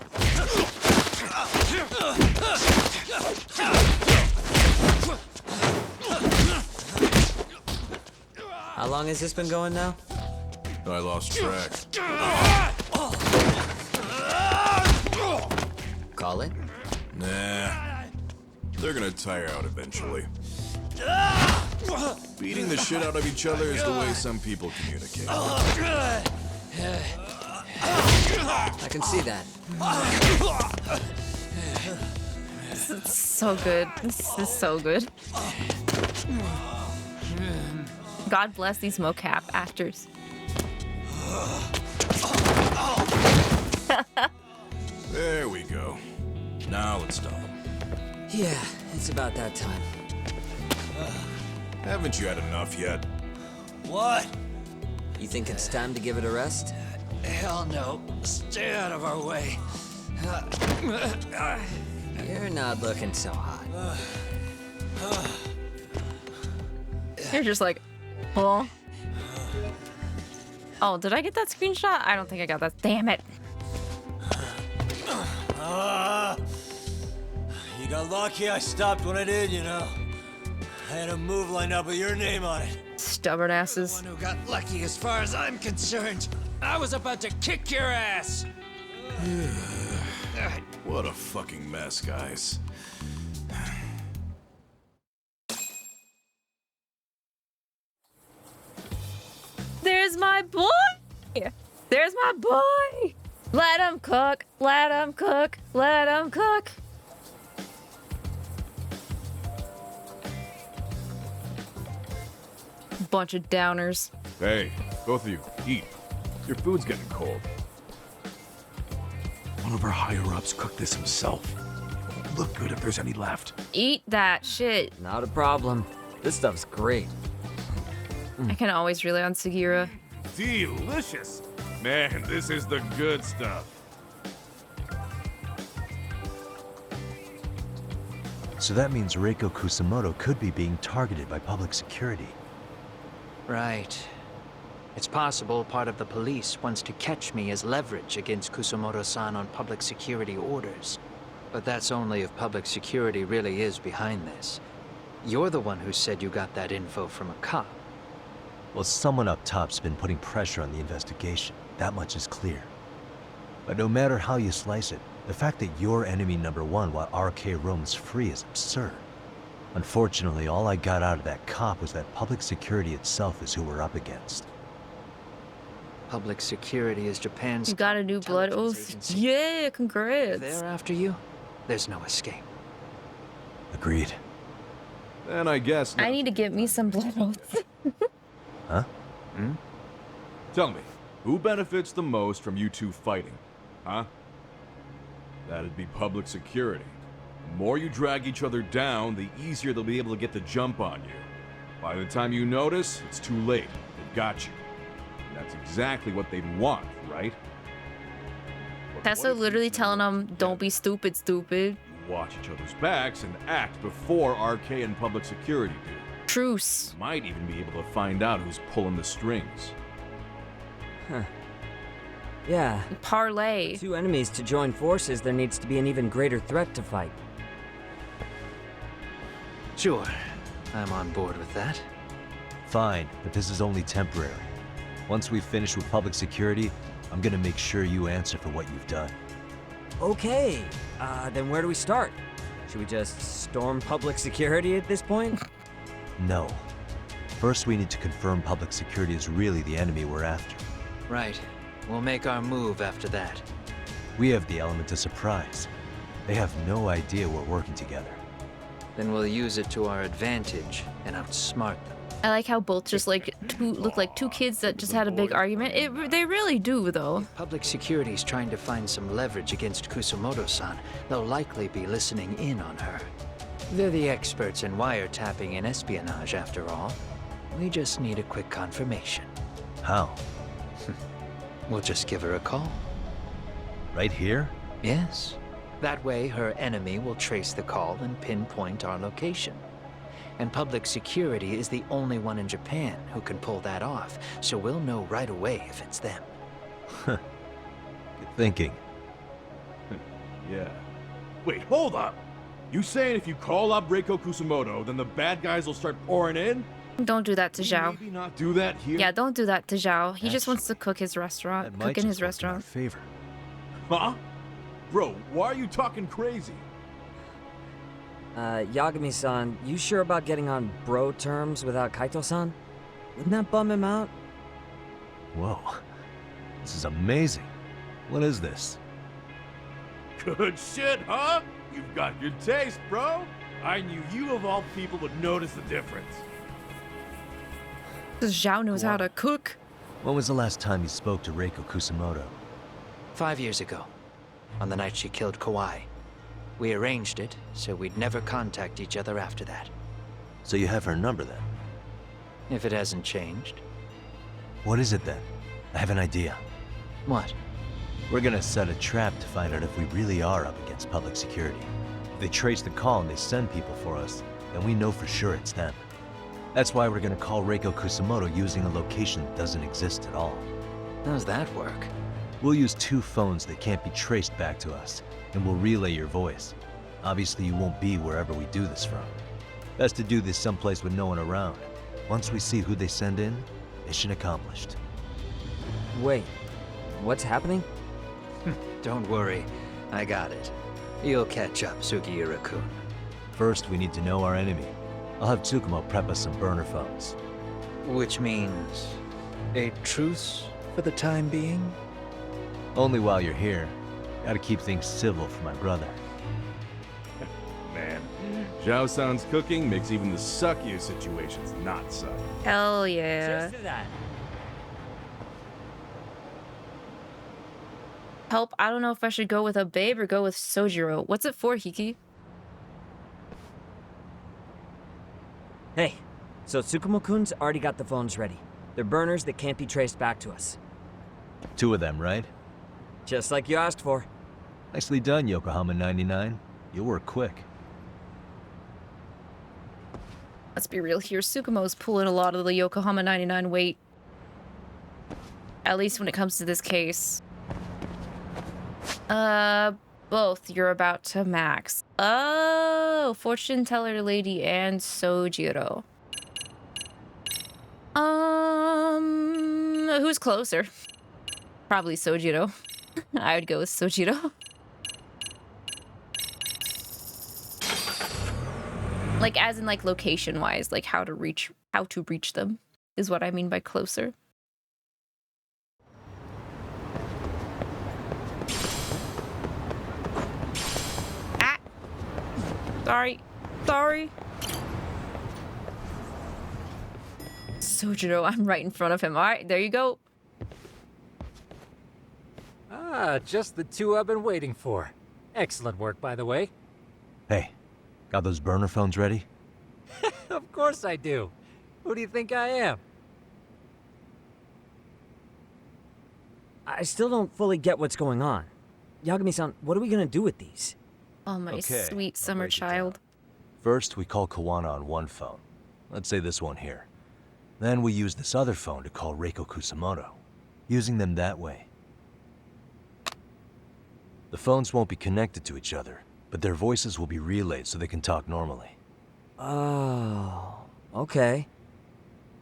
How long has this been going now? I lost track. Call it? Nah. They're gonna tire out eventually. Beating the shit out of each other is the way some people communicate. I can see that. This is so good. This is so good. God bless these mocap actors. There we go. Now let's stop them. Yeah, it's about that time. Haven't you had enough yet? What? You think it's time to give it a rest? Hell no. Stay out of our way. You're not looking so hot. You're just like, oh. Oh, did I get that screenshot? I don't think I got that. Damn it. You got lucky I stopped when I did, you know. I had a move lined up with your name on it. Stubborn asses. One who got lucky as far as I'm concerned. I was about to kick your ass. What a fucking mess, guys. There's my boy! There's my boy! Let him cook, let him cook, let him cook. Bunch of downers. Hey, both of you, eat. Your food's getting cold. One of our higher-ups cooked this himself. It won't look good if there's any left. Eat that shit. Not a problem. This stuff's great. I can always rely on Sugira. Delicious! Man, this is the good stuff. So that means Reiko Kusamoto could be being targeted by public security. Right. It's possible part of the police wants to catch me as leverage against Kusamoto-san on public security orders. But that's only if public security really is behind this. You're the one who said you got that info from a cop. Well, someone up top's been putting pressure on the investigation. That much is clear. But no matter how you slice it, the fact that you're enemy number one while RK roams free is absurd. Unfortunately, all I got out of that cop was that public security itself is who we're up against. Public security is Japan's... You got a new blood oath? Yeah, congrats. If they're after you, there's no escape. Agreed. And I guess... I need to get me some blood oaths. Huh? Hmm? Tell me, who benefits the most from you two fighting? Huh? That'd be public security. The more you drag each other down, the easier they'll be able to get the jump on you. By the time you notice, it's too late. They've got you. And that's exactly what they'd want, right? Tessa literally telling them, don't be stupid, stupid. Watch each other's backs and act before RK and public security do. Truce. Might even be able to find out who's pulling the strings. Huh. Yeah. Parlay. Two enemies to join forces, there needs to be an even greater threat to fight. Sure, I'm on board with that. Fine, but this is only temporary. Once we finish with public security, I'm gonna make sure you answer for what you've done. Okay, then where do we start? Should we just storm public security at this point? No. First, we need to confirm public security is really the enemy we're after. Right. We'll make our move after that. We have the element of surprise. They have no idea we're working together. Then we'll use it to our advantage and outsmart them. I like how both just like look like two kids that just had a big argument. They really do, though. If public security's trying to find some leverage against Kusumoto-san, they'll likely be listening in on her. They're the experts in wiretapping and espionage, after all. We just need a quick confirmation. How? We'll just give her a call. Right here? Yes. That way, her enemy will trace the call and pinpoint our location. And public security is the only one in Japan who can pull that off, so we'll know right away if it's them. Good thinking. Yeah. Wait, hold up! You saying if you call up Reiko Kusumoto, then the bad guys will start pouring in? Don't do that to Zhao. Maybe not do that here? Yeah, don't do that to Zhao. He just wants to cook his restaurant. Cook in his restaurant. Favor. Huh? Bro, why are you talking crazy? Yagami-san, you sure about getting on bro terms without Kaito-san? Wouldn't that bum him out? Whoa. This is amazing. What is this? Good shit, huh? You've got good taste, bro. I knew you of all people would notice the difference. Zhao knows how to cook. When was the last time you spoke to Reiko Kusumoto? 5 years ago, on the night she killed Kawhi. We arranged it, so we'd never contact each other after that. So you have her number then? If it hasn't changed. What is it then? I have an idea. What? We're gonna set a trap to find out if we really are up against public security. If they trace the call and they send people for us, then we know for sure it's them. That's why we're gonna call Reiko Kusumoto using a location that doesn't exist at all. How's that work? We'll use 2 phones that can't be traced back to us, and we'll relay your voice. Obviously, you won't be wherever we do this from. Best to do this someplace with no one around. Once we see who they send in, mission accomplished. Wait, what's happening? Don't worry, I got it. You'll catch up, Sugiura-kun. First, we need to know our enemy. I'll have Tsukumo prep us some burner phones. Which means a truce for the time being? Only while you're here. Gotta keep things civil for my brother. Man, Zhao-san's cooking makes even the suckiest situations not suck. Hell yeah. Cheers to that. Help, I don't know if I should go with a babe or go with Sojiro. What's it for, Hiki? Hey, so Tsukumo-kun's already got the phones ready. They're burners that can't be traced back to us. 2 of them, right? Just like you asked for. Nicely done, Yokohama 99. You'll work quick. Let's be real here. Tsukumo's pulling a lot of the Yokohama 99 weight. At least when it comes to this case. Both you're about to max. Oh, fortune teller lady and Sojiro. Who's closer? Probably Sojiro. I would go with Sojiro. Like as in like location wise, like how to reach them is what I mean by closer. Ah. Sorry. Sojiro, I'm right in front of him. All right, there you go. Ah, just the 2 I've been waiting for. Excellent work, by the way. Hey, got those burner phones ready? Of course I do. Who do you think I am? I still don't fully get what's going on. Yagami-san, what are we gonna do with these? Oh, my Okay, sweet summer child. First, we call Kawana on one phone. Let's say this one here. Then we use this other phone to call Reiko Kusumoto, using them that way. The phones won't be connected to each other, but their voices will be relayed so they can talk normally. Oh, okay.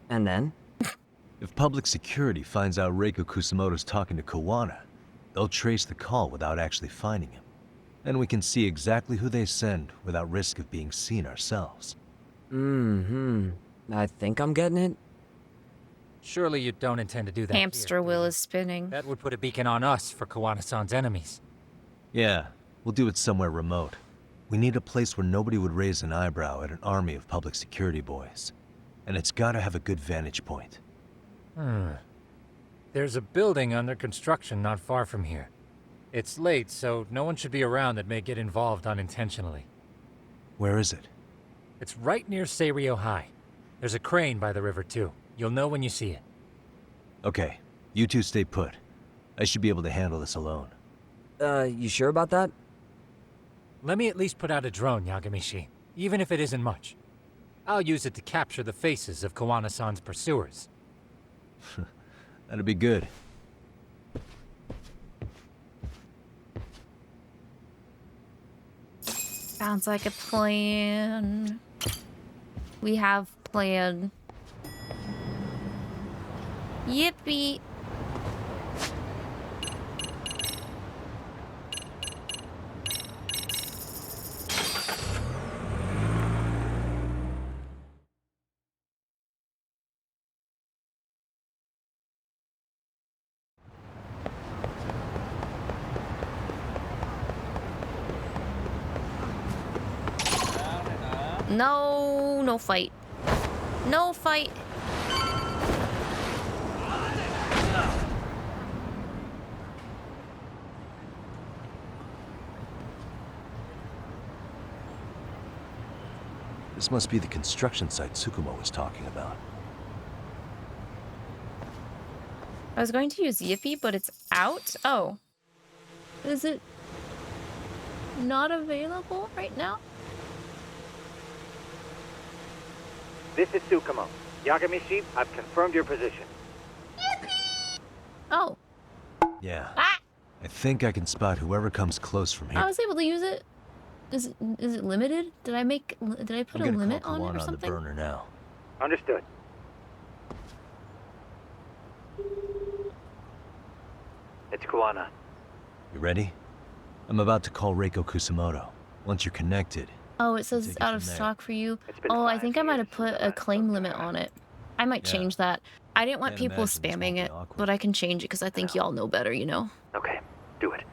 And then? If public security finds out Reiko Kusumoto's talking to Kawana, they'll trace the call without actually finding him. And we can see exactly who they send without risk of being seen ourselves. I think I'm getting it. Surely you don't intend to do that Hamster wheel is spinning. That would put a beacon on us for Kawana-san's enemies. Yeah, we'll do it somewhere remote. We need a place where nobody would raise an eyebrow at an army of public security boys. And it's gotta have a good vantage point. There's a building under construction not far from here. It's late, so no one should be around that may get involved unintentionally. Where is it? It's right near Seiryo High. There's a crane by the river, too. You'll know when you see it. Okay, you two stay put. I should be able to handle this alone. You sure about that? Let me at least put out a drone, Yagamishi, even if it isn't much. I'll use it to capture the faces of Kawana-san's pursuers. That'd be good. Sounds like a plan. We have plan. Yippee. No, no fight. No fight. This must be the construction site Tsukumo was talking about. I was going to use Yippee, but it's out? Oh. Is it not available right now? This is Tsukumo. Yagamishi, I've confirmed your position. Oh. Yeah. I think I can spot whoever comes close from here. I was able to use it. Is it limited? Did I put a limit on it or something? On the burner now. Understood. It's Kawana. You ready? I'm about to call Reiko Kusumoto. Once you're connected. Oh, it says it's out of stock for you. Oh, I think I might have put a claim limit on it. I might change that. I didn't want people spamming it, but I can change it because I think y'all know better, you know? Okay, do it.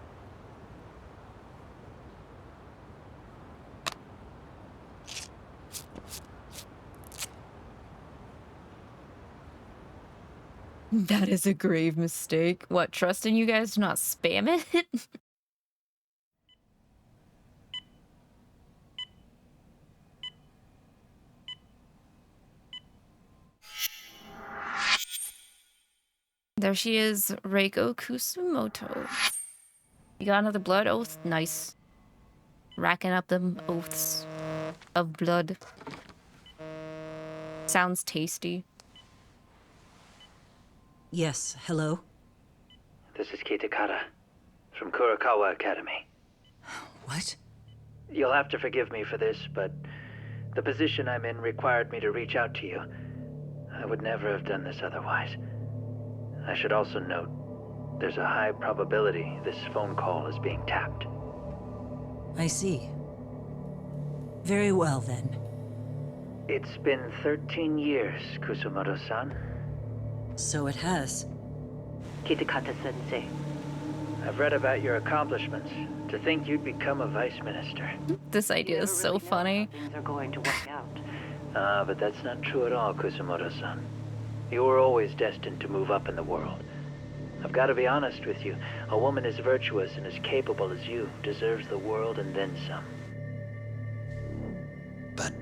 That is a grave mistake. What, trusting you guys to not spam it? There she is, Reiko Kusumoto. You got another blood oath? Nice. Racking up them oaths of blood. Sounds tasty. Yes, hello? This is Kitakata, from Kurakawa Academy. What? You'll have to forgive me for this, but the position I'm in required me to reach out to you. I would never have done this otherwise. I should also note, there's a high probability this phone call is being tapped. I see. Very well, then. It's been 13 years, Kusumoto-san. So it has. Kitakata-sensei. I've read about your accomplishments. To think you'd become a vice minister. This idea is so funny. Things are going to work out. But that's not true at all, Kusumoto-san. You were always destined to move up in the world. I've got to be honest with you. A woman as virtuous and as capable as you deserves the world and then some. But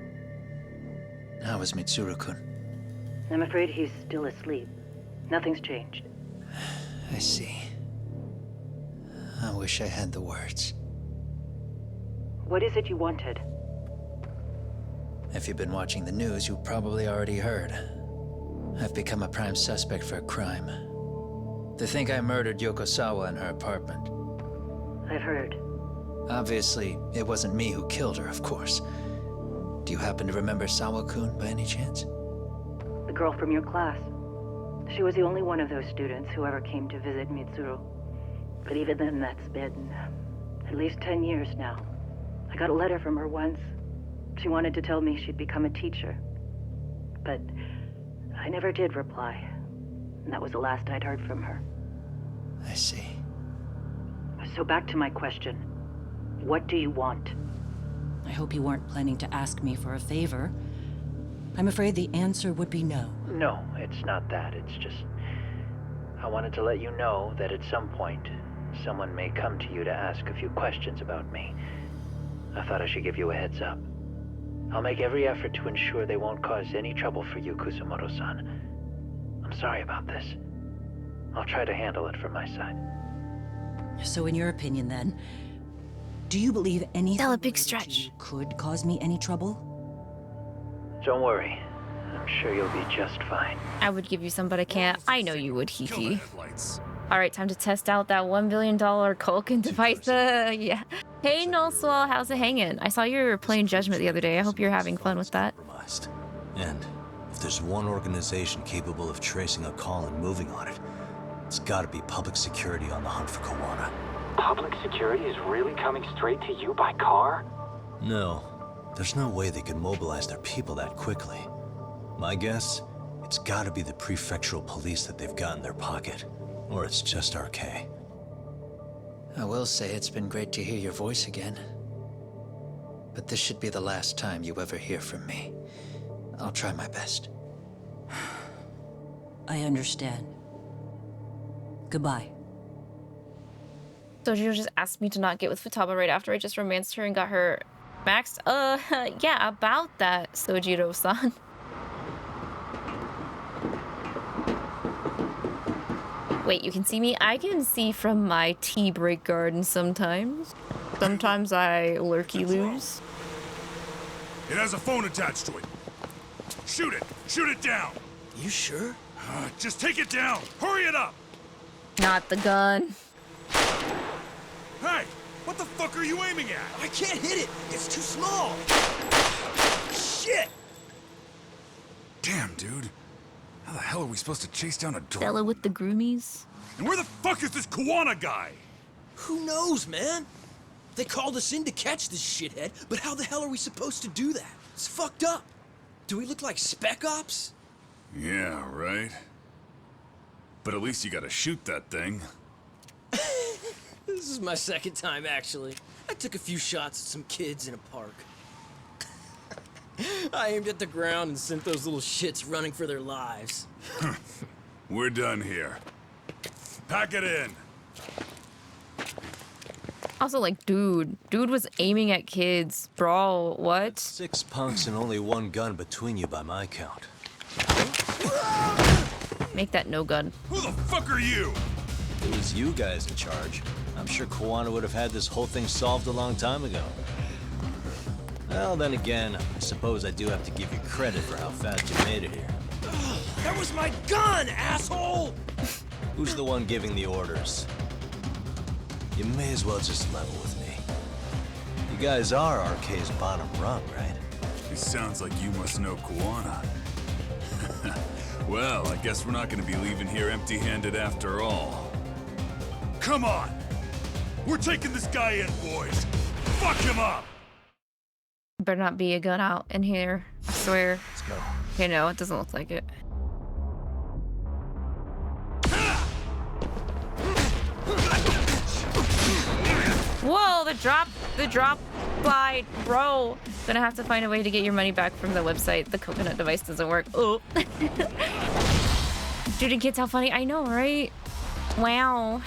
how is Mitsuru-kun? I'm afraid he's still asleep. Nothing's changed. I see. I wish I had the words. What is it you wanted? If you've been watching the news, you probably already heard. I've become a prime suspect for a crime. They think I murdered Yokosawa in her apartment. I've heard. Obviously, it wasn't me who killed her, of course. Do you happen to remember Sawa-kun by any chance? The girl from your class. She was the only one of those students who ever came to visit Mitsuru. But even then, that's been at least 10 years now. I got a letter from her once. She wanted to tell me she'd become a teacher. But I never did reply. And that was the last I'd heard from her. I see. So back to my question. What do you want? I hope you weren't planning to ask me for a favor. I'm afraid the answer would be no. No, it's not that. It's just... I wanted to let you know that at some point, someone may come to you to ask a few questions about me. I thought I should give you a heads up. I'll make every effort to ensure they won't cause any trouble for you, Kusumoto-san. I'm sorry about this. I'll try to handle it from my side. So in your opinion then, do you believe anything Still a big stretch. could cause me any trouble? Don't worry. I'm sure you'll be just fine. I would give you some, but I can't. I know you would, Hiki. Alright, time to test out that $1 billion Culkin device. Yeah. Hey, Noswell, how's it hanging? I saw you were playing Judgment the other day. I hope you're having fun with that. And if there's one organization capable of tracing a call and moving on it, it's gotta be public security on the hunt for Kawana. Public security is really coming straight to you by car? No. There's no way they could mobilize their people that quickly. My guess, it's gotta be the prefectural police that they've got in their pocket. Or it's just RK. I will say it's been great to hear your voice again. But this should be the last time you ever hear from me. I'll try my best. I understand. Goodbye. Sojiro just asked me to not get with Futaba right after I just romanced her and got her maxed. Yeah, about that, Sojiro-san. Wait, you can see me? I can see from my tea break garden sometimes. Sometimes I lurky-loose. It has a phone attached to it. Shoot it! Shoot it down! You sure? Just take it down! Hurry it up! Not the gun. Hey! What the fuck are you aiming at? I can't hit it! It's too small! Shit! Damn, dude. How the hell are we supposed to chase down a drone? Fella with the groomies. And where the fuck is this Kawana guy? Who knows, man? They called us in to catch this shithead, but how the hell are we supposed to do that? It's fucked up. Do we look like spec ops? Yeah, right. But at least you gotta shoot that thing. This is my second time, actually. I took a few shots at some kids in a park. I aimed at the ground and sent those little shits running for their lives. We're done here. Pack it in. Also, like, dude was aiming at kids. Bro, what? 6 punks and only 1 gun between you by my count. Make that no gun. Who the fuck are you? If it was you guys in charge, I'm sure Kawana would have had this whole thing solved a long time ago. Well, then again, I suppose I do have to give you credit for how fast you made it here. That was my gun, asshole! Who's the one giving the orders? You may as well just level with me. You guys are RK's bottom rung, right? It sounds like you must know Kawana. Well, I guess we're not gonna be leaving here empty-handed after all. Come on! We're taking this guy in, boys! Fuck him up! Better not be a gun out in here. I swear. Let's go. Okay, no, it doesn't look like it. Whoa, the drop slide, bro. Gonna have to find a way to get your money back from the website. The coconut device doesn't work. Oh. Shooting kids, how funny. I know, right? Wow.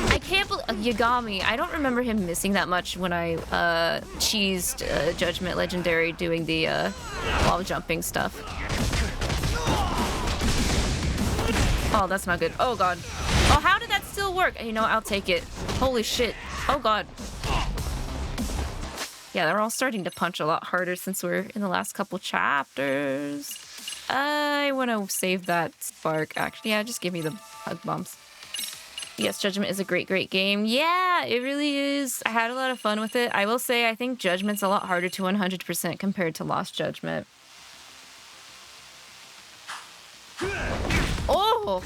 I can't believe Yagami. I don't remember him missing that much when I cheesed Judgment Legendary doing the wall jumping stuff. Oh, that's not good. Oh god. Oh, how did that still work? You know, I'll take it. Holy shit. Oh god. Yeah, they're all starting to punch a lot harder since we're in the last couple chapters. I want to save that spark, actually. Yeah, just give me the hug bombs. Yes, Judgment is a great, great game. Yeah, it really is. I had a lot of fun with it. I will say I think Judgment's a lot harder to 100% compared to Lost Judgment. Oh!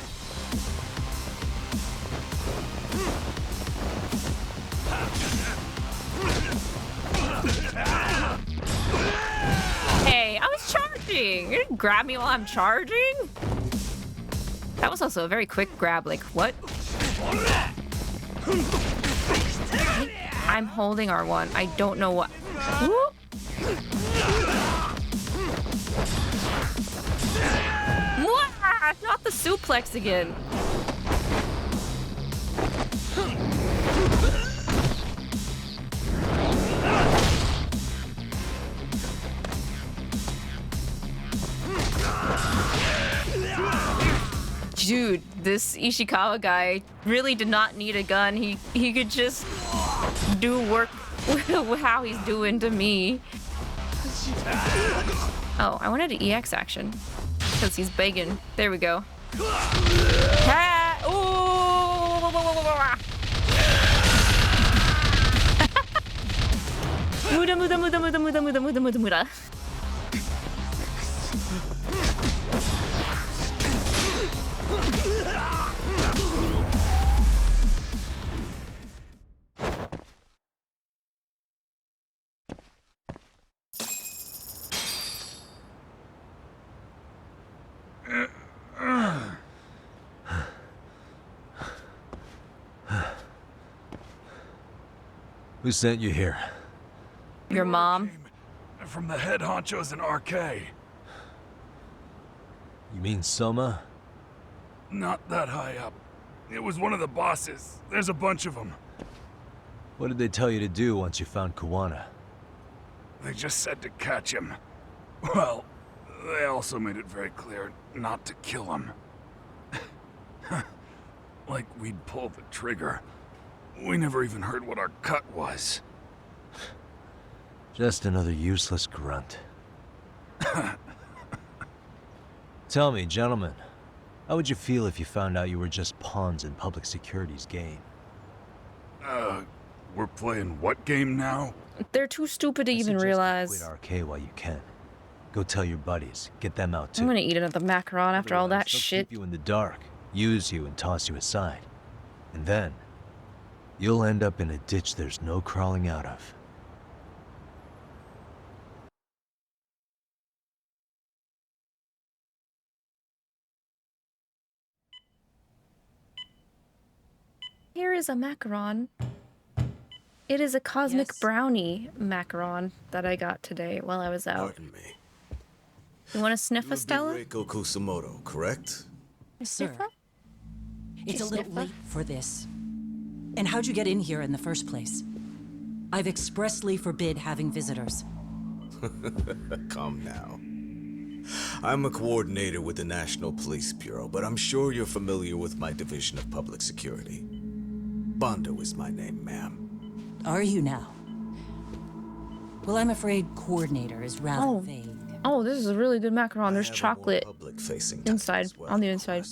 Hey, I was charging! You didn't grab me while I'm charging? That was also a very quick grab, like, what? I'm holding R1. I don't know what. Whoop. Not the suplex again. Dude, this Ishikawa guy really did not need a gun. He could just do work how he's doing to me. Oh, I wanted an EX action. Because he's begging. There we go. Ha! Ooh! Muda, muda, muda, muda, muda, muda, muda, muda, muda. Who sent you here? Your mom. From the head honchos in RK. You mean Soma? Not that high up. It was one of the bosses. There's a bunch of them. What did they tell you to do once you found Kuwana? They just said to catch him. Well, they also made it very clear not to kill him. Like we'd pull the trigger. We never even heard what our cut was. Just another useless grunt. Tell me, gentlemen, how would you feel if you found out you were just pawns in public security's game? We're playing what game now? They're too stupid to even realize. Quit RK while you can. Go tell your buddies. Get them out too. I'm gonna eat another macaron after all that They'll shit. keep you in the dark, use you and toss you aside. And then, you'll end up in a ditch there's no crawling out of. Here is a macaron. It is a cosmic brownie macaron that I got today while I was out. Pardon me. You want to sniff a Stella? Reiko Kusumoto, correct? Sir, it's a little late for this. And how'd you get in here in the first place? I've expressly forbid having visitors. Come now. I'm a coordinator with the National Police Bureau, but I'm sure you're familiar with my Division of Public Security. Bondo is my name, ma'am. Are you now? Well, I'm afraid coordinator is rather vague. Oh, this is a really good macaron. There's chocolate inside, well, on the inside.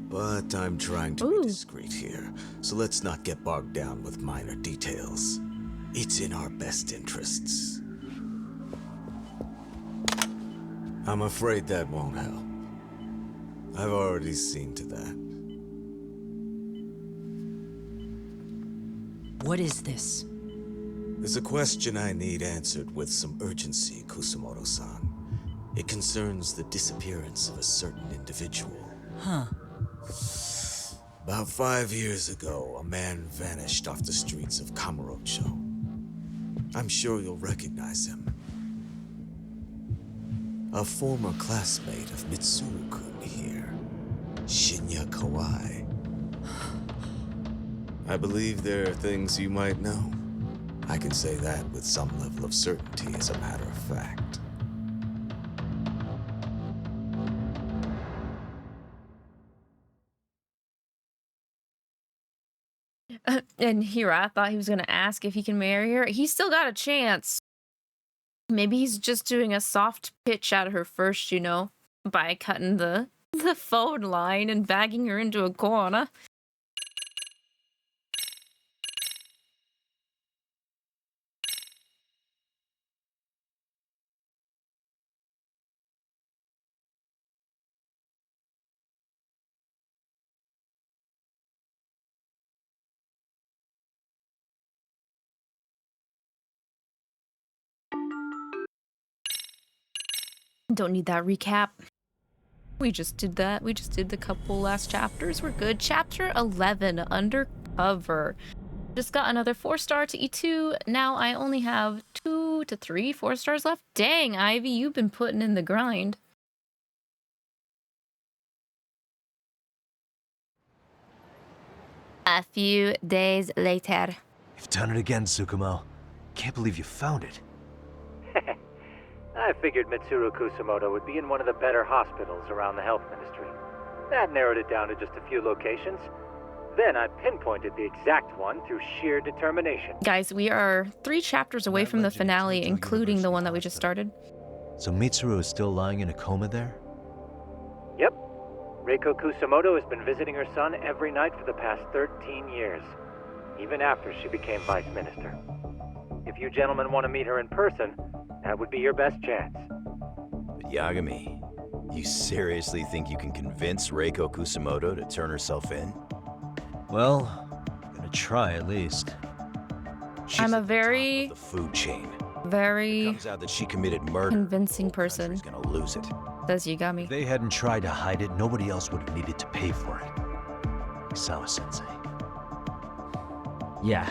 But I'm trying to be discreet here, so let's not get bogged down with minor details. It's in our best interests. I'm afraid that won't help. I've already seen to that. What is this? There's a question I need answered with some urgency, Kusumoto-san. It concerns the disappearance of a certain individual. Huh. About 5 years ago, a man vanished off the streets of Kamurocho. I'm sure you'll recognize him. A former classmate of Mitsuru-kun here, Shinya Kawai. I believe there are things you might know. I can say that with some level of certainty, as a matter of fact. And here I thought he was going to ask if he can marry her. He's still got a chance. Maybe he's just doing a soft pitch at her first, you know, by cutting the phone line and bagging her into a corner. Don't need that recap. We just did that. We just did the couple last chapters. We're good. Chapter 11, Undercover. Just got another 4-star to E2. Now I only have 2 to 3 4-stars left. Dang, Ivy, you've been putting in the grind. A few days later. You've done it again, 𝐒𝐔𝐏. Can't believe you found it. I figured Mitsuru Kusumoto would be in one of the better hospitals around the health ministry. That narrowed it down to just a few locations. Then I pinpointed the exact one through sheer determination. Guys, we are 3 chapters away from the finale, including the one that we just started. So Mitsuru is still lying in a coma there? Yep. Reiko Kusumoto has been visiting her son every night for the past 13 years, even after she became vice minister. If you gentlemen want to meet her in person, that would be your best chance. But Yagami, you seriously think you can convince Reiko Kusumoto to turn herself in? Well, I'm gonna try at least. I'm a very the food chain. Very Turns out that she committed murder. Convincing person. She's gonna lose it. Says Yagami. If they hadn't tried to hide it, nobody else would have needed to pay for it. Like Sawa-sensei. Yeah.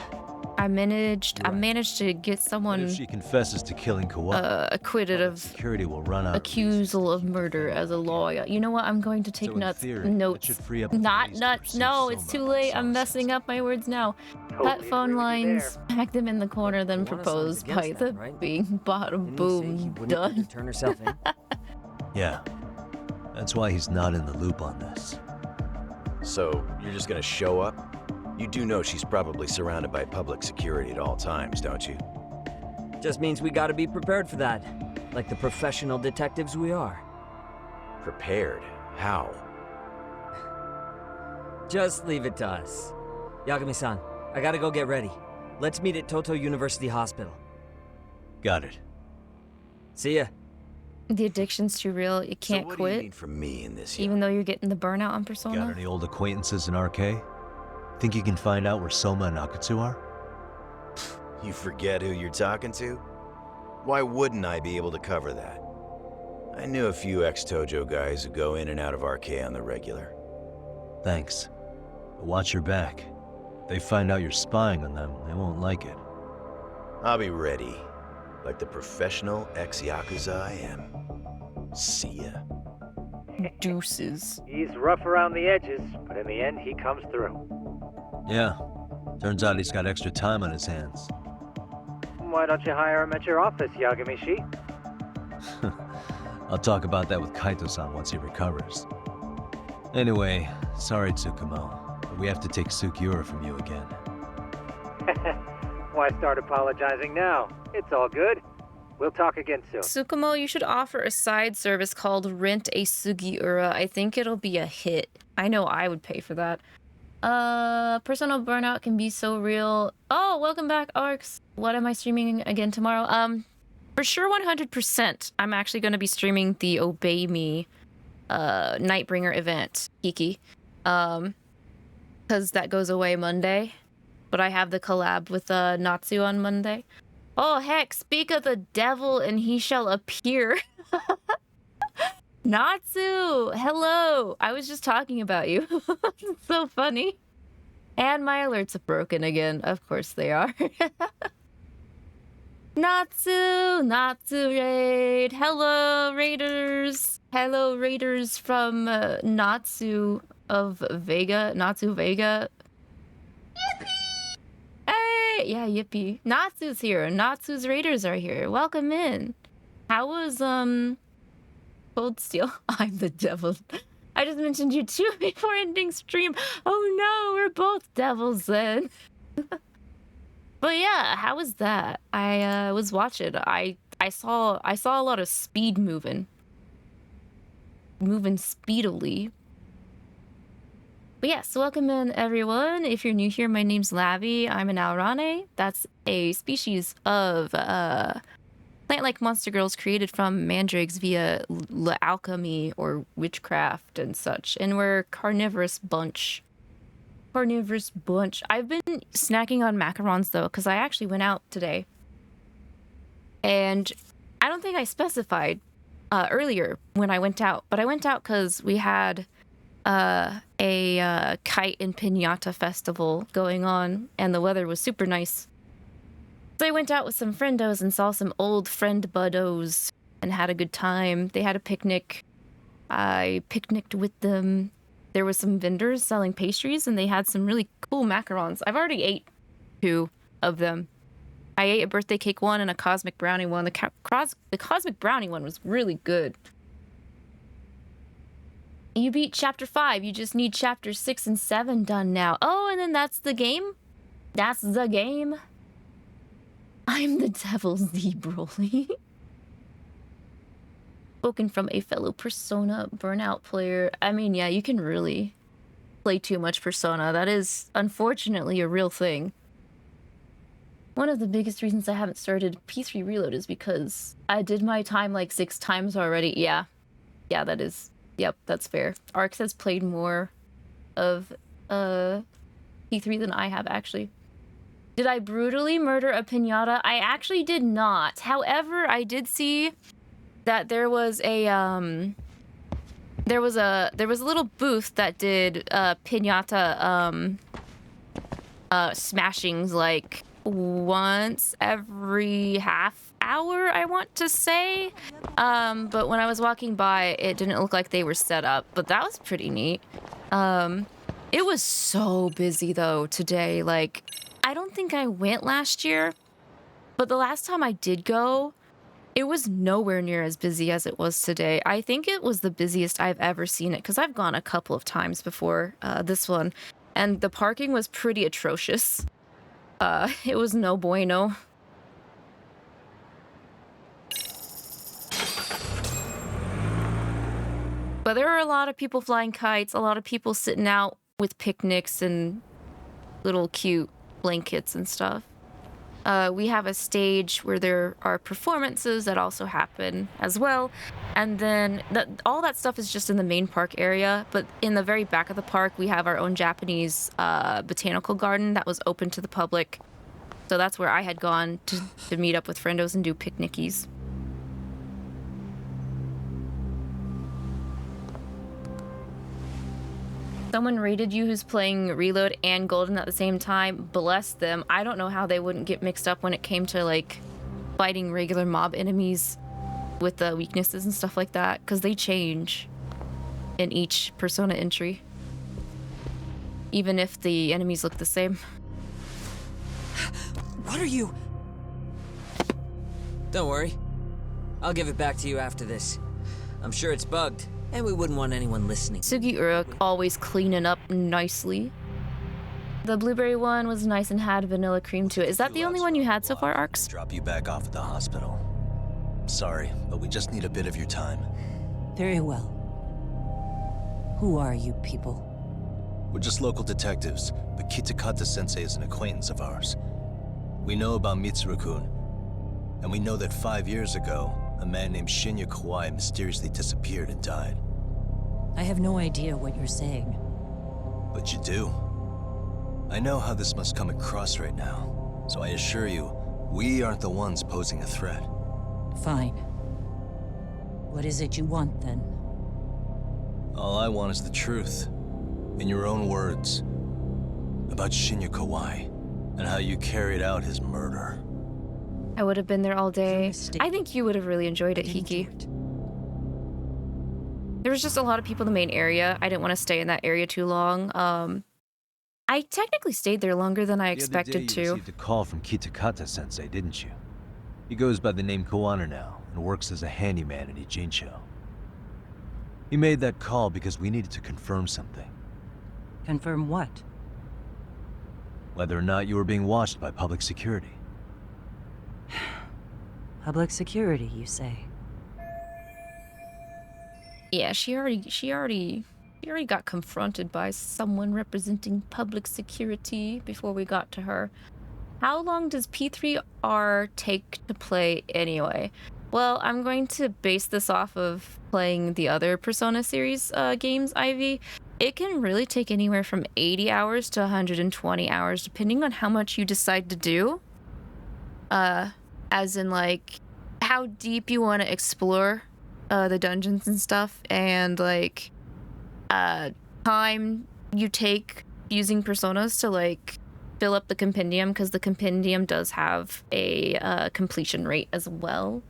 I managed to get someone If she confesses to killing Kawa, acquitted of security will run out. accusal of murder as a lawyer. You know what? I'm going to take notes. Not nuts. No, it's too late. I'm messing up my words now. Cut phone lines, smack them in the corner, then propose by the bing bottom boom. Done. Turn herself in. Yeah. That's why he's not in the loop on this. So, you're just gonna show up? You do know she's probably surrounded by public security at all times, don't you? Just means we gotta be prepared for that. Like the professional detectives we are. Prepared? How? Just leave it to us. Yagami-san, I gotta go get ready. Let's meet at Toto University Hospital. Got it. See ya. The addiction's too real. You can't so what quit. Do you need from me in this? Even though you're getting the burnout on Persona. Got any old acquaintances in RK? Think you can find out where Soma and Akatsu are? You forget who you're talking to? Why wouldn't I be able to cover that? I knew a few ex-Tojo guys who go in and out of RK on the regular. Thanks. But watch your back. If they find out you're spying on them, they won't like it. I'll be ready. Like the professional ex-Yakuza I am. See ya. Deuces. He's rough around the edges, but in the end, he comes through. Yeah. Turns out he's got extra time on his hands. Why don't you hire him at your office, Yagami-shi? I'll talk about that with Kaito-san once he recovers. Anyway, sorry 𝐒𝐔𝐏, but we have to take Sukiura from you again. Why start apologizing now? It's all good. We'll talk again soon. 𝐒𝐔𝐏, you should offer a side service called Rent a Sugiura. I think it'll be a hit. I know I would pay for that. Personal burnout can be so real. Oh, welcome back, Arx. What am I streaming again tomorrow? For sure 100%. I'm actually going to be streaming the Obey Me Nightbringer event, Kiki. Because that goes away Monday. But I have the collab with Natsu on Monday. Oh, heck, speak of the devil and he shall appear. Natsu, hello. I was just talking about you. So funny. And my alerts are broken again. Of course they are. Natsu raid. Hello, raiders. Hello, raiders from Natsu of Vega. Natsu Vega. Yippee! Hey, yeah, yippee. Natsu's here. Natsu's raiders are here. Welcome in. How was Cold Steel? I'm the devil. I just mentioned you too before ending stream. Oh no, we're both devils then. But yeah, how was that? I was watching. I saw a lot of speed moving speedily. But yes, welcome in everyone. If you're new here, my name's Lavi. I'm an Alraune. That's a species of plant-like monster girls created from mandrakes via alchemy or witchcraft and such. And we're a carnivorous bunch. I've been snacking on macarons though, because I actually went out today. And I don't think I specified, earlier when I went out. But I went out because we had a kite and piñata festival going on, and the weather was super nice. So I went out with some friendos and saw some old friend buddos and had a good time. They had a picnic. I picnicked with them. There was some vendors selling pastries, and they had some really cool macarons. I've already ate 2 of them. I ate a birthday cake one and a cosmic brownie one. The cosmic brownie one was really good. You beat chapter 5. You just need chapter 6 and 7 done now. Oh, and then that's the game? That's the game? I'm the devil's Z Broly. Spoken from a fellow Persona Burnout player. I mean, yeah, you can really play too much Persona. That is, unfortunately, a real thing. One of the biggest reasons I haven't started P3 Reload is because I did my time like 6 times already. Yeah, that is... Yep, that's fair. Arx has played more of P3 than I have, actually. Did I brutally murder a piñata? I actually did not. However, I did see that there was a little booth that did piñata smashings like once every half hour, I want to say. But when I was walking by, it didn't look like they were set up, but that was pretty neat. It was so busy though today. Like, I don't think I went last year, but the last time I did go, it was nowhere near as busy as it was today. I think it was the busiest I've ever seen it, because I've gone a couple of times before this one, and the parking was pretty atrocious. It was no bueno. But there were a lot of people flying kites, a lot of people sitting out with picnics and little cute blankets and stuff. We have a stage where there are performances that also happen as well. And then all that stuff is just in the main park area. But in the very back of the park, we have our own Japanese botanical garden that was open to the public. So that's where I had gone to meet up with friendos and do picnickies. Someone rated you who's playing Reload and Golden at the same time. Bless them. I don't know how they wouldn't get mixed up when it came to, like, fighting regular mob enemies with the weaknesses and stuff like that, because they change in each Persona entry, even if the enemies look the same. What are you? Don't worry. I'll give it back to you after this. I'm sure it's bugged, and we wouldn't want anyone listening. Sugiura always cleaning up nicely. The blueberry one was nice and had vanilla cream to it. Is that the only one you had so far, Arx? Drop you back off at the hospital. Sorry, but we just need a bit of your time. Very well. Who are you people? We're just local detectives, but Kitakata-sensei is an acquaintance of ours. We know about Mitsuru-kun, and we know that 5 years ago, a man named Shinya Kawai mysteriously disappeared and died. I have no idea what you're saying. But you do. I know how this must come across right now, so I assure you, we aren't the ones posing a threat. Fine. What is it you want, then? All I want is the truth, in your own words, about Shinya Kawai, and how you carried out his murder. I would have been there all day. I think you would have really enjoyed it, Hiki. There was just a lot of people in the main area. I didn't want to stay in that area too long. I technically stayed there longer than I expected to. You received a call from Kitakata-sensei, didn't you? He goes by the name Kawana now, and works as a handyman in Ijincho. He made that call because we needed to confirm something. Confirm what? Whether or not you were being watched by public security. Public security, you say? Yeah, she already got confronted by someone representing public security before we got to her. How long does P3R take to play anyway? Well, I'm going to base this off of playing the other Persona series games, Ivy. It can really take anywhere from 80 hours to 120 hours, depending on how much you decide to do. As in, like, how deep you want to explore the dungeons and stuff, and like time you take using personas to like fill up the compendium, because the compendium does have a completion rate as well.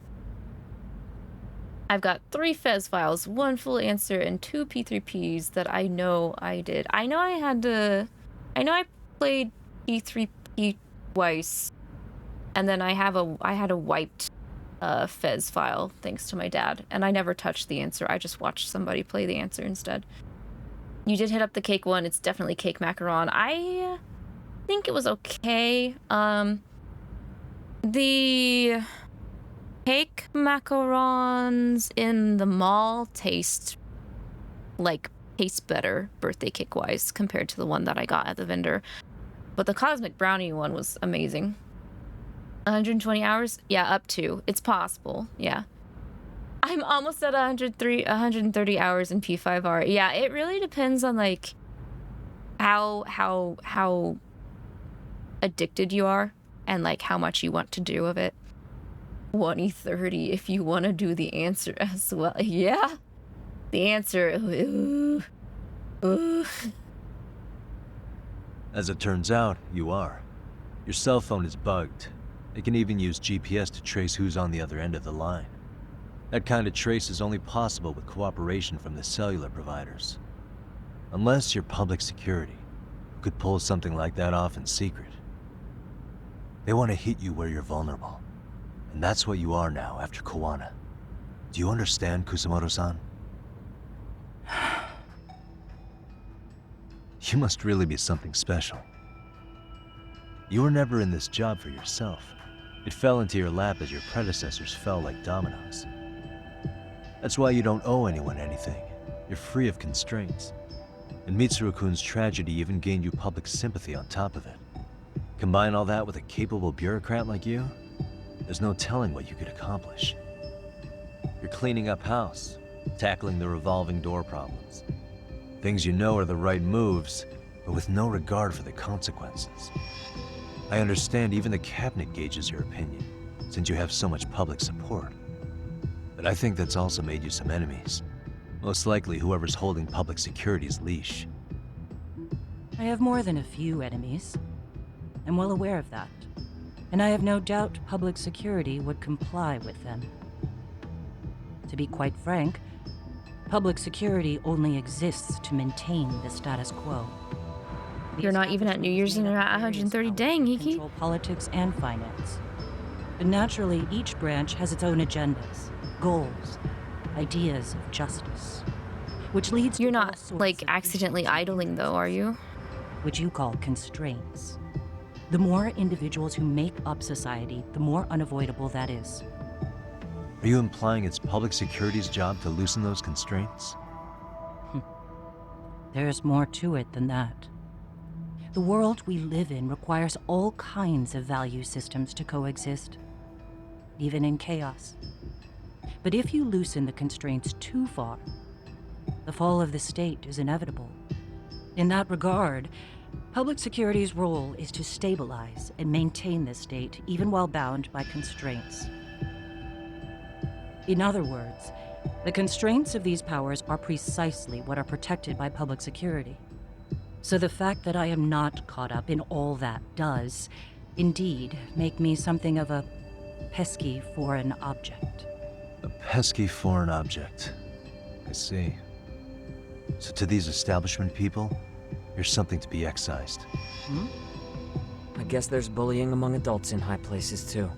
I've got 3 Fez files, 1 full answer, and 2 P3Ps that I know I did. I know I played P3P twice, and then I had a wiped Fez file thanks to my dad, and I never touched the answer. I just watched somebody play the answer instead. You did hit up the cake one. It's definitely cake macaron. I think it was okay. The cake macarons in the mall taste better birthday cake wise compared to the one that I got at the vendor. But the cosmic brownie one was amazing. 120 hours? Yeah, up to. It's possible. Yeah. I'm almost at 130 hours in P5R. Yeah, it really depends on like how addicted you are and like how much you want to do of it. 1:30 if you want to do the answer as well. Yeah. The answer. Ooh. Ooh. As it turns out, you are. Your cell phone is bugged. It can even use GPS to trace who's on the other end of the line. That kind of trace is only possible with cooperation from the cellular providers. Unless you're public security, who could pull something like that off in secret. They want to hit you where you're vulnerable. And that's what you are now after Kawana. Do you understand, Kusamoto-san? You must really be something special. You were never in this job for yourself. It fell into your lap as your predecessors fell like dominoes. That's why you don't owe anyone anything. You're free of constraints. And Mitsuru-kun's tragedy even gained you public sympathy on top of it. Combine all that with a capable bureaucrat like you, there's no telling what you could accomplish. You're cleaning up house, tackling the revolving door problems. Things you know are the right moves, but with no regard for the consequences. I understand even the cabinet gauges your opinion, since you have so much public support. But I think that's also made you some enemies. Most likely whoever's holding public security's leash. I have more than a few enemies. I'm well aware of that. And I have no doubt public security would comply with them. To be quite frank, public security only exists to maintain the status quo. You're not even at New Year's and you're at 130. Dang, Hiki. Control politics and finance. But naturally, each branch has its own agendas, goals, ideas of justice. Which leads You're not, like, accidentally idling, though, are you? Which you call constraints. The more individuals who make up society, the more unavoidable that is. Are you implying it's public security's job to loosen those constraints? There's more to it than that. The world we live in requires all kinds of value systems to coexist, even in chaos. But if you loosen the constraints too far, the fall of the state is inevitable. In that regard, public security's role is to stabilize and maintain the state, even while bound by constraints. In other words, the constraints of these powers are precisely what are protected by public security. So the fact that I am not caught up in all that does, indeed, make me something of a pesky foreign object. A pesky foreign object. I see. So to these establishment people, you're something to be excised. I guess there's bullying among adults in high places, too.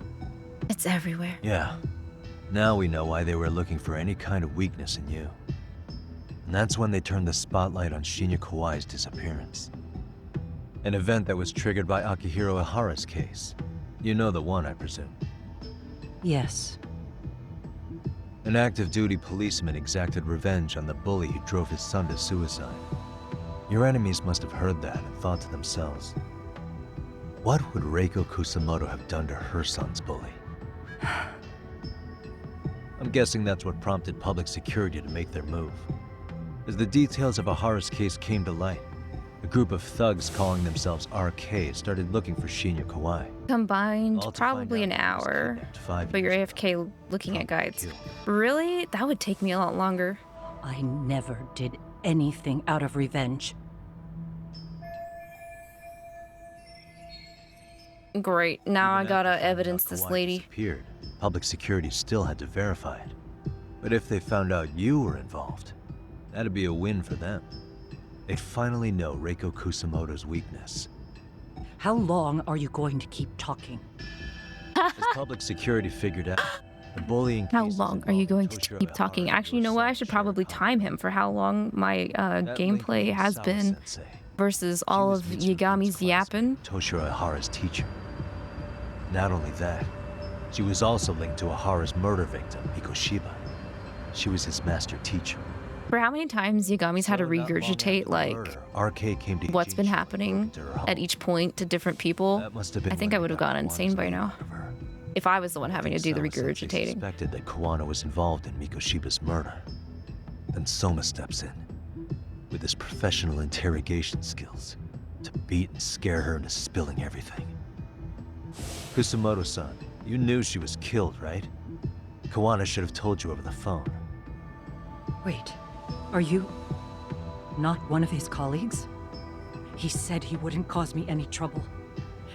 It's everywhere. Yeah. Now we know why they were looking for any kind of weakness in you. And that's when they turned the spotlight on Shinya Kawai's disappearance. An event that was triggered by Akihiro Ihara's case. You know the one, I presume. Yes. An active duty policeman exacted revenge on the bully who drove his son to suicide. Your enemies must have heard that and thought to themselves, what would Reiko Kusamoto have done to her son's bully? I'm guessing that's what prompted public security to make their move. As the details of Ihara's case came to light, A group of thugs calling themselves 𝐅𝐾 started looking for 𝐒𝐔𝐏𝐏𝐿. Combined, All to probably an find out that he was hour. kidnapped 5 But you're years AFK looking at guides. Really? That would take me a lot longer. I never did anything out of revenge. Great. Now I Even gotta after finding evidence out this Kawhi lady. disappeared, public security still had to verify it. But if they found out you were involved, that'd be a win for them. They'd finally know Reiko Kusamoto's weakness. How long are you going to keep talking? As public security figured out, the bullying How long are you going to keep talking? Actually, you know what? I should probably time him for how long my gameplay has been versus all of Yagami's yapping. Toshiro Ihara's teacher. Not only that, she was also linked to Ihara's murder victim, Mikoshiba. She was his master teacher. For how many times Yagami's had to regurgitate, like, 𝐅𝐾 came to what's been happening at each point to different people, I think I would have gone insane by now. If I was the one having to do the regurgitating. Suspected that Kawano was involved in Mikoshiba's murder. Then Soma steps in, with his professional interrogation skills, to beat and scare her into spilling everything. Kusamoto-san, you knew she was killed, right? Kawano should have told you over the phone. Wait, are you not one of his colleagues? He said he wouldn't cause me any trouble,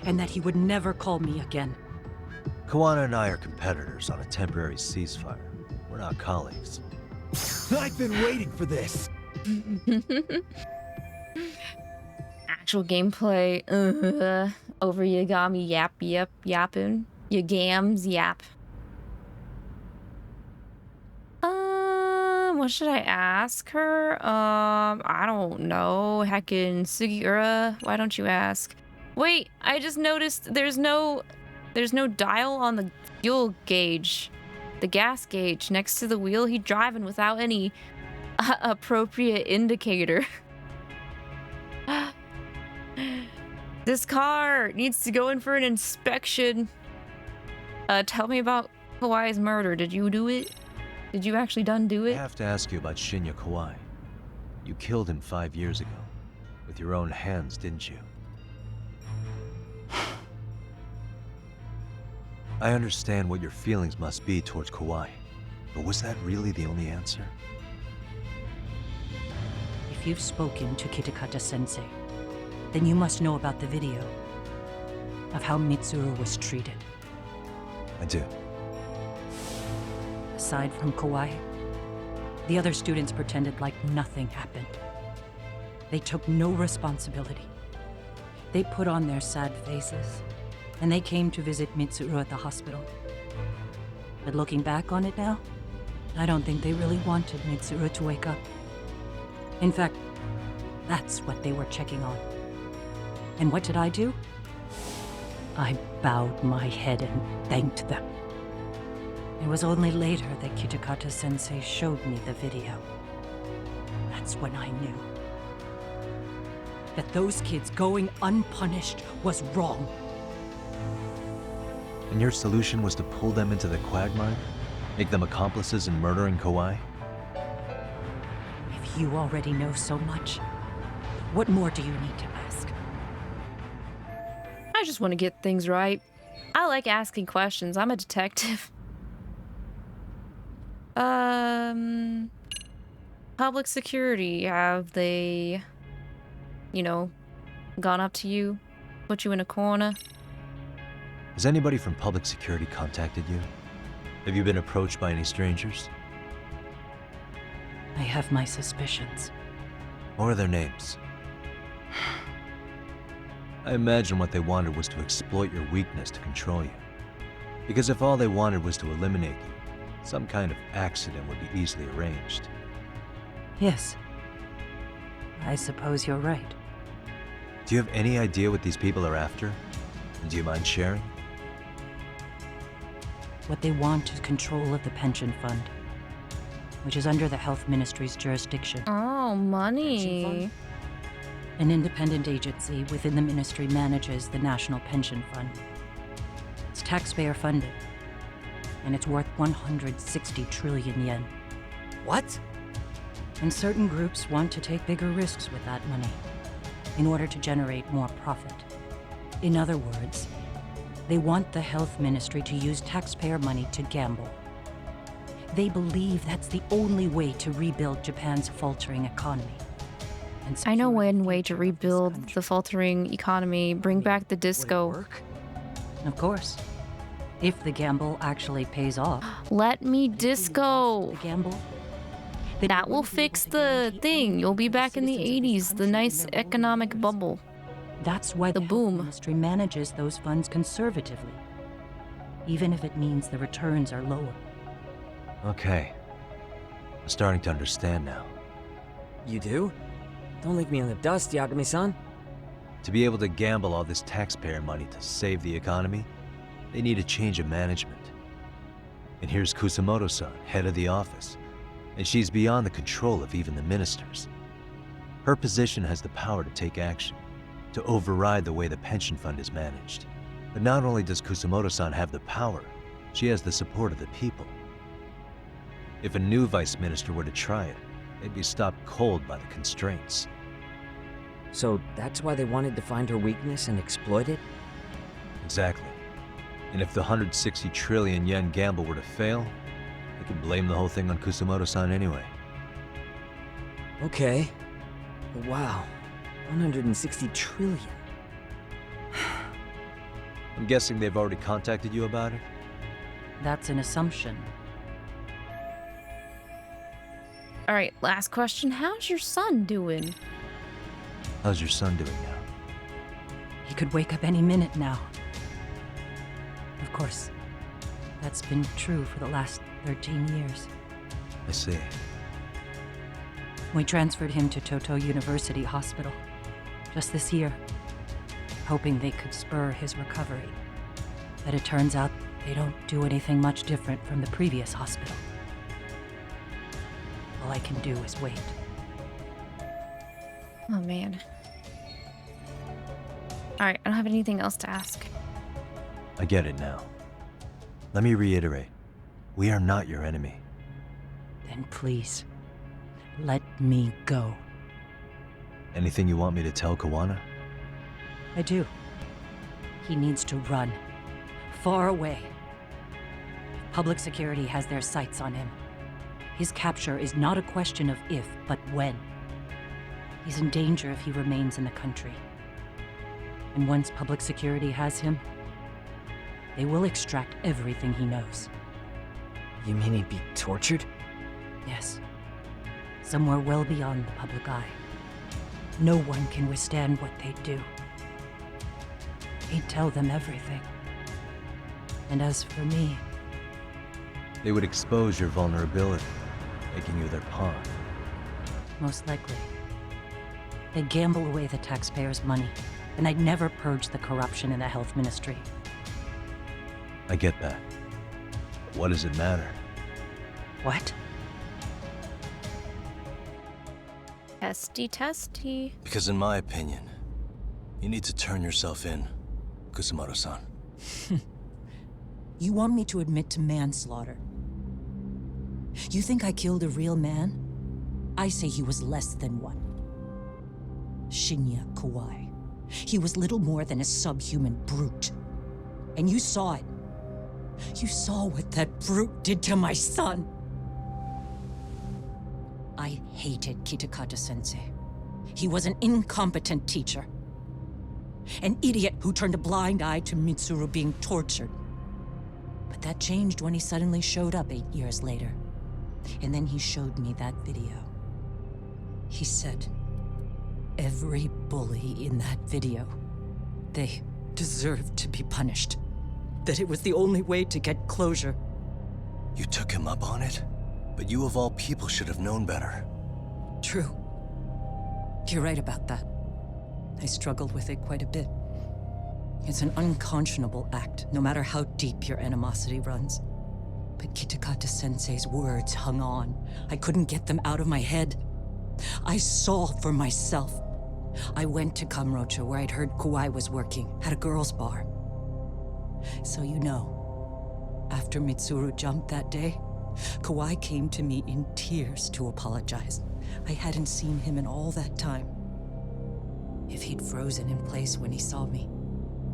and that he would never call me again. Kawano and I are competitors on a temporary ceasefire. We're not colleagues. I've been waiting for this. Actual gameplay over Yagami yapping. Yagams yap. What should I ask her? I don't know. Heckin' Sugiura, why don't you ask? Wait, I just noticed there's no dial on the fuel gauge. The gas gauge next to the wheel. He's driving without any appropriate indicator. This car needs to go in for an inspection. Tell me about Kawai's murder. Did you do it? Did you actually do it? I have to ask you about Shinya Kawai. You killed him 5 years ago. With your own hands, didn't you? I understand what your feelings must be towards Kawai, but was that really the only answer? If you've spoken to Kitakata-sensei, then you must know about the video of how Mitsuru was treated. I do. Aside from Kawai, the other students pretended like nothing happened. They took no responsibility. They put on their sad faces, and they came to visit Mitsuru at the hospital. But looking back on it now, I don't think they really wanted Mitsuru to wake up. In fact, that's what they were checking on. And what did I do? I bowed my head and thanked them. It was only later that Kitakata-sensei showed me the video. That's when I knew that those kids going unpunished was wrong. And your solution was to pull them into the quagmire? Make them accomplices in murdering Kawai? If you already know so much, what more do you need to ask? I just want to get things right. I like asking questions. I'm a detective. Public security, have they, gone up to you, put you in a corner? Has anybody from public security contacted you? Have you been approached by any strangers? I have my suspicions. What are their names? I imagine what they wanted was to exploit your weakness to control you. Because if all they wanted was to eliminate you, some kind of accident would be easily arranged. Yes. I suppose you're right. Do you have any idea what these people are after? And do you mind sharing? What they want is control of the pension fund, which is under the Health Ministry's jurisdiction. Oh, money. An independent agency within the ministry manages the National Pension Fund. It's taxpayer funded, and it's worth 160 trillion yen. What? And certain groups want to take bigger risks with that money. in order to generate more profit. In other words, they want the health ministry to use taxpayer money to gamble. They believe that's the only way to rebuild Japan's faltering economy. I know one way to rebuild the faltering economy, bring back the disco. Of course. If the gamble actually pays off. Let me disco. The gamble? That will fix the thing. You'll be back in the 80s, the nice economic bubble. That's why the boom ministry manages those funds conservatively, even if it means the returns are lower. Okay. I'm starting to understand now. You do? Don't leave me in the dust, Yagami-san. To be able to gamble all this taxpayer money to save the economy, they need a change of management. And here's Kusamoto-san, head of the office, and she's beyond the control of even the ministers. Her position has the power to take action, to override the way the pension fund is managed. But not only does Kusamoto-san have the power, she has the support of the people. If a new vice minister were to try it, they'd be stopped cold by the constraints. So that's why they wanted to find her weakness and exploit it? Exactly. And if the 160 trillion yen gamble were to fail, they could blame the whole thing on Kusamoto-san anyway. Okay. Wow. 160 trillion. I'm guessing they've already contacted you about it? That's an assumption. All right, last question. How's your son doing? How's your son doing now? He could wake up any minute now. Of course, that's been true for the last 13 years. I see. We transferred him to Toto University Hospital just this year, hoping they could spur his recovery. But it turns out they don't do anything much different from the previous hospital. All I can do is wait. Oh, man. All right, I don't have anything else to ask. I get it now. Let me reiterate. We are not your enemy. Then please, let me go. Anything you want me to tell Kawana? I do. He needs to run. Far away. Public security has their sights on him. His capture is not a question of if, but when. He's in danger if he remains in the country. And once public security has him, they will extract everything he knows. You mean he'd be tortured? Yes. Somewhere well beyond the public eye. No one can withstand what they do. He'd tell them everything. And as for me... They would expose your vulnerability, making you their pawn. Most likely. They'd gamble away the taxpayers' money, and I'd never purge the corruption in the health ministry. I get that. But what does it matter? What? Testy. Because in my opinion, you need to turn yourself in, Kusamoto-san. You want me to admit to manslaughter? You think I killed a real man? I say he was less than one. Shinya Kawai. He was little more than a subhuman brute. And you saw it. You saw what that brute did to my son. I hated Kitakata-sensei. He was an incompetent teacher. An idiot who turned a blind eye to Mitsuru being tortured. But that changed when he suddenly showed up 8 years later. And then he showed me that video. He said, every bully in that video, they deserved to be punished. That it was the only way to get closure. You took him up on it? But you of all people should have known better. True. You're right about that. I struggled with it quite a bit. It's an unconscionable act, no matter how deep your animosity runs. But Kitakata-sensei's words hung on. I couldn't get them out of my head. I saw for myself. I went to Kamurocho, where I'd heard Kawai was working, at a girls' bar. So you know, after Mitsuru jumped that day, Kawai came to me in tears to apologize. I hadn't seen him in all that time. If he'd frozen in place when he saw me,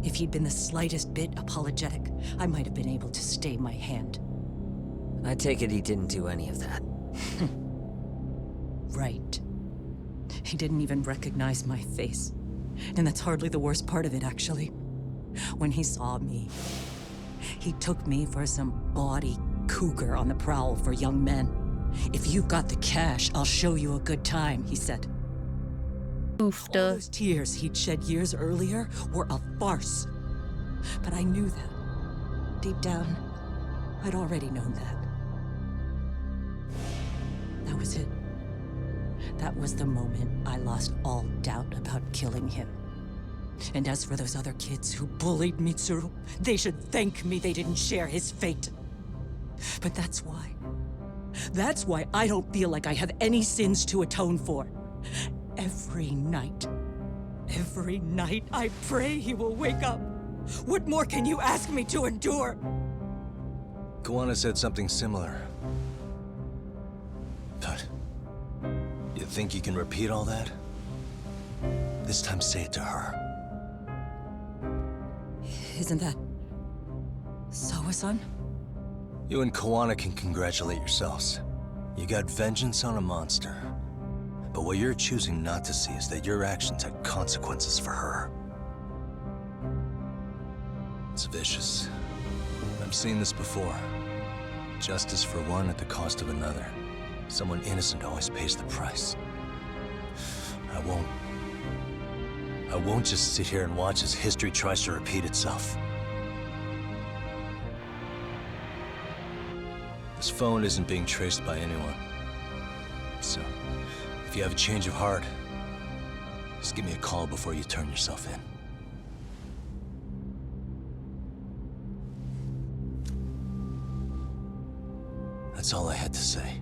if he'd been the slightest bit apologetic, I might have been able to stay my hand. I take it he didn't do any of that. Right. He didn't even recognize my face. And that's hardly the worst part of it, actually. When he saw me, he took me for some bawdy cougar on the prowl for young men. "If you've got the cash, I'll show you a good time," he said. All those tears he'd shed years earlier were a farce. But I knew that. Deep down, I'd already known that. That was it. That was the moment I lost all doubt about killing him. And as for those other kids who bullied Mitsuru, they should thank me they didn't share his fate. But that's why I don't feel like I have any sins to atone for. Every night I pray he will wake up. What more can you ask me to endure? Kawana said something similar. But you think you can repeat all that? This time say it to her. Isn't that Sawa-san? You and Kawana can congratulate yourselves. You got vengeance on a monster. But what you're choosing not to see is that your actions had consequences for her. It's vicious. I've seen this before. Justice for one at the cost of another. Someone innocent always pays the price. I won't just sit here and watch as history tries to repeat itself. This phone isn't being traced by anyone. So, if you have a change of heart, just give me a call before you turn yourself in. That's all I had to say.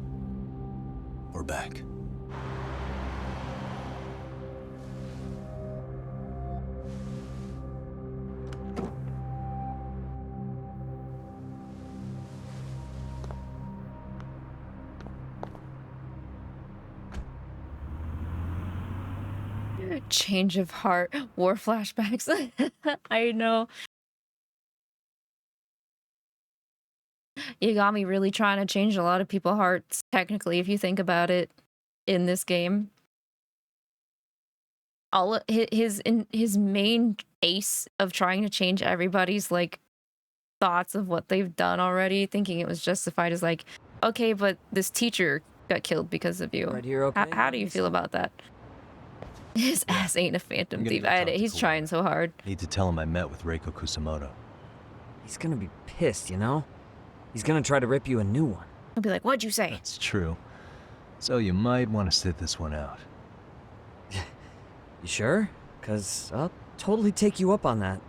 We're back. Change of heart, war flashbacks. I know. Yagami really trying to change a lot of people's hearts, technically, if you think about it, in this game. All his main ace of trying to change everybody's like thoughts of what they've done already, thinking it was justified, is like, okay, but this teacher got killed because of you. Right here, okay? How do you feel about that? His ass ain't a phantom thief. He's trying so hard. Need to tell him I met with Reiko Kusamoto. He's gonna be pissed, you know? He's gonna try to rip you a new one. He'll be like, what'd you say? It's true. So you might want to sit this one out. You sure? 'Cause I'll totally take you up on that.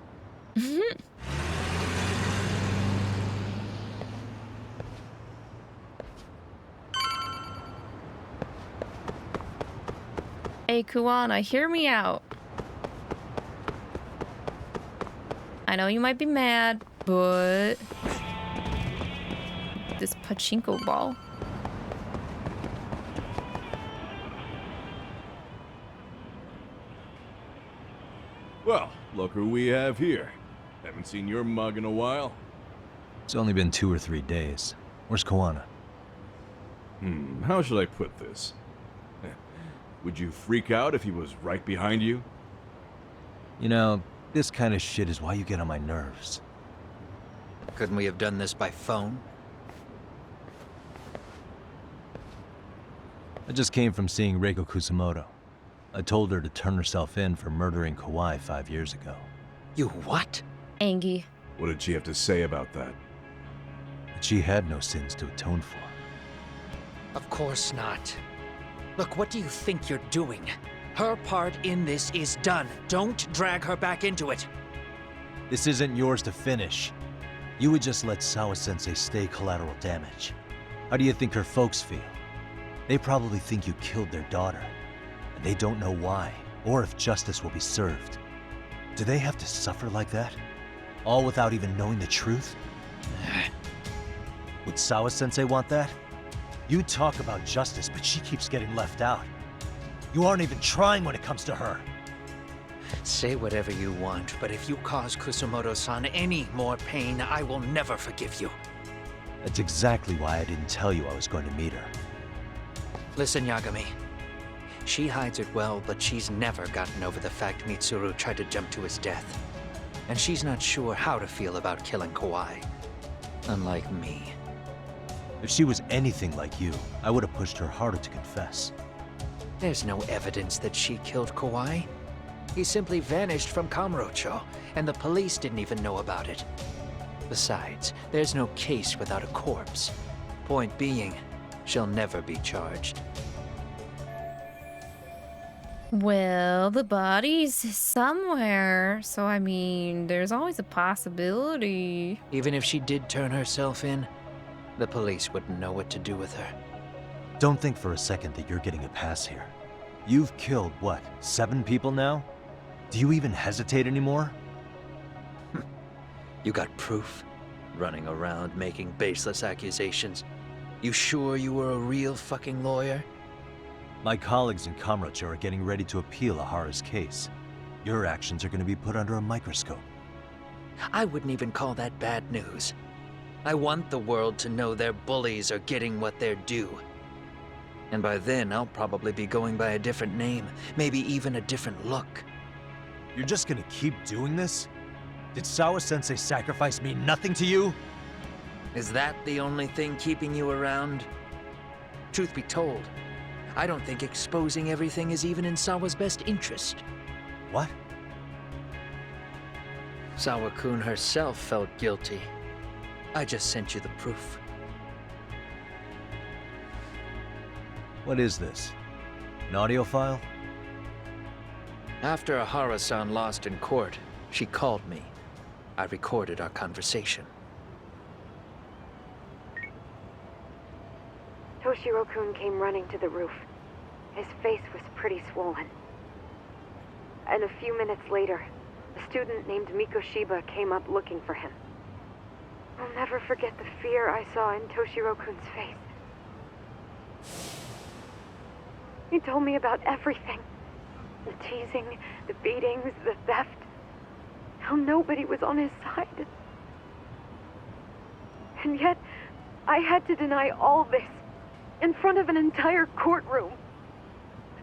Hey, Kawana, hear me out. I know you might be mad, but this pachinko ball. Well, look who we have here. Haven't seen your mug in a while. It's only been 2 or 3 days. Where's Kawana? How should I put this? Would you freak out if he was right behind you? You know, this kind of shit is why you get on my nerves. Couldn't we have done this by phone? I just came from seeing Reiko Kusamoto. I told her to turn herself in for murdering Kawhi 5 years ago. You what? Angie. What did she have to say about that? That she had no sins to atone for. Of course not. Look, what do you think you're doing? Her part in this is done. Don't drag her back into it. This isn't yours to finish. You would just let Sawa-sensei stay collateral damage. How do you think her folks feel? They probably think you killed their daughter. And they don't know why, or if justice will be served. Do they have to suffer like that? All without even knowing the truth? Would Sawa-sensei want that? You talk about justice, but she keeps getting left out. You aren't even trying when it comes to her. Say whatever you want, but if you cause Kusumoto-san any more pain, I will never forgive you. That's exactly why I didn't tell you I was going to meet her. Listen, Yagami. She hides it well, but she's never gotten over the fact Mitsuru tried to jump to his death. And she's not sure how to feel about killing Kawhi. Unlike me. If she was anything like you, I would have pushed her harder to confess. There's no evidence that she killed Kawhi. He simply vanished from Kamurocho, and the police didn't even know about it. Besides, there's no case without a corpse. Point being, she'll never be charged. Well, the body's somewhere, so I mean, there's always a possibility. Even if she did turn herself in, the police wouldn't know what to do with her. Don't think for a second that you're getting a pass here. You've killed, what, 7 people now? Do you even hesitate anymore? You got proof? Running around making baseless accusations. You sure you were a real fucking lawyer? My colleagues in Kamurocho are getting ready to appeal Ahara's case. Your actions are going to be put under a microscope. I wouldn't even call that bad news. I want the world to know their bullies are getting what they're due. And by then, I'll probably be going by a different name, maybe even a different look. You're just gonna keep doing this? Did Sawa-sensei sacrifice mean nothing to you? Is that the only thing keeping you around? Truth be told, I don't think exposing everything is even in Sawa's best interest. What? Sawa-kun herself felt guilty. I just sent you the proof. What is this? An audio file? After Ahara-san lost in court, she called me. I recorded our conversation. Toshiro-kun came running to the roof. His face was pretty swollen. And a few minutes later, a student named Mikoshiba came up looking for him. I'll never forget the fear I saw in Toshiro-kun's face. He told me about everything. The teasing, the beatings, the theft. How nobody was on his side. And yet, I had to deny all this in front of an entire courtroom.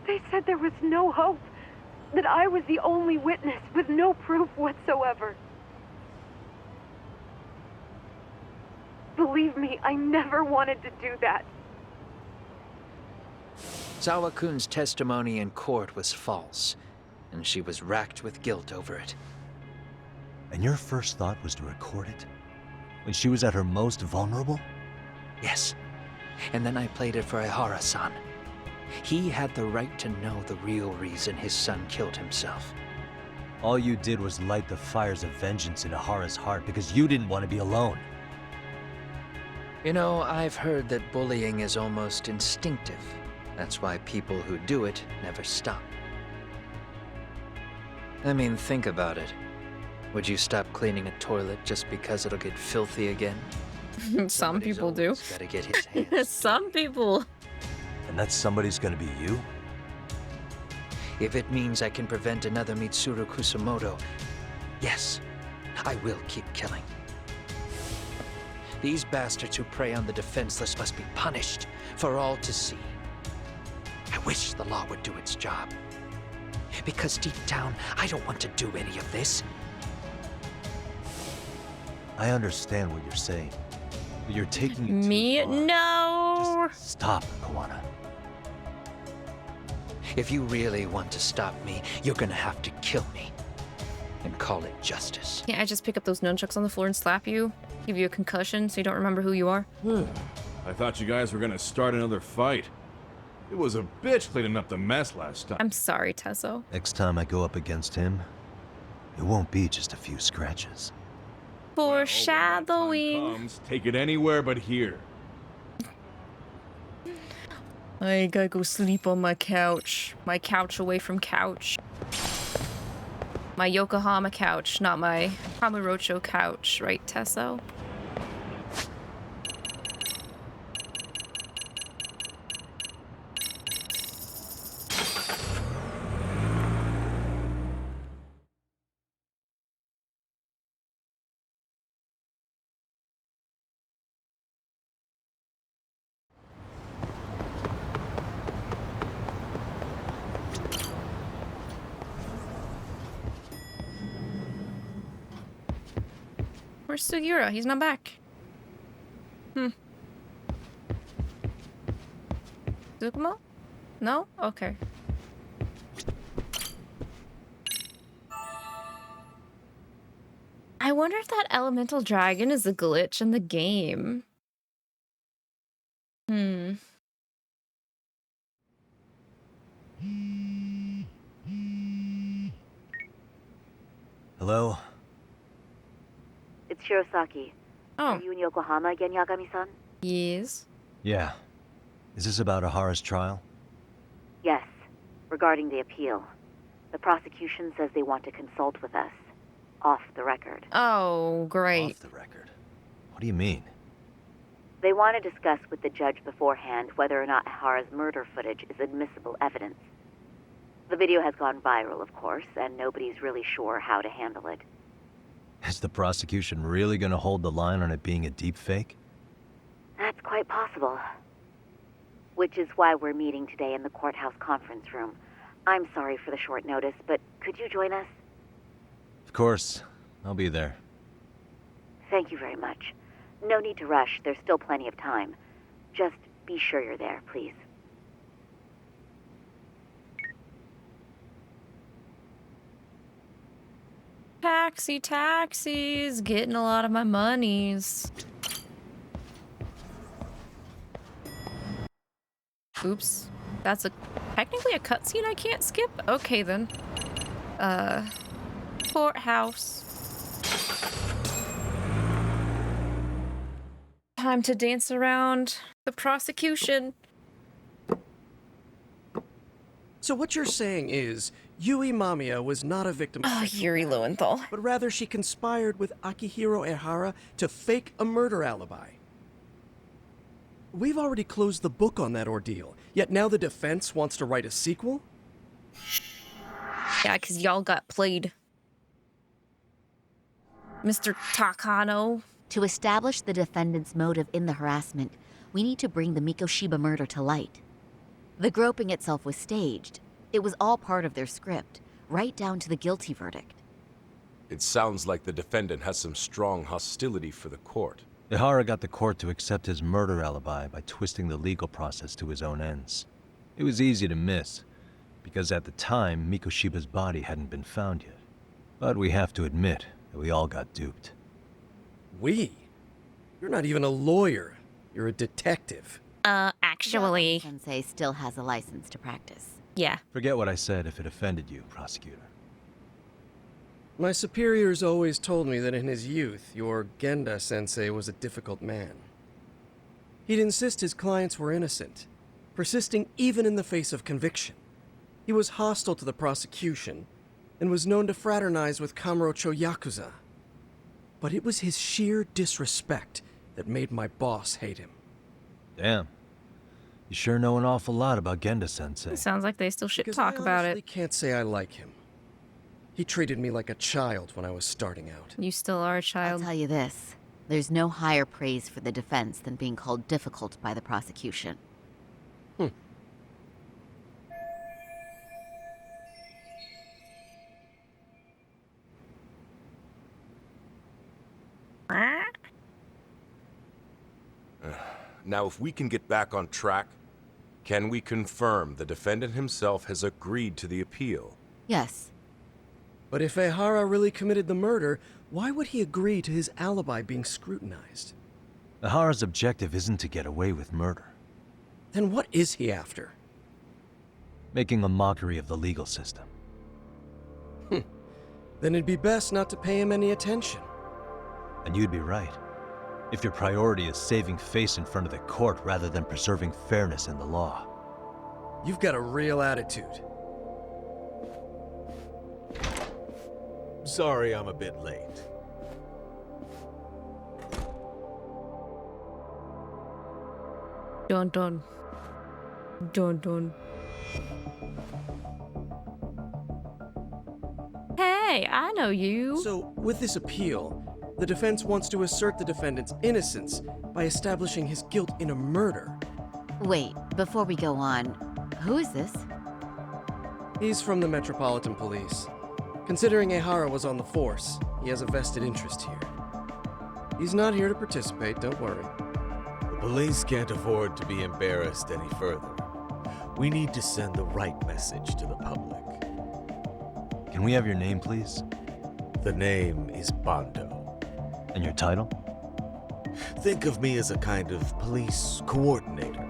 They said there was no hope, that I was the only witness with no proof whatsoever. Believe me, I never wanted to do that. Sawa-kun's testimony in court was false, and she was racked with guilt over it. And your first thought was to record it? When she was at her most vulnerable? Yes. And then I played it for Ahara-san. He had the right to know the real reason his son killed himself. All you did was light the fires of vengeance in Ahara's heart because you didn't want to be alone. You know, I've heard that bullying is almost instinctive. That's why people who do it never stop. I mean, think about it. Would you stop cleaning a toilet just because it'll get filthy again? Some people do. Gotta get his hands. Some people. And that somebody's gonna be you? If it means I can prevent another Mitsuru Kusumoto, yes, I will keep killing. These bastards who prey on the defenseless must be punished for all to see. I wish the law would do its job. Because deep down, I don't want to do any of this. I understand what you're saying, but you're taking it too Me? far. No! Just stop, Kawana. If you really want to stop me, you're gonna have to kill me. And call it justice. Can't I just pick up those nunchucks on the floor and slap you? Give you a concussion so you don't remember who you are? I thought you guys were gonna start another fight. It was a bitch cleaning up the mess last time. I'm sorry, Tesso. Next time I go up against him, it won't be just a few scratches. Foreshadowing. Take it anywhere but here. I gotta go sleep on my couch. My couch away from couch. My Yokohama couch, not my Kamurocho couch, right, Tesso? Where's Sugiura? He's not back. Tsukumo? No? Okay. I wonder if that elemental dragon is a glitch in the game. Hello? It's Shirosaki. Oh. Are you in Yokohama again, Yagami-san? Yes. Yeah. Is this about Ahara's trial? Yes. Regarding the appeal. The prosecution says they want to consult with us. Off the record. Oh, great. Off the record? What do you mean? They want to discuss with the judge beforehand whether or not Ahara's murder footage is admissible evidence. The video has gone viral, of course, and nobody's really sure how to handle it. Is the prosecution really gonna hold the line on it being a deep fake? That's quite possible. Which is why we're meeting today in the courthouse conference room. I'm sorry for the short notice, but could you join us? Of course. I'll be there. Thank you very much. No need to rush. There's still plenty of time. Just be sure you're there, please. Taxis, getting a lot of my monies. Oops. That's technically a cutscene I can't skip? Okay then. Courthouse. Time to dance around the prosecution. So what you're saying is, Yui Mamiya was not a victim of Yuri Lowenthal, but rather she conspired with Akihiro Ehara to fake a murder alibi. We've already closed the book on that ordeal, yet now the defense wants to write a sequel? Yeah, because y'all got played. Mr. Takano. To establish the defendant's motive in the harassment, we need to bring the Mikoshiba murder to light. The groping itself was staged. It was all part of their script, right down to the guilty verdict. It sounds like the defendant has some strong hostility for the court. Ehara got the court to accept his murder alibi by twisting the legal process to his own ends. It was easy to miss, because at the time, Mikoshiba's body hadn't been found yet. But we have to admit that we all got duped. We? You're not even a lawyer. You're a detective. Actually... Sensei still has a license to practice. Yeah. Forget what I said if it offended you, prosecutor. My superiors always told me that in his youth, your Genda sensei was a difficult man. He'd insist his clients were innocent, persisting even in the face of conviction. He was hostile to the prosecution, and was known to fraternize with Kamurocho Yakuza. But it was his sheer disrespect that made my boss hate him. Damn. You sure know an awful lot about Genda sensei. It sounds like they still should Because talk about I it. can't say I like him. He treated me like a child when I was starting out. You still are a child. I'll tell you this. There's no higher praise for the defense than being called difficult by the prosecution. Now, if we can get back on track, can we confirm the defendant himself has agreed to the appeal? Yes. But if Ehara really committed the murder, why would he agree to his alibi being scrutinized? Ehara's objective isn't to get away with murder. Then what is he after? Making a mockery of the legal system. Then it'd be best not to pay him any attention. And you'd be right. If your priority is saving face in front of the court rather than preserving fairness in the law. You've got a real attitude. Sorry I'm a bit late. Dun dun. Dun dun. Hey, I know you. So, with this appeal, the defense wants to assert the defendant's innocence by establishing his guilt in a murder. Wait, before we go on, who is this? He's from the Metropolitan Police. Considering Ehara was on the force, he has a vested interest here. He's not here to participate, don't worry. The police can't afford to be embarrassed any further. We need to send the right message to the public. Can we have your name, please? The name is Bando. And your title? Think of me as a kind of police coordinator.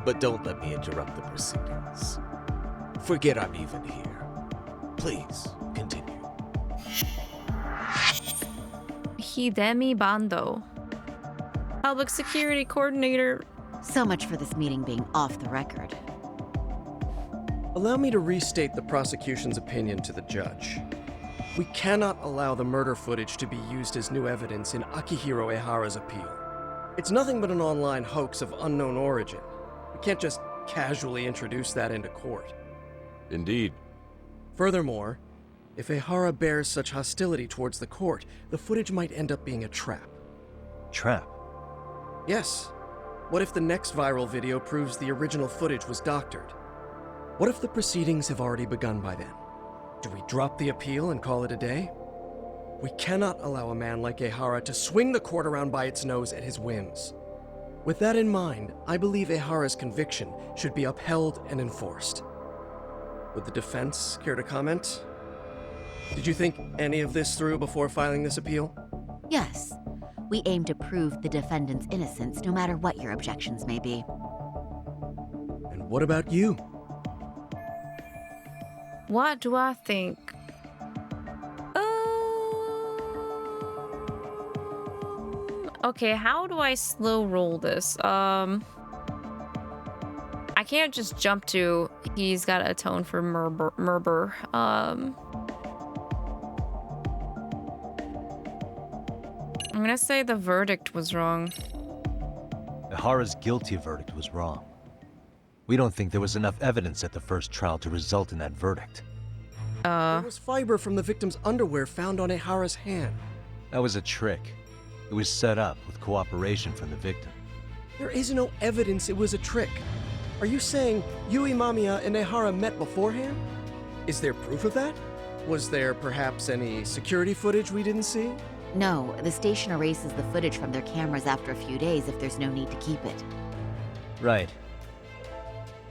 But don't let me interrupt the proceedings. Forget I'm even here. Please, continue. Hidemi Bando. Public Security Coordinator. So much for this meeting being off the record. Allow me to restate the prosecution's opinion to the judge. We cannot allow the murder footage to be used as new evidence in Akihiro Ehara's appeal. It's nothing but an online hoax of unknown origin. We can't just casually introduce that into court. Indeed. Furthermore, if Ehara bears such hostility towards the court, the footage might end up being a trap. Trap? Yes. What if the next viral video proves the original footage was doctored? What if the proceedings have already begun by then? Do we drop the appeal and call it a day? We cannot allow a man like Ehara to swing the court around by its nose at his whims. With that in mind, I believe Ehara's conviction should be upheld and enforced. Would the defense care to comment? Did you think any of this through before filing this appeal? Yes. We aim to prove the defendant's innocence no matter what your objections may be. And what about you? What do I think? Okay, how do I slow roll this? I can't just jump to he's got to atone for murder. I'm gonna say the verdict was wrong. Ehara's guilty verdict was wrong. We don't think there was enough evidence at the first trial to result in that verdict. There was fiber from the victim's underwear found on Ehara's hand. That was a trick. It was set up with cooperation from the victim. There is no evidence it was a trick. Are you saying Yui Mamiya and Ehara met beforehand? Is there proof of that? Was there perhaps any security footage we didn't see? No, the station erases the footage from their cameras after a few days if there's no need to keep it. Right.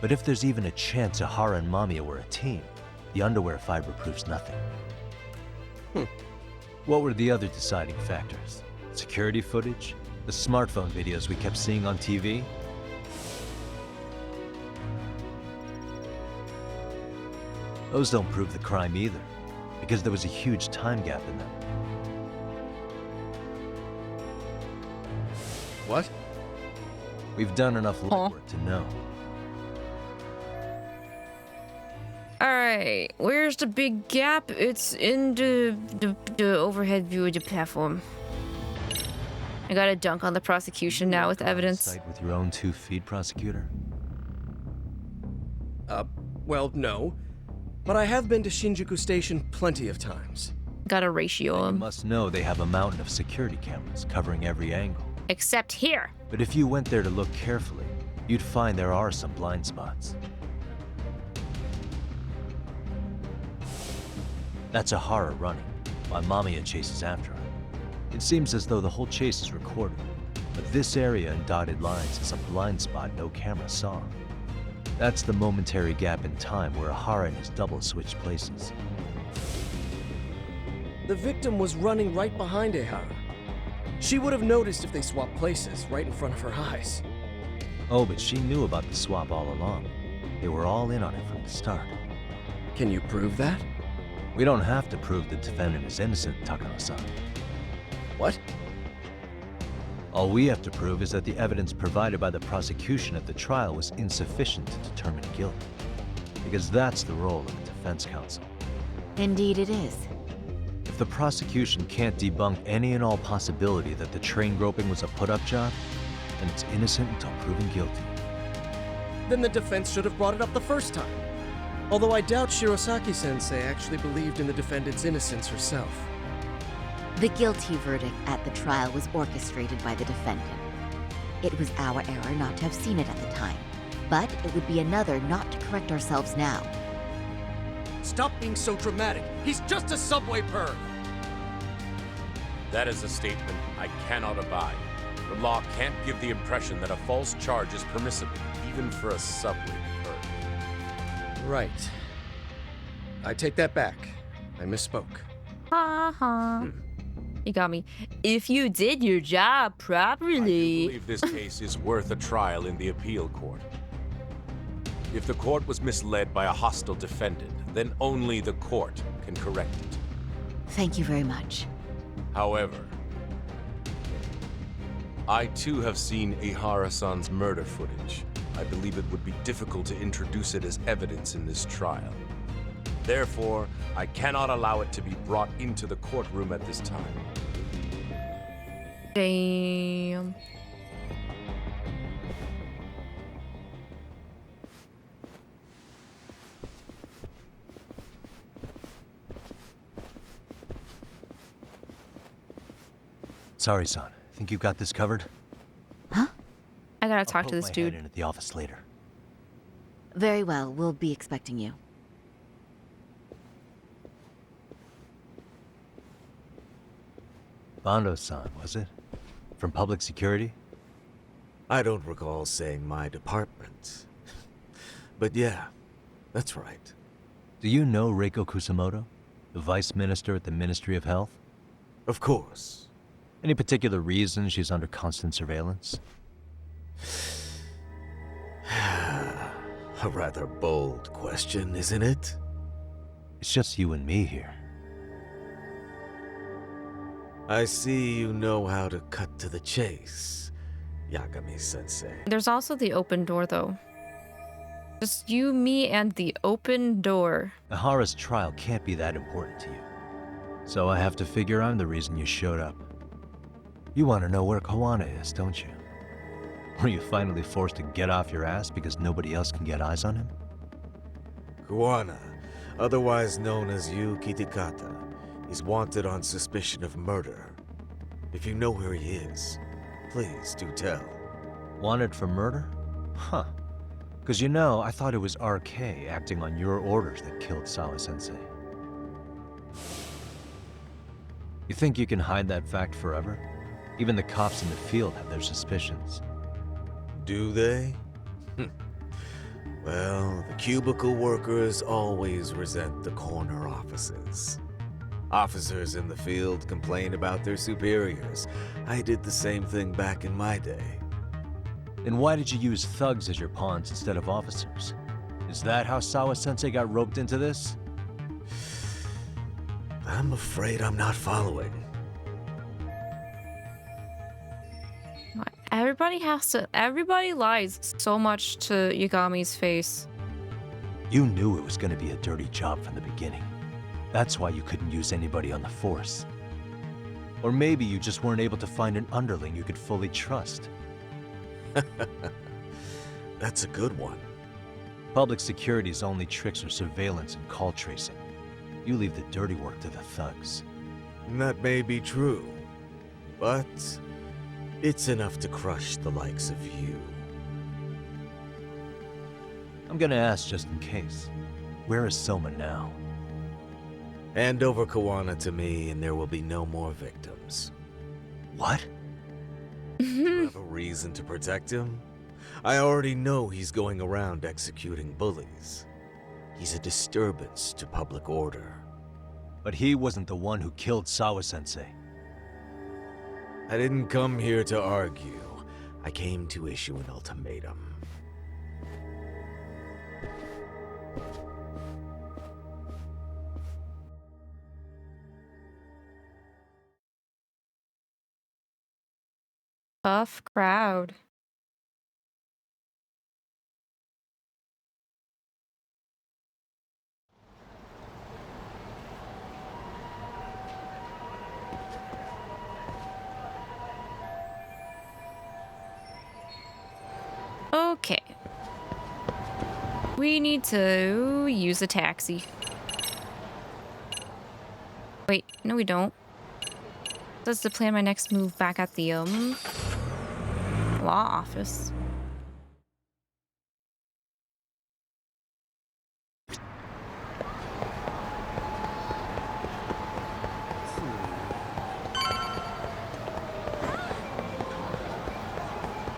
But if there's even a chance Ehara and Mamiya were a team, the underwear fiber proves nothing. What were the other deciding factors? Security footage? The smartphone videos we kept seeing on TV? Those don't prove the crime either, because there was a huge time gap in them. What? We've done enough legwork to know. Alright, where's the big gap? It's in the overhead view of the platform. I gotta dunk on the prosecution now with evidence. Site with your own 2 feet, prosecutor? Well, no. But I have been to Shinjuku Station plenty of times. Gotta ratio them. You must know they have a mountain of security cameras covering every angle. Except here. But if you went there to look carefully, you'd find there are some blind spots. That's Ehara running, while Mamiya chases after her. It seems as though the whole chase is recorded, but this area in dotted lines is a blind spot no camera saw. That's the momentary gap in time where Ehara and his double switched places. The victim was running right behind Ehara. She would have noticed if they swapped places right in front of her eyes. Oh, but she knew about the swap all along. They were all in on it from the start. Can you prove that? We don't have to prove the defendant is innocent, Takano-san. What? All we have to prove is that the evidence provided by the prosecution at the trial was insufficient to determine guilt. Because that's the role of the defense counsel. Indeed it is. If the prosecution can't debunk any and all possibility that the train groping was a put-up job, then it's innocent until proven guilty. Then the defense should have brought it up the first time. Although I doubt Shirosaki-sensei actually believed in the defendant's innocence herself. The guilty verdict at the trial was orchestrated by the defendant. It was our error not to have seen it at the time, but it would be another not to correct ourselves now. Stop being so dramatic. He's just a subway perv. That is a statement I cannot abide. The law can't give the impression that a false charge is permissible, even for a subway bird. Right. I take that back. I misspoke. Ha ha. You got me. If you did your job properly. I believe this case is worth a trial in the appeal court. If the court was misled by a hostile defendant, then only the court can correct it. Thank you very much. However, I too have seen Ihara-san's murder footage. I believe it would be difficult to introduce it as evidence in this trial. Therefore, I cannot allow it to be brought into the courtroom at this time. Damn. Sorry, son. Think you got this covered? Huh? I gotta talk I'll to this poke my dude. head in at the office later. Very well, we'll be expecting you. Bando-san, was it? From public security? I don't recall saying my department. But yeah, that's right. Do you know Reiko Kusamoto, the vice minister at the Ministry of Health? Of course. Any particular reason she's under constant surveillance? A rather bold question, isn't it? It's just you and me here. I see you know how to cut to the chase, Yagami-sensei. There's also the open door, though. Just you, me, and the open door. Ihara's trial can't be that important to you. So I have to figure I'm the reason you showed up. You want to know where Kawana is, don't you? Were you finally forced to get off your ass because nobody else can get eyes on him? Kawana, otherwise known as Yuki Takata, is wanted on suspicion of murder. If you know where he is, please do tell. Wanted for murder? Huh. Because you know, I thought it was RK acting on your orders that killed Sawa-sensei. You think you can hide that fact forever? Even the cops in the field have their suspicions. Do they? Well, the cubicle workers always resent the corner offices. Officers in the field complain about their superiors. I did the same thing back in my day. Then why did you use thugs as your pawns instead of officers? Is that how Sawa-sensei got roped into this? I'm afraid I'm not following. Everybody lies so much to Yagami's face. You knew it was going to be a dirty job from the beginning. That's why you couldn't use anybody on the force. Or maybe you just weren't able to find an underling you could fully trust. That's a good one. Public security's only tricks are surveillance and call tracing. You leave the dirty work to the thugs. That may be true, but it's enough to crush the likes of you. I'm gonna ask just in case. Where is Soma now? Hand over Kawana to me and there will be no more victims. What? You have a reason to protect him? I already know he's going around executing bullies. He's a disturbance to public order. But he wasn't the one who killed Sawa-sensei. I didn't come here to argue. I came to issue an ultimatum. Tough crowd. Okay. We need to use a taxi. Wait, no we don't. That's to plan my next move back at the law office.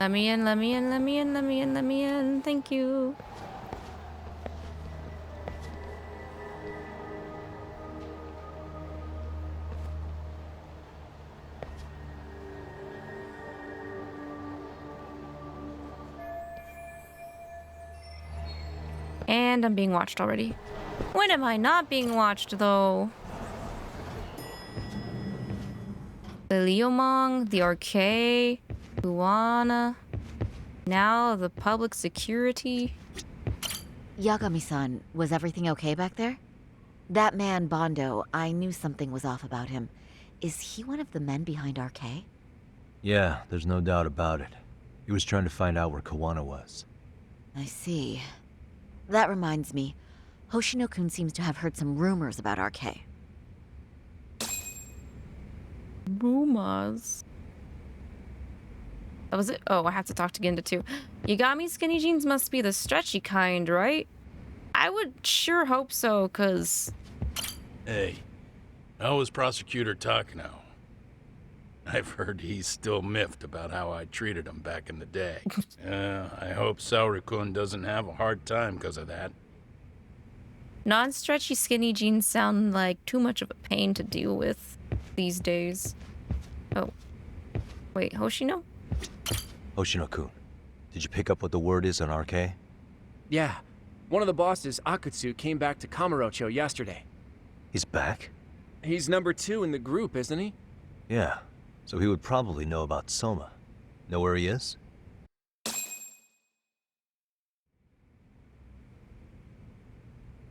Let me in, let me in, let me in, let me in, let me in. Thank you. And I'm being watched already. When am I not being watched, though? The Leomong, the Arcade, Luana, now the public security. Yagami-san, was everything okay back there? That man, Bondo, I knew something was off about him. Is he one of the men behind RK? Yeah, there's no doubt about it. He was trying to find out where Kawana was. I see. That reminds me, Hoshino-kun seems to have heard some rumors about RK. Rumors? That was it? Oh, I have to talk to Genda too. Yagami skinny jeans must be the stretchy kind, right? I would sure hope so, cause... Hey, how is Prosecutor Takano? I've heard he's still miffed about how I treated him back in the day. I hope Saori-kun doesn't have a hard time because of that. Non-stretchy skinny jeans sound like too much of a pain to deal with these days. Oh. Wait, Hoshino? Hoshino-kun, did you pick up what the word is on RK? Yeah. One of the bosses, Akutsu, came back to Kamurocho yesterday. He's back? He's number 2 in the group, isn't he? Yeah. So he would probably know about Soma. Know where he is?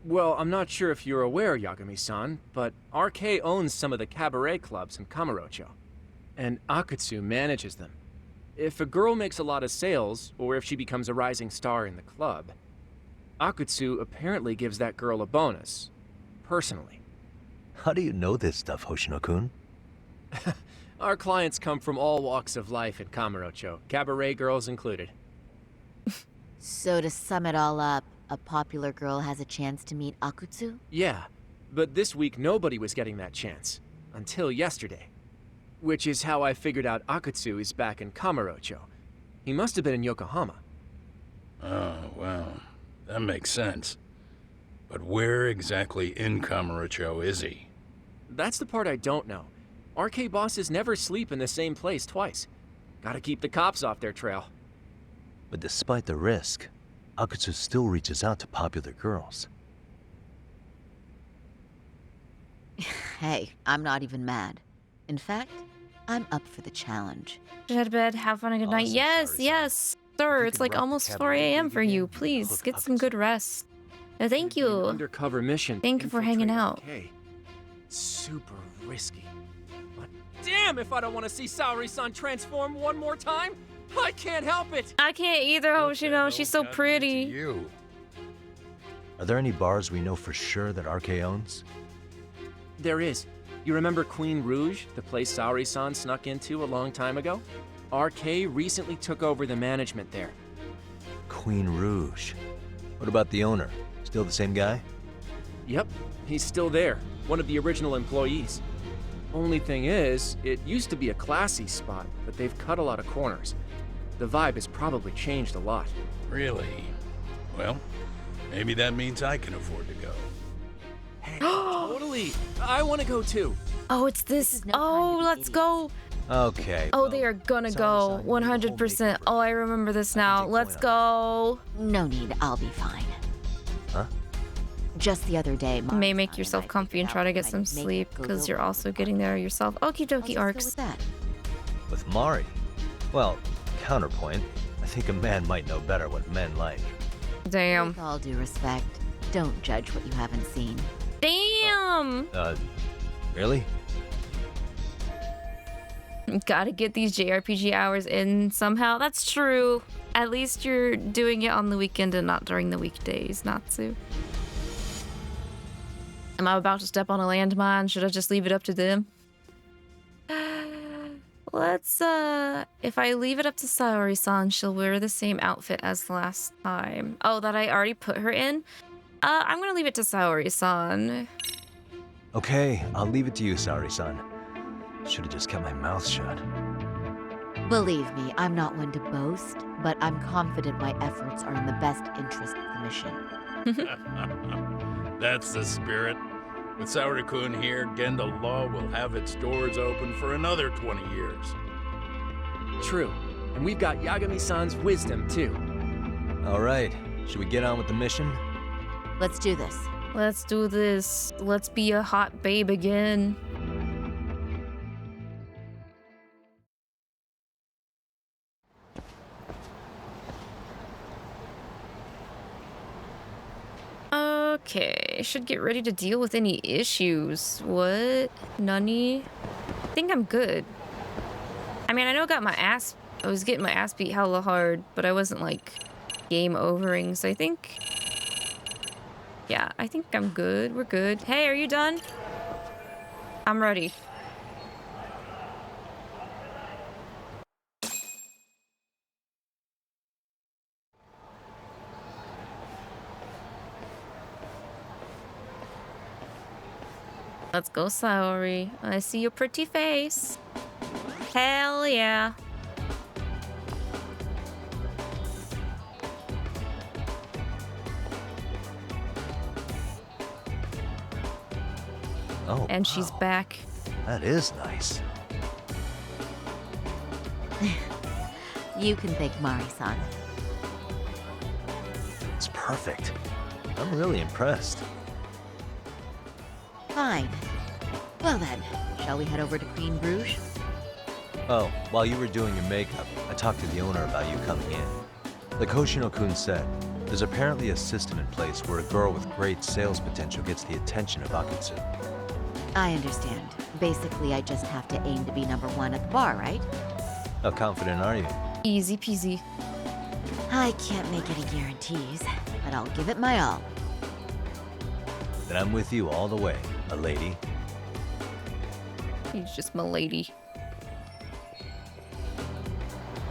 Well, I'm not sure if you're aware, Yagami-san, but RK owns some of the cabaret clubs in Kamurocho, and Akutsu manages them. If a girl makes a lot of sales, or if she becomes a rising star in the club, Akutsu apparently gives that girl a bonus, personally. How do you know this stuff, Hoshino-kun? Our clients come from all walks of life in Kamurocho, cabaret girls included. So to sum it all up, a popular girl has a chance to meet Akutsu? Yeah, but this week nobody was getting that chance. Until yesterday. Which is how I figured out Akutsu is back in Kamurocho. He must have been in Yokohama. Oh, well, that makes sense. But where exactly in Kamurocho is he? That's the part I don't know. RK bosses never sleep in the same place twice. Gotta keep the cops off their trail. But despite the risk, Akutsu still reaches out to popular girls. Hey, I'm not even mad. In fact, I'm up for the challenge. Head to bed, have fun and good night. Yes, yes, sir. It's like almost 4 a.m. for you. Please, get some good rest. Thank you. Undercover mission. Thank you for hanging out. Okay. Super risky. But damn if I don't want to see Saori-san transform one more time! I can't help it! I can't either, Hoshino. She's so pretty. Are there any bars we know for sure that RK owns? There is. You remember Queen Rouge, the place Saori-san snuck into a long time ago? RK recently took over the management there. Queen Rouge. What about the owner? Still the same guy? Yep, he's still there. One of the original employees. Only thing is, it used to be a classy spot, but they've cut a lot of corners. The vibe has probably changed a lot. Really? Well, maybe that means I can afford to go. Hey, totally! I want to go too! Oh, it's this. Oh, let's go. Okay. Oh, they are gonna go. 100%. Oh, I remember this now. Let's go. No need, I'll be fine. Huh? Just the other day, You may make yourself comfy and try to get some sleep, because you're also getting there yourself. Okie dokie, Arcs. With Mari? Well, counterpoint, I think a man might know better what men like. Damn. With all due respect, don't judge what you haven't seen. Damn! Really? Gotta get these JRPG hours in somehow. That's true. At least you're doing it on the weekend and not during the weekdays, Natsu. Am I about to step on a landmine? Should I just leave it up to them? Let's, if I leave it up to Saori-san, she'll wear the same outfit as last time. Oh, that I already put her in? I'm gonna leave it to Saori-san. Okay, I'll leave it to you, Saori-san. Should've just kept my mouth shut. Believe me, I'm not one to boast, but I'm confident my efforts are in the best interest of the mission. That's the spirit. With Saori-kun here, Genda Law will have its doors open for another 20 years. True. And we've got Yagami-san's wisdom, too. All right, should we get on with the mission? Let's do this. Let's do this. Let's be a hot babe again. Okay, should get ready to deal with any issues. What? Nani? I think I'm good. I mean, I know I was getting my ass beat hella hard, but I wasn't like game overing, so I think, yeah, I think I'm good. We're good. Hey, are you done? I'm ready. Let's go, Saori. I see your pretty face. Hell yeah. Oh, and she's back. That is nice. You can thank Mari-san. It's perfect. I'm really impressed. Fine. Well then, shall we head over to Queen Bruges? Oh, while you were doing your makeup, I talked to the owner about you coming in. Like Hoshino-kun said, there's apparently a system in place where a girl with great sales potential gets the attention of Akatsu. I understand. Basically, I just have to aim to be #1 at the bar, right? How confident are you? Easy peasy. I can't make any guarantees, but I'll give it my all. Then I'm with you all the way, a lady. He's just my lady.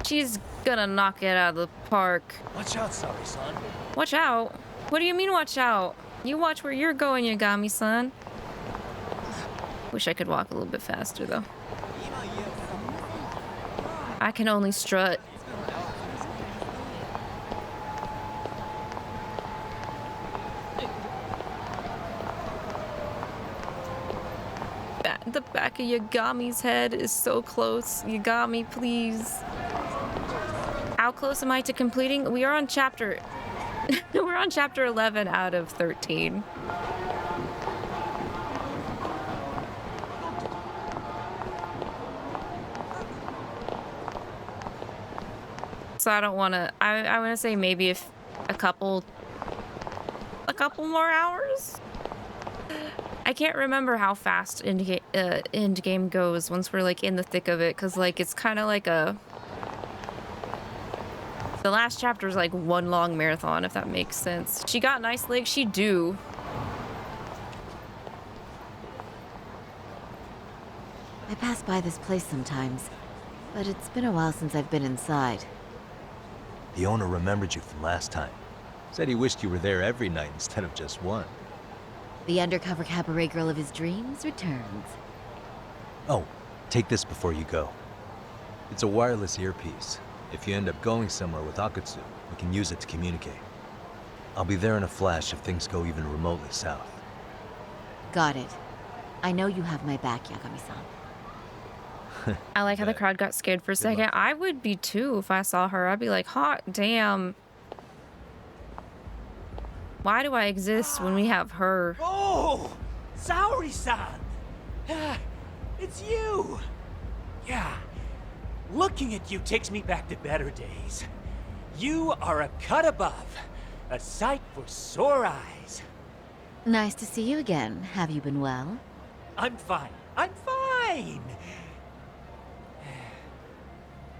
She's gonna knock it out of the park. Watch out, Saori-san. Watch out? What do you mean watch out? You watch where you're going, Yagami-san. Wish I could walk a little bit faster, though. I can only strut. The back of Yagami's head is so close. Yagami, please. How close am I to completing? We are on chapter... We're on chapter 11 out of 13. So I don't want to... I want to say maybe if a couple more hours? I can't remember how fast end game goes once we're like in the thick of it, because like it's kind of like a... The last chapter is like one long marathon, if that makes sense. She got nice legs, she do. I pass by this place sometimes, but it's been a while since I've been inside. The owner remembered you from last time. Said he wished you were there every night instead of just one. The undercover cabaret girl of his dreams returns. Oh, take this before you go. It's a wireless earpiece. If you end up going somewhere with Akatsu, we can use it to communicate. I'll be there in a flash if things go even remotely south. Got it. I know you have my back, Yagami-san. I like how the crowd got scared for a second. I would be too if I saw her. I'd be like, hot damn. Why do I exist when we have her? Oh! Saori-san! It's you! Yeah. Looking at you takes me back to better days. You are a cut above. A sight for sore eyes. Nice to see you again. Have you been well? I'm fine. I'm fine!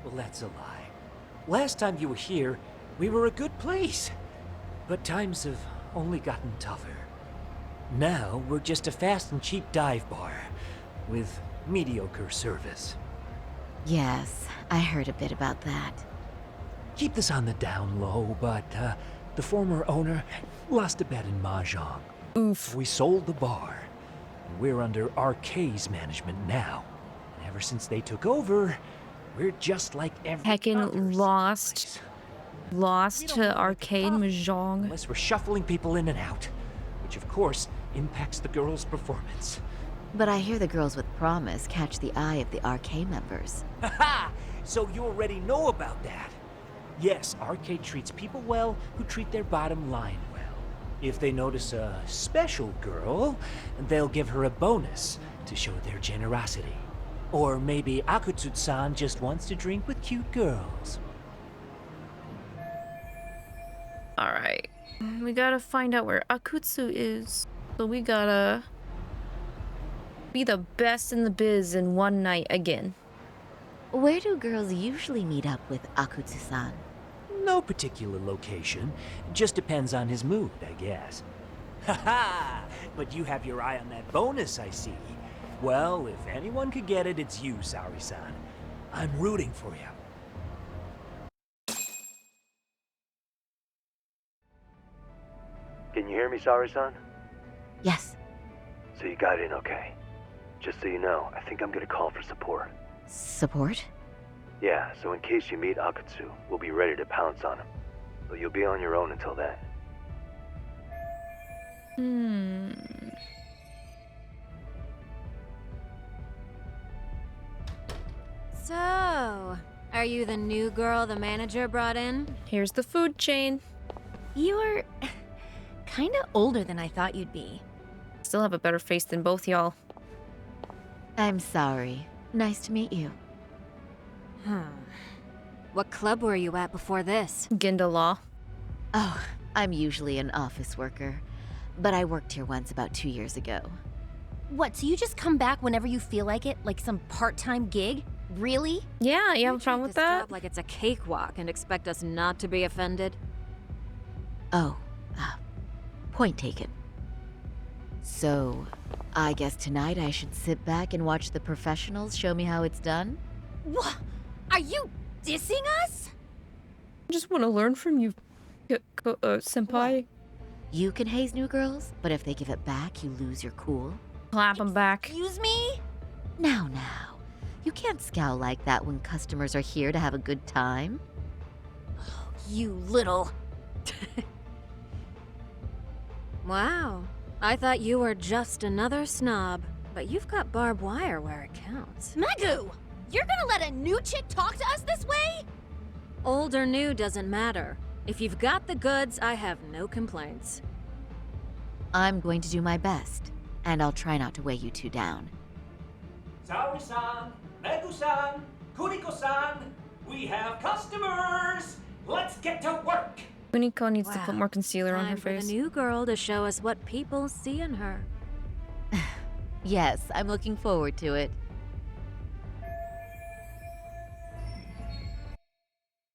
Well, that's a lie. Last time you were here, we were a good place. But times have only gotten tougher. Now, we're just a fast and cheap dive bar with mediocre service. Yes, I heard a bit about that. Keep this on the down low, but the former owner lost a bet in Mahjong. Oof. We sold the bar. And we're under RK's management now. And ever since they took over, We're just like every Heckin' lost to arcade mahjong. unless we're shuffling people in and out, which of course impacts the girls' performance. But I hear the girls with promise catch the eye of the RK members. Haha! So you already know about that. Yes, Arcade treats people well who treat their bottom line well. If they notice a special girl, they'll give her a bonus to show their generosity. Or maybe Akutsu-san just wants to drink with cute girls. Alright. We gotta find out where Akutsu is. So we gotta be the best in the biz in one night again. Where do girls usually meet up with Akutsu-san? No particular location. Just depends on his mood, I guess. Haha! But you have your eye on that bonus, I see. Well, if anyone could get it, it's you, Saori-san. I'm rooting for you. Can you hear me, Saori-san? Yes. So you got in okay. Just so you know, I think I'm gonna call for support. Support? Yeah, so in case you meet Akutsu, we'll be ready to pounce on him. But you'll be on your own until then. So, are you the new girl the manager brought in? Here's the food chain. You're kinda older than I thought you'd be. Still have a better face than both y'all. I'm sorry. Nice to meet you. What club were you at before this? Ginda Law. Oh, I'm usually an office worker, but I worked here once about 2 years ago. What, so you just come back whenever you feel like it? Like some part-time gig? Really? Yeah, you have a problem with that? Job like it's a cakewalk and expect us not to be offended? Oh, point taken. So, I guess tonight I should sit back and watch the professionals show me how it's done? What? Are you dissing us? I just want to learn from you, senpai. You can haze new girls, but if they give it back, you lose your cool. Clap them back. Excuse me? Now. You can't scowl like that when customers are here to have a good time. You little... Wow. I thought you were just another snob, but you've got barbed wire where it counts. Megu! You're gonna let a new chick talk to us this way? Old or new doesn't matter. If you've got the goods, I have no complaints. I'm going to do my best, and I'll try not to weigh you two down. Saori-san, Megu-san, Kuniko-san, we have customers! Let's get to work! Kuniko needs to put more concealer on her Time for face. the new girl to show us what people see in her. Yes, I'm looking forward to it.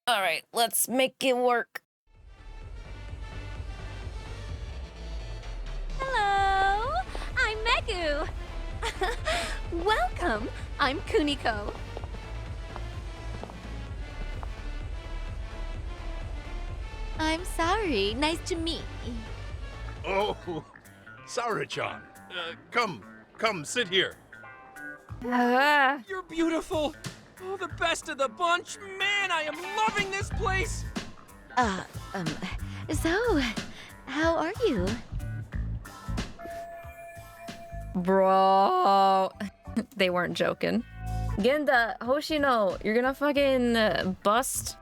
Alright, let's make it work. Hello, I'm Megu. Welcome, I'm Kuniko. I'm sorry. Nice to meet. Oh, Saori-chan. Come, sit here. You're beautiful. Oh, the best of the bunch. Man, I am loving this place. So, how are you? Bro. They weren't joking. Genda, Hoshino, you're gonna fucking bust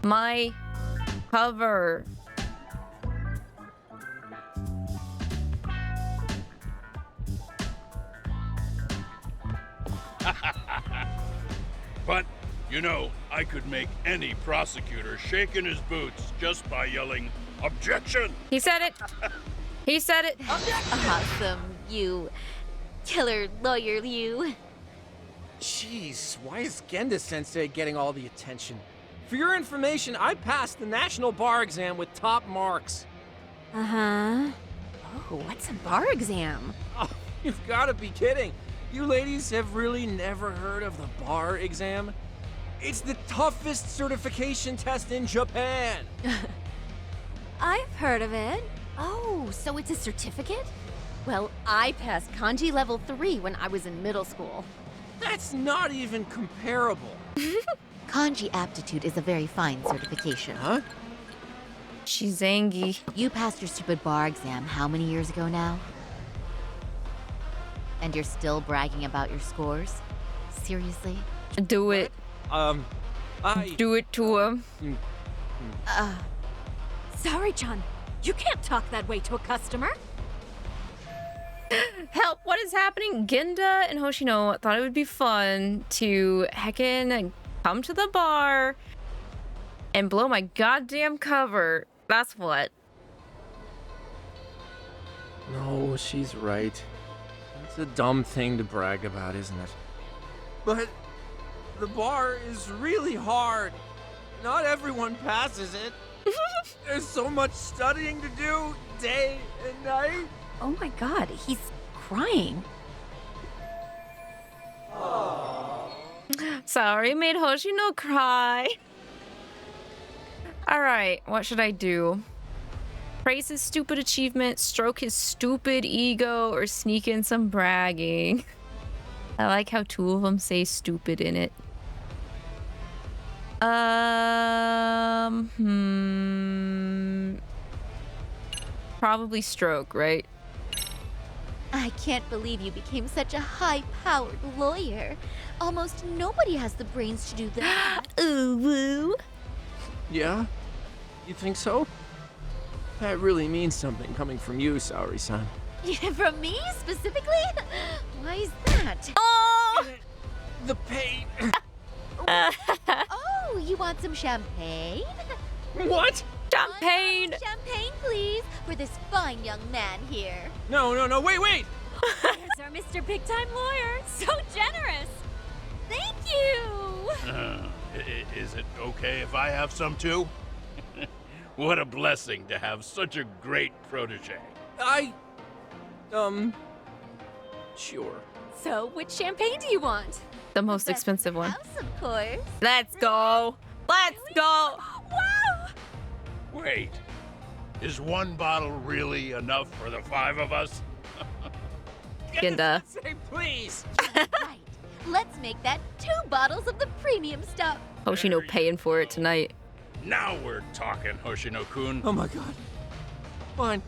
my cover. But, you know, I could make any prosecutor shake in his boots just by yelling, "Objection!" He said it. He said it. Awesome, you killer lawyer, you. Jeez, why is Genda-sensei getting all the attention? For your information, I passed the national bar exam with top marks. Uh-huh. Oh, what's a bar exam? Oh, you've got to be kidding. You ladies have really never heard of the bar exam? It's the toughest certification test in Japan. I've heard of it. Oh, so it's a certificate? Well, I passed kanji level 3 when I was in middle school. That's not even comparable. Kanji aptitude is a very fine certification. Huh? She's Zangy. You passed your stupid bar exam how many years ago now? And you're still bragging about your scores? Seriously? Do it. Do it to him. Sorry-chan. You can't talk that way to a customer. Help, what is happening? Ginda and Hoshino thought it would be fun to heckin' come to the bar and blow my goddamn cover. That's what. No, she's right. It's a dumb thing to brag about, isn't it? But the bar is really hard. Not everyone passes it. There's so much studying to do, day and night. Oh my god, he's crying. Sorry, made Hoshino cry. Alright, what should I do? Praise his stupid achievement, stroke his stupid ego, or sneak in some bragging? I like how two of them say stupid in it. Probably stroke, right? I can't believe you became such a high-powered lawyer. Almost nobody has the brains to do that. Ooh, woo. Yeah? You think so? That really means something coming from you, Saori-san. From me, specifically? Why is that? Oh! The pain. Oh, you want some champagne? What? Champagne! Champagne, please, for this fine young man here. No, wait! There's our Mr. Big Time Lawyer. So generous. Thank you. Is it okay if I have some too? What a blessing to have such a great protege. Sure. So, which champagne do you want? The most expensive one. House, of course. Let's go! Let's go! Wow! Wait, is one bottle really enough for the 5 of us? Ginda. Say please. Right. Let's make that 2 bottles of the premium stuff. Hoshino paying for it tonight. Now we're talking, Hoshino-kun. Oh my god. Fine.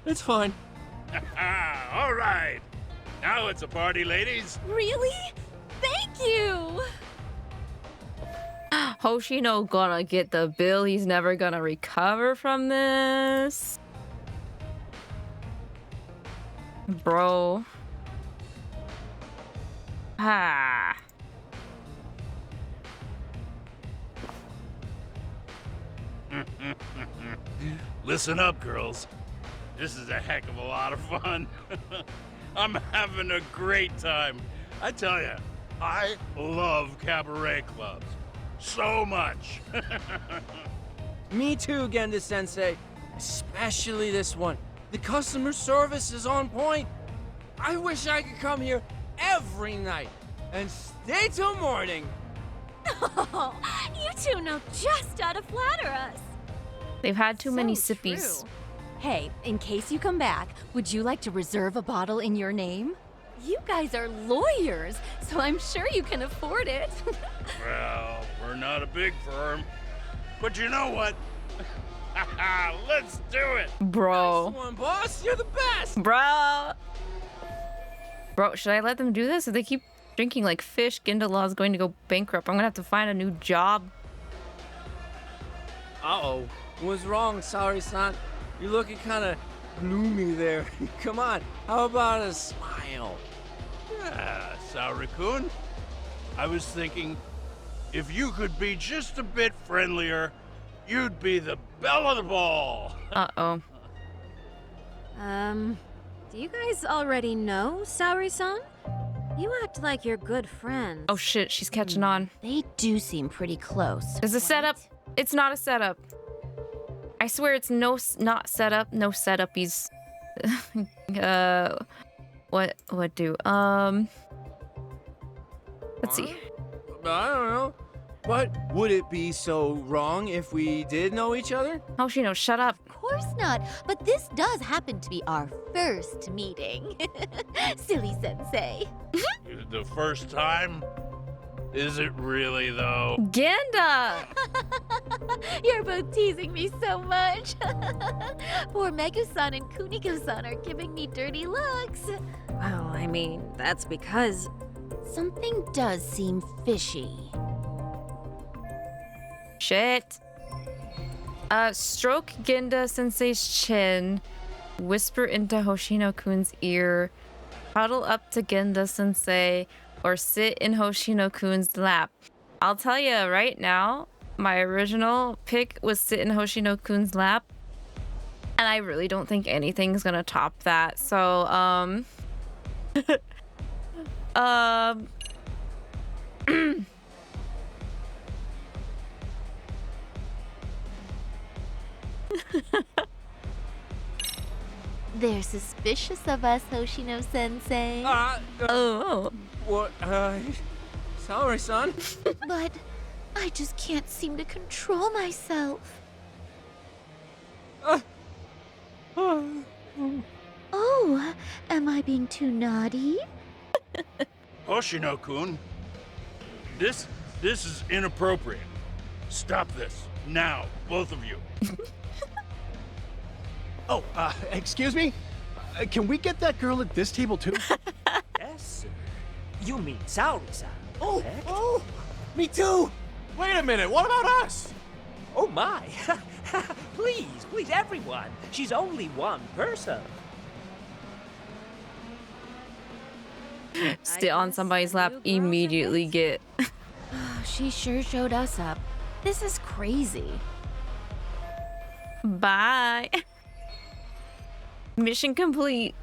It's fine. All right. Now it's a party, ladies. Really? Thank you. Hoshino gonna get the bill. He's never gonna recover from this. Bro. Ah. Listen up, girls. This is a heck of a lot of fun. I'm having a great time. I tell you, I love cabaret clubs. So much. Me too, Genda-sensei. Especially this one. The customer service is on point. I wish I could come here every night and stay till morning. Oh, you two know just how to flatter us. They've had too many So sippies. true. Hey, in case you come back, would you like to reserve a bottle in your name? You guys are lawyers, so I'm sure you can afford it. Well, we're not a big firm. But you know what? Let's do it. Bro. Nice one, boss. You're the best. Bro. Bro, should I let them do this? If they keep drinking like fish, Ginda-law is going to go bankrupt. I'm gonna have to find a new job. Uh-oh. What's wrong, Saori-san? You're looking kind of gloomy there. Come on, how about a smile? Yeah, Saori-kun. I was thinking, if you could be just a bit friendlier, you'd be the belle of the ball. Uh-oh. Do you guys already know Saori-san? You act like you're good friends. Oh shit, she's catching on. They do seem pretty close. It's a setup. It's not a setup. I swear it's not setup. No setup. He's what do? Let's see. I don't know. But would it be so wrong if we did know each other? Hoshino, shut up. Of course not, but this does happen to be our first meeting. Silly sensei. The first time? Is it really, though? Genda! You're both teasing me so much. Poor Megu-san and Kuniko-san are giving me dirty looks. Well, I mean, that's because Something does seem fishy. Shit. Stroke Genda-sensei's chin. Whisper into Hoshino-kun's ear. Huddle up to Genda-sensei. Or sit in Hoshino-kun's lap. I'll tell you right now, my original pick was sit in Hoshino-kun's lap. And I really don't think anything's gonna top that. So, They're suspicious of us, Hoshino-sensei. Oh. What, sorry, son. But I just can't seem to control myself. Oh, am I being too naughty? Hoshino-kun, this is inappropriate. Stop this, now, both of you. Oh, excuse me? Can we get that girl at this table too? Yes, sir. You mean Saori-san, correct? Oh, me too! Wait a minute, what about us? Oh my! Please, everyone. She's only one person. Sit on somebody's lap, immediately get. She sure showed us up. This is crazy. Bye. Mission complete.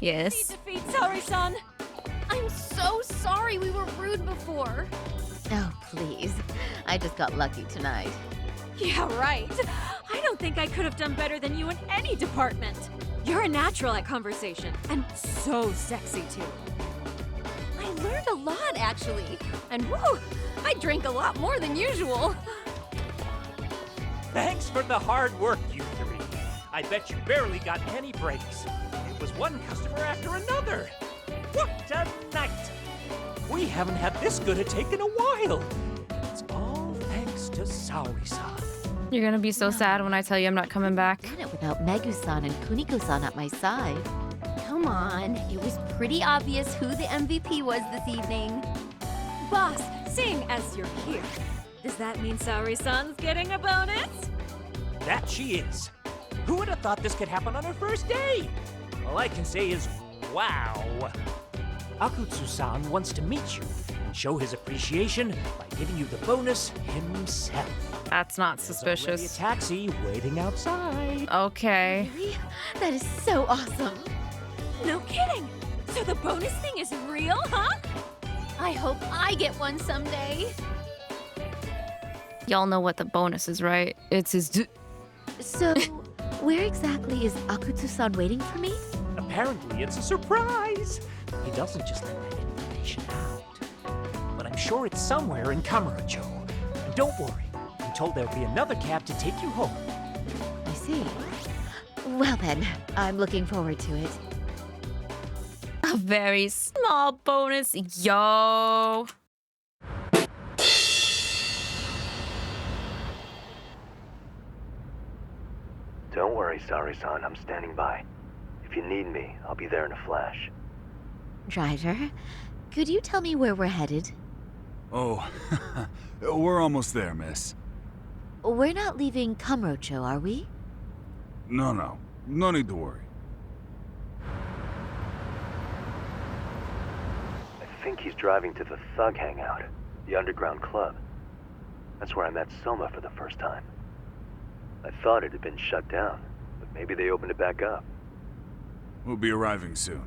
Yes. defeat Saori-san. I'm so sorry we were rude before. Oh, please. I just got lucky tonight. Yeah, right. I don't think I could have done better than you in any department. You're a natural at conversation, and so sexy too. I learned a lot, actually. And woo, I drank a lot more than usual. Thanks for the hard work, you three. I bet you barely got any breaks. It was one customer after another. What a night! We haven't had this good a take in a while. It's all thanks to Saori-san. You're gonna be so sad when I tell you I'm not coming back. Done it without Megu-san and Kuniko-san at my side. Come on, it was pretty obvious who the MVP was this evening. Boss, seeing as you're here, does that mean Saori-san's getting a bonus? That she is. Who would have thought this could happen on her first day? All I can say is, wow. Akutsu-san wants to meet you and show his appreciation by giving you the bonus himself. That's not There's already suspicious. a taxi waiting outside. Okay. Really? That is so awesome. No kidding. So the bonus thing is real, huh? I hope I get one someday. Y'all know what the bonus is, right? It's his. So, where exactly is Akutsu-san waiting for me? Apparently, it's a surprise. He doesn't just let that information out. But I'm sure it's somewhere in Kamurocho. And don't worry, I'm told there'll be another cab to take you home. I see. Well then, I'm looking forward to it. A very small bonus, yo. Don't worry, Saori-san. I'm standing by. If you need me, I'll be there in a flash. Driver, could you tell me where we're headed? Oh, we're almost there, miss. We're not leaving Kamurocho, are we? No. No need to worry. I think he's driving to the Thug Hangout, the underground club. That's where I met Soma for the first time. I thought it had been shut down, but maybe they opened it back up. We'll be arriving soon.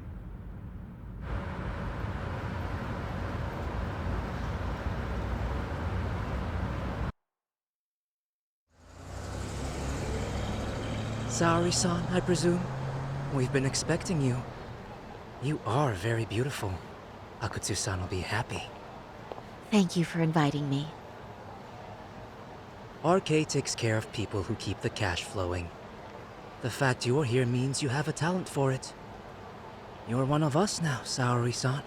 Saori-san, I presume? We've been expecting you. You are very beautiful. Akutsu-san will be happy. Thank you for inviting me. 𝐼𝐒 takes care of people who keep the cash flowing. The fact you're here means you have a talent for it. You're one of us now, Saori-san.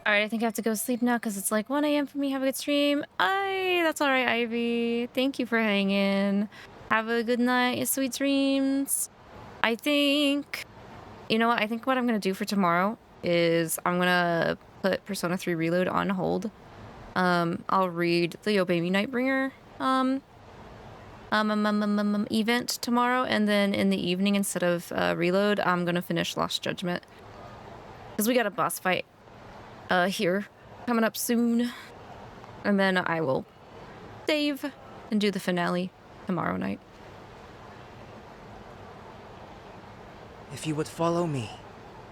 Alright, I think I have to go sleep now because it's like 1 a.m. for me. Have a good stream. That's alright, Ivy. Thank you for hanging. Have a good night, sweet dreams. I think... You know what? I think what I'm going to do for tomorrow is I'm going to put Persona 3 Reload on hold. I'll read the Obey Nightbringer event tomorrow, and then in the evening, instead of Reload, I'm going to finish Lost Judgment. Because we got a boss fight here coming up soon. And then I will save and do the finale tomorrow night. If you would follow me.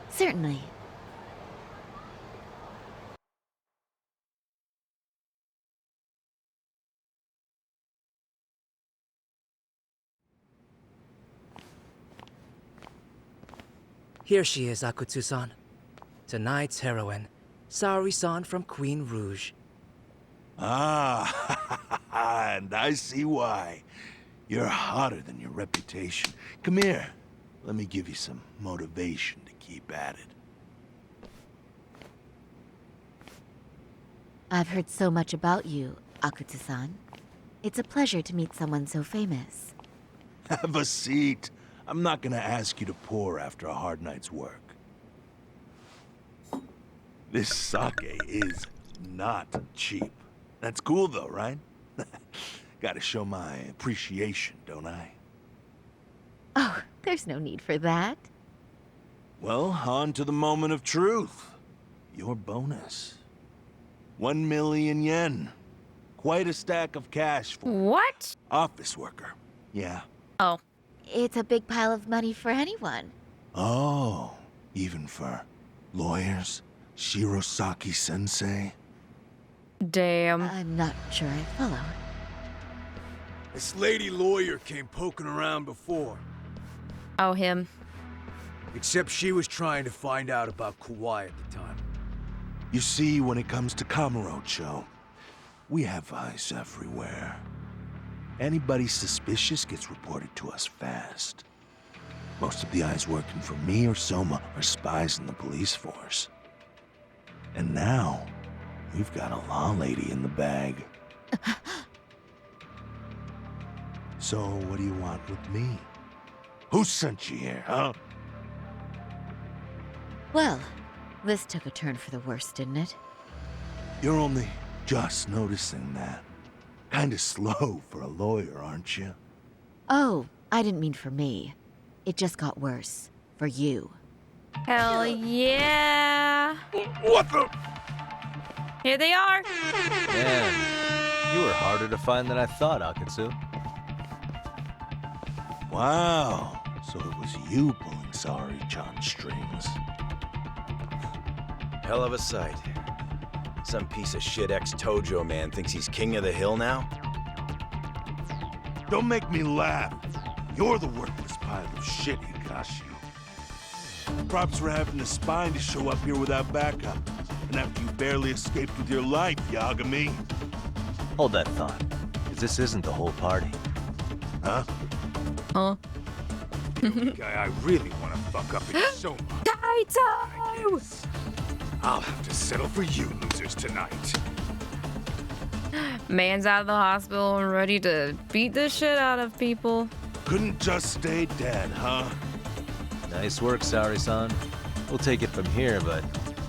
Certainly. Here she is, Akutsu-san. Tonight's heroine, Saori-san from Queen Rouge. Ah, and I see why. You're hotter than your reputation. Come here. Let me give you some motivation to keep at it. I've heard so much about you, Akutsu-san. It's a pleasure to meet someone so famous. Have a seat. I'm not gonna ask you to pour after a hard night's work. This sake is not cheap. That's cool though, right? Gotta show my appreciation, don't I? Oh, there's no need for that. Well, on to the moment of truth. Your bonus. 1 million yen. Quite a stack of cash for... What? Office worker. Yeah. Oh. It's a big pile of money for anyone. Oh, even for lawyers? Shirosaki-sensei? Damn. I'm not sure I follow. This lady lawyer came poking around before. Oh, him. Except she was trying to find out about Kauai at the time. You see, when it comes to Kamurocho, we have eyes everywhere. Anybody suspicious gets reported to us fast. Most of the eyes working for me or Soma are spies in the police force. And now, we've got a law lady in the bag. So, what do you want with me? Who sent you here, huh? Well, this took a turn for the worse, didn't it? You're only just noticing that. Kinda slow for a lawyer, aren't you? Oh, I didn't mean for me. It just got worse. For you. Hell yeah. What the? Here they are. Man, you were harder to find than I thought, Akutsu. Wow, so it was you pulling Saori-chan's strings. Hell of a sight. Some piece of shit ex-Tojo man thinks he's king of the hill now? Don't make me laugh. You're the worthless pile of shit, Higashi. Props for having the spine to show up here without backup. And after you barely escaped with your life, Yagami. Hold that thought, because this isn't the whole party. Huh? Huh? The guy I really want to fuck up is Soma. Kaito! I'll have to settle for you losers tonight. Man's out of the hospital and ready to beat the shit out of people. Couldn't just stay dead, huh? Nice work, Saori-san. We'll take it from here, but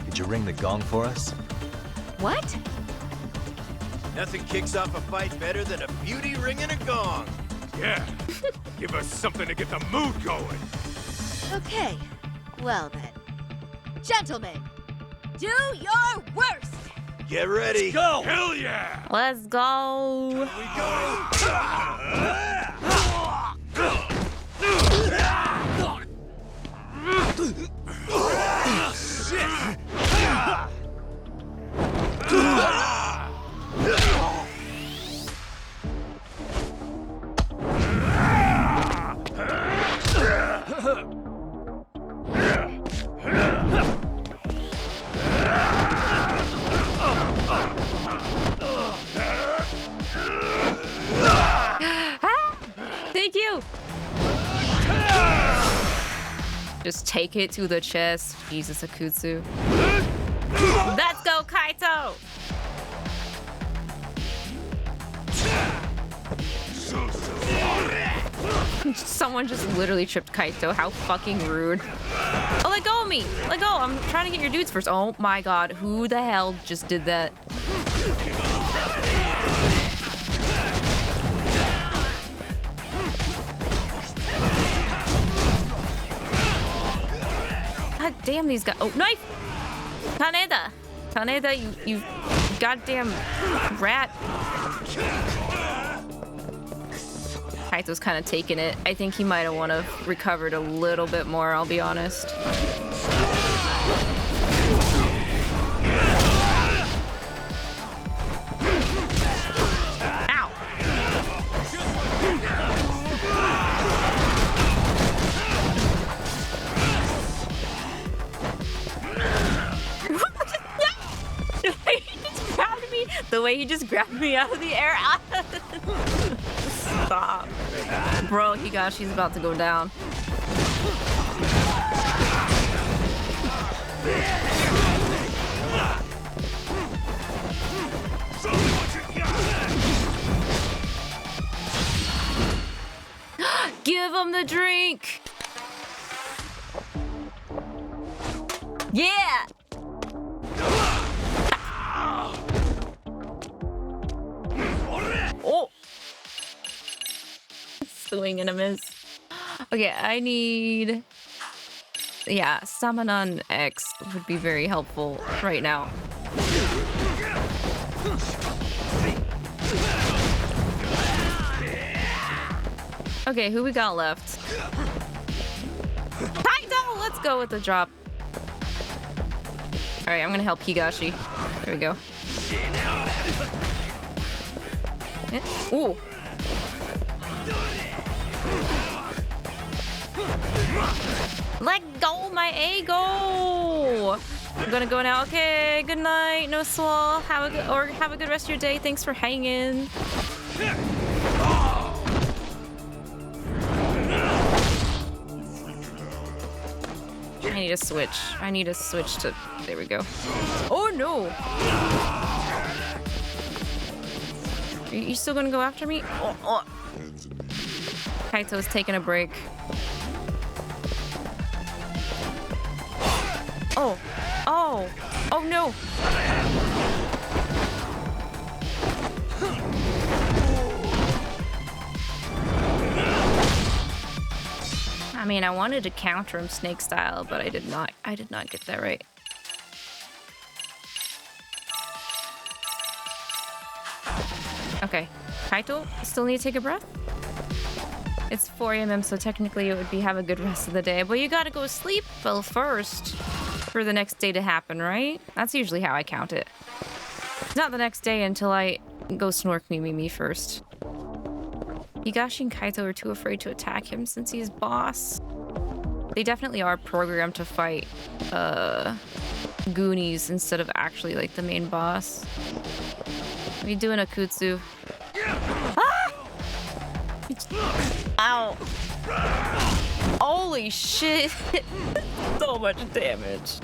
could you ring the gong for us? What? Nothing kicks off a fight better than a beauty ringing a gong. Yeah. Give us something to get the mood going. Okay. Well then. Gentlemen, do your worst! Get ready. Let's go! Hell yeah! Let's go! Here we go! Shit! Thank you! Just take it to the chest. Jesus, Akutsu. Let's go, Kaito! Someone just literally tripped Kaito. How fucking rude. Oh, let go of me! Let go! I'm trying to get your dudes first. Oh my god, who the hell just did that? God damn these guys. Oh, knife! Kaneda! Kaneda, you goddamn rat. Kaito's kind of taking it. I think he might have want to have recovered a little bit more, I'll be honest. Ow! The way he just grabbed me out of the air. Stop. Bro, Higashi's about to go down. Give him the drink. Yeah. Oh. Swing and a miss. Okay, I need... Yeah, Samanon X would be very helpful right now. Okay, who we got left? Kaito! Let's go with the drop. Alright, I'm gonna help Higashi. There we go. Ooh. Let go, my ego. I'm gonna go now. Okay, good night, no swall. Have a good rest of your day. Thanks for hanging. I need a switch. I need a switch to. There we go. Oh no. Are you still gonna go after me? Oh. Kaito's taking a break. Oh. Oh. Oh no. I mean, I wanted to counter him snake style, but I did not get that right. Okay. Kaito, still need to take a breath? It's 4 a.m., so technically it would be have a good rest of the day, but you gotta go sleep well first for the next day to happen, right? That's usually how I count it. It's not the next day until I go snork me first. Higashi and Kaito are too afraid to attack him since he's boss. They definitely are programmed to fight Goonies instead of actually like the main boss. What are you doing, Akutsu? Ah! Ow. Holy shit. So much damage.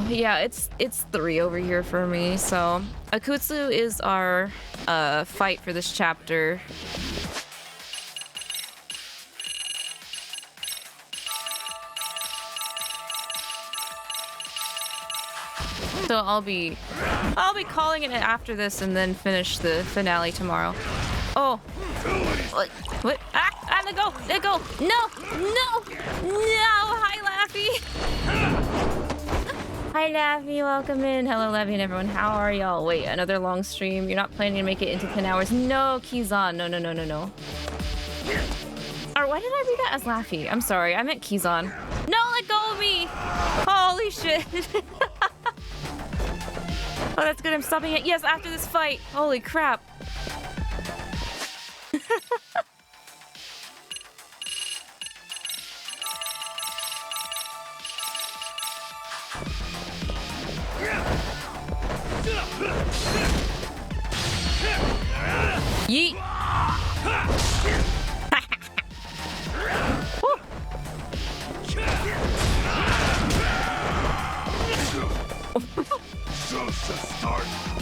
Yeah, it's 3 over here for me, so Akutsu is our fight for this chapter. So I'll be calling it after this and then finish the finale tomorrow. Oh. What? Ah, let go. Let go. No. Hi, Laffy. Hi, Laffy. Welcome in. Hello, Laffy and everyone. How are y'all? Wait, another long stream. You're not planning to make it into 10 hours. No, Kizan. No. Or why did I read that as Laffy? I'm sorry. I meant Kizan. No, let go of me. Holy shit. Oh, that's good. I'm stopping it. Yes, after this fight. Holy crap. Yeet.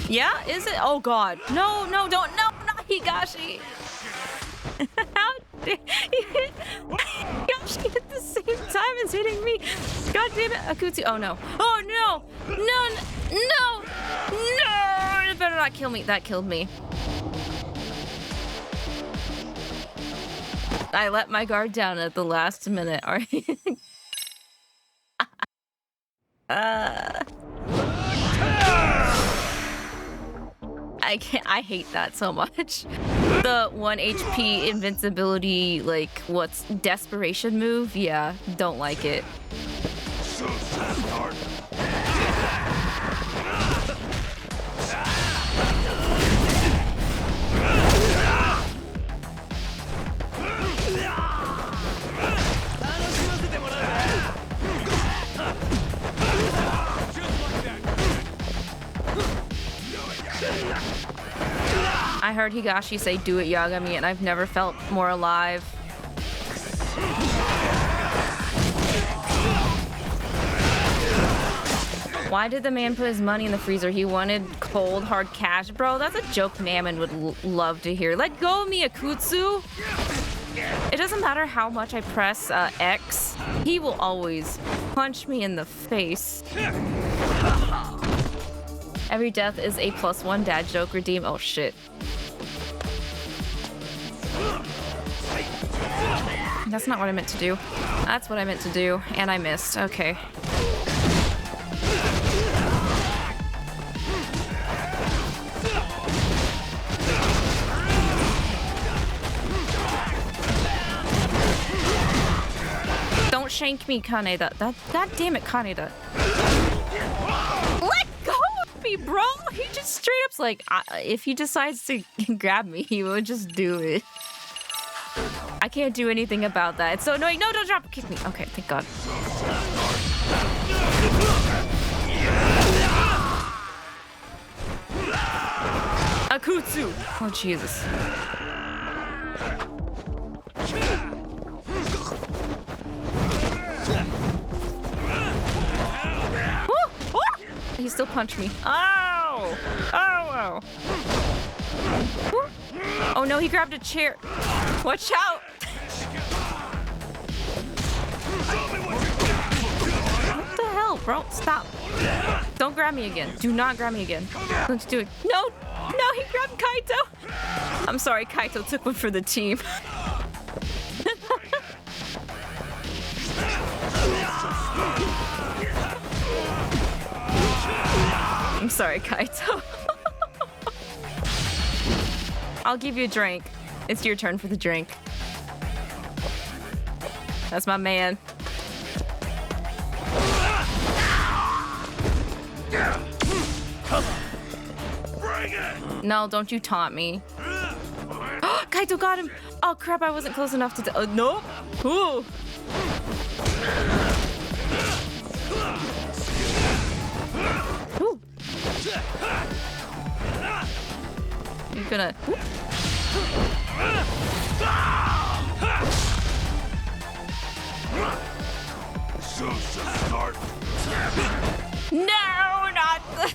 Yeah, is it? Oh god. No, no, don't, no, not Higashi. How did he hit Higashi at the same time as hitting me? God damn it, Akutsu. Oh no. Oh no. No, no, no. It better not kill me. That killed me. I let my guard down at the last minute. All right. I hate that so much. The 1 HP invincibility, like, what's desperation move? Yeah, don't like it. I heard Higashi say, "Do it, Yagami," and I've never felt more alive. Why did the man put his money in the freezer? He wanted cold, hard cash. Bro, that's a joke Mammon would love to hear. Let go of me, Akutsu! It doesn't matter how much I press X, he will always punch me in the face. Every death is a +1 dad joke. Redeem. Oh shit. That's not what I meant to do. That's what I meant to do, and I missed. Okay. Don't shank me, Kaneda. God damn it, Kaneda. Let go of me, bro. He just straight up's like, if he decides to grab me, he will just do it. I can't do anything about that. It's so annoying. No, don't drop. Kick me. Okay, thank God. Akutsu. Oh, Jesus. He still punched me. Ow! Ow! Ow! Oh no, he grabbed a chair. Watch out! What the hell, bro? Stop. Don't grab me again. Do not grab me again. Let's do it. No! No, he grabbed Kaito! I'm sorry, Kaito took one for the team. I'm sorry, Kaito. I'll give you a drink. It's your turn for the drink. That's my man. No, don't you taunt me. Kaito got him. Oh crap, I wasn't close enough to nope. Ooh. Ooh. You're gonna. No, not the.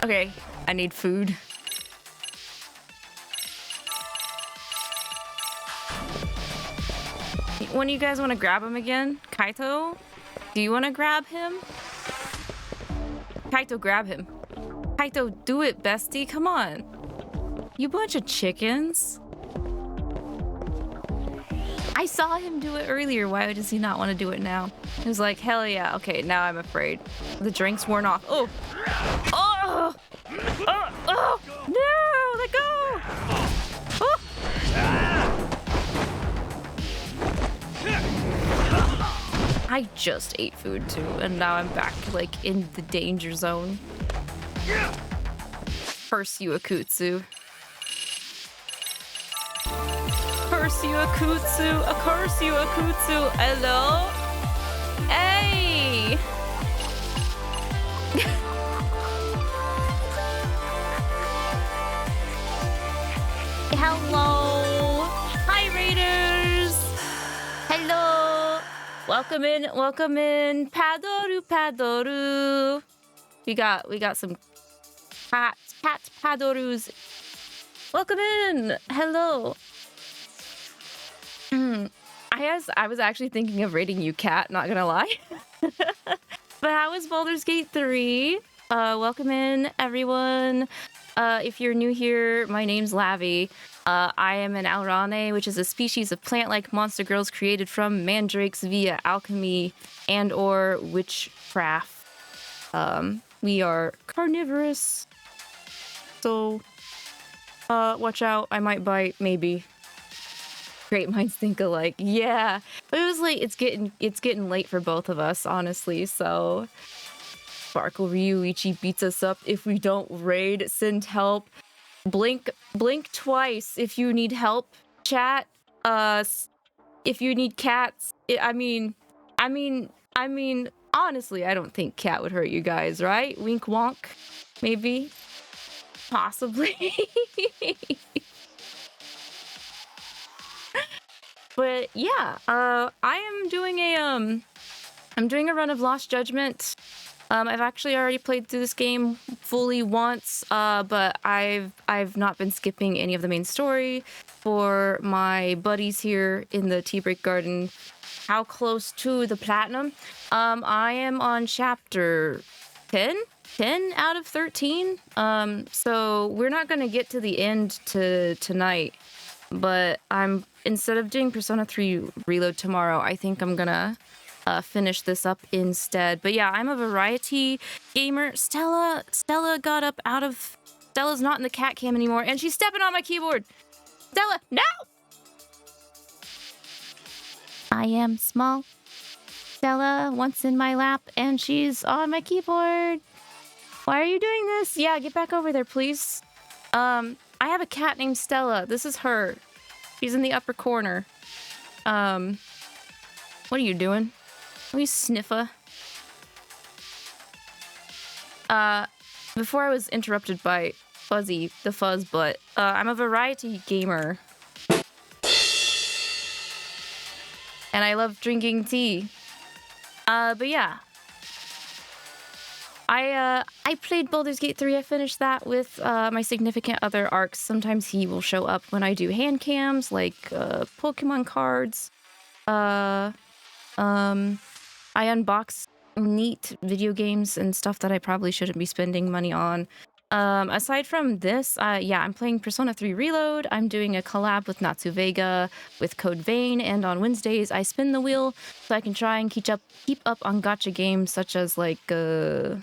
Okay, I need food. When you guys want to grab him again? Kaito? Do you want to grab him? Kaito, grab him. Kaito, do it, bestie. Come on. You bunch of chickens. I saw him do it earlier. Why does he not want to do it now? He was like, hell yeah. Okay, now I'm afraid. The drinks worn off. Oh! Oh! Oh! Oh! No! Let go! Oh! I just ate food too, and now I'm back, like, in the danger zone. Curse you, Akutsu. Curse you, Akutsu. A curse you, Akutsu. Hello? Hey! Hello. Hi, Raiders. Hello. Welcome in. Welcome in. Padoru, Padoru. We got some pat Padorus. Welcome in. Hello. I was actually thinking of rating you Cat, not gonna lie. But how is Baldur's Gate 3? Welcome in, everyone. If you're new here, my name's Lavi. I am an Alraune, which is a species of plant-like monster girls created from mandrakes via alchemy and/or witchcraft. We are carnivorous, so watch out. I might bite, maybe. Great minds think alike. Yeah, but it was late. It's getting late for both of us, honestly. So, Sparkle Ryuichi beats us up if we don't raid. Send help. Blink twice if you need help. Chat. If you need cats. I mean. Honestly, I don't think cat would hurt you guys, right? Wink wonk, maybe, possibly. But yeah, I am doing a run of Lost Judgment. I've actually already played through this game fully once, but I've not been skipping any of the main story. For my buddies here in the Tea Break Garden, how close to the platinum? I am on chapter 10 out of 13. So we're not gonna get to the end tonight, but instead of doing Persona 3 Reload tomorrow, I think I'm gonna finish this up instead. But yeah, I'm a variety gamer. Stella got up out of... Stella's not in the cat cam anymore, and she's stepping on my keyboard. Stella, no! I am small. Stella wants in my lap, and she's on my keyboard. Why are you doing this? Yeah, get back over there, please. I have a cat named Stella. This is her. She's in the upper corner. What are you doing? Will you sniffer? Before I was interrupted by Fuzzy, the fuzz butt, I'm a variety gamer. And I love drinking tea. But yeah. I played Baldur's Gate 3. I finished that with my significant other arcs. Sometimes he will show up when I do hand cams, like Pokemon cards. I unbox neat video games and stuff that I probably shouldn't be spending money on. Aside from this, yeah, I'm playing Persona 3 Reload. I'm doing a collab with Natsu Vega with Code Vein, and on Wednesdays I spin the wheel so I can try and keep up on gacha games such as like a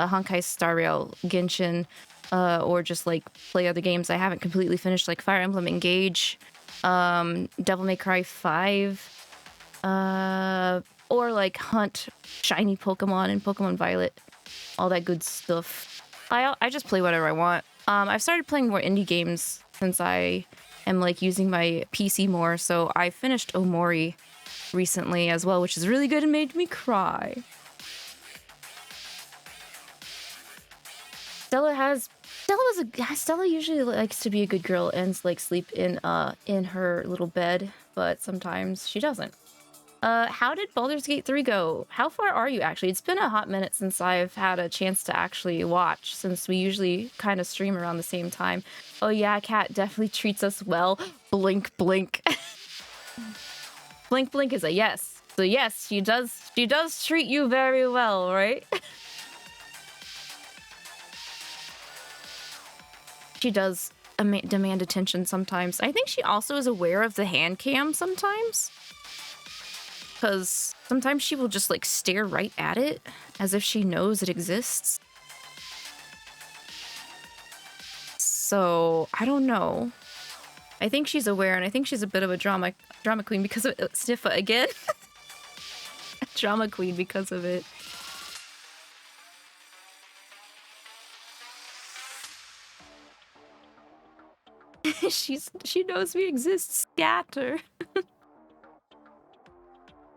Honkai Star Rail, Genshin, or just like play other games I haven't completely finished, like Fire Emblem Engage, Devil May Cry 5, or like hunt shiny Pokemon in Pokemon Violet, all that good stuff. I just play whatever I want. I've started playing more indie games since I am like using my PC more, so I finished Omori recently as well, which is really good and made me cry. Stella usually likes to be a good girl and like sleep in her little bed, but sometimes she doesn't. How did Baldur's Gate 3 go? How far are you actually? It's been a hot minute since I've had a chance to actually watch, since we usually kind of stream around the same time. Oh yeah, Cat definitely treats us well. Blink, blink. Blink, blink is a yes. So yes, she does treat you very well, right? She does demand attention sometimes. I think she also is aware of the hand cam sometimes. Because sometimes she will just like stare right at it as if she knows it exists. So I don't know. I think she's aware, and I think she's a bit of a drama queen because of it. Sniffa again. Drama queen because of it. She knows we exist. Scatter.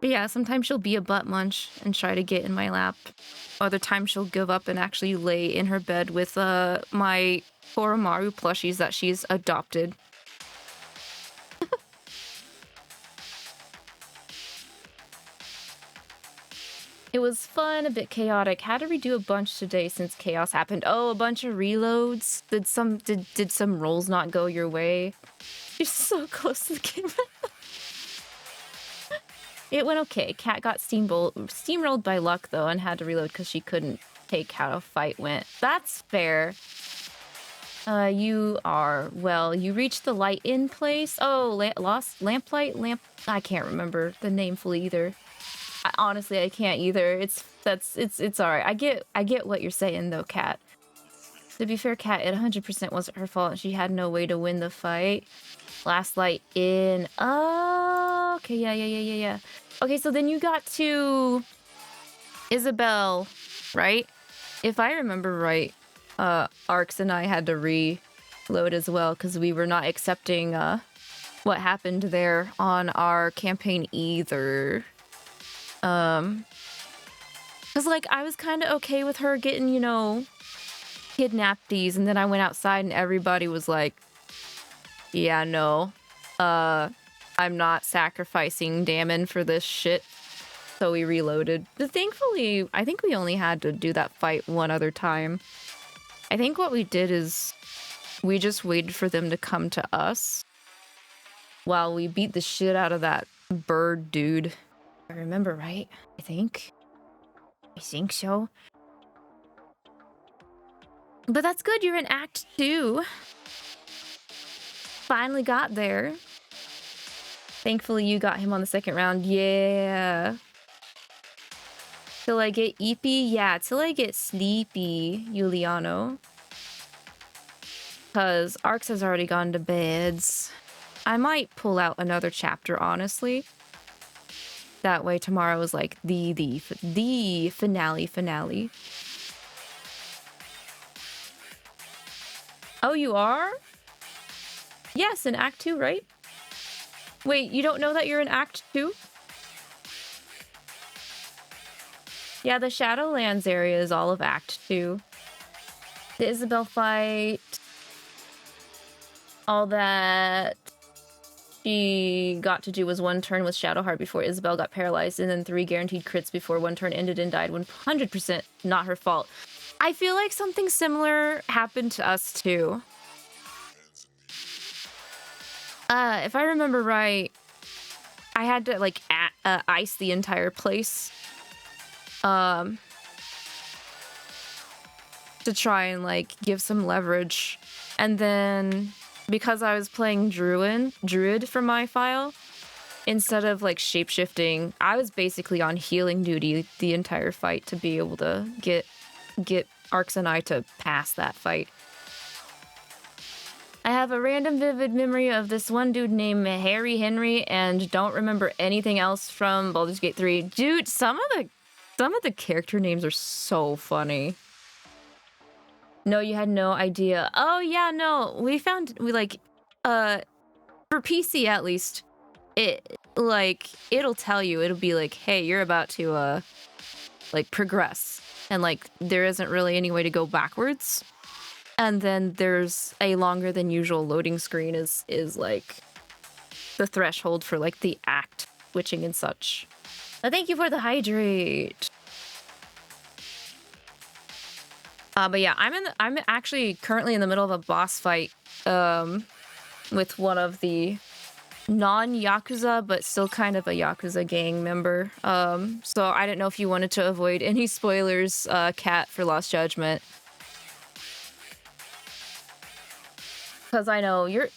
But yeah, sometimes she'll be a butt munch and try to get in my lap. Other times she'll give up and actually lay in her bed with my Koromaru plushies that she's adopted. It was fun, a bit chaotic. Had to redo a bunch today since chaos happened. Oh, a bunch of reloads. Did some rolls not go your way? You're so close to the camera. It went okay. Kat got steamrolled by luck though and had to reload because she couldn't take how a fight went. That's fair. You reached the light in place. Oh, lost lamplight? I can't remember the name fully either. Honestly, I can't either. It's alright. I get what you're saying though, Kat. To be fair, Kat, it 100% wasn't her fault. She had no way to win the fight. Last light in. Oh, okay, yeah. Okay, so then you got to Isabel, right? If I remember right, Arx and I had to reload as well because we were not accepting what happened there on our campaign either. Cause like I was kind of okay with her getting, you know, kidnapped-ies, and then I went outside and everybody was like, yeah, no, I'm not sacrificing Damon for this shit. So we reloaded. But thankfully, I think we only had to do that fight one other time. I think what we did is we just waited for them to come to us while we beat the shit out of that bird dude. I remember right, I think so. But that's good, you're in Act 2. Finally got there. Thankfully you got him on the second round, yeah. Till I get eepy? Yeah, till I get sleepy, Juliano. Cause Arx has already gone to beds. I might pull out another chapter, honestly. That way tomorrow is like the finale. Oh, you are? Yes, in Act 2, right? Wait, you don't know that you're in Act 2? Yeah, the Shadowlands area is all of Act 2. The Isabel fight. All that she got to do was one turn with Shadowheart before Isabel got paralyzed, and then 3 guaranteed crits before one turn ended and died. 100% not her fault. I feel like something similar happened to us too. If I remember right, I had to like ice the entire place. To try and like give some leverage. And then because I was playing Druid for my file, instead of like shapeshifting, I was basically on healing duty the entire fight to be able to get Arx and I to pass that fight. I have a random vivid memory of this one dude named Harry Henry and don't remember anything else from Baldur's Gate 3. Dude, some of the character names are so funny. No, you had no idea. Oh yeah, no. We like for PC at least, it'll tell you, it'll be like, hey, you're about to like progress. And like there isn't really any way to go backwards. And then there's a longer than usual loading screen is like the threshold for like the act switching and such. Thank you for the hydrate. But yeah, I'm actually currently in the middle of a boss fight with one of the non-Yakuza, but still kind of a Yakuza gang member. So I didn't know if you wanted to avoid any spoilers, Kat, for Lost Judgment. Because I know you're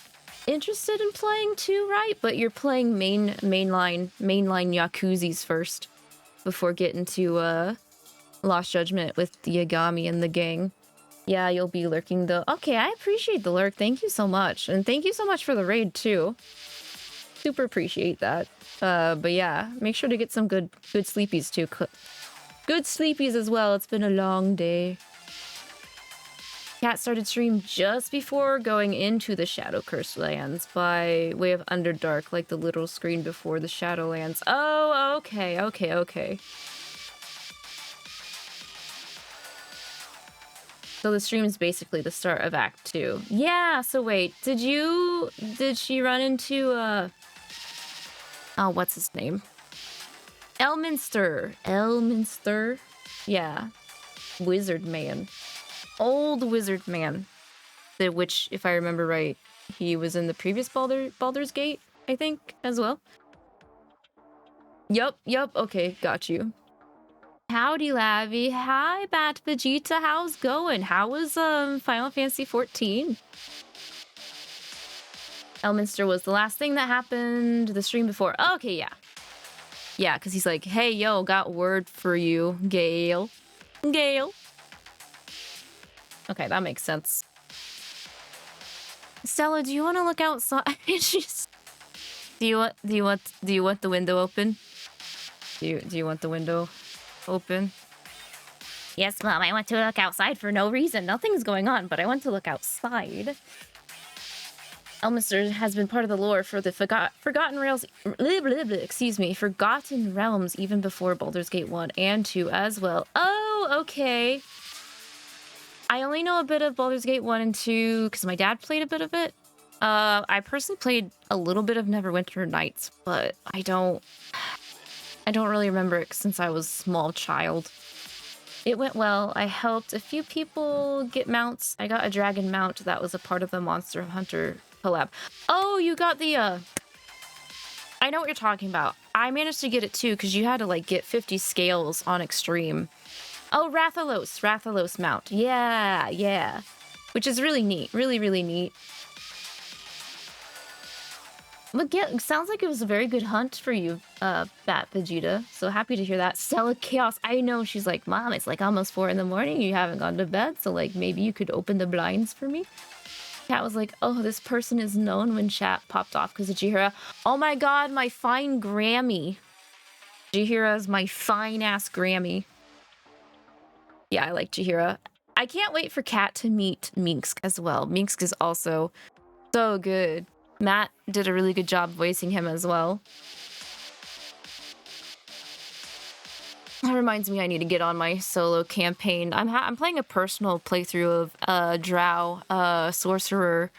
interested in playing too, right? But you're playing mainline Yakuzis first before getting to Lost Judgment with the Yagami and the gang. Yeah, you'll be lurking though. Okay, I appreciate the lurk. Thank you so much. And thank you so much for the raid too. Super appreciate that. But yeah, make sure to get some good sleepies too. Good sleepies as well. It's been a long day. Cat started stream just before going into the Shadow Curse lands by way of Underdark, like the little screen before the Shadowlands. Oh, okay, okay, okay. So the stream is basically the start of Act 2. Yeah, so wait, did she run into, oh, what's his name? Elminster. Elminster? Yeah. Wizard man. Old wizard man. Which, if I remember right, he was in the previous Baldur's Gate, I think, as well. Yup, okay, got you. Howdy, Lavi. Hi, Bat Vegeta. How's going? How was Final Fantasy 14? Elminster was the last thing that happened the stream before. Okay, yeah. Yeah, because he's like, hey, yo, got word for you, Gale. Gale. Okay, that makes sense. Stella, do you want to look outside? She's... Do you want the window open? Do you want the window open? Yes, Mom, I want to look outside for no reason. Nothing's going on, but I want to look outside. Elminster has been part of the lore for the Forgotten Realms, Forgotten Realms even before Baldur's Gate 1 and 2 as well. Oh, okay. I only know a bit of Baldur's Gate 1 and 2 because my dad played a bit of it. I personally played a little bit of Neverwinter Nights, but I don't really remember it since I was a small child. It went well. I helped a few people get mounts. I got a dragon mount that was a part of the Monster Hunter collab. Oh, you got the, I know what you're talking about. I managed to get it too, because you had to, like, get 50 scales on Extreme. Oh, Rathalos mount. Yeah. Which is really neat. Really, really neat. But yeah, it sounds like it was a very good hunt for you, Bat Vegeta. So happy to hear that. Stella Chaos. I know, she's like, Mom, it's like almost 4 in the morning. You haven't gone to bed. So, like, maybe you could open the blinds for me. Cat was like, oh, this person is known when chat popped off because of Chihira. Oh my god, my fine Grammy. Chihira's my fine-ass Grammy. Yeah, I like Chihira. I can't wait for Cat to meet Minsk as well. Minsk is also so good. Matt did a really good job voicing him as well. That reminds me I need to get on my solo campaign. I'm playing a personal playthrough of Drow, Sorcerer,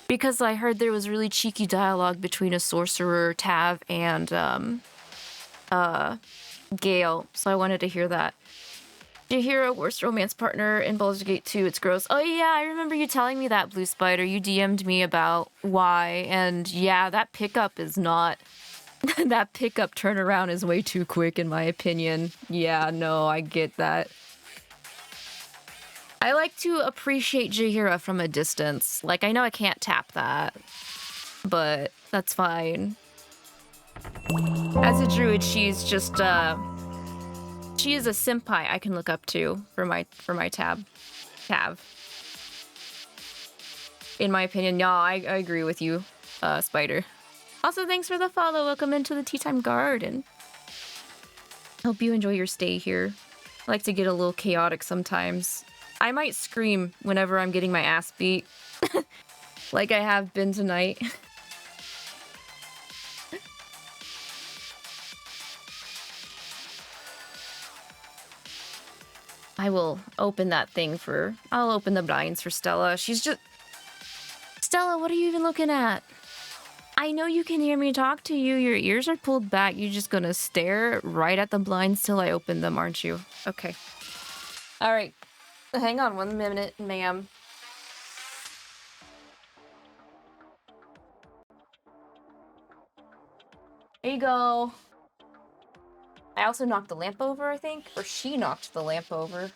because I heard there was really cheeky dialogue between a Sorcerer, Tav, and Gale, so I wanted to hear that. Chihiro, worst romance partner in Baldur's Gate 2, it's gross. Oh yeah, I remember you telling me that, Blue Spider. You DM'd me about why, and yeah, that pickup is not... that pickup turnaround is way too quick, in my opinion. Yeah, no, I get that. I like to appreciate Chihiro from a distance. Like, I know I can't tap that, but that's fine. As a druid, she's just, she is a senpai I can look up to for my tab. In my opinion, yeah, I agree with you, Spider. Also, thanks for the follow. Welcome into the Tea Time Garden. Hope you enjoy your stay here. I like to get a little chaotic sometimes. I might scream whenever I'm getting my ass beat. Like I have been tonight. I will open that thing for... I'll open the blinds for Stella. She's just... Stella, what are you even looking at? I know you can hear me talk to you. Your ears are pulled back. You're just gonna stare right at the blinds till I open them, aren't you? Okay. All right. Hang on 1 minute, ma'am. There you go. I also knocked the lamp over, I think. Or she knocked the lamp over.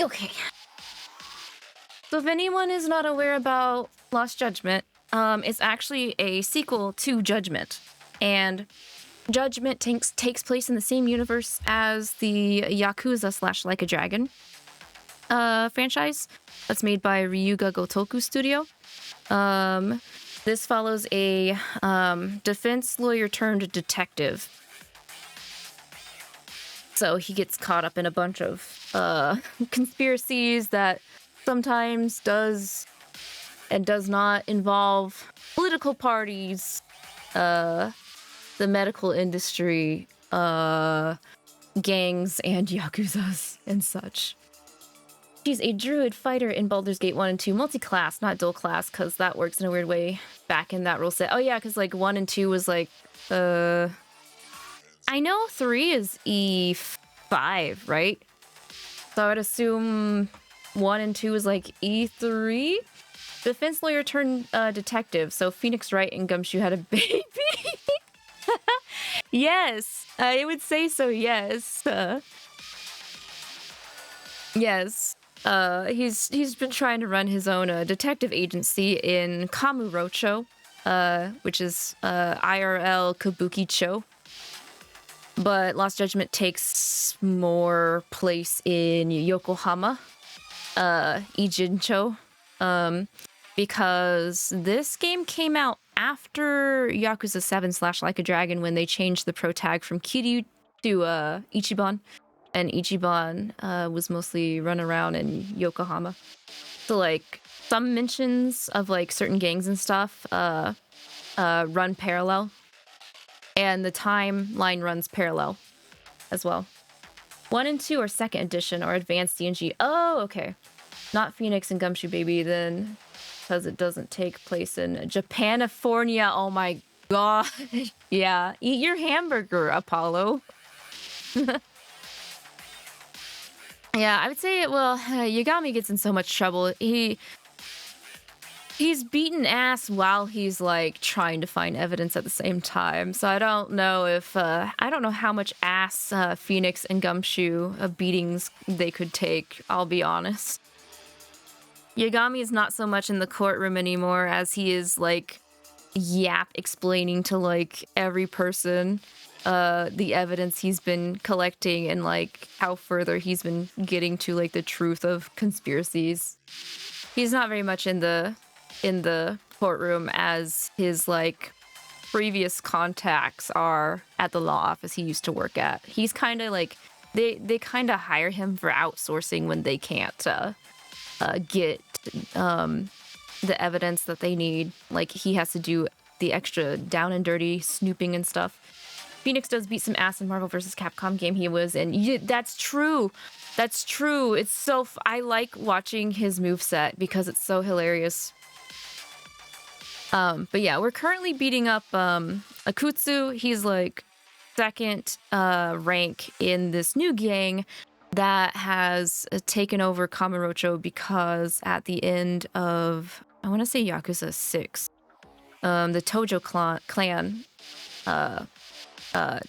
Okay. So if anyone is not aware about Lost Judgment, it's actually a sequel to Judgment. And Judgment takes place in the same universe as the Yakuza / Like a Dragon franchise that's made by Ryuga Gotoku Studio. This follows a defense lawyer turned detective. So he gets caught up in a bunch of conspiracies that sometimes does and does not involve political parties, the medical industry, gangs, and yakuzas and such. She's a druid fighter in Baldur's Gate 1 and 2, multi-class, not dual class, because that works in a weird way back in that rule set. Oh yeah, because like 1 and 2 was like, I know 3 is E5, right? So I would assume 1 and 2 is like E3? Defense lawyer turned detective, so Phoenix Wright and Gumshoe had a baby. Yes, I would say so, yes. Yes. He's been trying to run his own detective agency in Kamurocho, which is IRL Kabukicho. But Lost Judgment takes more place in Yokohama, Ijincho, because this game came out after Yakuza 7 / Like a Dragon when they changed the pro tag from Kiryu to Ichiban. And Ichiban was mostly run around in Yokohama. So like some mentions of like certain gangs and stuff run parallel. And the timeline runs parallel as well. 1 and 2 are 2nd edition or advanced D&G. Oh, okay. Not Phoenix and Gumshoe Baby then, because it doesn't take place in Japanifornia. Oh my god. Yeah, eat your hamburger, Apollo. Yeah, I would say, well, Yagami gets in so much trouble. He's beaten ass while he's like trying to find evidence at the same time. So I don't know if I don't know how much ass Phoenix and Gumshoe beatings they could take. I'll be honest. Yagami is not so much in the courtroom anymore as he is like explaining to like every person the evidence he's been collecting and like how further he's been getting to like the truth of conspiracies. He's not very much in the courtroom as his like previous contacts are at the law office he used to work at. He's kind of like they kind of hire him for outsourcing when they can't get the evidence that they need. Like he has to do the extra down and dirty snooping and stuff. Phoenix does beat some ass in Marvel vs. Capcom game he was in. Yeah, that's true. That's true. It's so I like watching his moveset because it's so hilarious. But yeah, we're currently beating up Akutsu. He's like 2nd rank in this new gang that has taken over Kamurocho because at the end of, I want to say Yakuza 6, the Tojo clan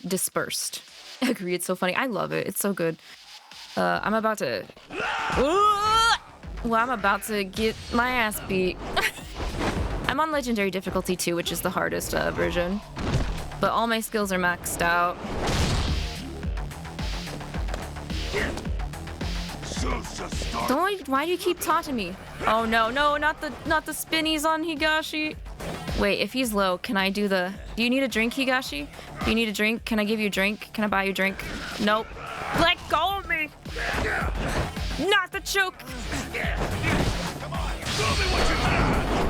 dispersed. I agree, it's so funny. I love it. It's so good. I'm about to get my ass beat. I'm on legendary difficulty 2, which is the hardest version. But all my skills are maxed out. Why do you keep taunting me? Oh no, not the spinnies on Higashi. Wait, if he's low, can I do the... Do you need a drink, Higashi? Do you need a drink? Can I give you a drink? Can I buy you a drink? Nope. Let go of me! Not the choke!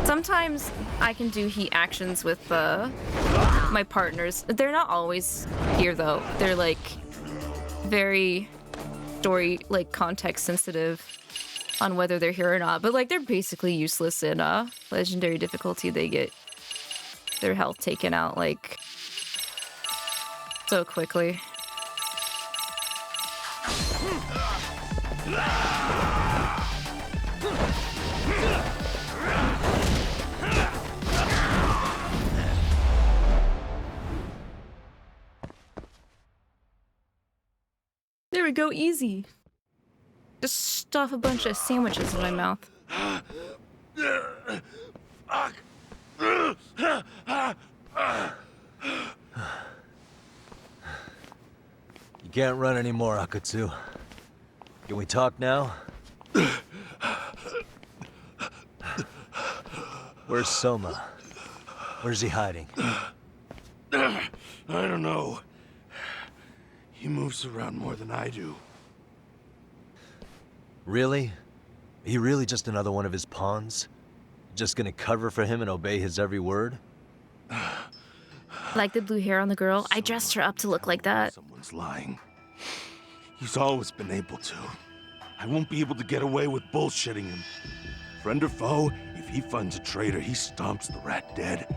Sometimes I can do heat actions with my partners. They're not always here though. They're like very story, like context sensitive on whether they're here or not. But like they're basically useless in legendary difficulty. They get their health taken out like so quickly. There we go, easy. Just stuff a bunch of sandwiches in my mouth. You can't run anymore, Akutsu. Can we talk now? Where's Soma? Where's he hiding? I don't know. He moves around more than I do. Really? He really just another one of his pawns? Just gonna cover for him and obey his every word? Like the blue hair on the girl, I dressed her up to look like that. Someone's lying. He's always been able to. I won't be able to get away with bullshitting him. Friend or foe, if he finds a traitor, he stomps the rat dead.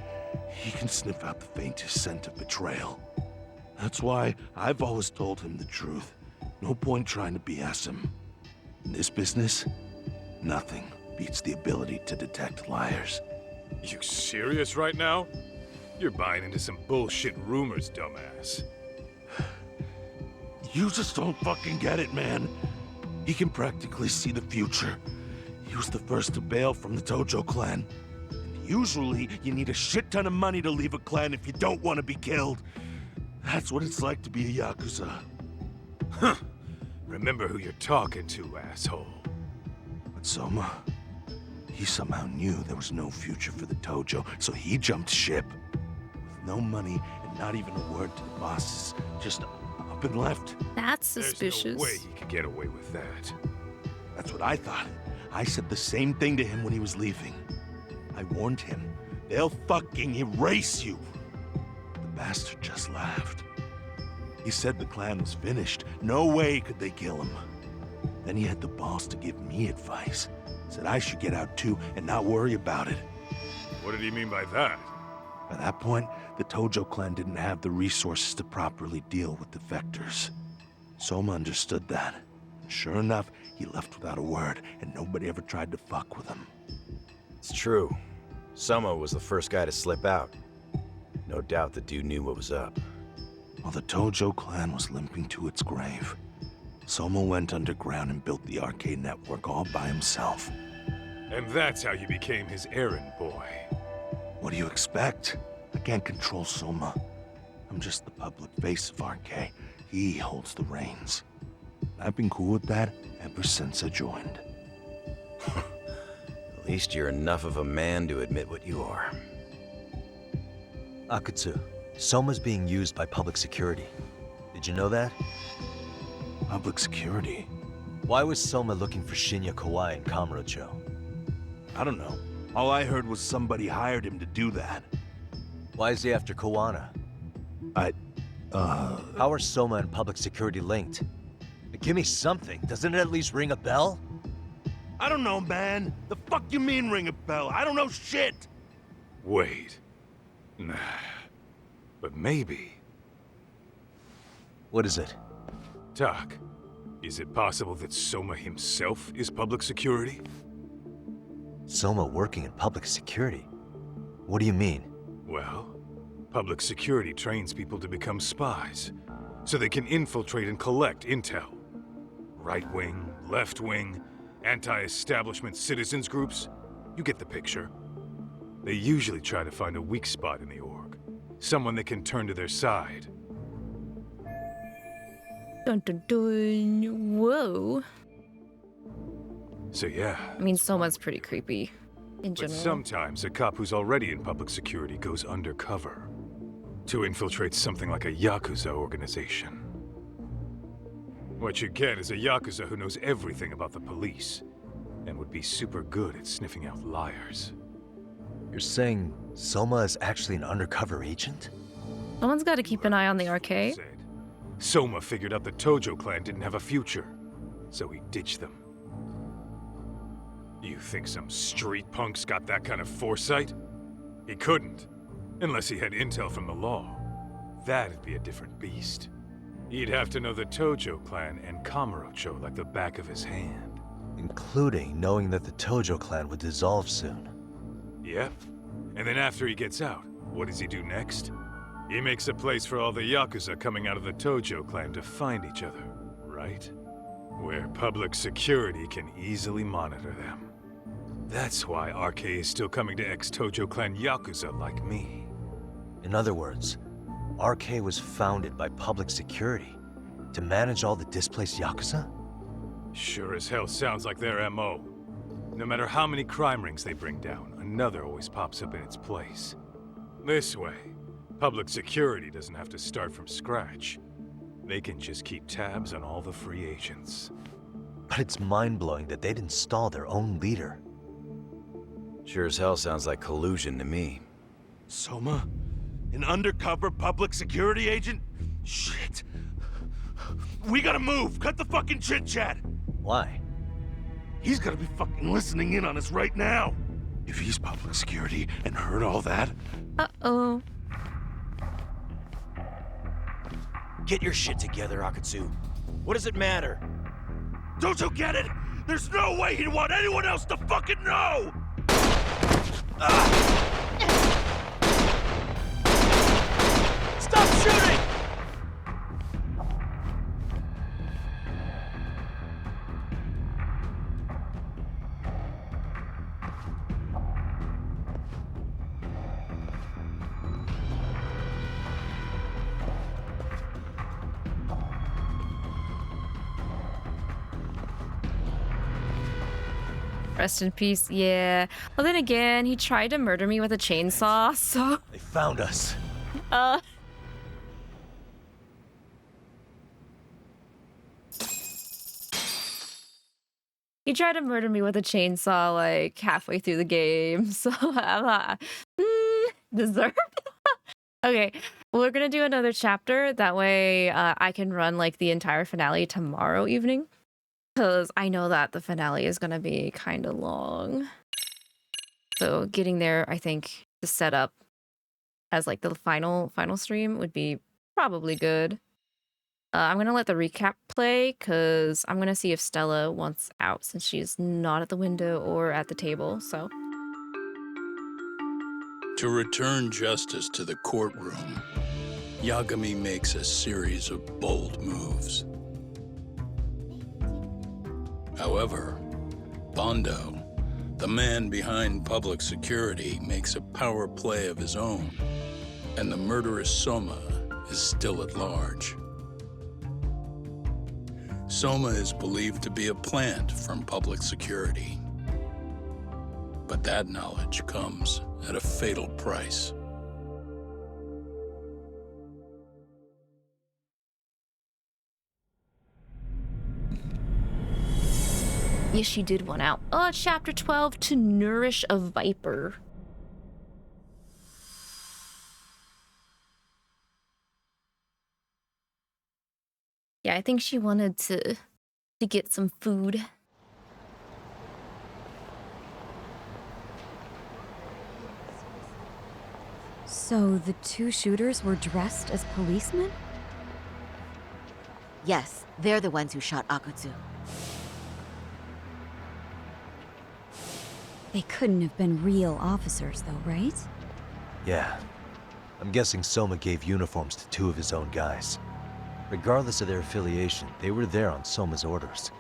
He can sniff out the faintest scent of betrayal. That's why I've always told him the truth. No point trying to BS him. In this business, nothing beats the ability to detect liars. You serious right now? You're buying into some bullshit rumors, dumbass. You just don't fucking get it, man. He can practically see the future. He was the first to bail from the Tojo clan. And usually, you need a shit ton of money to leave a clan if you don't want to be killed. That's what it's like to be a Yakuza. Huh. Remember who you're talking to, asshole. But Soma, he somehow knew there was no future for the Tojo, so he jumped ship. With no money and not even a word to the bosses, just up and left. That's suspicious. There's no way he could get away with that. That's what I thought. I said the same thing to him when he was leaving. I warned him, they'll fucking erase you. The bastard just laughed. He said the clan was finished. No way could they kill him. Then he had the balls to give me advice. Said I should get out too and not worry about it. What did he mean by that? By that point, the Tojo clan didn't have the resources to properly deal with defectors. Soma understood that. And sure enough, he left without a word, and nobody ever tried to fuck with him. It's true. Soma was the first guy to slip out. No doubt the dude knew what was up. While the Tojo clan was limping to its grave, Soma went underground and built the arcade network all by himself. And that's how you became his errand boy. What do you expect? I can't control Soma. I'm just the public face of RK. He holds the reins. I've been cool with that ever since I joined. At least you're enough of a man to admit what you are. Akutsu, Soma's being used by public security. Did you know that? Public security? Why was Soma looking for Shinya Kawai and Kamurocho? I don't know. All I heard was somebody hired him to do that. Why is he after Kawana? How are Soma and public security linked? Give me something. Doesn't it at least ring a bell? I don't know, man. The fuck you mean ring a bell? I don't know shit! Wait. Nah. But maybe. What is it? Doc, is it possible that Soma himself is public security? Soma working in public security? What do you mean? Well, public security trains people to become spies, so they can infiltrate and collect intel. Right wing, left wing, anti-establishment citizens groups. You get the picture. They usually try to find a weak spot in the org. Someone they can turn to their side. Dun dun dun. Whoa. So yeah. I mean, Soma's pretty creepy in But general. sometimes a cop who's already in public security goes undercover to infiltrate something like a Yakuza organization. What you get is a Yakuza who knows everything about the police and would be super good at sniffing out liars. You're saying Soma is actually an undercover agent? Someone's got to keep an eye on the arcade. Soma figured out the Tojo clan didn't have a future, so he ditched them. You think some street punk's got that kind of foresight? He couldn't, unless he had intel from the law. That'd be a different beast. He'd have to know the Tojo clan and Kamurocho like the back of his hand. Including knowing that the Tojo clan would dissolve soon. Yep. And then after he gets out, what does he do next? He makes a place for all the Yakuza coming out of the Tojo clan to find each other, right? Where public security can easily monitor them. That's why RK is still coming to ex-Tojo clan Yakuza like me. In other words, RK was founded by public security to manage all the displaced Yakuza? Sure as hell sounds like their MO. No matter how many crime rings they bring down, another always pops up in its place. This way, public security doesn't have to start from scratch. They can just keep tabs on all the free agents. But it's mind-blowing that they'd install their own leader. Sure as hell sounds like collusion to me. Soma? An undercover public security agent? Shit. We gotta move! Cut the fucking chit-chat! Why? He's gotta be fucking listening in on us right now! If he's public security and heard all that... Uh-oh. Get your shit together, 𝐂𝐸𝐶. What does it matter? Don't you get it? There's no way he'd want anyone else to fucking know! Stop shooting! Rest in peace. Yeah. Well, then again, he tried to murder me with a chainsaw, so... They found us. He tried to murder me with a chainsaw, like, halfway through the game, so I'm not... deserved? Okay, we're gonna do another chapter. That way I can run, like, the entire finale tomorrow evening. Because I know that the finale is gonna be kind of long. So getting there, I think, to set up as, like, the final stream would be probably good. I'm gonna let the recap play because I'm gonna see if Stella wants out since she's not at the window or at the table, so. To return justice to the courtroom, Yagami makes a series of bold moves. However, Bondo, the man behind public security, makes a power play of his own, and the murderous Soma is still at large. Soma is believed to be a plant from public security. But that knowledge comes at a fatal price. Yes, she did one out. Chapter 12, To Nourish a Viper. Yeah, I think she wanted to get some food. So the two shooters were dressed as policemen? Yes, they're the ones who shot 𝐒𝐸𝐶. They couldn't have been real officers, though, right? Yeah. I'm guessing Soma gave uniforms to two of his own guys. Regardless of their affiliation, they were there on Soma's orders.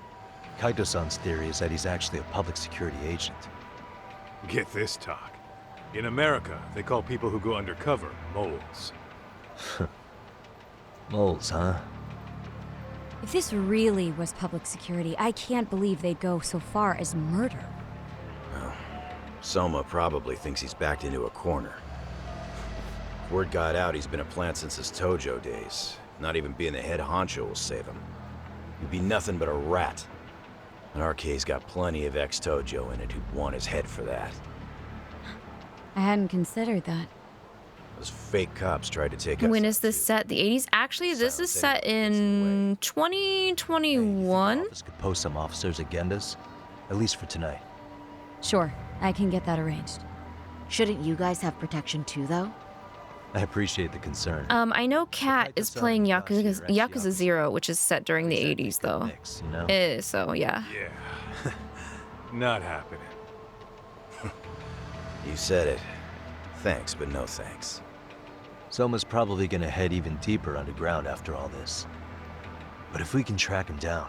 Kaito-san's theory is that he's actually a public security agent. Get this, talk. In America, they call people who go undercover moles. Moles, huh? If this really was public security, I can't believe they'd go so far as murder. Well, Soma probably thinks he's backed into a corner. Word got out he's been a plant since his Tojo days. Not even being the head honcho will save him. He'd be nothing but a rat. And 𝐷𝐸𝐻's got plenty of ex-Tojo in it who'd want his head for that. I hadn't considered that. Those fake cops tried to take us. When is this set? The 80s? Actually, this is set in 2021. This could post some officers at Genda's, at least for tonight. Sure, I can get that arranged. Shouldn't you guys have protection too, though? I appreciate the concern. I know Kat is playing Yakuza 0, which is set during the 80s, though. Mix, you know? So, yeah. Yeah. Not happening. You said it. Thanks, but no thanks. Soma's probably gonna head even deeper underground after all this. But if we can track him down,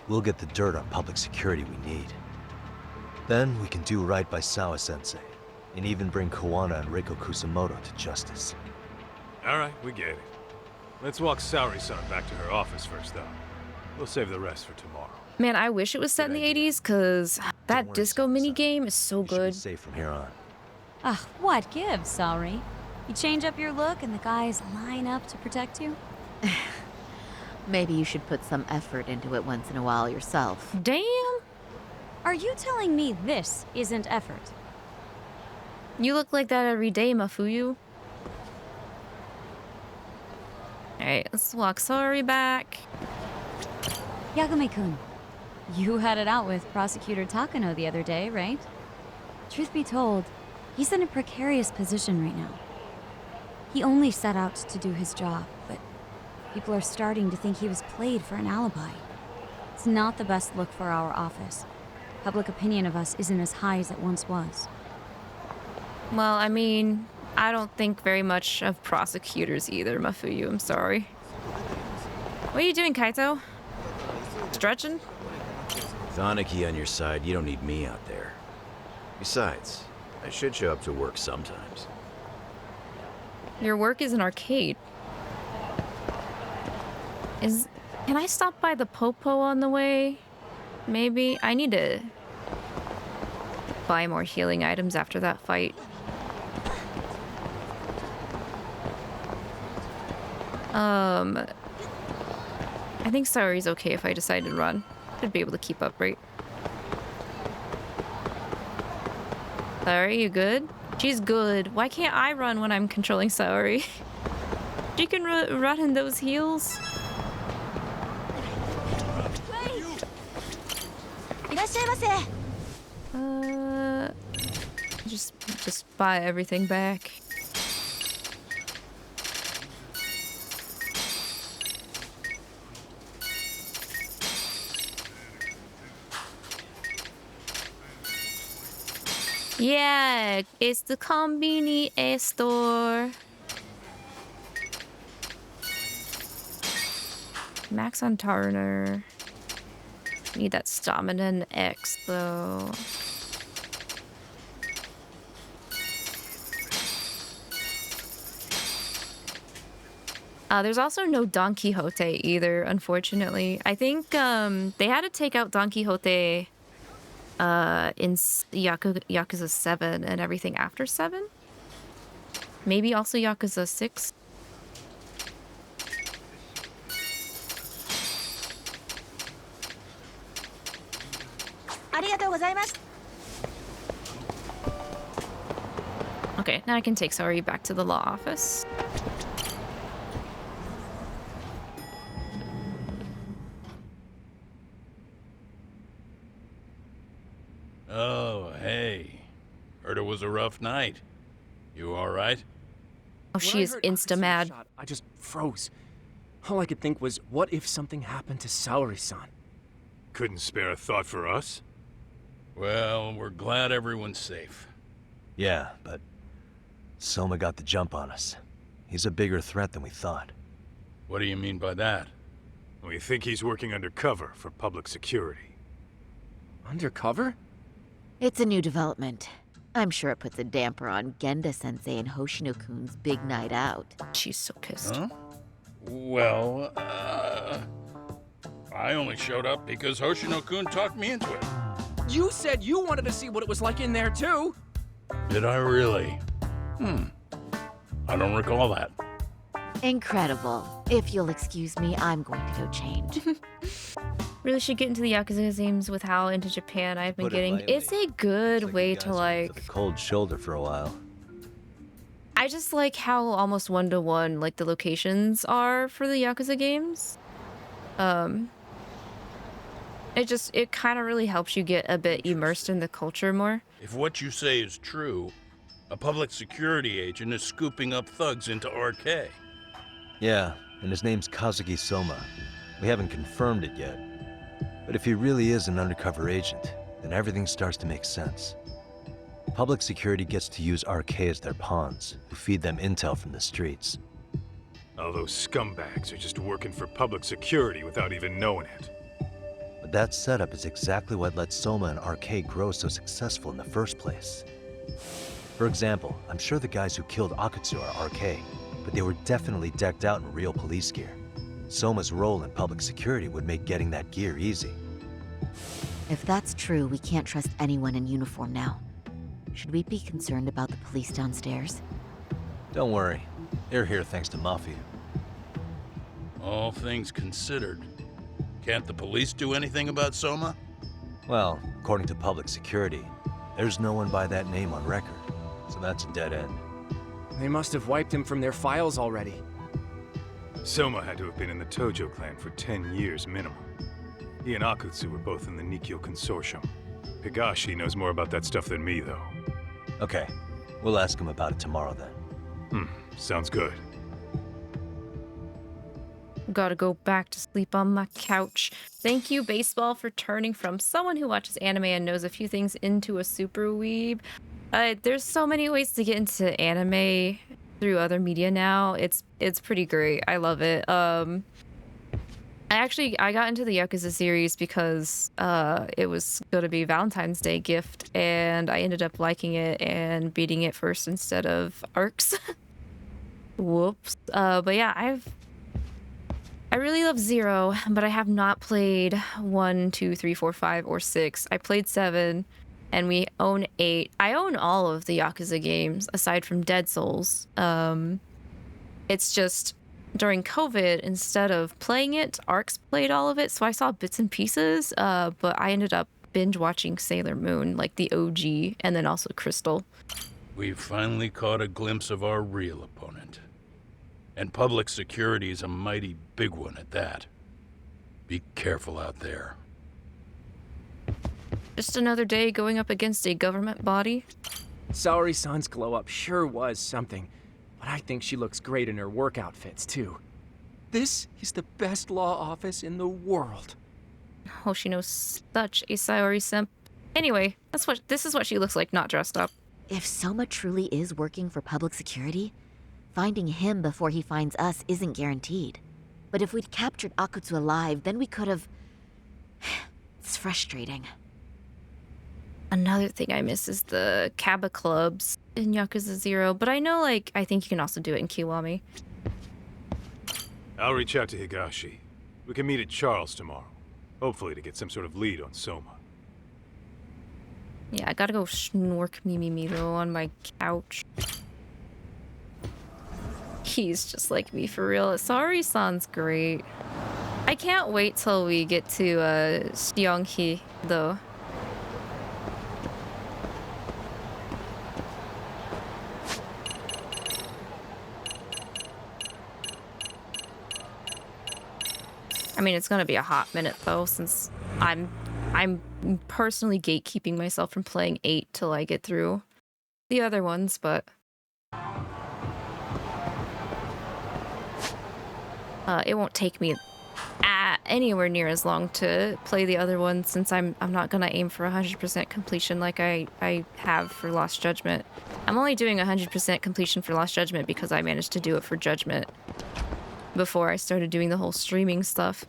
we'll get the dirt on public security we need. Then we can do right by Sawa-sensei, and even bring Kawana and Reiko Kusamoto to justice. Alright, we get it. Let's walk Saori-san back to her office first, though. We'll save the rest for tomorrow. Man, I wish it was set in the 80s, because that disco minigame is so good. Safe from here on. Ugh, what gives, Saori? You change up your look and the guys line up to protect you? Maybe you should put some effort into it once in a while yourself. Damn! Are you telling me this isn't effort? You look like that every day, Mafuyu. Alright, let's walk Saori back. Yagami-kun, you had it out with Prosecutor Takano the other day, right? Truth be told, he's in a precarious position right now. He only set out to do his job, but people are starting to think he was played for an alibi. It's not the best look for our office. Public opinion of us isn't as high as it once was. Well, I mean, I don't think very much of prosecutors either, Mafuyu. I'm sorry. What are you doing, Kaito? Stretching? With Aniki on your side, you don't need me out there. Besides, I should show up to work sometimes. Your work is an arcade. Can I stop by the Popo on the way? Maybe? I need to buy more healing items after that fight. I think Saori's okay if I decide to run. Should be able to keep up, right? Saori, you good? She's good. Why can't I run when I'm controlling Saori? She can run in those heels. Just buy everything back. Yeah, it's the Konbini store. Max on Turner. Need that stamina and X though. There's also no Don Quixote either, unfortunately. I think they had to take out Don Quixote in Yakuza 7 and everything after 7. Maybe also Yakuza 6. Okay, now I can take Saori back to the law office. Oh, hey. Heard it was a rough night. You alright? Oh, she is insta-mad. I just froze. All I could think was, what if something happened to Saori-san? Couldn't spare a thought for us? Well, we're glad everyone's safe. Yeah, but Soma got the jump on us. He's a bigger threat than we thought. What do you mean by that? We think he's working undercover for public security. Undercover? It's a new development. I'm sure it puts a damper on Genda-sensei and Hoshino-kun's big night out. She's so pissed. Huh? Well, I only showed up because Hoshino-kun talked me into it. You said you wanted to see what it was like in there, too! Did I really? I don't recall that. Incredible. If you'll excuse me, I'm going to go change. Really should get into the Yakuza games with how into Japan I've been getting. It's a good way to like... The cold shoulder for a while. I just like how almost one-to-one like the locations are for the Yakuza games. It kind of really helps you get a bit immersed in the culture more. If what you say is true, a public security agent is scooping up thugs into RK. Yeah, and his name's Kazuki Soma. We haven't confirmed it yet. But if he really is an undercover agent, then everything starts to make sense. Public security gets to use RK as their pawns, who feed them intel from the streets. All those scumbags are just working for public security without even knowing it. But that setup is exactly what let Soma and RK grow so successful in the first place. For example, I'm sure the guys who killed Akutsu are RK, but they were definitely decked out in real police gear. Soma's role in public security would make getting that gear easy. If that's true, we can't trust anyone in uniform now. Should we be concerned about the police downstairs? Don't worry. They're here thanks to Mafia. All things considered, can't the police do anything about Soma? Well, according to public security, there's no one by that name on record, so that's a dead end. They must have wiped him from their files already. Soma had to have been in the Tojo clan for 10 years minimum. He and Akutsu were both in the Nikkyo Consortium. Higashi knows more about that stuff than me, though. Okay, we'll ask him about it tomorrow then. Sounds good. Gotta go back to sleep on my couch. Thank you, Baseball, for turning from someone who watches anime and knows a few things into a super weeb. There's so many ways to get into anime through other media now. It's pretty great. I love it. I got into the Yakuza series because it was going to be Valentine's Day gift, and I ended up liking it and beating it first instead of ARCs. Whoops. But yeah, I really love 0, but I have not played 1, 2, 3, 4, 5, or 6. I played 7, and we own 8. I own all of the Yakuza games aside from Dead Souls. It's just during COVID, instead of playing it, ARCs played all of it, so I saw bits and pieces, but I ended up binge watching Sailor Moon, like the OG, and then also Crystal. We've finally caught a glimpse of our real opponent. And public security is a mighty big one at that. Be careful out there. Just another day going up against a government body. Saori-san's glow-up sure was something, but I think she looks great in her work outfits, too. This is the best law office in the world. Hoshino's such a Saori-simp. Anyway, this is what she looks like, not dressed up. If Soma truly is working for public security, finding him before he finds us isn't guaranteed. But if we'd captured Akutsu alive, then we could have... It's frustrating. Another thing I miss is the Kaba clubs in Yakuza 0, but I know, I think you can also do it in Kiwami. I'll reach out to Higashi. We can meet at Charles tomorrow. Hopefully to get some sort of lead on Soma. Yeah, I gotta go snork Mimi though on my couch. He's just like me for real. Saori-san's great. I can't wait till we get to Seonghi though. I mean, it's gonna be a hot minute though, since I'm personally gatekeeping myself from playing 8 till I get through the other ones, but it won't take me anywhere near as long to play the other ones, since I'm not gonna aim for 100% completion like I have for Lost Judgment. I'm only doing 100% completion for Lost Judgment because I managed to do it for Judgment before I started doing the whole streaming stuff.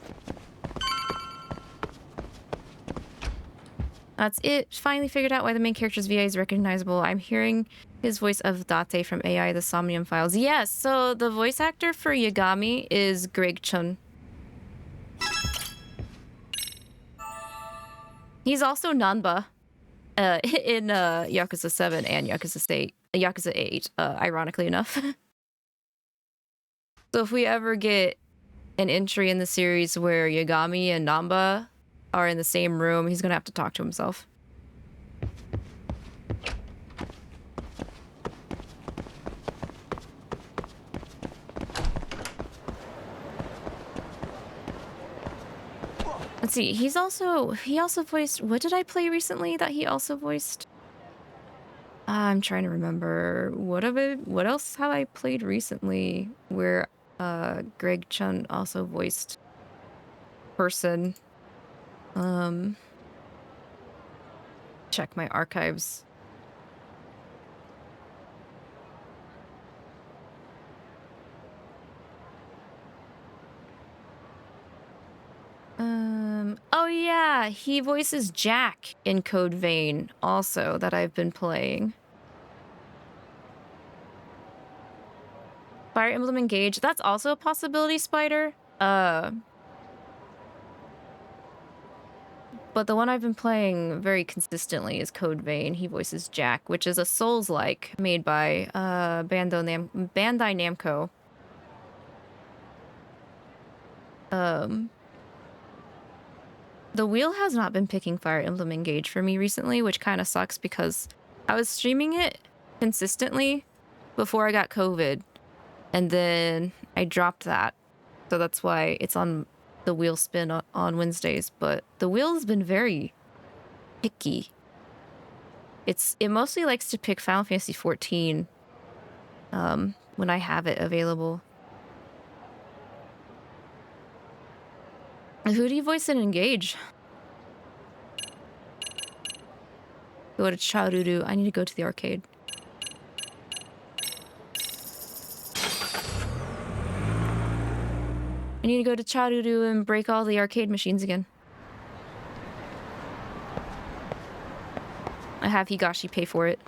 That's it. Finally figured out why the main character's VA is recognizable. I'm hearing his voice of Date from AI, the Somnium Files. Yes, so the voice actor for Yagami is Greg Chun. He's also Nanba in Yakuza 7 and Yakuza 8, ironically enough. So if we ever get an entry in the series where Yagami and Nanba are in the same room, he's gonna have to talk to himself. Let's see, he also voiced, what did I play recently that he also voiced? I'm trying to remember what else have I played recently where Greg Chun also voiced person. Check my archives. Oh yeah, he voices Jack in Code Vein also that I've been playing. Fire Emblem Engage, that's also a possibility, Spider. But the one I've been playing very consistently is Code Vein. He voices Jack, which is a Souls-like made by Bandai Namco. The wheel has not been picking Fire Emblem Engage for me recently, which kind of sucks because I was streaming it consistently before I got COVID, and then I dropped that. So that's why it's on the wheel spin on Wednesdays, but the wheel has been very picky. It mostly likes to pick Final Fantasy 14 when I have it available. Who do you voice in Engage? Go to Chowdoodoo. I need to go to the arcade. I need to go to Chowdoodoo and break all the arcade machines again. I have Higashi pay for it.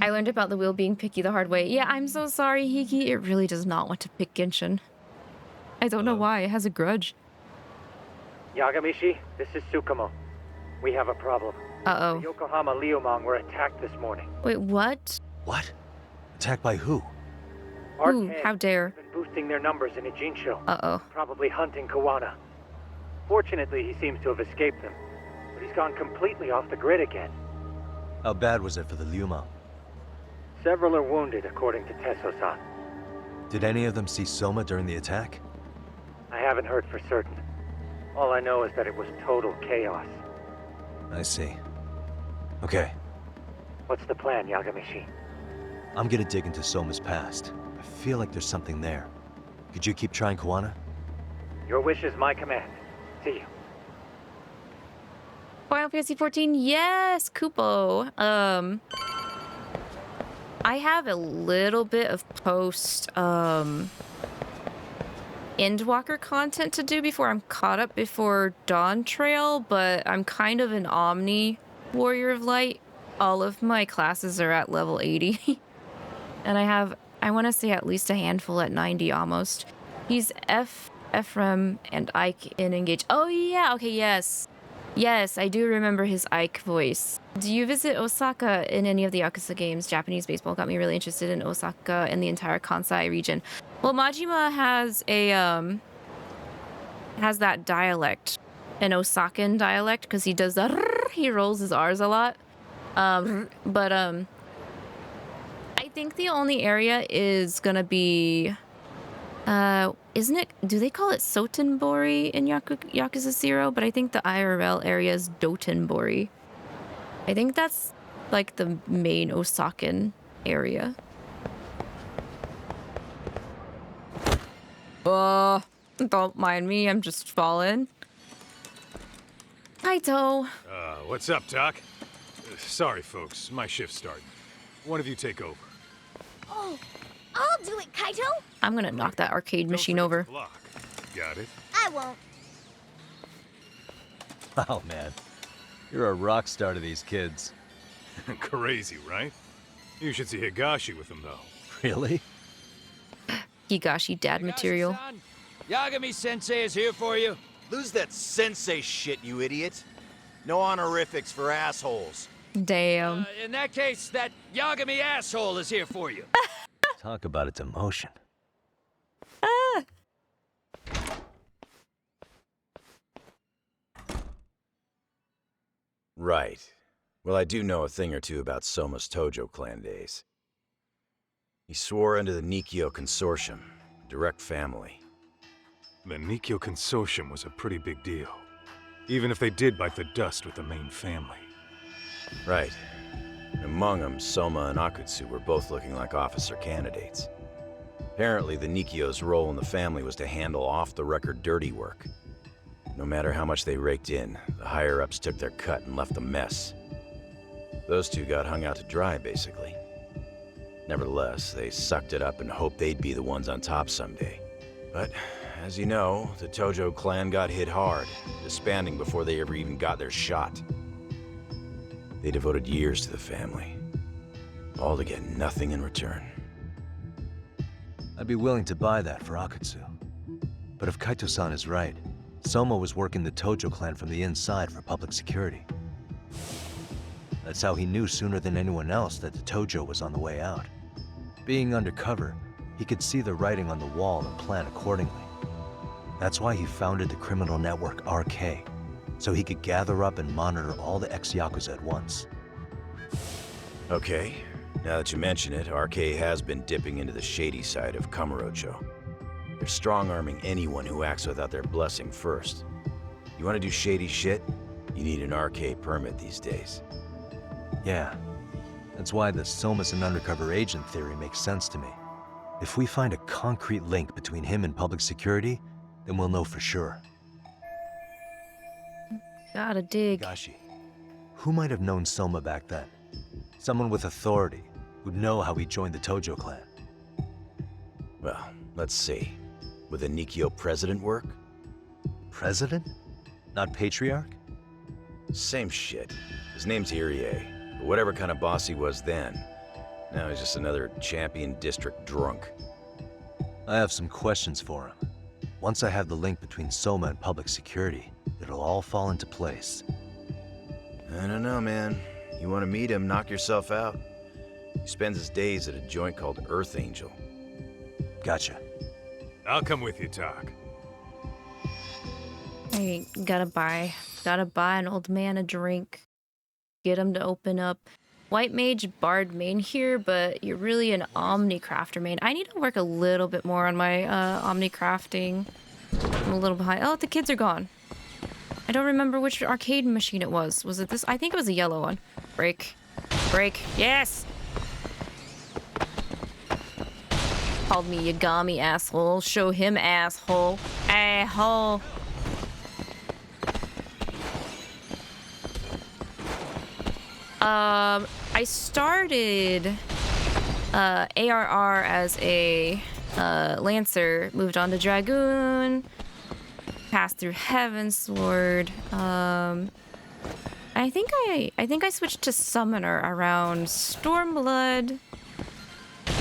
I learned about the wheel being picky the hard way. Yeah, I'm so sorry, Hiki. It really does not want to pick Genshin. I don't know why. It has a grudge. Yagamishi, this is Tsukumo. We have a problem. Uh-oh. The Yokohama Liumang were attacked this morning. Wait, what? What? Attacked by who? Ooh, how dare. Been boosting their numbers in Ejinsho. Uh-oh. Probably hunting Kawana. Fortunately, he seems to have escaped them. But he's gone completely off the grid again. How bad was it for the Liumang? Several are wounded, according to Tesso-san. Did any of them see Soma during the attack? I haven't heard for certain. All I know is that it was total chaos. I see. Okay. What's the plan, Yagamishi? I'm gonna dig into Soma's past. I feel like there's something there. Could you keep trying Kawana? Your wish is my command. See you. Final Fantasy 14, yes, Kupo. I have a little bit of post Endwalker content to do before I'm caught up before Dawn Trail, but I'm kind of an Omni Warrior of Light. All of my classes are at level 80. And I want to say at least a handful at 90 almost. He's Ephraim and Ike in Engage. Oh yeah, okay, yes. Yes, I do remember his Ike voice. Do you visit Osaka in any of the Yakuza games? Japanese baseball got me really interested in Osaka and the entire Kansai region. Well, Majima has that dialect, an Osakan dialect, because he does that. He rolls his R's a lot. I think the only area is gonna be, isn't it? Do they call it Sotenbori in Yakuza 0? But I think the IRL area is Dotonbori. I think that's like the main Osakan area. Don't mind me, I'm just falling. Kaito. What's up, Doc? Sorry, folks, my shift's starting. One of you take over. Oh, I'll do it, Kaito. I'm gonna knock that arcade machine over. Got it? I won't. Oh man, you're a rock star to these kids. Crazy, right? You should see Higashi with them, though. Really? Higashi dad material. Yagami-sensei is here for you. Lose that sensei shit, you idiot. No honorifics for assholes. Damn. In that case, that Yagami asshole is here for you. Talk about its emotion. Right. Well, I do know a thing or two about Soma's Tojo clan days. He swore into the Nikyo Consortium, direct family. The Nikyo Consortium was a pretty big deal. Even if they did bite the dust with the main family. Right. Among them, Soma and Akutsu were both looking like officer candidates. Apparently, the Nikyo's role in the family was to handle off-the-record dirty work. No matter how much they raked in, the higher-ups took their cut and left a mess. Those two got hung out to dry, basically. Nevertheless, they sucked it up and hoped they'd be the ones on top someday. But, as you know, the Tojo clan got hit hard, disbanding before they ever even got their shot. They devoted years to the family, all to get nothing in return. I'd be willing to buy that for Akutsu. But if Kaito-san is right, Soma was working the Tojo clan from the inside for public security. That's how he knew sooner than anyone else that the Tojo was on the way out. Being undercover, he could see the writing on the wall and plan accordingly. That's why he founded the criminal network 𝐅𝐷𝐄, so he could gather up and monitor all the ex-Yakuza at once. Okay, now that you mention it, 𝐅𝐷𝐄 has been dipping into the shady side of Kamurocho. They're strong-arming anyone who acts without their blessing first. You want to do shady shit? You need an 𝐅𝐷𝐄 permit these days. Yeah, that's why the Soma's an undercover agent theory makes sense to me. If we find a concrete link between him and public security, then we'll know for sure. Gotta dig. Gashi, who might have known Soma back then? Someone with authority, who'd know how he joined the Tojo clan. Well, let's see. Would the Nikyo president work? President? Not patriarch? Same shit. His name's 𝐅𝐈𝐒, but whatever kind of boss he was then, now he's just another champion district drunk. I have some questions for him. Once I have the link between Soma and public security, it'll all fall into place. I don't know, man. You want to meet him, knock yourself out. He spends his days at a joint called Earth Angel. Gotcha. I'll come with you, Tak. Hey, gotta buy an old man a drink. Get him to open up. White mage bard main here, but you're really an omni-crafter main. I need to work a little bit more on my omni-crafting. I'm a little behind. Oh, the kids are gone. I don't remember which arcade machine it was. Was it this? I think it was a yellow one. Break. Break. Yes! Called me Yagami, asshole. Show him, asshole. Asshole. I started ARR as a Lancer, moved on to Dragoon, passed through Heavensward. I think I switched to Summoner around Stormblood,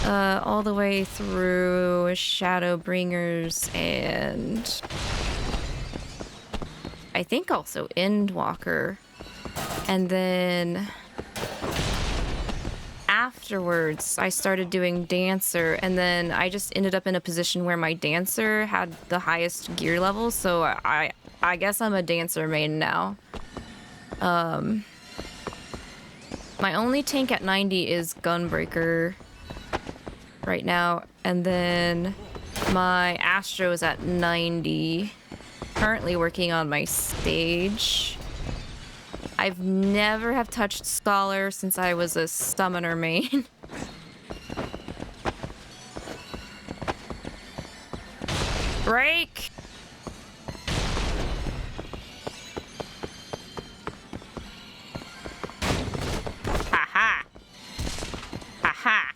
all the way through Shadowbringers and I think also Endwalker. And then afterwards, I started doing Dancer, and then I just ended up in a position where my Dancer had the highest gear level, so I guess I'm a Dancer main now. My only tank at 90 is Gunbreaker right now, and then my Astro is at 90. Currently working on my stage. I've never have touched Scholar since I was a Summoner main. Break! Ha-ha! Ha-ha!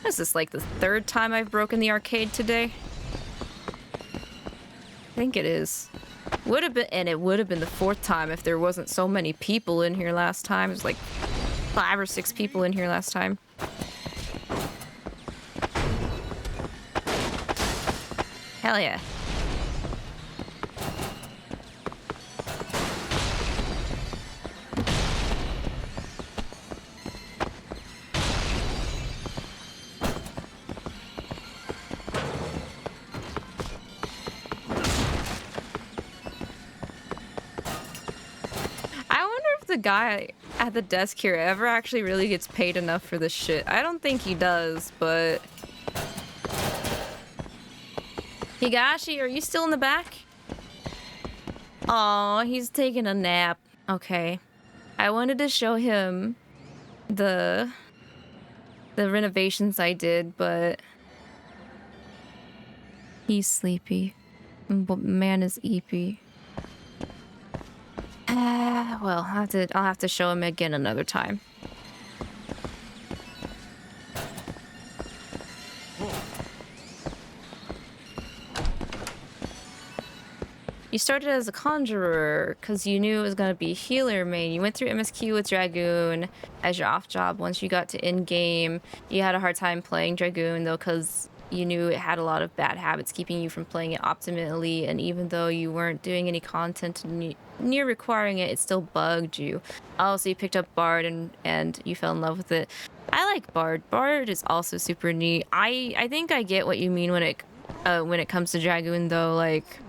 Is this like the third time I've broken the arcade today? I think it is. Would have been, and it would have been the fourth time if there wasn't so many people in here last time. There's like 5 or 6 people in here last time. Hell yeah. The guy at the desk here ever actually really gets paid enough for this shit. I don't think he does, but Higashi, are you still in the back? Aw, he's taking a nap. Okay. I wanted to show him the renovations I did, but he's sleepy. Man is eepy. Well, I'll have to show him again another time. You started as a conjurer because you knew it was going to be healer main. You went through MSQ with Dragoon as your off job. Once you got to in-game, you had a hard time playing Dragoon though because you knew it had a lot of bad habits keeping you from playing it optimally, and even though you weren't doing any content near requiring it, it still bugged you. Also, you picked up Bard and you fell in love with it. I like Bard. Bard is also super neat. I think I get what you mean when it comes to Dragoon though, like,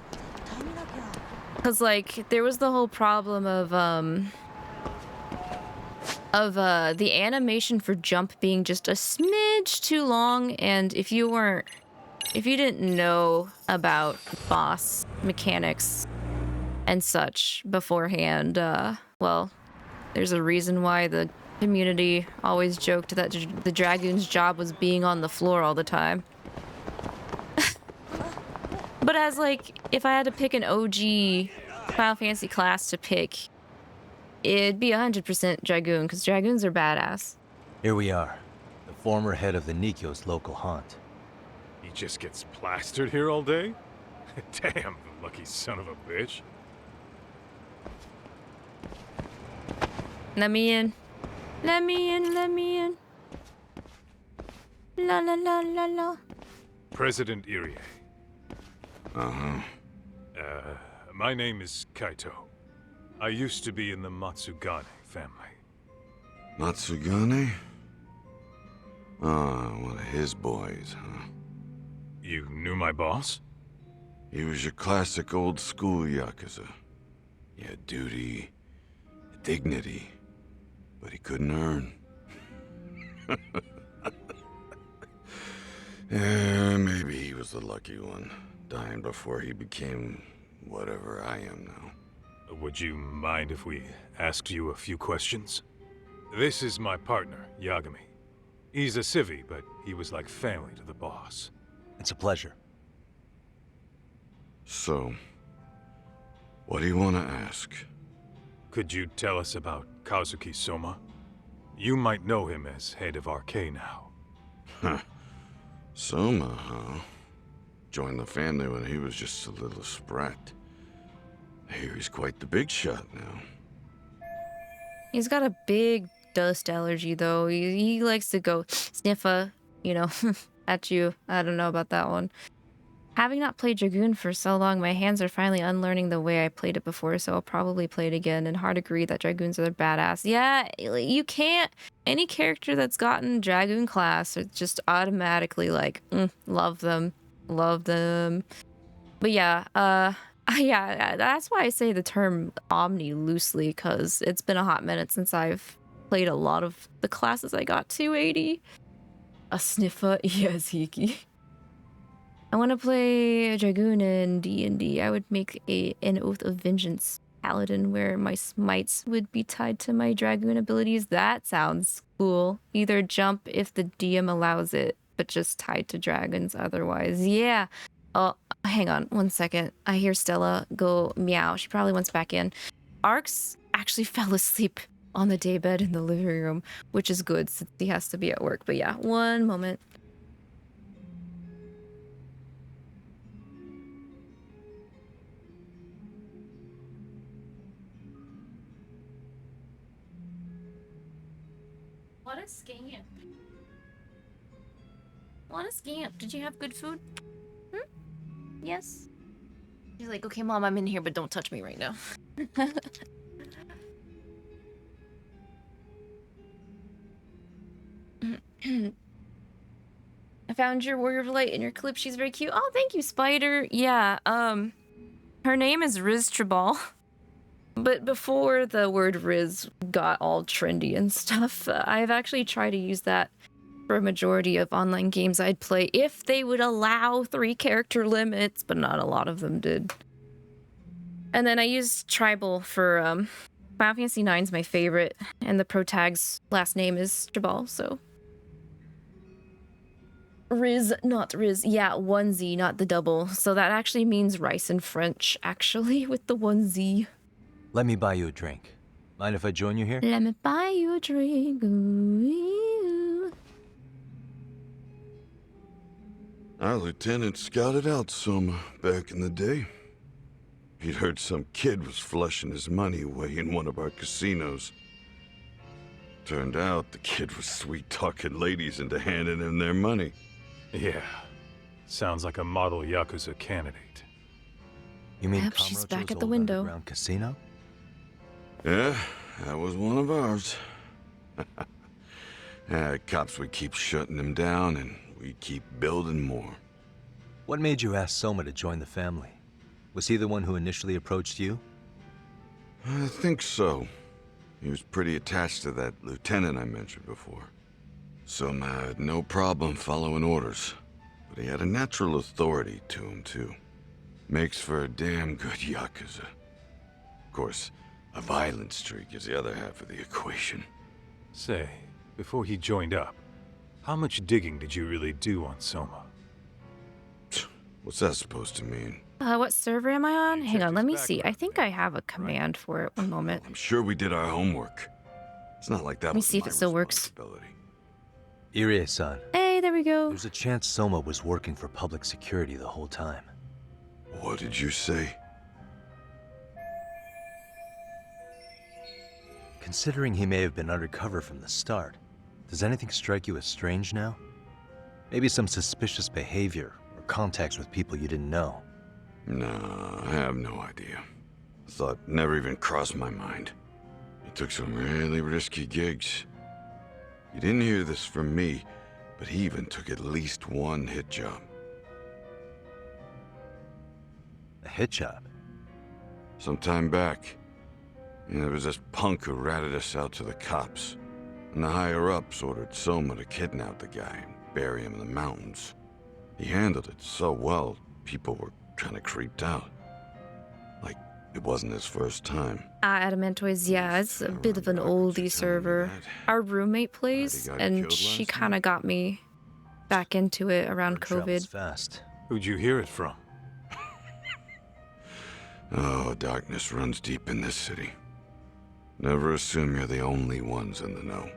cause like there was the whole problem of the animation for jump being just a smidge too long, and if you didn't know about boss mechanics and such beforehand, well, there's a reason why the community always joked that the Dragoon's job was being on the floor all the time. But as like, if I had to pick an OG Final Fantasy class to pick, it'd be 100% Dragoon, because Dragoons are badass. Here we are, the former head of the Nikyo's local haunt. He just gets plastered here all day? Damn, the lucky son of a bitch. Let me in. Let me in, let me in. La la la la la. President 𝐅𝐈𝐒. Uh-huh. My name is Kaito. I used to be in the Matsugane family. Matsugane? Ah, one of his boys, huh? You knew my boss? He was your classic old school Yakuza. He had duty, dignity, but he couldn't earn. Yeah, maybe he was the lucky one, dying before he became whatever I am now. Would you mind if we asked you a few questions? This is my partner, Yagami. He's a civvy, but he was like family to the boss. It's a pleasure. So, what do you want to ask? Could you tell us about Kazuki Soma? You might know him as head of 𝐅𝐾 now. Huh. Soma, huh? Joined the family when he was just a little sprat. I hear he's quite the big shot now. He's got a big dust allergy, though. He likes to go sniffa, you know, at you. I don't know about that one. Having not played Dragoon for so long, my hands are finally unlearning the way I played it before, so I'll probably play it again, and hard agree that Dragoons are badass. Yeah, you can't... Any character that's gotten Dragoon class are just automatically like, love them. Love them. But yeah, yeah, that's why I say the term Omni loosely, because it's been a hot minute since I've played a lot of the classes I got 280. A sniffer, yes, Hiki. I want to play a Dragoon in D&D. I would make an Oath of Vengeance paladin where my smites would be tied to my Dragoon abilities. That sounds cool. Either jump if the DM allows it, but just tied to dragons otherwise. Yeah. Oh, hang on 1 second. I hear Stella go meow. She probably wants back in. Arx actually fell asleep on the daybed in the living room, which is good since he has to be at work. But yeah, 1 moment. What a scamp. What a scamp. Did you have good food? Yes. She's like, okay, Mom, I'm in here, but don't touch me right now. I found your Warrior of Light in your clip. She's very cute. Oh, thank you, Spider. Yeah, her name is Riz Tribal. But before the word Riz got all trendy and stuff, I've actually tried to use that for a majority of online games I'd play if they would allow 3 character limits, but not a lot of them did. And then I used Tribal for Final Fantasy IX is my favorite, and the pro tag's last name is Tribal, so Riz, not Riz. Yeah, 1Z, not the double. So that actually means rice in French, actually, with the 1Z. Let me buy you a drink. Mind if I join you here? Let me buy you a drink. Ooh. Our lieutenant scouted out Soma back in the day. He'd heard some kid was flushing his money away in one of our casinos. Turned out the kid was sweet-talking ladies into handing him their money. Yeah, Sounds like a model Yakuza candidate. You mean Yep, she's Kamurocho's back at the old window. underground casino? Yeah, that was one of ours. Cops would keep shutting them down, and we'd keep building more. What made you ask Soma to join the family? Was he the one who initially approached you? I think so. He was pretty attached to that lieutenant I mentioned before. Soma had no problem following orders, but he had a natural authority to him, too. Makes for a damn good Yakuza. Of course, a violent streak is the other half of the equation. Say, before he joined up, how much digging did you really do on Soma? What's that supposed to mean? What server am I on? Hang on, let me see. I think I have a command for it. One moment. I'm sure we did our homework. It's not like that Let me was see if my it still works. Irie-san. Hey, there we go. There's a chance Soma was working for public security the whole time. What did you say? Considering he may have been undercover from the start, does anything strike you as strange now? Maybe some suspicious behavior or contacts with people you didn't know? No, I have no idea. Thought never even crossed my mind. He took some really risky gigs. You didn't hear this from me, but he even took at least one hit job. A hit job? Some time back. And there was this punk who ratted us out to the cops. And the higher-ups ordered Soma to kidnap the guy and bury him in the mountains. He handled it so well, people were kind of creeped out. Like, it wasn't his first time. Adamantoids, yeah, it's a bit of an oldie server. Our roommate plays, and she kind of got me back into it around COVID. Fast. Who'd you hear it from? Oh, darkness runs deep in this city. Never assume you're the only ones in the know.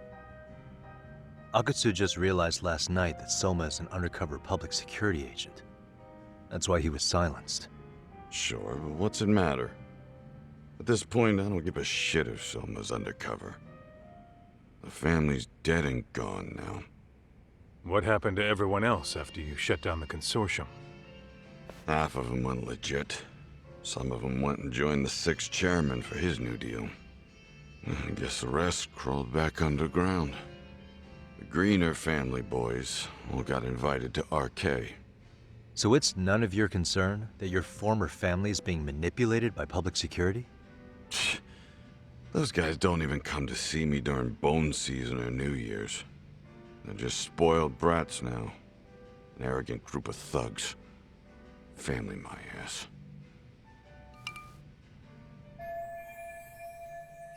Akutsu just realized last night that Soma is an undercover public security agent. That's why he was silenced. Sure, but what's it matter? At this point, I don't give a shit if Soma's undercover. The family's dead and gone now. What happened to everyone else after you shut down the consortium? Half of them went legit. Some of them went and joined the 6th chairman for his new deal. I guess the rest crawled back underground. The Greener family boys all got invited to RK. So it's none of your concern that your former family is being manipulated by public security? Those guys don't even come to see me during bone season or New Year's. They're just spoiled brats now. An arrogant group of thugs. Family my ass.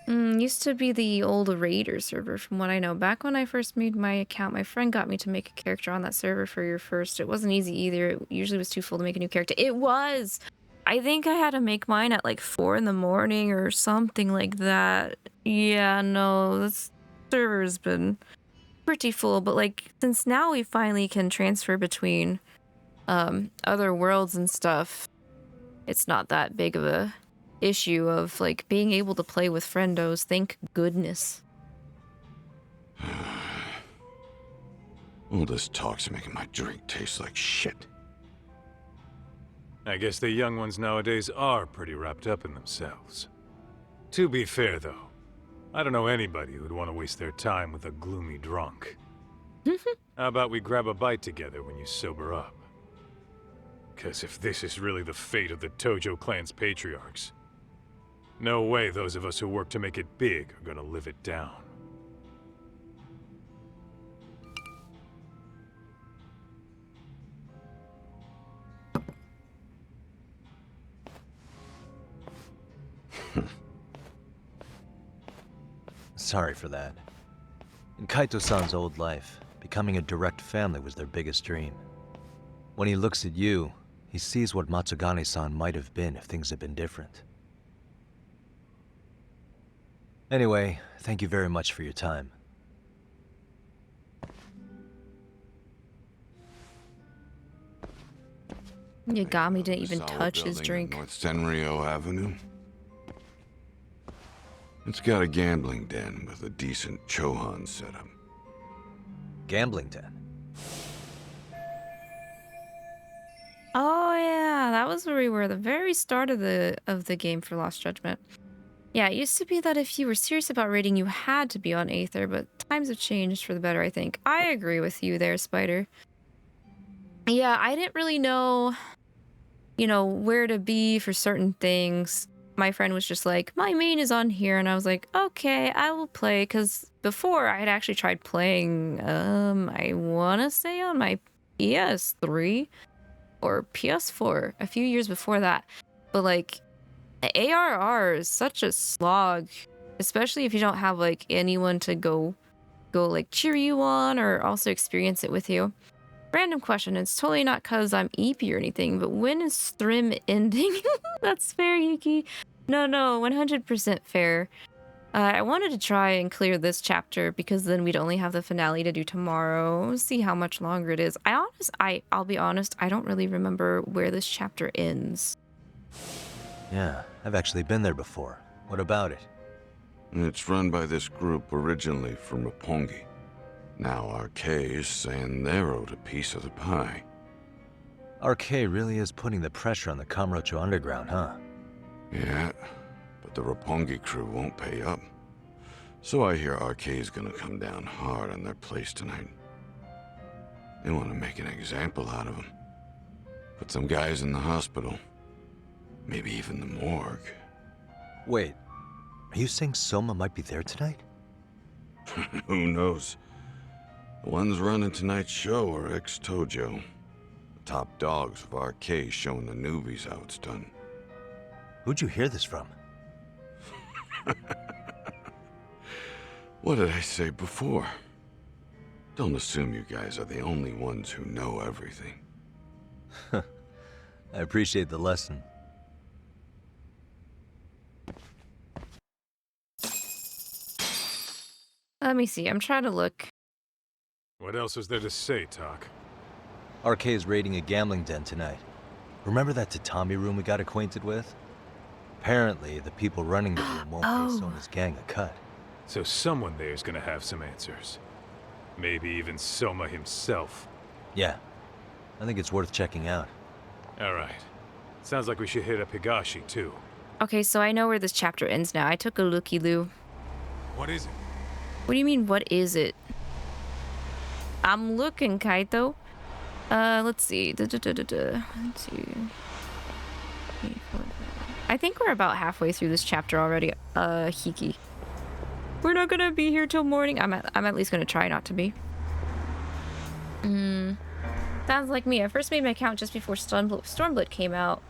Used to be the old Raider server, from what I know. Back when I first made my account, my friend got me to make a character on that server for your first. It wasn't easy either. It usually was too full to make a new character. It was! I think I had to make mine at like 4 in the morning or something like that. Yeah, no, this server's been pretty full. But like, since now we finally can transfer between other worlds and stuff, it's not that big of a issue of like being able to play with friendos. Thank goodness. All this talk's making my drink taste like shit. I guess the young ones nowadays are pretty wrapped up in themselves. To be fair, though, I don't know anybody who'd want to waste their time with a gloomy drunk. How about we grab a bite together when you sober up? Because if this is really the fate of the Tojo clan's patriarchs, no way those of us who work to make it big are gonna live it down. Sorry for that. In Kaito-san's old life, becoming a direct family was their biggest dream. When he looks at you, he sees what Matsugane-san might have been if things had been different. Anyway, thank you very much for your time. Yagami didn't even Solid touch his building drink. on North Senryo Avenue. It's got a gambling den with a decent Chohan setup. Gambling den? was where we were at the very start of the game for Lost Judgment. Yeah, it used to be that if you were serious about raiding, you had to be on Aether, but times have changed for the better, I think. I agree with you there, Spider. Yeah, I didn't really know, you know, where to be for certain things. My friend was just like, my main is on here, and I was like, okay, I will play, because before I had actually tried playing, I want to say on my PS3 or PS4 a few years before that, but like, ARR is such a slog, especially if you don't have like anyone to go like cheer you on or also experience it with you. Random question, it's totally not because I'm EP or anything, but when is Strim ending? That's fair, Yuki. No, 100% fair. I wanted to try and clear this chapter because then we'd only have the finale to do tomorrow. See how much longer it is. I'll be honest, I don't really remember where this chapter ends. Yeah, I've actually been there before. What about it? It's run by this group originally from Roppongi. Now 𝐷𝐃 is saying they're owed a piece of the pie. 𝐷𝐃 really is putting the pressure on the Kamurocho Underground, huh? Yeah, but the Roppongi crew won't pay up. So I hear 𝐷𝐃 is gonna come down hard on their place tonight. They want to make an example out of them. Put some guys in the hospital. Maybe even the morgue. Wait, are you saying Soma might be there tonight? Who knows? The ones running tonight's show are ex-Tojo. The top dogs of 𝐷𝐃 showing the newbies how it's done. Who'd you hear this from? What did I say before? Don't assume you guys are the only ones who know everything. I appreciate the lesson. Let me see, I'm trying to look. What else is there to say, Talk? 𝐷𝐃 is raiding a gambling den tonight. Remember that tatami room we got acquainted with? Apparently, the people running the room won't pay Sona's gang a cut. So someone there's gonna have some answers. Maybe even Soma himself. Yeah, I think it's worth checking out. Alright. Sounds like we should hit up Higashi, too. Okay, so I know where this chapter ends now. I took a looky, Lou. What is it? What do you mean, what is it? I'm looking, Kaito. Let's see. Let's see. I think we're about halfway through this chapter already. Hiki. We're not gonna be here till morning. I'm at least gonna try not to be. Sounds like me. I first made my account just before Stormblood came out.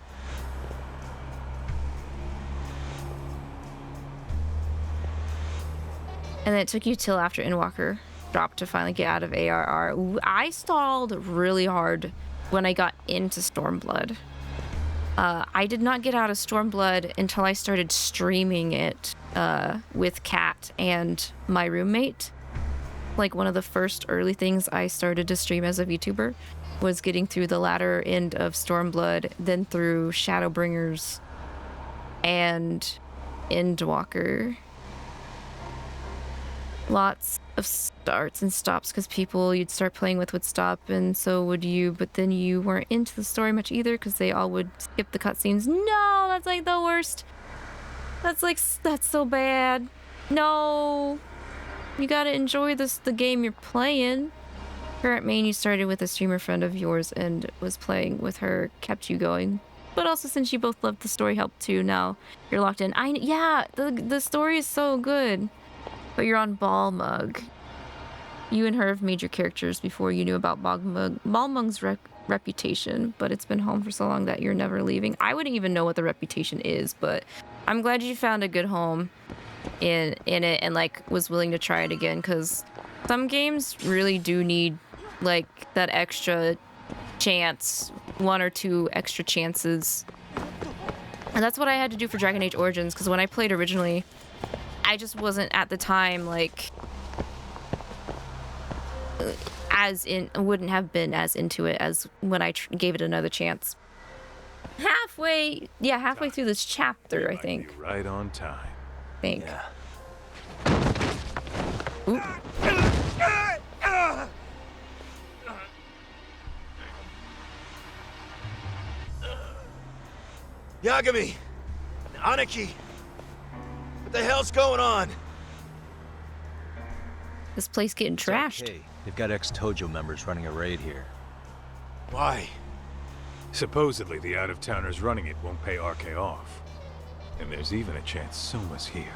And then it took you till after Endwalker dropped to finally get out of ARR. Ooh, I stalled really hard when I got into Stormblood. I did not get out of Stormblood until I started streaming it with Kat and my roommate. Like one of the first early things I started to stream as a VTuber was getting through the latter end of Stormblood, then through Shadowbringers and Endwalker. Lots of starts and stops because people you'd start playing with would stop, and so would you, but then you weren't into the story much either because they all would skip the cutscenes. No, that's like the worst. That's so bad. No, you gotta enjoy the game you're playing. Current main you started with a streamer friend of yours and was playing with her, kept you going. But also since you both loved the story helped too, now you're locked in. Yeah, the story is so good. But you're on Balmung. You and her have made your characters before you knew about Balmung's reputation, but it's been home for so long that you're never leaving. I wouldn't even know what the reputation is, but I'm glad you found a good home in it and like was willing to try it again, because some games really do need like that extra chance, 1 or 2 extra chances. And that's what I had to do for Dragon Age Origins, because when I played originally, I just wasn't at the time like wouldn't have been as into it as when I gave it another chance. Halfway through this chapter, I think. Right on time. I think. Yeah. Ooh. Yagami! Aniki! What the hell's going on? This place getting trashed. Okay. They've got ex-Tojo members running a raid here. Why? Supposedly, the out-of-towners running it won't pay 𝐅𝐷𝐄 off. And there's even a chance Soma's here.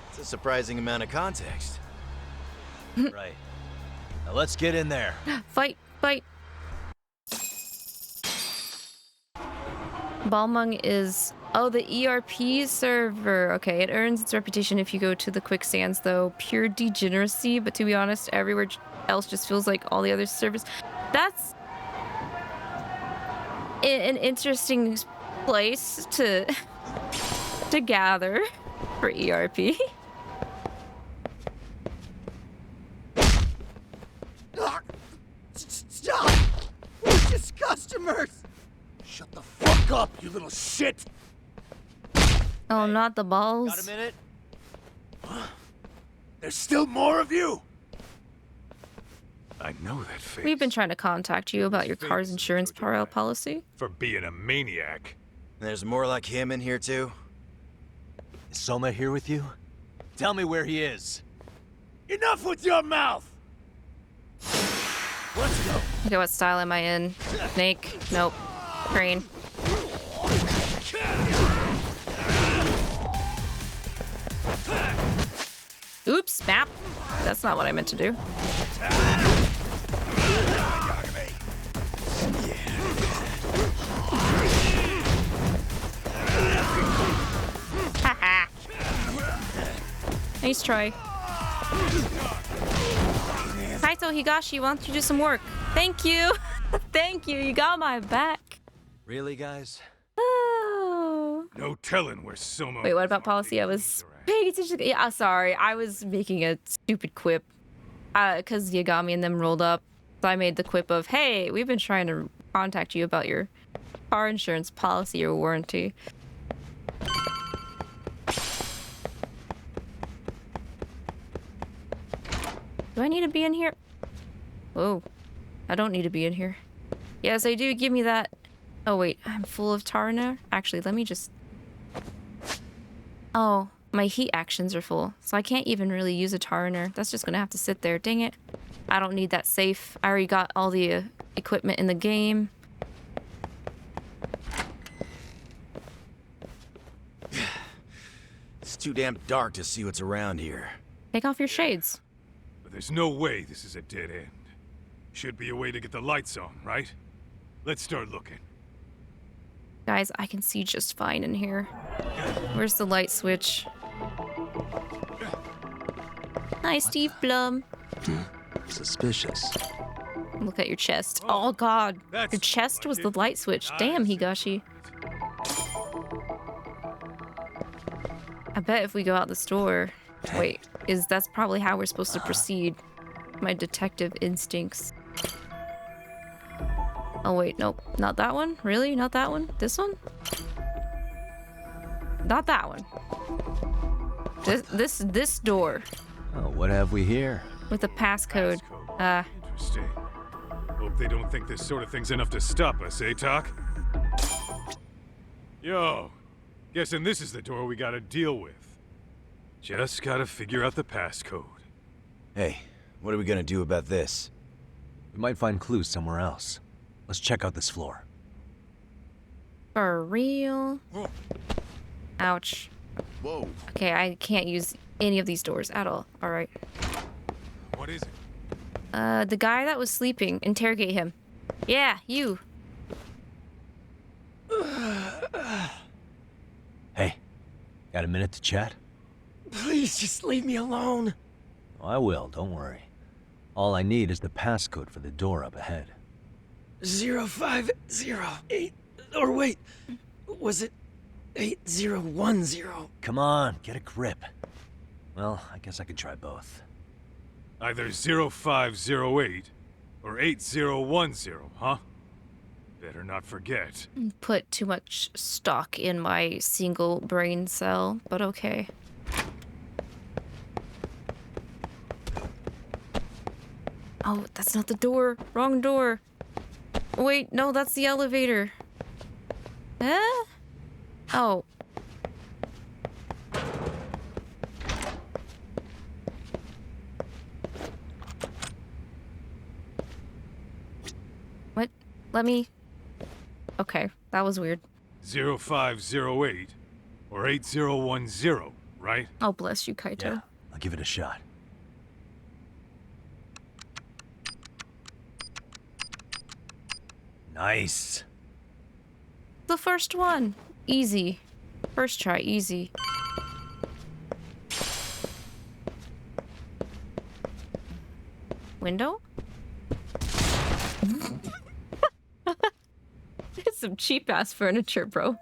It's a surprising amount of context. Right. Now let's get in there. Fight, fight. Balmung is... Oh, the ERP server. Okay, it earns its reputation if you go to the quicksands, though. Pure degeneracy, but to be honest, everywhere else just feels like all the other servers. That's an interesting place to gather for ERP. Stop! We're just customers! Shut the fuck up, you little shit! Oh, not the balls. Got a minute? There's still more of you? I know that face. We've been trying to contact you about your car's insurance policy. For being a maniac. There's more like him in here, too? Is Soma here with you? Tell me where he is. Enough with your mouth! Let's go. Okay, what style am I in? Snake? Nope. Crane. Oops, map. That's not what I meant to do. Haha. Nice try. Kaito Higashi, why don't you do some work? Thank you. Thank you. You got my back. Really, guys? Oh. No telling where Soma... Wait, what about policy? I was paying attention. Yeah, sorry. I was making a stupid quip. Because Yagami and them rolled up. So I made the quip of, hey, we've been trying to contact you about your car insurance policy or warranty. Do I need to be in here? Whoa. I don't need to be in here. Yes, I do. Give me that. Oh, wait. I'm full of tar now? Actually, let me just... Oh, my heat actions are full. So I can't even really use a tariner. That's just going to have to sit there. Dang it. I don't need that safe. I already got all the equipment in the game. It's too damn dark to see what's around here. Take off your shades. But there's no way this is a dead end. Should be a way to get the lights on, right? Let's start looking. Guys, I can see just fine in here. Where's the light switch? Hi, Steve Blum. Suspicious. Look at your chest. Oh, God. Your chest was the light switch. Damn, Higashi. I bet if we go out the store... Wait, that's probably how we're supposed to proceed. My detective instincts. Oh, wait, nope. Not that one? Really? Not that one? This one? Not that one. This door. Oh, what have we here? With a passcode. Interesting. Hope they don't think this sort of thing's enough to stop us, eh, Talk? Yo, guessing this is the door we gotta deal with. Just gotta figure out the passcode. Hey, what are we gonna do about this? We might find clues somewhere else. Let's check out this floor. For real? Ouch. Whoa. Okay, I can't use any of these doors at all. All right. What is it? The guy that was sleeping. Interrogate him. Yeah, you. Hey, got a minute to chat? Please just leave me alone. Oh, I will, don't worry. All I need is the passcode for the door up ahead. 0508, or wait, was it 8010? Come on, get a grip. Well, I guess I could try both. Either 0508 or 8010, huh? Better not forget. Put too much stock in my single brain cell, but okay. Oh, that's not the door. Wrong door. Wait, no, that's the elevator. Oh. What? Let me... Okay, that was weird. 0508 or 8010, right? Oh, bless you, Kaito. Yeah, I'll give it a shot. Nice. The first one. Easy. First try, easy. Window? It's some cheap-ass furniture, bro.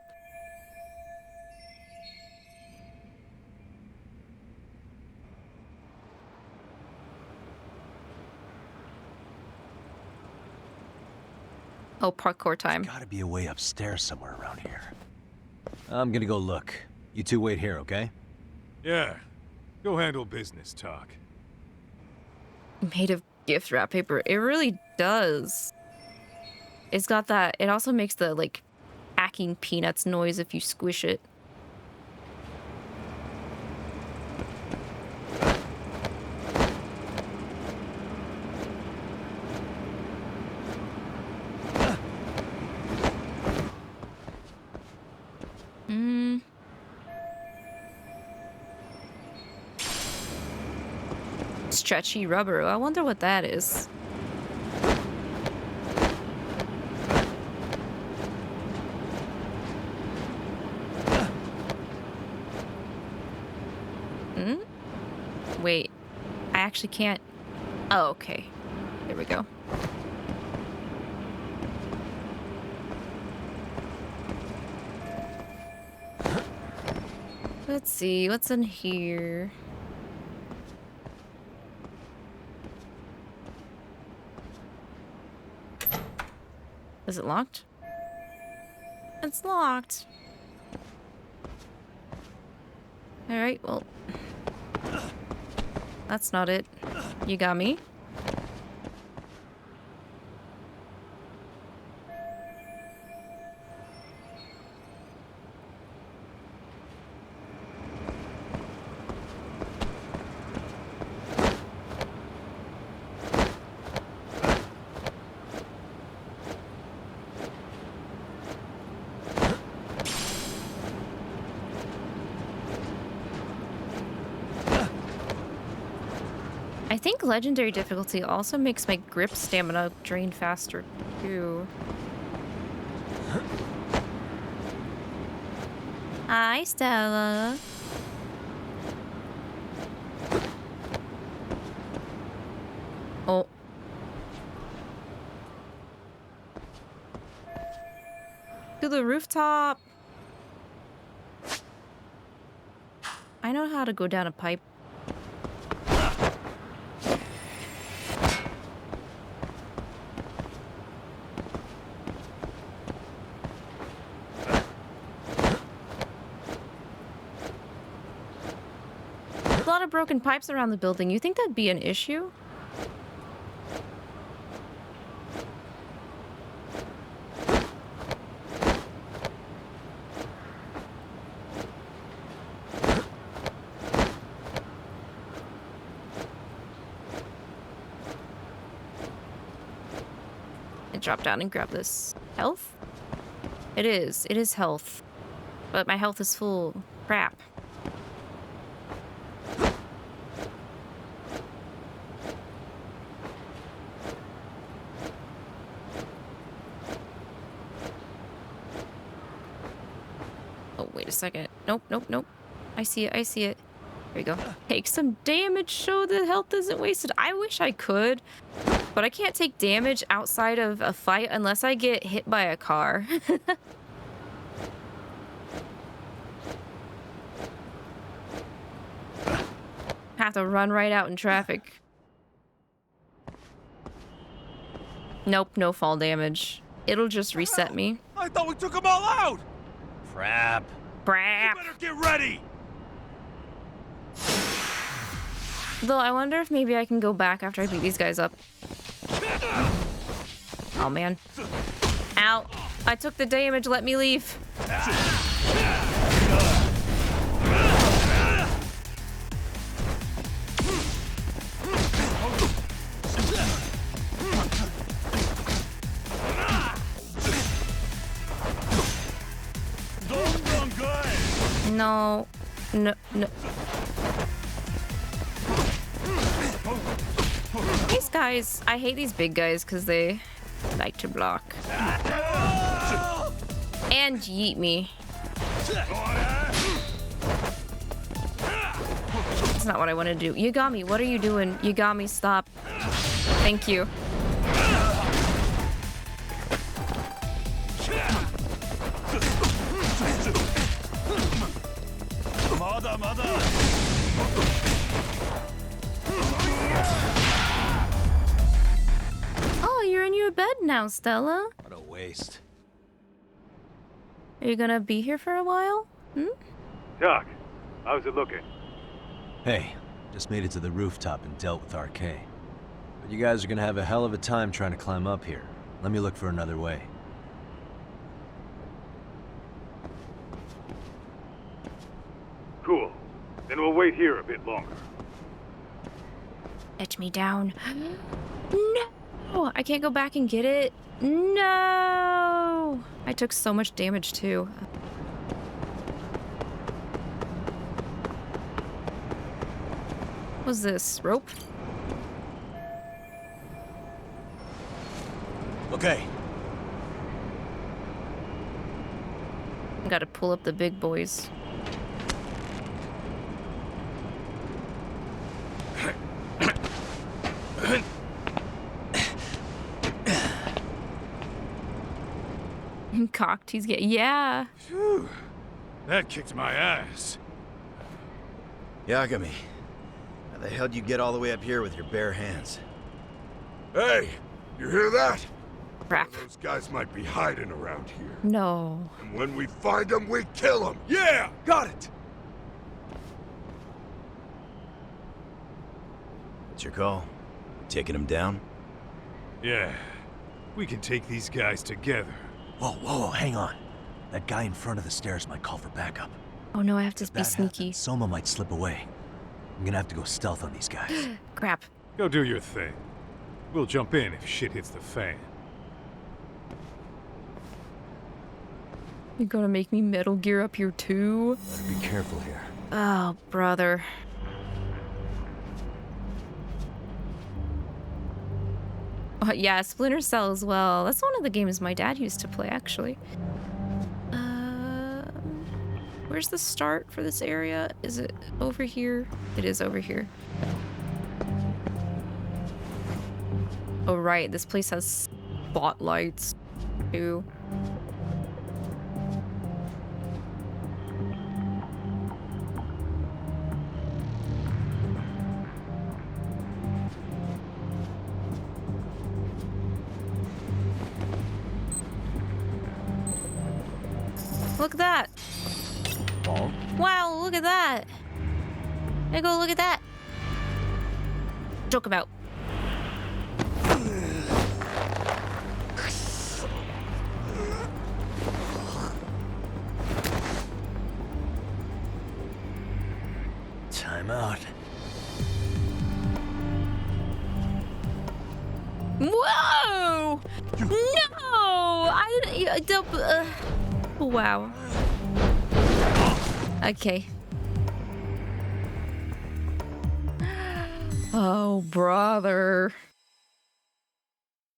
Oh, parkour time. There's gotta be a way upstairs somewhere around here. I'm gonna go look. You two wait here, okay? Yeah. Go handle business, talk. Made of gift wrap paper. It really does. It's got that. It also makes the, like, hacking peanuts noise if you squish it. Stretchy rubber. I wonder what that is. Wait. I actually can't... Oh, okay. There we go. Let's see. What's in here? Is it locked? It's locked. Alright, well... That's not it. You got me. I think legendary difficulty also makes my grip stamina drain faster, too. Hi, Stella. Oh. To the rooftop. I know how to go down a pipe. A lot of broken pipes around the building. You think that'd be an issue? I drop down and grab this. Health? It is. It is health. But my health is full. Crap. Wait a second. Nope, nope, nope. I see it, I see it. There we go. Take some damage, show the health isn't wasted. I wish I could, but I can't take damage outside of a fight unless I get hit by a car. Have to run right out in traffic. Nope, no fall damage. It'll just reset me. I thought we took them all out! Crap. Crap. You better get ready! Though I wonder if maybe I can go back after I beat these guys up. Oh man. Ow. I took the damage, let me leave. No. No, no. These guys, I hate these big guys because they like to block. And yeet me. That's not what I want to do. Yagami, what are you doing? Yagami, stop. Thank you. Oh, you're in your bed now, Stella. What a waste. Are you gonna be here for a while? Hmm? Doc, how's it looking? Hey, just made it to the rooftop and dealt with 𝐅𝐾. But you guys are gonna have a hell of a time trying to climb up here. Let me look for another way. Cool. Then we'll wait here a bit longer. Let me down. No! I can't go back and get it. No! I took so much damage too. What's this? Rope? Okay. Gotta pull up the big boys. Cocked, he's getting, yeah. Phew. That kicked my ass. Yagami, how the hell do you get all the way up here with your bare hands? Hey, you hear that? Crap. Those guys might be hiding around here. No. And when we find them, we kill them. Yeah, got it. What's your call? Taking them down? Yeah. We can take these guys together. Whoa, whoa, hang on. That guy in front of the stairs might call for backup. Oh no, I have to If be that sneaky. happens, Soma might slip away. I'm gonna have to go stealth on these guys. Crap. Go do your thing. We'll jump in if shit hits the fan. You're gonna make me Metal Gear up here too? Better be careful here. Oh, brother. Yeah, Splinter Cell as well. That's one of the games my dad used to play, actually. Where's the start for this area? Is it over here? It is over here. Oh, right. This place has spotlights, too. Look at that. Ball? Wow, look at that. Hey, go look at that. Joke about. Time out. Whoa! No! I didn't. Wow. Okay. Oh, brother.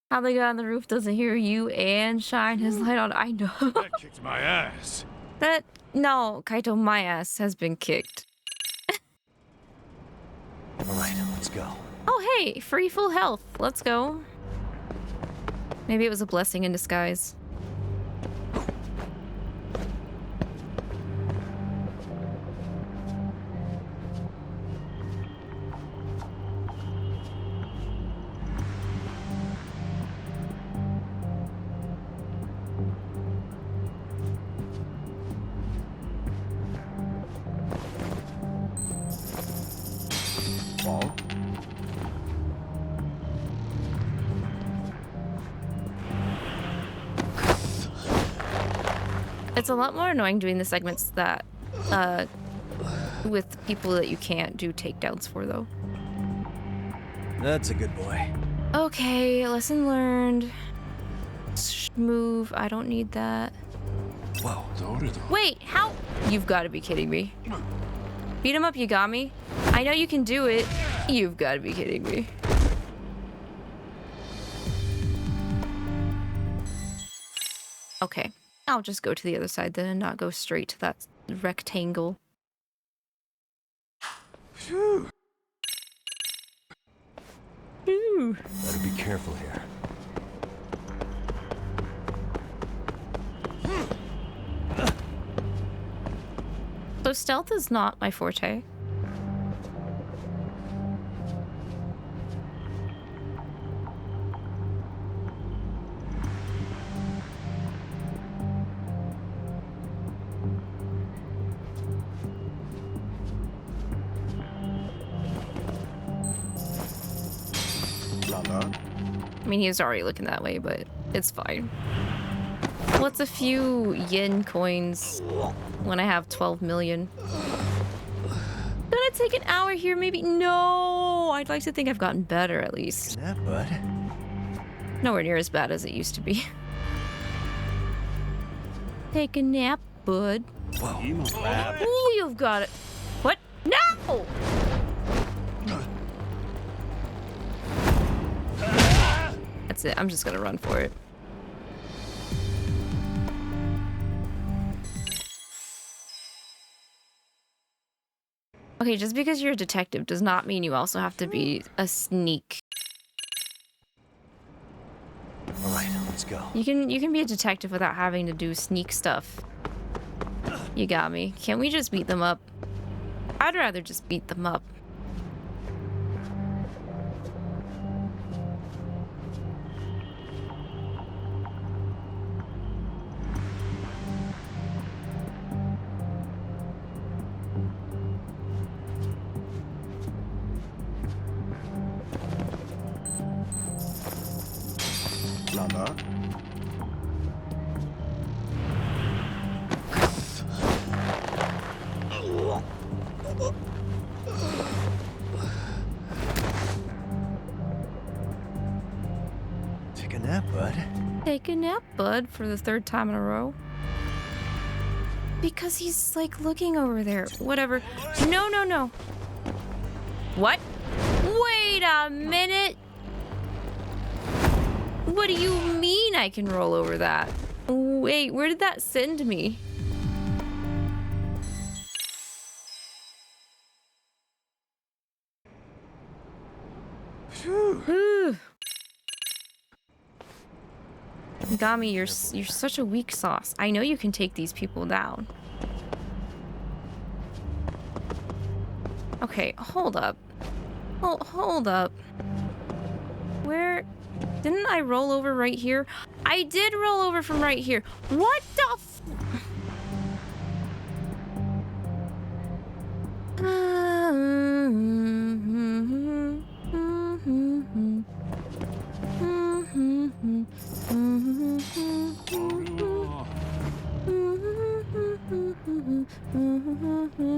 How they got on the roof doesn't hear you and shine his light on. I know. That kicked my ass. No, Kaito, my ass has been kicked. All right, let's go. Oh, hey, free full health. Let's go. Maybe it was a blessing in disguise. Ball? It's a lot more annoying doing the segments that, with people that you can't do takedowns for, though. That's a good boy. Okay, lesson learned. Move, I don't need that. Whoa. Wait, how? You've got to be kidding me. Beat him up, you got me. I know you can do it. You've got to be kidding me. Okay, I'll just go to the other side then and not go straight to that rectangle. Phew. Ooh. Better be careful here. So stealth is not my forte. I mean, he was already looking that way, but it's fine. What's a few yen coins when I have 12 million? Gonna take an hour here, maybe? No, I'd like to think I've gotten better at least. Take a nap, bud. Nowhere near as bad as it used to be. Take a nap, bud. Whoa. Ooh, you've got it. What? No! That's it. I'm just gonna run for it. Okay, just because you're a detective does not mean you also have to be a sneak. All right, let's go. You can be a detective without having to do sneak stuff. You got me. Can we just beat them up? I'd rather just beat them up. Take a nap, bud. Take a nap, bud, for the 3rd time in a row. Because he's like looking over there. Whatever. No, no, no. What? Wait a minute. What do you mean I can roll over that? Wait, where did that send me? Phew. Gami, you're such a weak sauce. I know you can take these people down. Okay, hold up. Hold up. Where? Didn't I roll over right here? I did roll over from right here. What the f-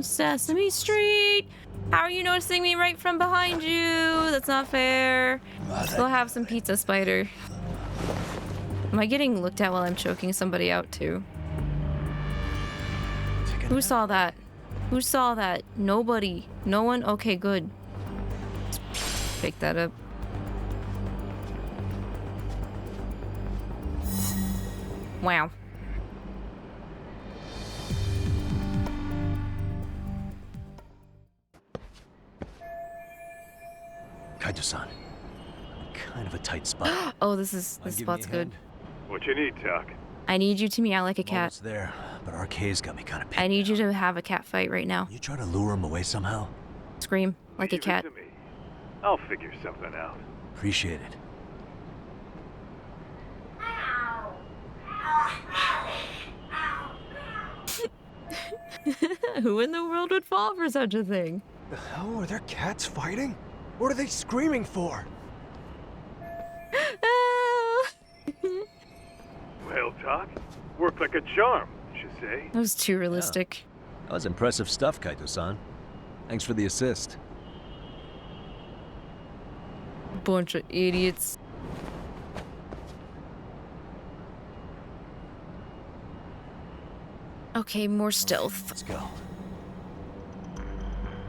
Sesame Street! How are you noticing me right from behind you? That's not fair. We'll have some pizza, Spider. Am I getting looked at while I'm choking somebody out, too? Who saw that? Who saw that? Nobody. No one? Okay, good. Let's pick that up. Wow. Kaito-san. Kind of a tight spot. Oh, this spot's good. What you need, Tuck? I need you to meow like a cat. Almost there, but 𝐷𝐾's got me kind of. I need you to have a cat fight right now. You try to lure him away somehow? Scream like a cat. Leave it to me. I'll figure something out. Appreciate it. Who in the world would fall for such a thing? The hell are there cats fighting? What are they screaming for? Well, Tuck, worked like a charm. Just say? That was too realistic. That was impressive stuff, Kaito-san. Thanks for the assist. Bunch of idiots. Okay, more stealth. Let's go.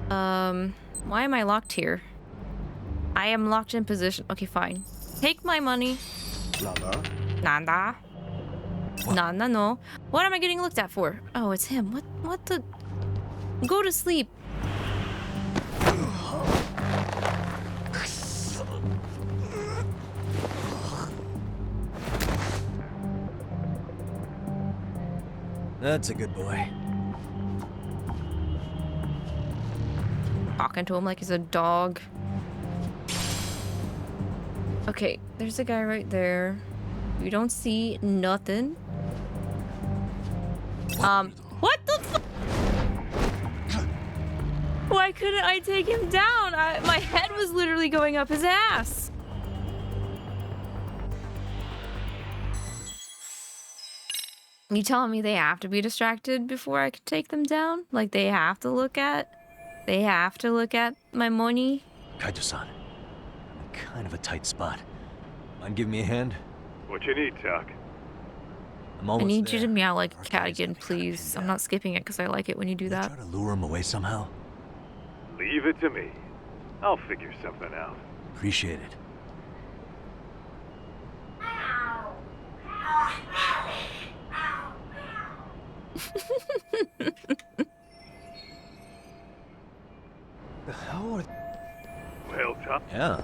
Why am I locked here? I am locked in position. Okay, fine. Take my money. Nanda. Nanda, no. What am I getting looked at for? Oh, it's him. What the? Go to sleep. That's a good boy. Talking to him like he's a dog. Okay, there's a guy right there. You don't see nothing. What the f- Why couldn't I take him down? My head was literally going up his ass. You telling me they have to be distracted before I can take them down? Like they have to look at my money? Kaito-san, I'm in kind of a tight spot. Mind giving me a hand? What you need, Tuck? I'm I almost need there. you to meow like a cat again, please. I'm not skipping it because I like it when you do that. Try to lure him away somehow. Leave it to me. I'll figure something out. Appreciate it. The hell are... Well, Tuck. Yeah.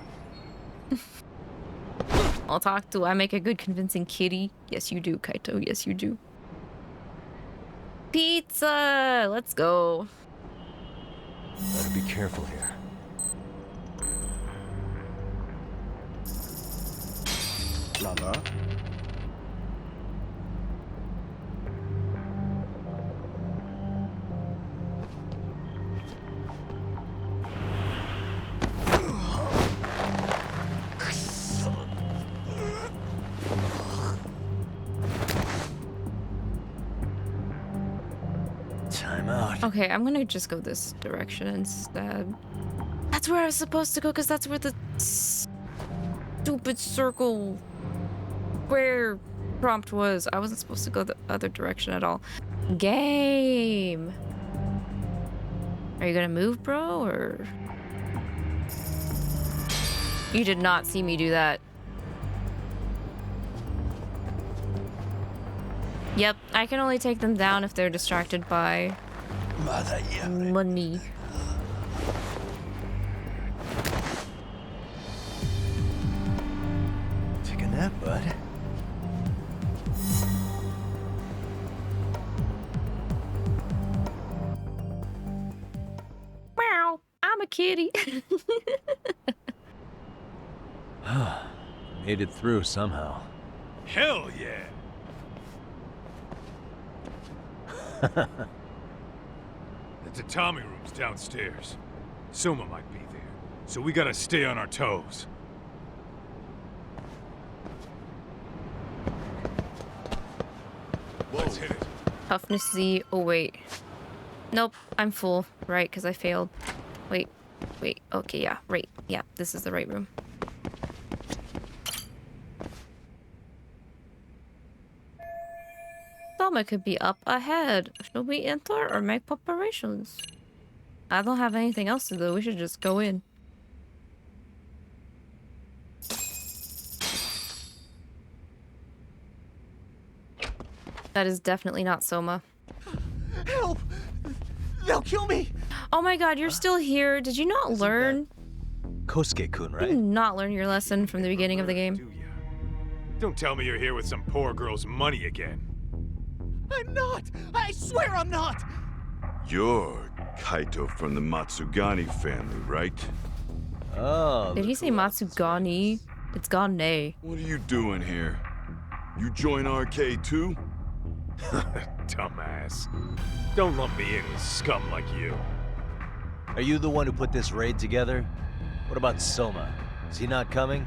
I'll talk to. I make a good convincing kitty. Yes, you do, Kaito. Yes, you do. Pizza! Let's go. Better be careful here. Lala? Time out. Okay, I'm gonna just go this direction instead. That's where I was supposed to go, because that's where the stupid circle square prompt was. I wasn't supposed to go the other direction at all. Game! Are you gonna move, bro, or...? You did not see me do that. Yep, I can only take them down if they're distracted by money. Take a nap, bud. Meow, I'm a kitty. Made it through somehow. Hell yeah! The tatami room's downstairs. Soma might be there, so we gotta stay on our toes. Let's hit it. Toughness Z. Oh, wait. Nope, I'm full. Right, because I failed. Wait. Okay, yeah, right. Yeah, this is the right room. Soma could be up ahead. Should we enter or make preparations? I don't have anything else to do. We should just go in. That is definitely not Soma. Help! They'll kill me! Oh my god, you're still here. Did you not learn? Kosuke-kun, Did right? you not learn your lesson from the beginning of the game? Don't tell me you're here with some poor girl's money again. I'm not! I swear I'm not! You're Kaito from the Matsugani family, right? Oh. Did he say Matsugani? It's Gane. What are you doing here? You join RK too? Dumbass. Don't lump me in with scum like you. Are you the one who put this raid together? What about Soma? Is he not coming?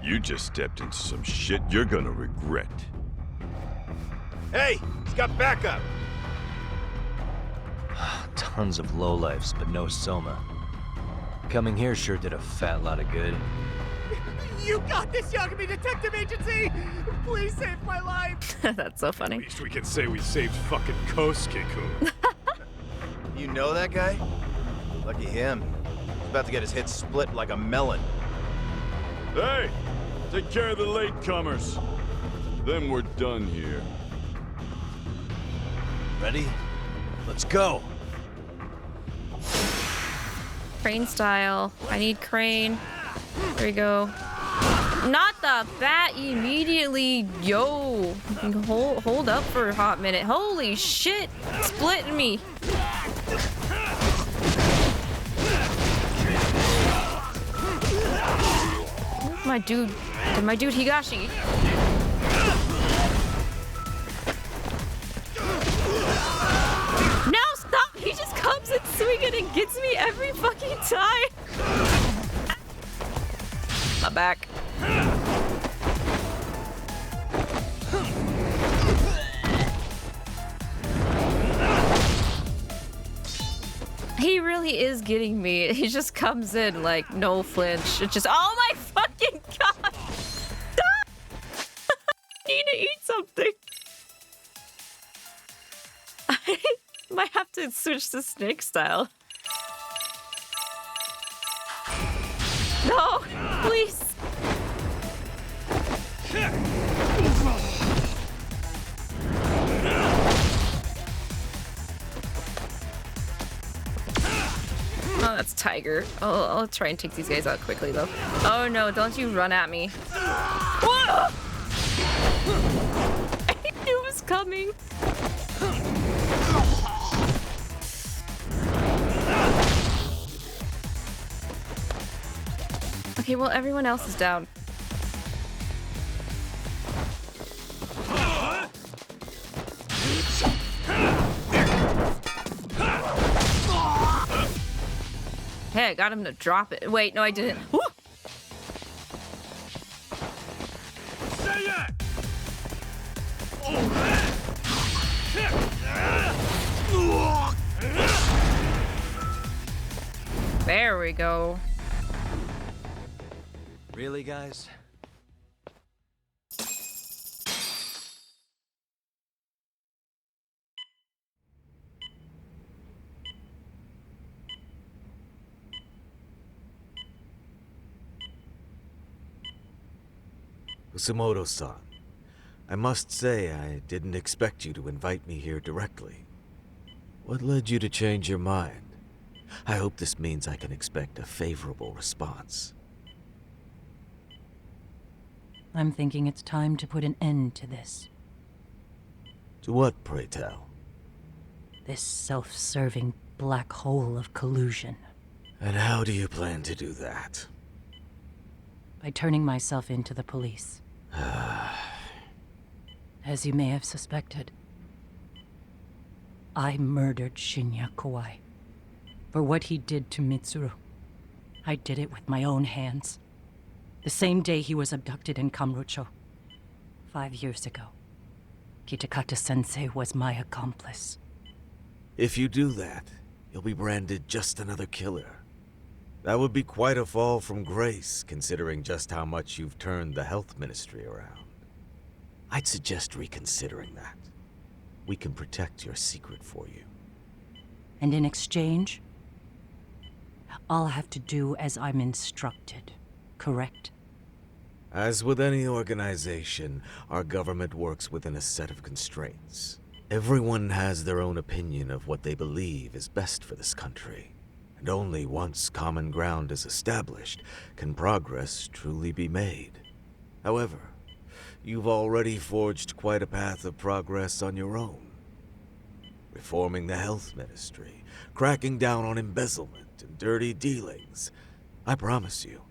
You just stepped into some shit you're gonna regret. Hey, he's got backup! Tons of lowlifes, but no Soma. Coming here sure did a fat lot of good. You got this, Yagami Detective Agency! Please save my life! That's so funny. At least we can say we saved fucking 𝐂𝐔𝐏𝐿𝐿. You know that guy? Lucky him. He's about to get his head split like a melon. Hey! Take care of the latecomers. Then we're done here. Ready? Let's go! Crane style. I need crane. There we go. Not the bat immediately. Yo. Hold up for a hot minute. Holy shit. Splitting me. My dude Higashi. No, stop! He just comes and swinging and gets me every fucking time. My back. He really is getting me. He just comes in like no flinch. It's just, oh my fucking god! Stop! I need to eat something. I might have to switch to snake style. No, please. Oh, that's Tiger. Oh, I'll try and take these guys out quickly, though. Oh no, don't you run at me. Whoa! I knew it was coming. Okay, well, everyone else is down. Hey, I got him to drop it. Wait, no, I didn't. Woo! There we go. Really, guys? Kusumoto-san, I must say I didn't expect you to invite me here directly. What led you to change your mind? I hope this means I can expect a favorable response. I'm thinking it's time to put an end to this. To what, pray tell? This self-serving black hole of collusion. And how do you plan to do that? By turning myself into the police. As you may have suspected, I murdered Shinya Kawai for what he did to Mitsuru. I did it with my own hands. The same day he was abducted in Kamurocho. 5 years ago. Kitakata-sensei was my accomplice. If you do that, you'll be branded just another killer. That would be quite a fall from grace, considering just how much you've turned the health ministry around. I'd suggest reconsidering that. We can protect your secret for you. And in exchange, I'll have to do as I'm instructed, correct? As with any organization, our government works within a set of constraints. Everyone has their own opinion of what they believe is best for this country. And only once common ground is established can progress truly be made. However, you've already forged quite a path of progress on your own. Reforming the health ministry, cracking down on embezzlement and dirty dealings. I promise you,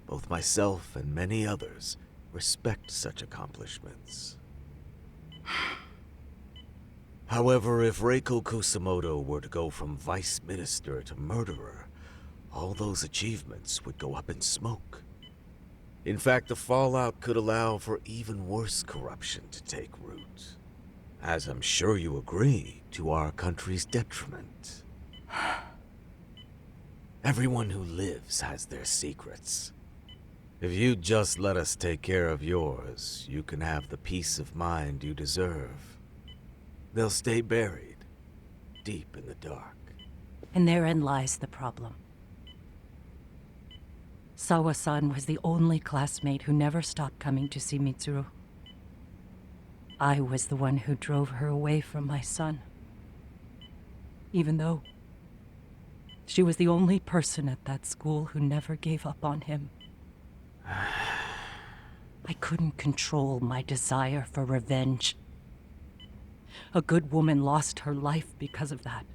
both myself and many others respect such accomplishments. However, if Reiko Kusumoto were to go from vice minister to murderer, all those achievements would go up in smoke. In fact, the fallout could allow for even worse corruption to take root. As I'm sure you agree, to our country's detriment. Everyone who lives has their secrets. If you just let us take care of yours, you can have the peace of mind you deserve. They'll stay buried, deep in the dark. And therein lies the problem. Sawa-san was the only classmate who never stopped coming to see Mitsuru. I was the one who drove her away from my son. Even though she was the only person at that school who never gave up on him. I couldn't control my desire for revenge. A good woman lost her life because of that.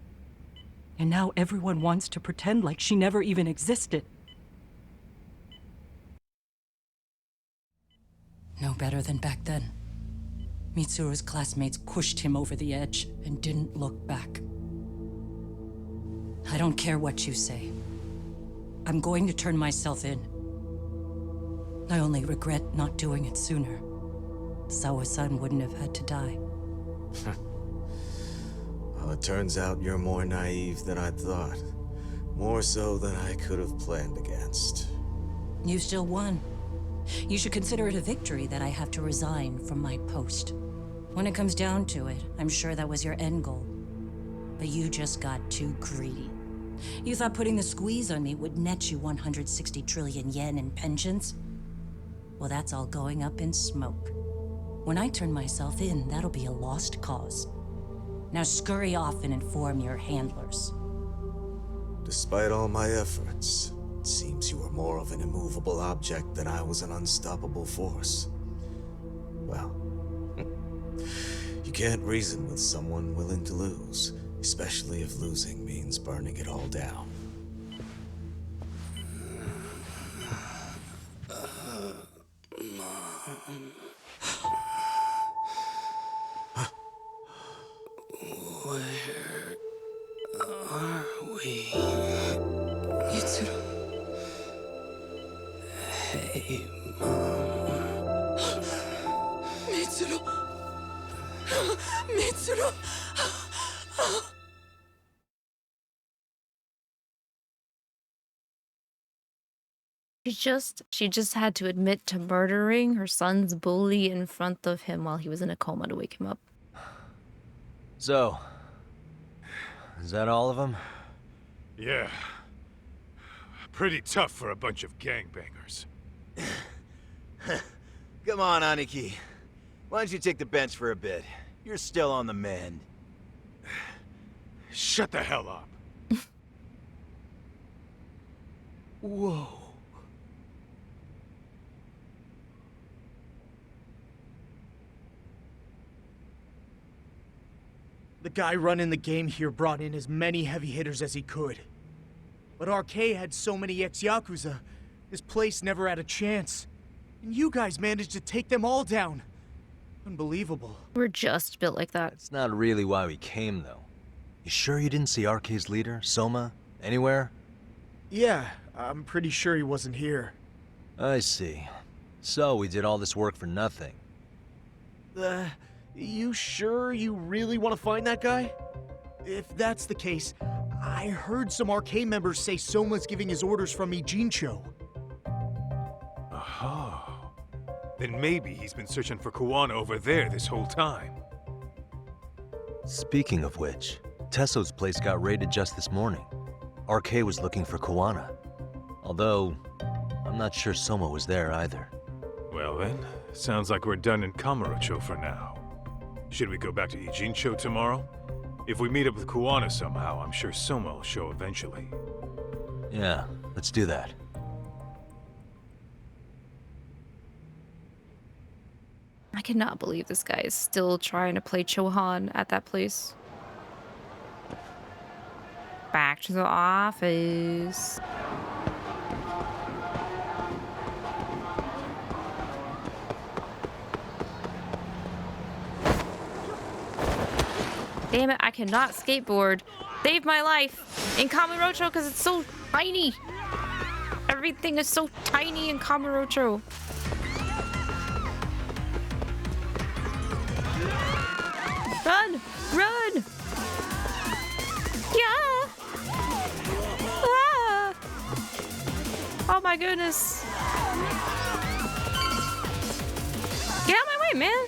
And now everyone wants to pretend like she never even existed. No better than back then. Mitsuru's classmates pushed him over the edge and didn't look back. I don't care what you say. I'm going to turn myself in. I only regret not doing it sooner. Sawa-san wouldn't have had to die. Well, it turns out you're more naive than I thought. More so than I could have planned against. You still won. You should consider it a victory that I have to resign from my post. When it comes down to it, I'm sure that was your end goal. But you just got too greedy. You thought putting the squeeze on me would net you 160 trillion yen in pensions? Well, that's all going up in smoke. When I turn myself in, that'll be a lost cause. Now scurry off and inform your handlers. Despite all my efforts, it seems you were more of an immovable object than I was an unstoppable force. Well, you can't reason with someone willing to lose, especially if losing means burning it all down. Where are we? Mitsuru. Hey, Mom. Mitsuru. Mitsuru. She just had to admit to murdering her son's bully in front of him while he was in a coma to wake him up. So, is that all of them? Yeah. Pretty tough for a bunch of gangbangers. Come on, Aniki. Why don't you take the bench for a bit? You're still on the mend. Shut the hell up. Whoa. The guy running the game here brought in as many heavy hitters as he could. But 𝐼𝐸 had so many ex-Yakuza, his place never had a chance. And you guys managed to take them all down. Unbelievable. We're just built like that. It's not really why we came, though. You sure you didn't see 𝐼𝐸's leader, Soma, anywhere? Yeah, I'm pretty sure he wasn't here. I see. So we did all this work for nothing. You sure you really want to find that guy? If that's the case, I heard some 𝐼𝐸 members say Soma's giving his orders from 𝐼𝐸. Oh. Then maybe he's been searching for Kuwana over there this whole time. Speaking of which, Tesso's place got raided just this morning. 𝐼𝐸 was looking for Kuwana. Although, I'm not sure Soma was there either. Well then, sounds like we're done in Kamurocho for now. Should we go back to 𝐼𝐸 tomorrow? If we meet up with Kuwana somehow, I'm sure Soma will show eventually. Yeah, let's do that. I cannot believe this guy is still trying to play Chohan at that place. Back to the office. Damn it, I cannot skateboard. Save my life in Kamurocho because it's so tiny. Everything is so tiny in Kamurocho. Run! Run! Yeah! Ah! Oh my goodness. Get out of my way, man!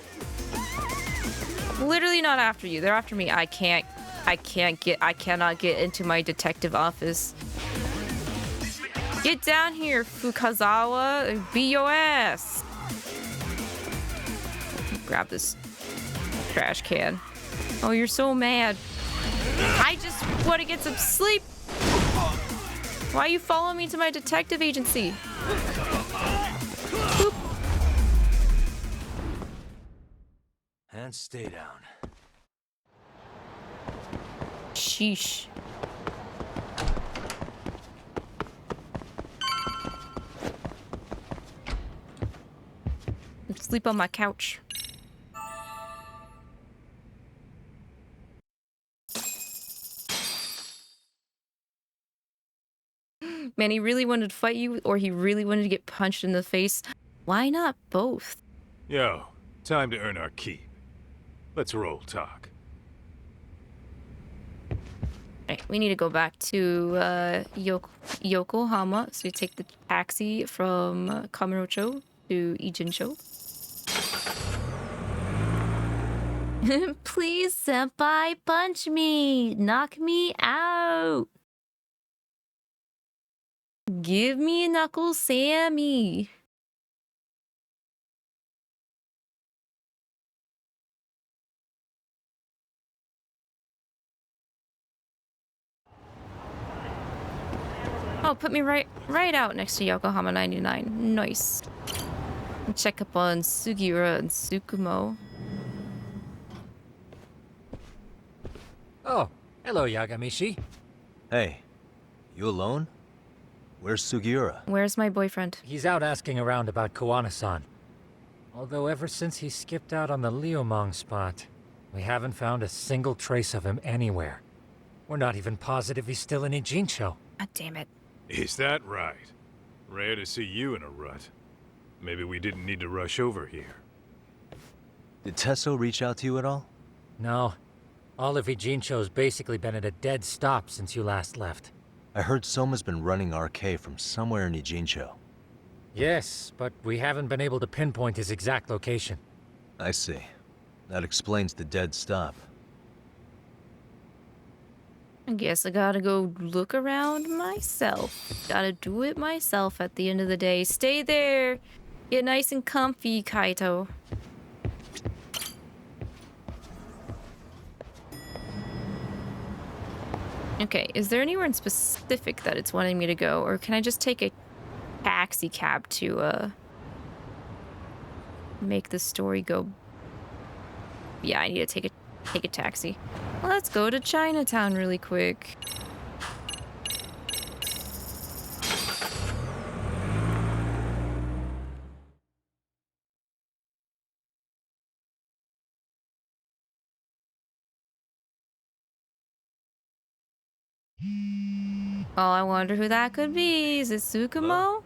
Literally not after you. They're after me. I cannot get into my detective office. Get down here, Fukazawa. Be your ass. Grab this trash can. Oh, you're so mad. I just want to get some sleep. Why you follow me to my detective agency? Boop. And stay down. Sheesh. Sleep on my couch. Man, he really wanted to fight you, or he really wanted to get punched in the face. Why not both? Yo, time to earn our keep. Let's roll talk. Right, we need to go back to Yokohama. So we take the taxi from Kamurocho to Ijincho. Please, senpai, punch me. Knock me out. Give me a knuckle, Sammy. Oh, put me right out next to Yokohama 99. Nice. Check up on Sugiura and Tsukumo. Oh, hello, Yagamishi. Hey, you alone? Where's Sugiura? Where's my boyfriend? He's out asking around about Koana-san. Although ever since he skipped out on the Liumang spot, we haven't found a single trace of him anywhere. We're not even positive he's still in Ijincho. God damn it. Is that right? Rare to see you in a rut. Maybe we didn't need to rush over here. Did Tesso reach out to you at all? No. All of Ijincho's basically been at a dead stop since you last left. I heard Soma's been running RK from somewhere in Ijincho. Yes, but we haven't been able to pinpoint his exact location. I see. That explains the dead stop. I guess I gotta go look around myself. Gotta do it myself at the end of the day. Stay there. Get nice and comfy, Kaito. Okay, is there anywhere in specific that it's wanting me to go? Or can I just take a taxi cab to, make the story go? Yeah, I need to take a taxi. Let's go to Chinatown really quick. Oh, I wonder who that could be. Is it Tsukumo?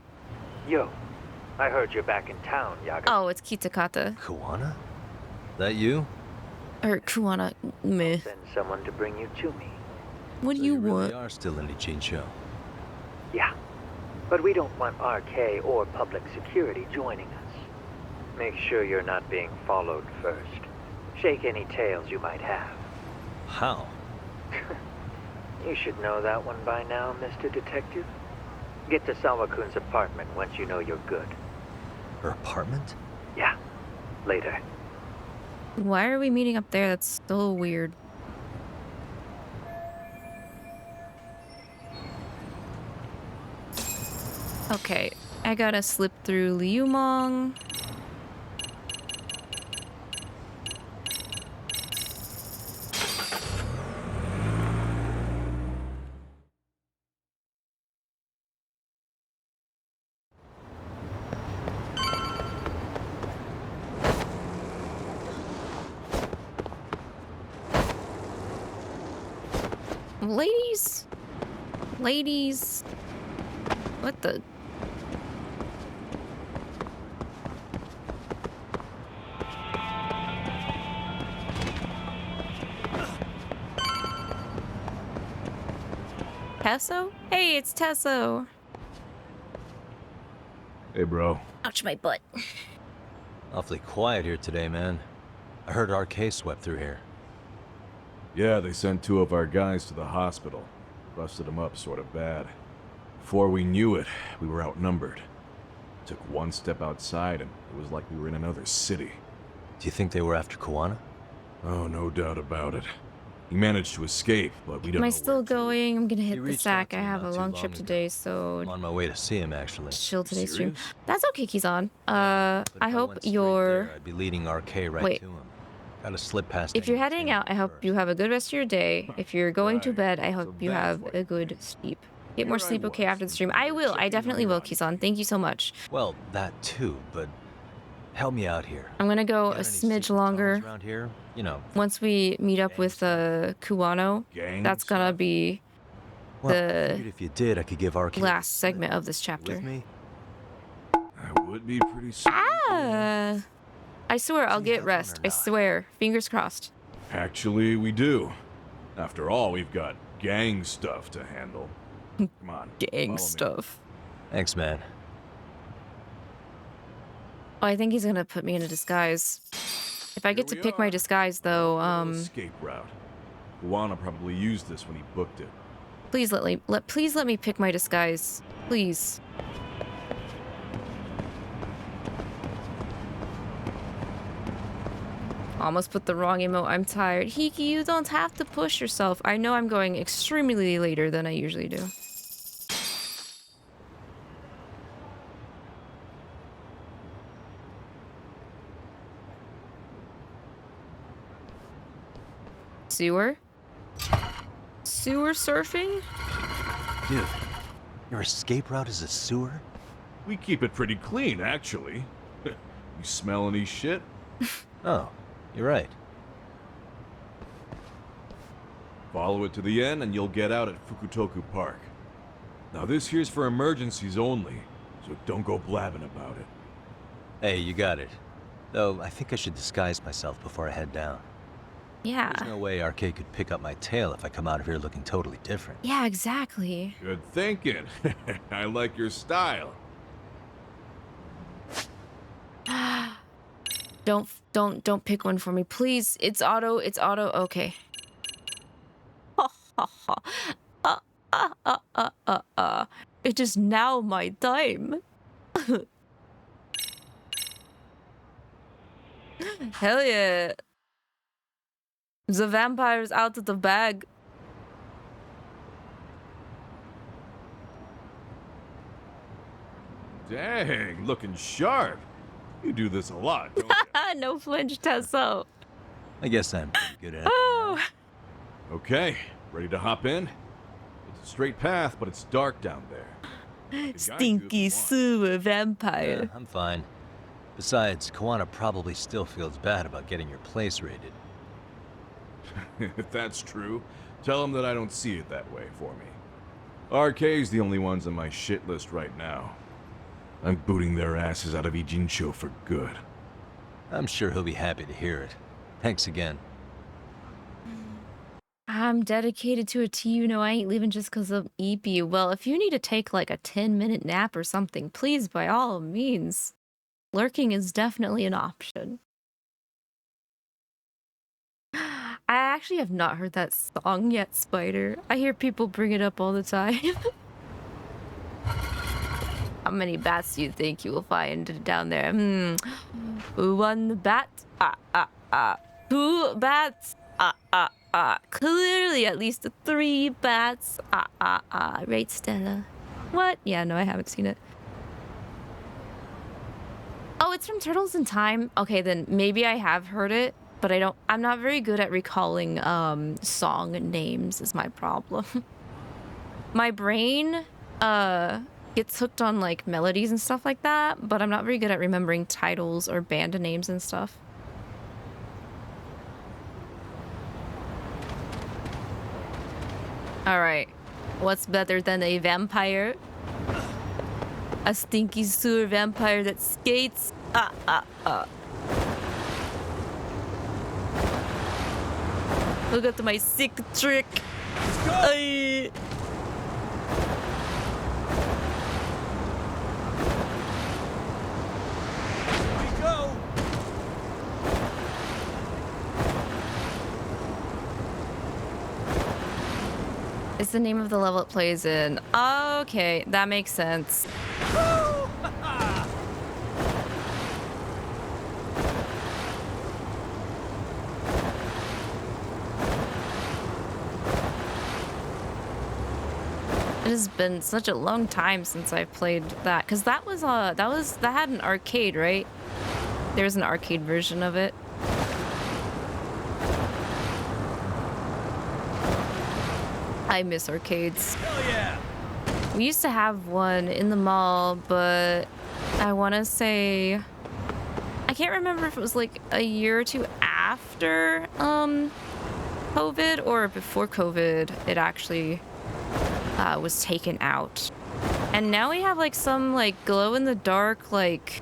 Yo, I heard you're back in town, Yaga. Oh, it's Kitakata. Koana? That you? Or Kuwana. Meh. Send someone to bring you to me. What do you want? We are still in Ijincho. Yeah, but we don't want RK or public security joining us. Make sure you're not being followed first. Shake any tails you might have. How? You should know that one by now, Mr. Detective. Get to Sawa-kun's apartment once you know you're good. Her apartment? Yeah, later. Why are we meeting up there? That's so weird. Okay, I gotta slip through Liumang. Ladies? Ladies? What the? Tesso? Hey, it's Tesso. Hey, bro. Ouch, my butt. Awfully quiet here today, man. I heard 𝐷𝐃 swept through here. Yeah, they sent 2 of our guys to the hospital. Busted them up sort of bad. Before we knew it, we were outnumbered. Took one step outside and it was like we were in another city. Do you think they were after Kuwana? Oh, no doubt about it. He managed to escape, but we don't Am I know still going? I'm gonna hit the reached sack. out I to me have a not too long long trip ago. today, so I'm on my way to see him, actually. chill today's stream. Serious? That's okay, Kizan. I hope Went straight you're... there, I'd be leading 𝐷𝐃 right Wait. to him. Gotta slip past If you're heading out, I hope you have a good rest of your day. If you're going to bed, I hope you have a good sleep. Get more sleep, okay, after the stream. I will. I definitely will, Kizan. Thank you so much. Well, that too, but help me out here. I'm gonna go Got a any smidge secret longer. tunnels around here? You know, Once we meet up with Kuwano, that's gonna be well, I the figured if you did, I could give 𝐷𝐃 last segment of this chapter. with me. That would be pretty sweet. Ah! I swear I'll get rest. I swear. Fingers crossed. Actually, we do. After all, we've got gang stuff to handle. Come on. Gang stuff. Thanks, man. Oh, I think he's gonna put me in a disguise. If I get to pick my disguise, though, Escape route. Kuwana probably used this when he booked it. please let me pick my disguise, please. Almost put the wrong emote. I'm tired. Hiki, you don't have to push yourself. I know I'm going extremely later than I usually do. Sewer? Sewer surfing? Dude, your escape route is a sewer? We keep it pretty clean, actually. You smell any shit? Oh, you're right. Follow it to the end and you'll get out at Fukutoku Park. Now this here's for emergencies only, so don't go blabbing about it. Hey, you got it. Though, I think I should disguise myself before I head down. Yeah. There's no way 𝐷𝐃 could pick up my tail if I come out of here looking totally different. Yeah, exactly. Good thinking. I like your style. Don't pick one for me, please. It's auto. Okay. It is now my time. Hell yeah. The vampire's out of the bag. Dang, looking sharp. You do this a lot, don't you? No flinch, Tesso. I guess I'm pretty good at it. Oh. Okay, ready to hop in? It's a straight path, but it's dark down there. Stinky sewer vampire. Yeah, I'm fine. Besides, Kuwana probably still feels bad about getting your place raided. If that's true, tell him that I don't see it that way for me. 𝐷𝐃's the only ones on my shit list right now. I'm booting their asses out of Ijincho for good. I'm sure he'll be happy to hear it. Thanks again. I'm dedicated to a TU. I ain't leaving just because of EP. Well, if you need to take like a 10-minute nap or something, please, by all means. Lurking is definitely an option. I actually have not heard that song yet, Spider. I hear people bring it up all the time. How many bats do you think you will find down there? One bat? Two bats? Clearly at least 3 bats. Right, Stella? What? Yeah, no, I haven't seen it. Oh, it's from Turtles in Time? Okay, then maybe I have heard it, but I'm not very good at recalling song names is my problem. My brain gets hooked on like melodies and stuff like that, but I'm not very good at remembering titles or band names and stuff. Alright, what's better than a vampire? A stinky sewer vampire that skates? Look at my sick trick. It's the name of the level it plays in. Okay, that makes sense. It has been such a long time since I played that, because that had an arcade, right? There's an arcade version of it. I miss arcades. Hell yeah! We used to have one in the mall, but I want to say, I can't remember if it was like a year or two after COVID or before COVID it actually was taken out. And now we have like some like glow in the dark, like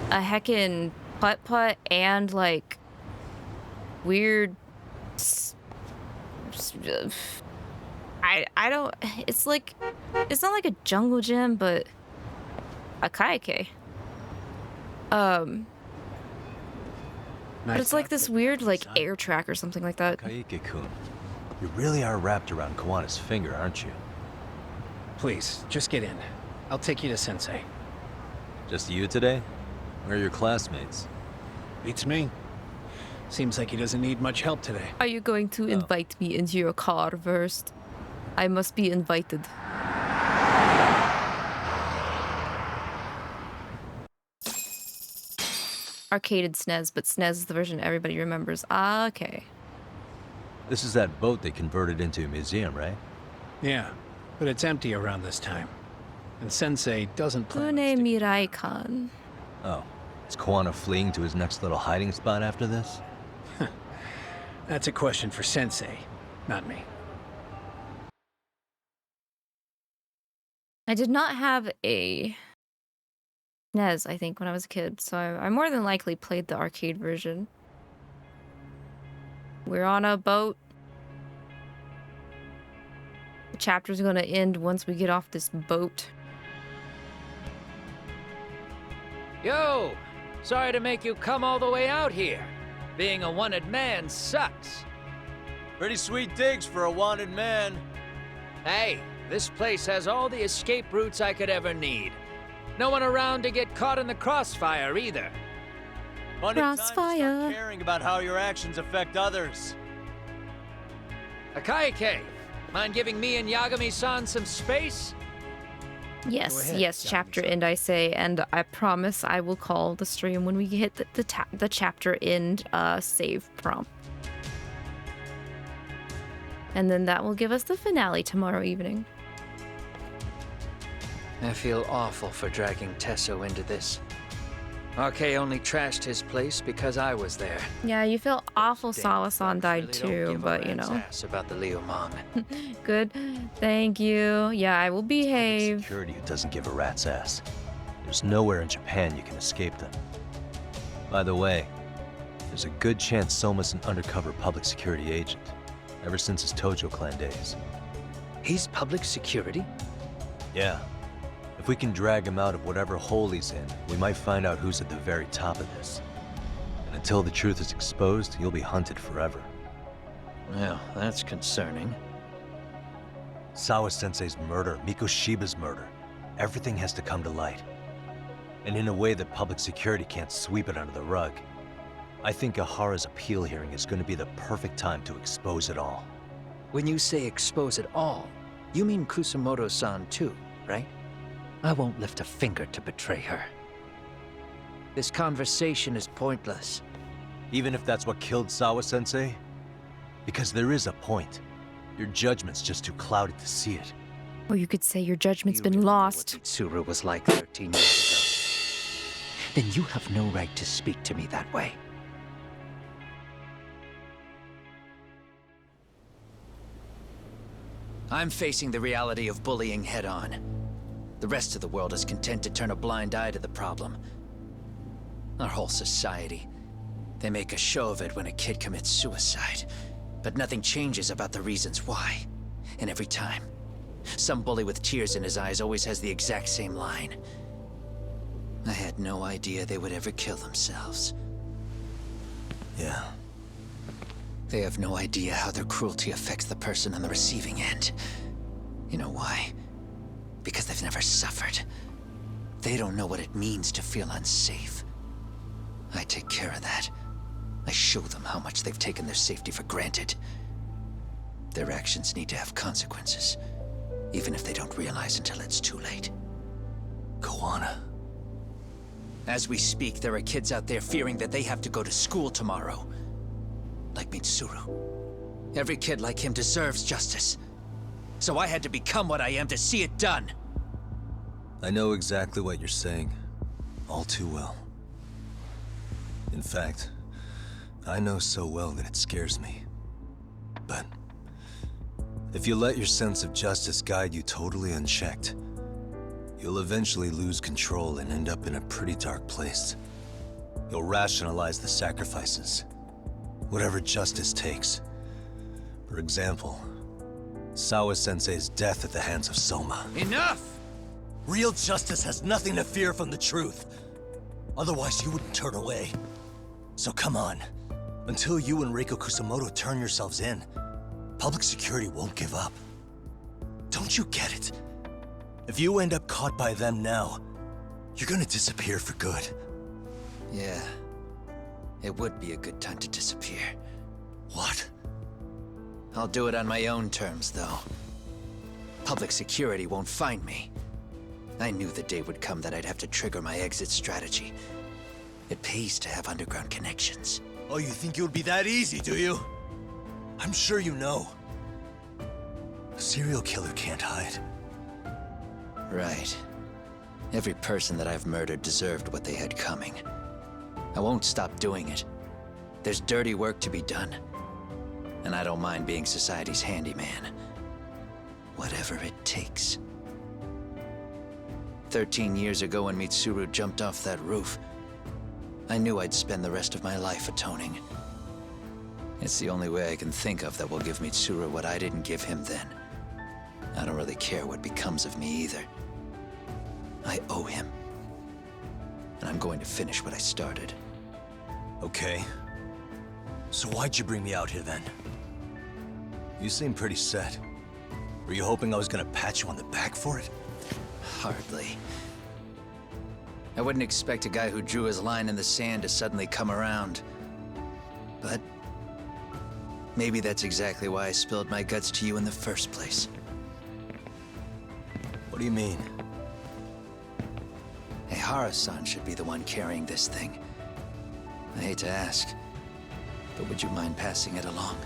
a heckin' putt-putt and like weird I don't, it's like, it's not like a jungle gym, but a kaike. But it's like this weird like air track or something like that. Kaike-kun, you really are wrapped around Kawana's finger, aren't you? Please, just get in. I'll take you to Sensei. Just you today? Where are your classmates? Beats me. Seems like he doesn't need much help today. Are you going to invite me into your car first? I must be invited. Arcaded SNES, but SNES is the version everybody remembers. Ah, okay. This is that boat they converted into a museum, right? Yeah, but it's empty around this time. And Sensei doesn't plan. Une Mirai-kan. Oh, is Kawana fleeing to his next little hiding spot after this? That's a question for Sensei, not me. I did not have a SNES, I think, when I was a kid, so I more than likely played the arcade version. We're on a boat. The chapter's gonna end once we get off this boat. Yo! Sorry to make you come all the way out here. Being a wanted man sucks. Pretty sweet digs for a wanted man. Hey, this place has all the escape routes I could ever need. No one around to get caught in the crossfire either. Funny time to start caring about how your actions affect others. Akaike, mind giving me and Yagami-san some space? Yes, yes, chapter end, I say, and I promise I will call the stream when we hit the chapter end save prompt. And then that will give us the finale tomorrow evening. I feel awful for dragging Tesso into this. RK only trashed his place because I was there. Yeah, you feel awful Sawa-san died too, but you know. About the Liumang. Good, thank you. Yeah, I will behave. Security who doesn't give a rat's ass. There's nowhere in Japan you can escape them. By the way, there's a good chance Soma's an undercover public security agent, ever since his Tojo clan days. He's public security? Yeah. If we can drag him out of whatever hole he's in, we might find out who's at the very top of this. And until the truth is exposed, he'll be hunted forever. Well, that's concerning. Sawa-sensei's murder, Mikoshiba's murder, everything has to come to light. And in a way that public security can't sweep it under the rug. I think Ahara's appeal hearing is going to be the perfect time to expose it all. When you say expose it all, you mean Kusumoto-san too, right? I won't lift a finger to betray her. This conversation is pointless. Even if that's what killed Sawa-sensei? Because there is a point. Your judgment's just too clouded to see it. Or you could say your judgment's been lost. Tsuru was like 13 years ago. Then you have no right to speak to me that way. I'm facing the reality of bullying head-on. The rest of the world is content to turn a blind eye to the problem. Our whole society. They make a show of it when a kid commits suicide. But nothing changes about the reasons why. And every time, some bully with tears in his eyes always has the exact same line. I had no idea they would ever kill themselves. Yeah. They have no idea how their cruelty affects the person on the receiving end. You know why? Because they've never suffered. They don't know what it means to feel unsafe. I take care of that. I show them how much they've taken their safety for granted. Their actions need to have consequences, even if they don't realize until it's too late. Koana. As we speak, there are kids out there fearing that they have to go to school tomorrow. Like Mitsuru. Every kid like him deserves justice. So I had to become what I am to see it done. I know exactly what you're saying, all too well. In fact, I know so well that it scares me. But if you let your sense of justice guide you totally unchecked, you'll eventually lose control and end up in a pretty dark place. You'll rationalize the sacrifices, whatever justice takes. For example, Sawa-sensei's death at the hands of Soma. Enough! Real justice has nothing to fear from the truth. Otherwise, you wouldn't turn away. So come on. Until you and Reiko Kusamoto turn yourselves in, public security won't give up. Don't you get it? If you end up caught by them now, you're gonna disappear for good. Yeah. It would be a good time to disappear. What? I'll do it on my own terms, though. Public security won't find me. I knew the day would come that I'd have to trigger my exit strategy. It pays to have underground connections. Oh, you think it would be that easy, do you? I'm sure you know. A serial killer can't hide. Right. Every person that I've murdered deserved what they had coming. I won't stop doing it. There's dirty work to be done. And I don't mind being society's handyman. Whatever it takes. 13 years ago when Mitsuru jumped off that roof, I knew I'd spend the rest of my life atoning. It's the only way I can think of that will give Mitsuru what I didn't give him then. I don't really care what becomes of me either. I owe him. And I'm going to finish what I started. Okay. So why'd you bring me out here then? You seem pretty set. Were you hoping I was gonna pat you on the back for it? Hardly. I wouldn't expect a guy who drew his line in the sand to suddenly come around. But maybe that's exactly why I spilled my guts to you in the first place. What do you mean? Eihara-san should be the one carrying this thing. I hate to ask, but would you mind passing it along?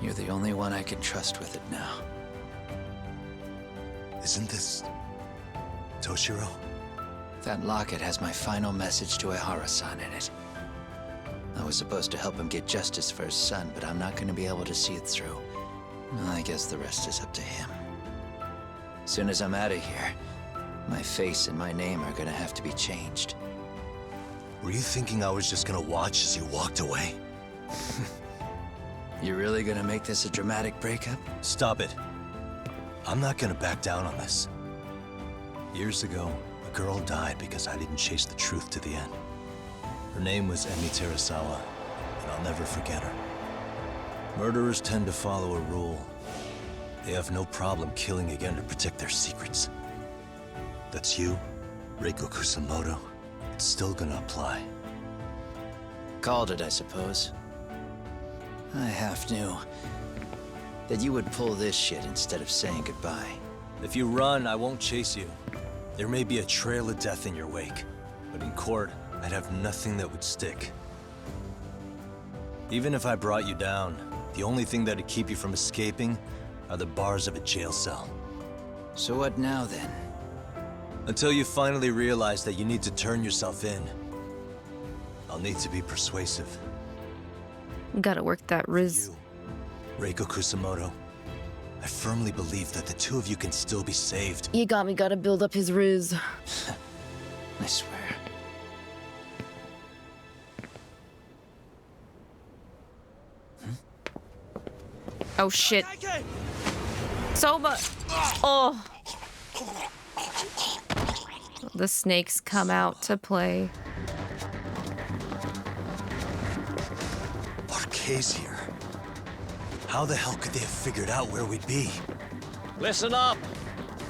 You're the only one I can trust with it now. Isn't this Toshiro? That locket has my final message to Eihara-san in it. I was supposed to help him get justice for his son, but I'm not going to be able to see it through. I guess the rest is up to him. Soon as I'm out of here, my face and my name are gonna have to be changed. Were you thinking I was just gonna watch as you walked away? You really gonna make this a dramatic breakup? Stop it. I'm not gonna back down on this. Years ago, a girl died because I didn't chase the truth to the end. Her name was Emi Terasawa, and I'll never forget her. Murderers tend to follow a rule. They have no problem killing again to protect their secrets. That's you, Reiko Kusamoto. It's still gonna apply. Called it, I suppose. I half knew that you would pull this shit instead of saying goodbye. If you run, I won't chase you. There may be a trail of death in your wake, but in court, I'd have nothing that would stick. Even if I brought you down, the only thing that'd keep you from escaping are the bars of a jail cell. So what now, then? Until you finally realize that you need to turn yourself in, I'll need to be persuasive. Gotta work that riz. Reiko Kusamoto, I firmly believe that the two of you can still be saved. Yagami gotta build up his riz. I swear. Oh shit. Soma! Oh! The snakes come out to play. RK's here. How the hell could they have figured out where we'd be? Listen up!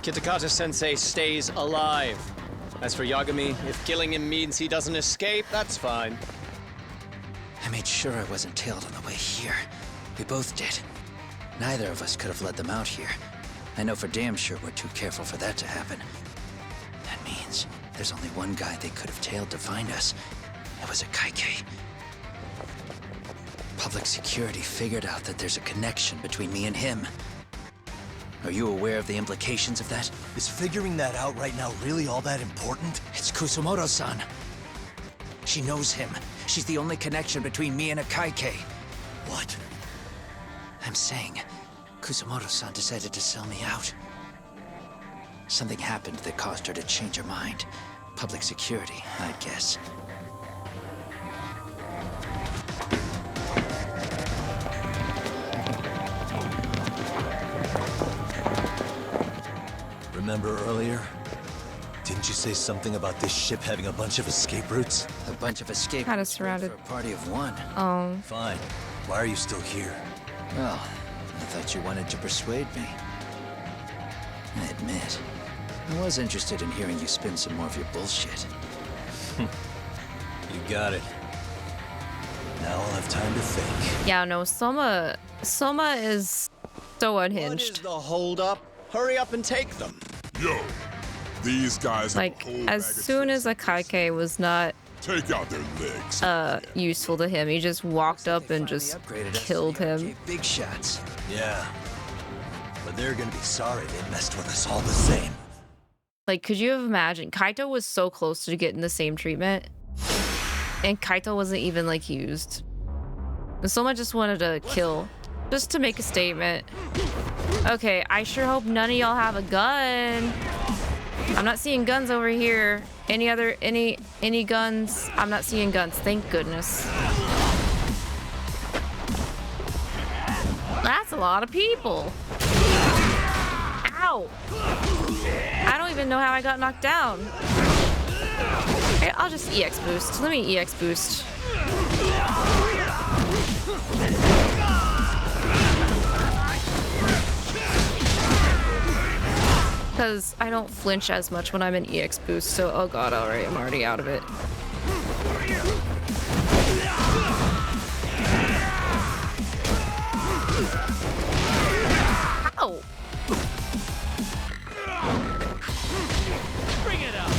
Kitakata-sensei stays alive. As for Yagami, if killing him means he doesn't escape, that's fine. I made sure I wasn't tailed on the way here. We both did. Neither of us could have led them out here. I know for damn sure we're too careful for that to happen. That means there's only one guy they could have tailed to find us. It was a 𝐂𝐀𝐈𝐒. Public security figured out that there's a connection between me and him. Are you aware of the implications of that? Is figuring that out right now really all that important? It's Kusumoto-san. She knows him. She's the only connection between me and a 𝐂𝐂𝐈𝐒. What? I'm saying, Kusumoto-san decided to sell me out. Something happened that caused her to change her mind. Public security, I'd guess. Remember earlier? Didn't you say something about this ship having a bunch of escape routes? A bunch of escape Kinda routes surrounded. for a party of one. Oh. Fine. Why are you still here? Well, I thought you wanted to persuade me. I admit, I was interested in hearing you spin some more of your bullshit. You got it. Now I'll have time to think. Yeah, no, Soma is so unhinged. What is the holdup? Hurry up and take them. Yo, these guys have Like, a whole as bag of soon as a 𝐂𝐂𝐈𝐒 was not Take out their legs. useful to him, he just walked up and just killed him. Big shots. Yeah. But they're gonna be sorry they messed with us all the same. Like, could you have imagined? Kaito was so close to getting the same treatment, and Kaito wasn't even, like, used. And Soma just wanted to kill, just to make a statement. Okay, I sure hope none of y'all have a gun. I'm not seeing guns over here. Any guns? I'm not seeing guns, thank goodness. That's a lot of people. Ow! I don't even know how I got knocked down. Okay, I'll just EX boost. Let me EX boost. Because I don't flinch as much when I'm in EX boost, so oh god, alright, I'm already out of it. Ow! Bring it up.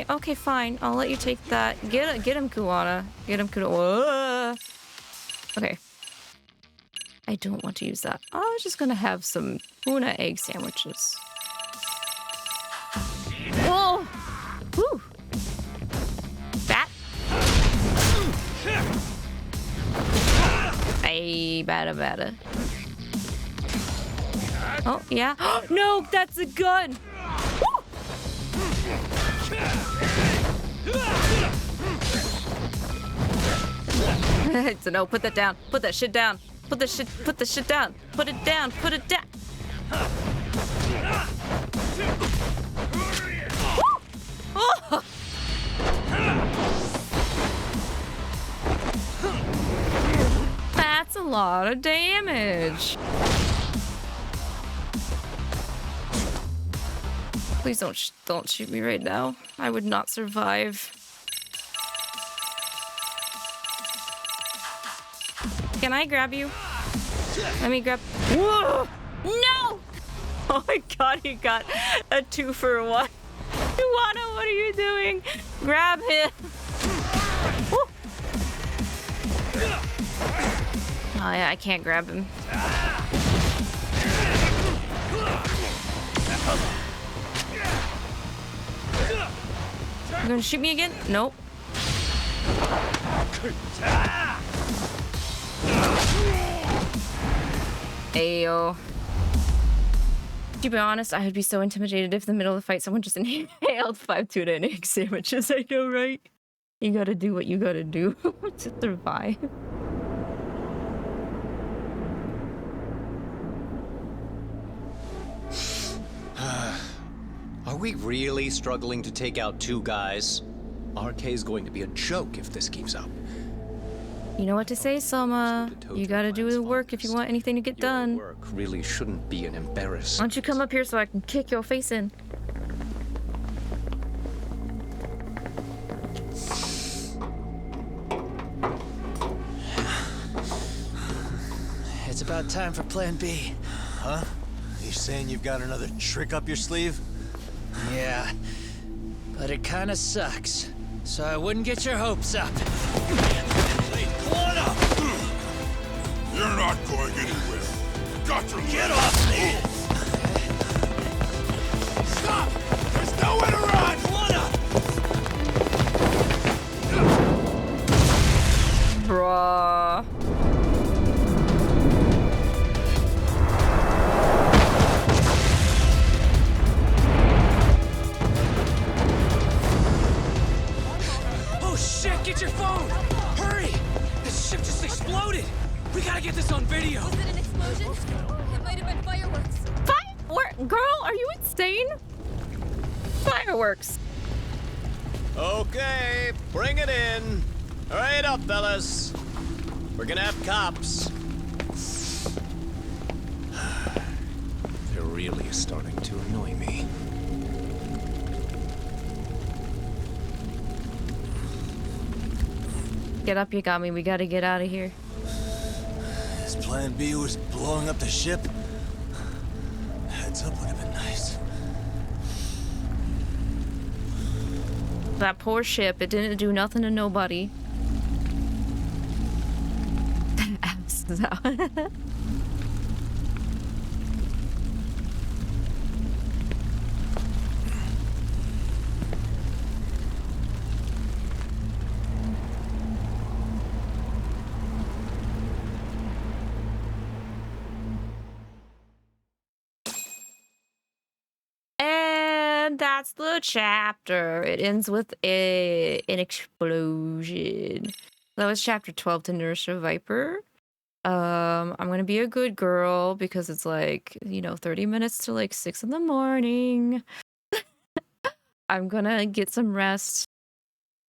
Okay, fine. I'll let you take that. Get him, Kuwana. Get him, Kuwana. Okay. I don't want to use that. I was just gonna have some tuna egg sandwiches. Whoa! Woo! That. Ay, bada. Oh, yeah. No, that's a gun! So no, put that down. Put that shit down. Put the shit down. Put it down. Put it down. Oh. That's a lot of damage. Please don't shoot me right now. I would not survive. Can I grab you? Let me grab. Whoa! No! Oh my god, he got a 2-for-1. Iwano, what are you doing? Grab him. Woo. Oh yeah, I can't grab him. You're gonna shoot me again? Nope. Ayo. To be honest, I would be so intimidated if in the middle of the fight someone just inhaled 5 tuna and egg sandwiches. I know, right? You gotta do what you gotta do to survive. Are we really struggling to take out 2 guys? 𝐅𝐾's going to be a joke if this keeps up. You know what to say, Soma. You gotta do the work if you want anything to get done. Work really shouldn't be an embarrassment. Why don't you come up here so I can kick your face in? It's about time for Plan B. Huh? You saying you've got another trick up your sleeve? Yeah, but it kinda sucks. So I wouldn't get your hopes up. You're not going anywhere. Got to Get off me! Stop! There's nowhere to run! Bruh. Oh shit, get your phone! Hurry! This ship just exploded! We gotta get this on video! Was it an explosion? It might have been fireworks. Girl, are you insane? Fireworks. Okay, bring it in. Hurry it up, fellas. We're gonna have cops. They're really starting to annoy me. Get up, you got me. We gotta get out of here. His plan B was blowing up the ship. Heads up would have been nice. That poor ship, it didn't do nothing to nobody. And that's the chapter. It ends with an explosion. That was chapter 12 to Nurse a Viper. I'm gonna be a good girl because it's like, 30 minutes to like 6 in the morning. I'm gonna get some rest.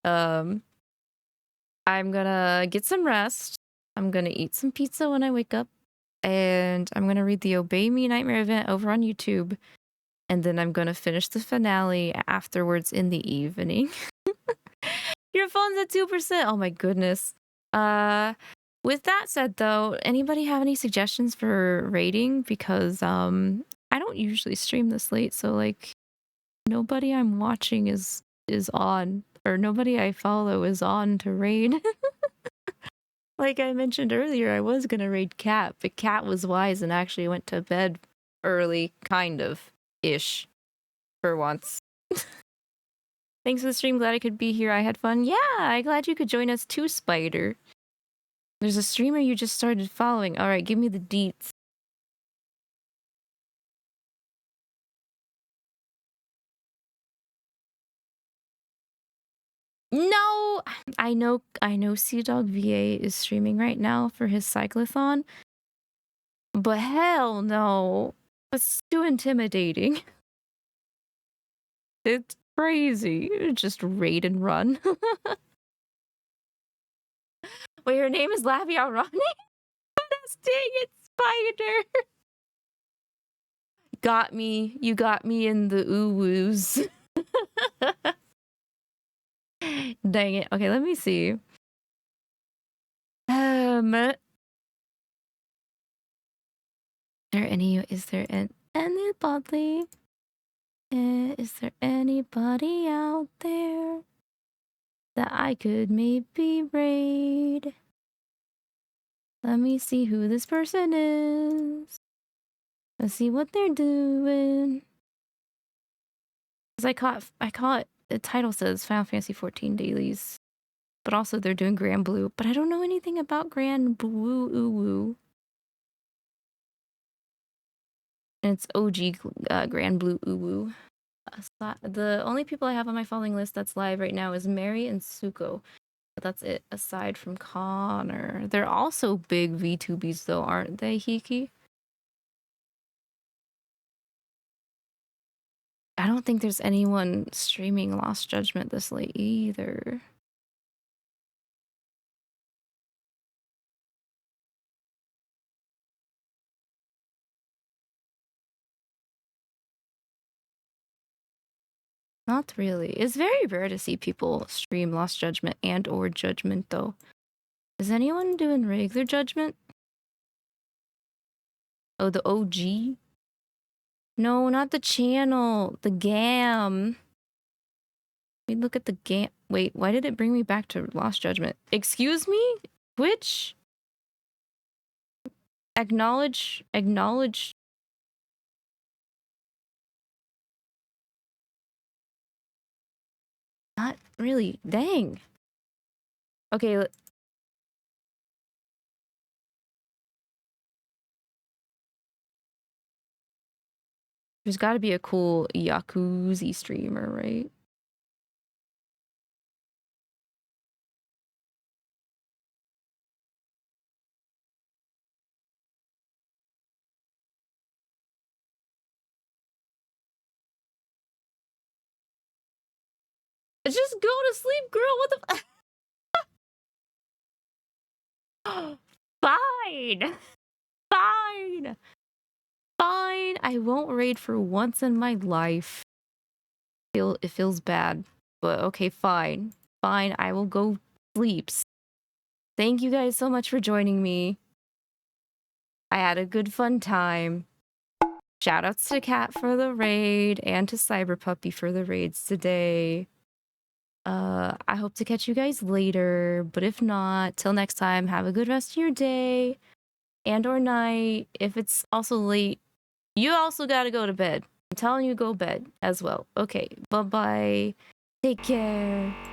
I'm gonna get some rest. I'm gonna eat some pizza when I wake up. And I'm gonna read the Obey Me Nightmare event over on YouTube. And then I'm gonna finish the finale afterwards in the evening. Your phone's at 2%. Oh my goodness. With that said though, anybody have any suggestions for rating? Because I don't usually stream this late, so like nobody I'm watching is on, or nobody I follow is on to raid. Like I mentioned earlier, I was gonna raid Cat, but Cat was wise and actually went to bed early, kind of ish, for once. Thanks for the stream. Glad I could be here. I had fun. Yeah, I'm glad you could join us too, Spider. There's a streamer you just started following. All right, give me the deets. No, I know 𝐶Dog VA is streaming right now for his cyclothon, but hell no, it's too intimidating. It's crazy. Just raid and run. Wait, her name is Lavi Alraune? Dang it, Spider. Got me. You got me in the ooh-woos. Dang it. Okay, let me see. Is there anybody? Is there anybody out there that I could maybe raid? Let me see who this person is. Let's see what they're doing. Cause I caught the title says Final Fantasy 14 dailies, but also they're doing Grand Blue. But I don't know anything about Grand Blue. Ooh. And it's OG Grand Blue Uwu. The only people I have on my following list that's live right now is Mary and Suko. But that's it, aside from Connor. They're also big VTubies though, aren't they, Hiki? I don't think there's anyone streaming Lost Judgment this late either. Not really. It's very rare to see people stream Lost Judgment and or Judgment though. Is anyone doing regular Judgment? Oh, the OG? No, not the channel. The GAM. Let me look at the GAM. Wait, why did it bring me back to Lost Judgment? Excuse me? Which? Acknowledge. Not really. Dang. Okay. There's got to be a cool Yakuza streamer, right? Just go to sleep, girl. What the Fine. Fine. Fine. I won't raid for once in my life. It feels bad. But okay, fine. Fine. I will go sleep. Thank you guys so much for joining me. I had a good fun time. Shoutouts to Kat for the raid and to Cyber Puppy for the raids today. I hope to catch you guys later, but if not, till next time, have a good rest of your day and or night. If it's also late, you also gotta go to bed. I'm telling you, go bed as well. Okay, bye-bye. Take care.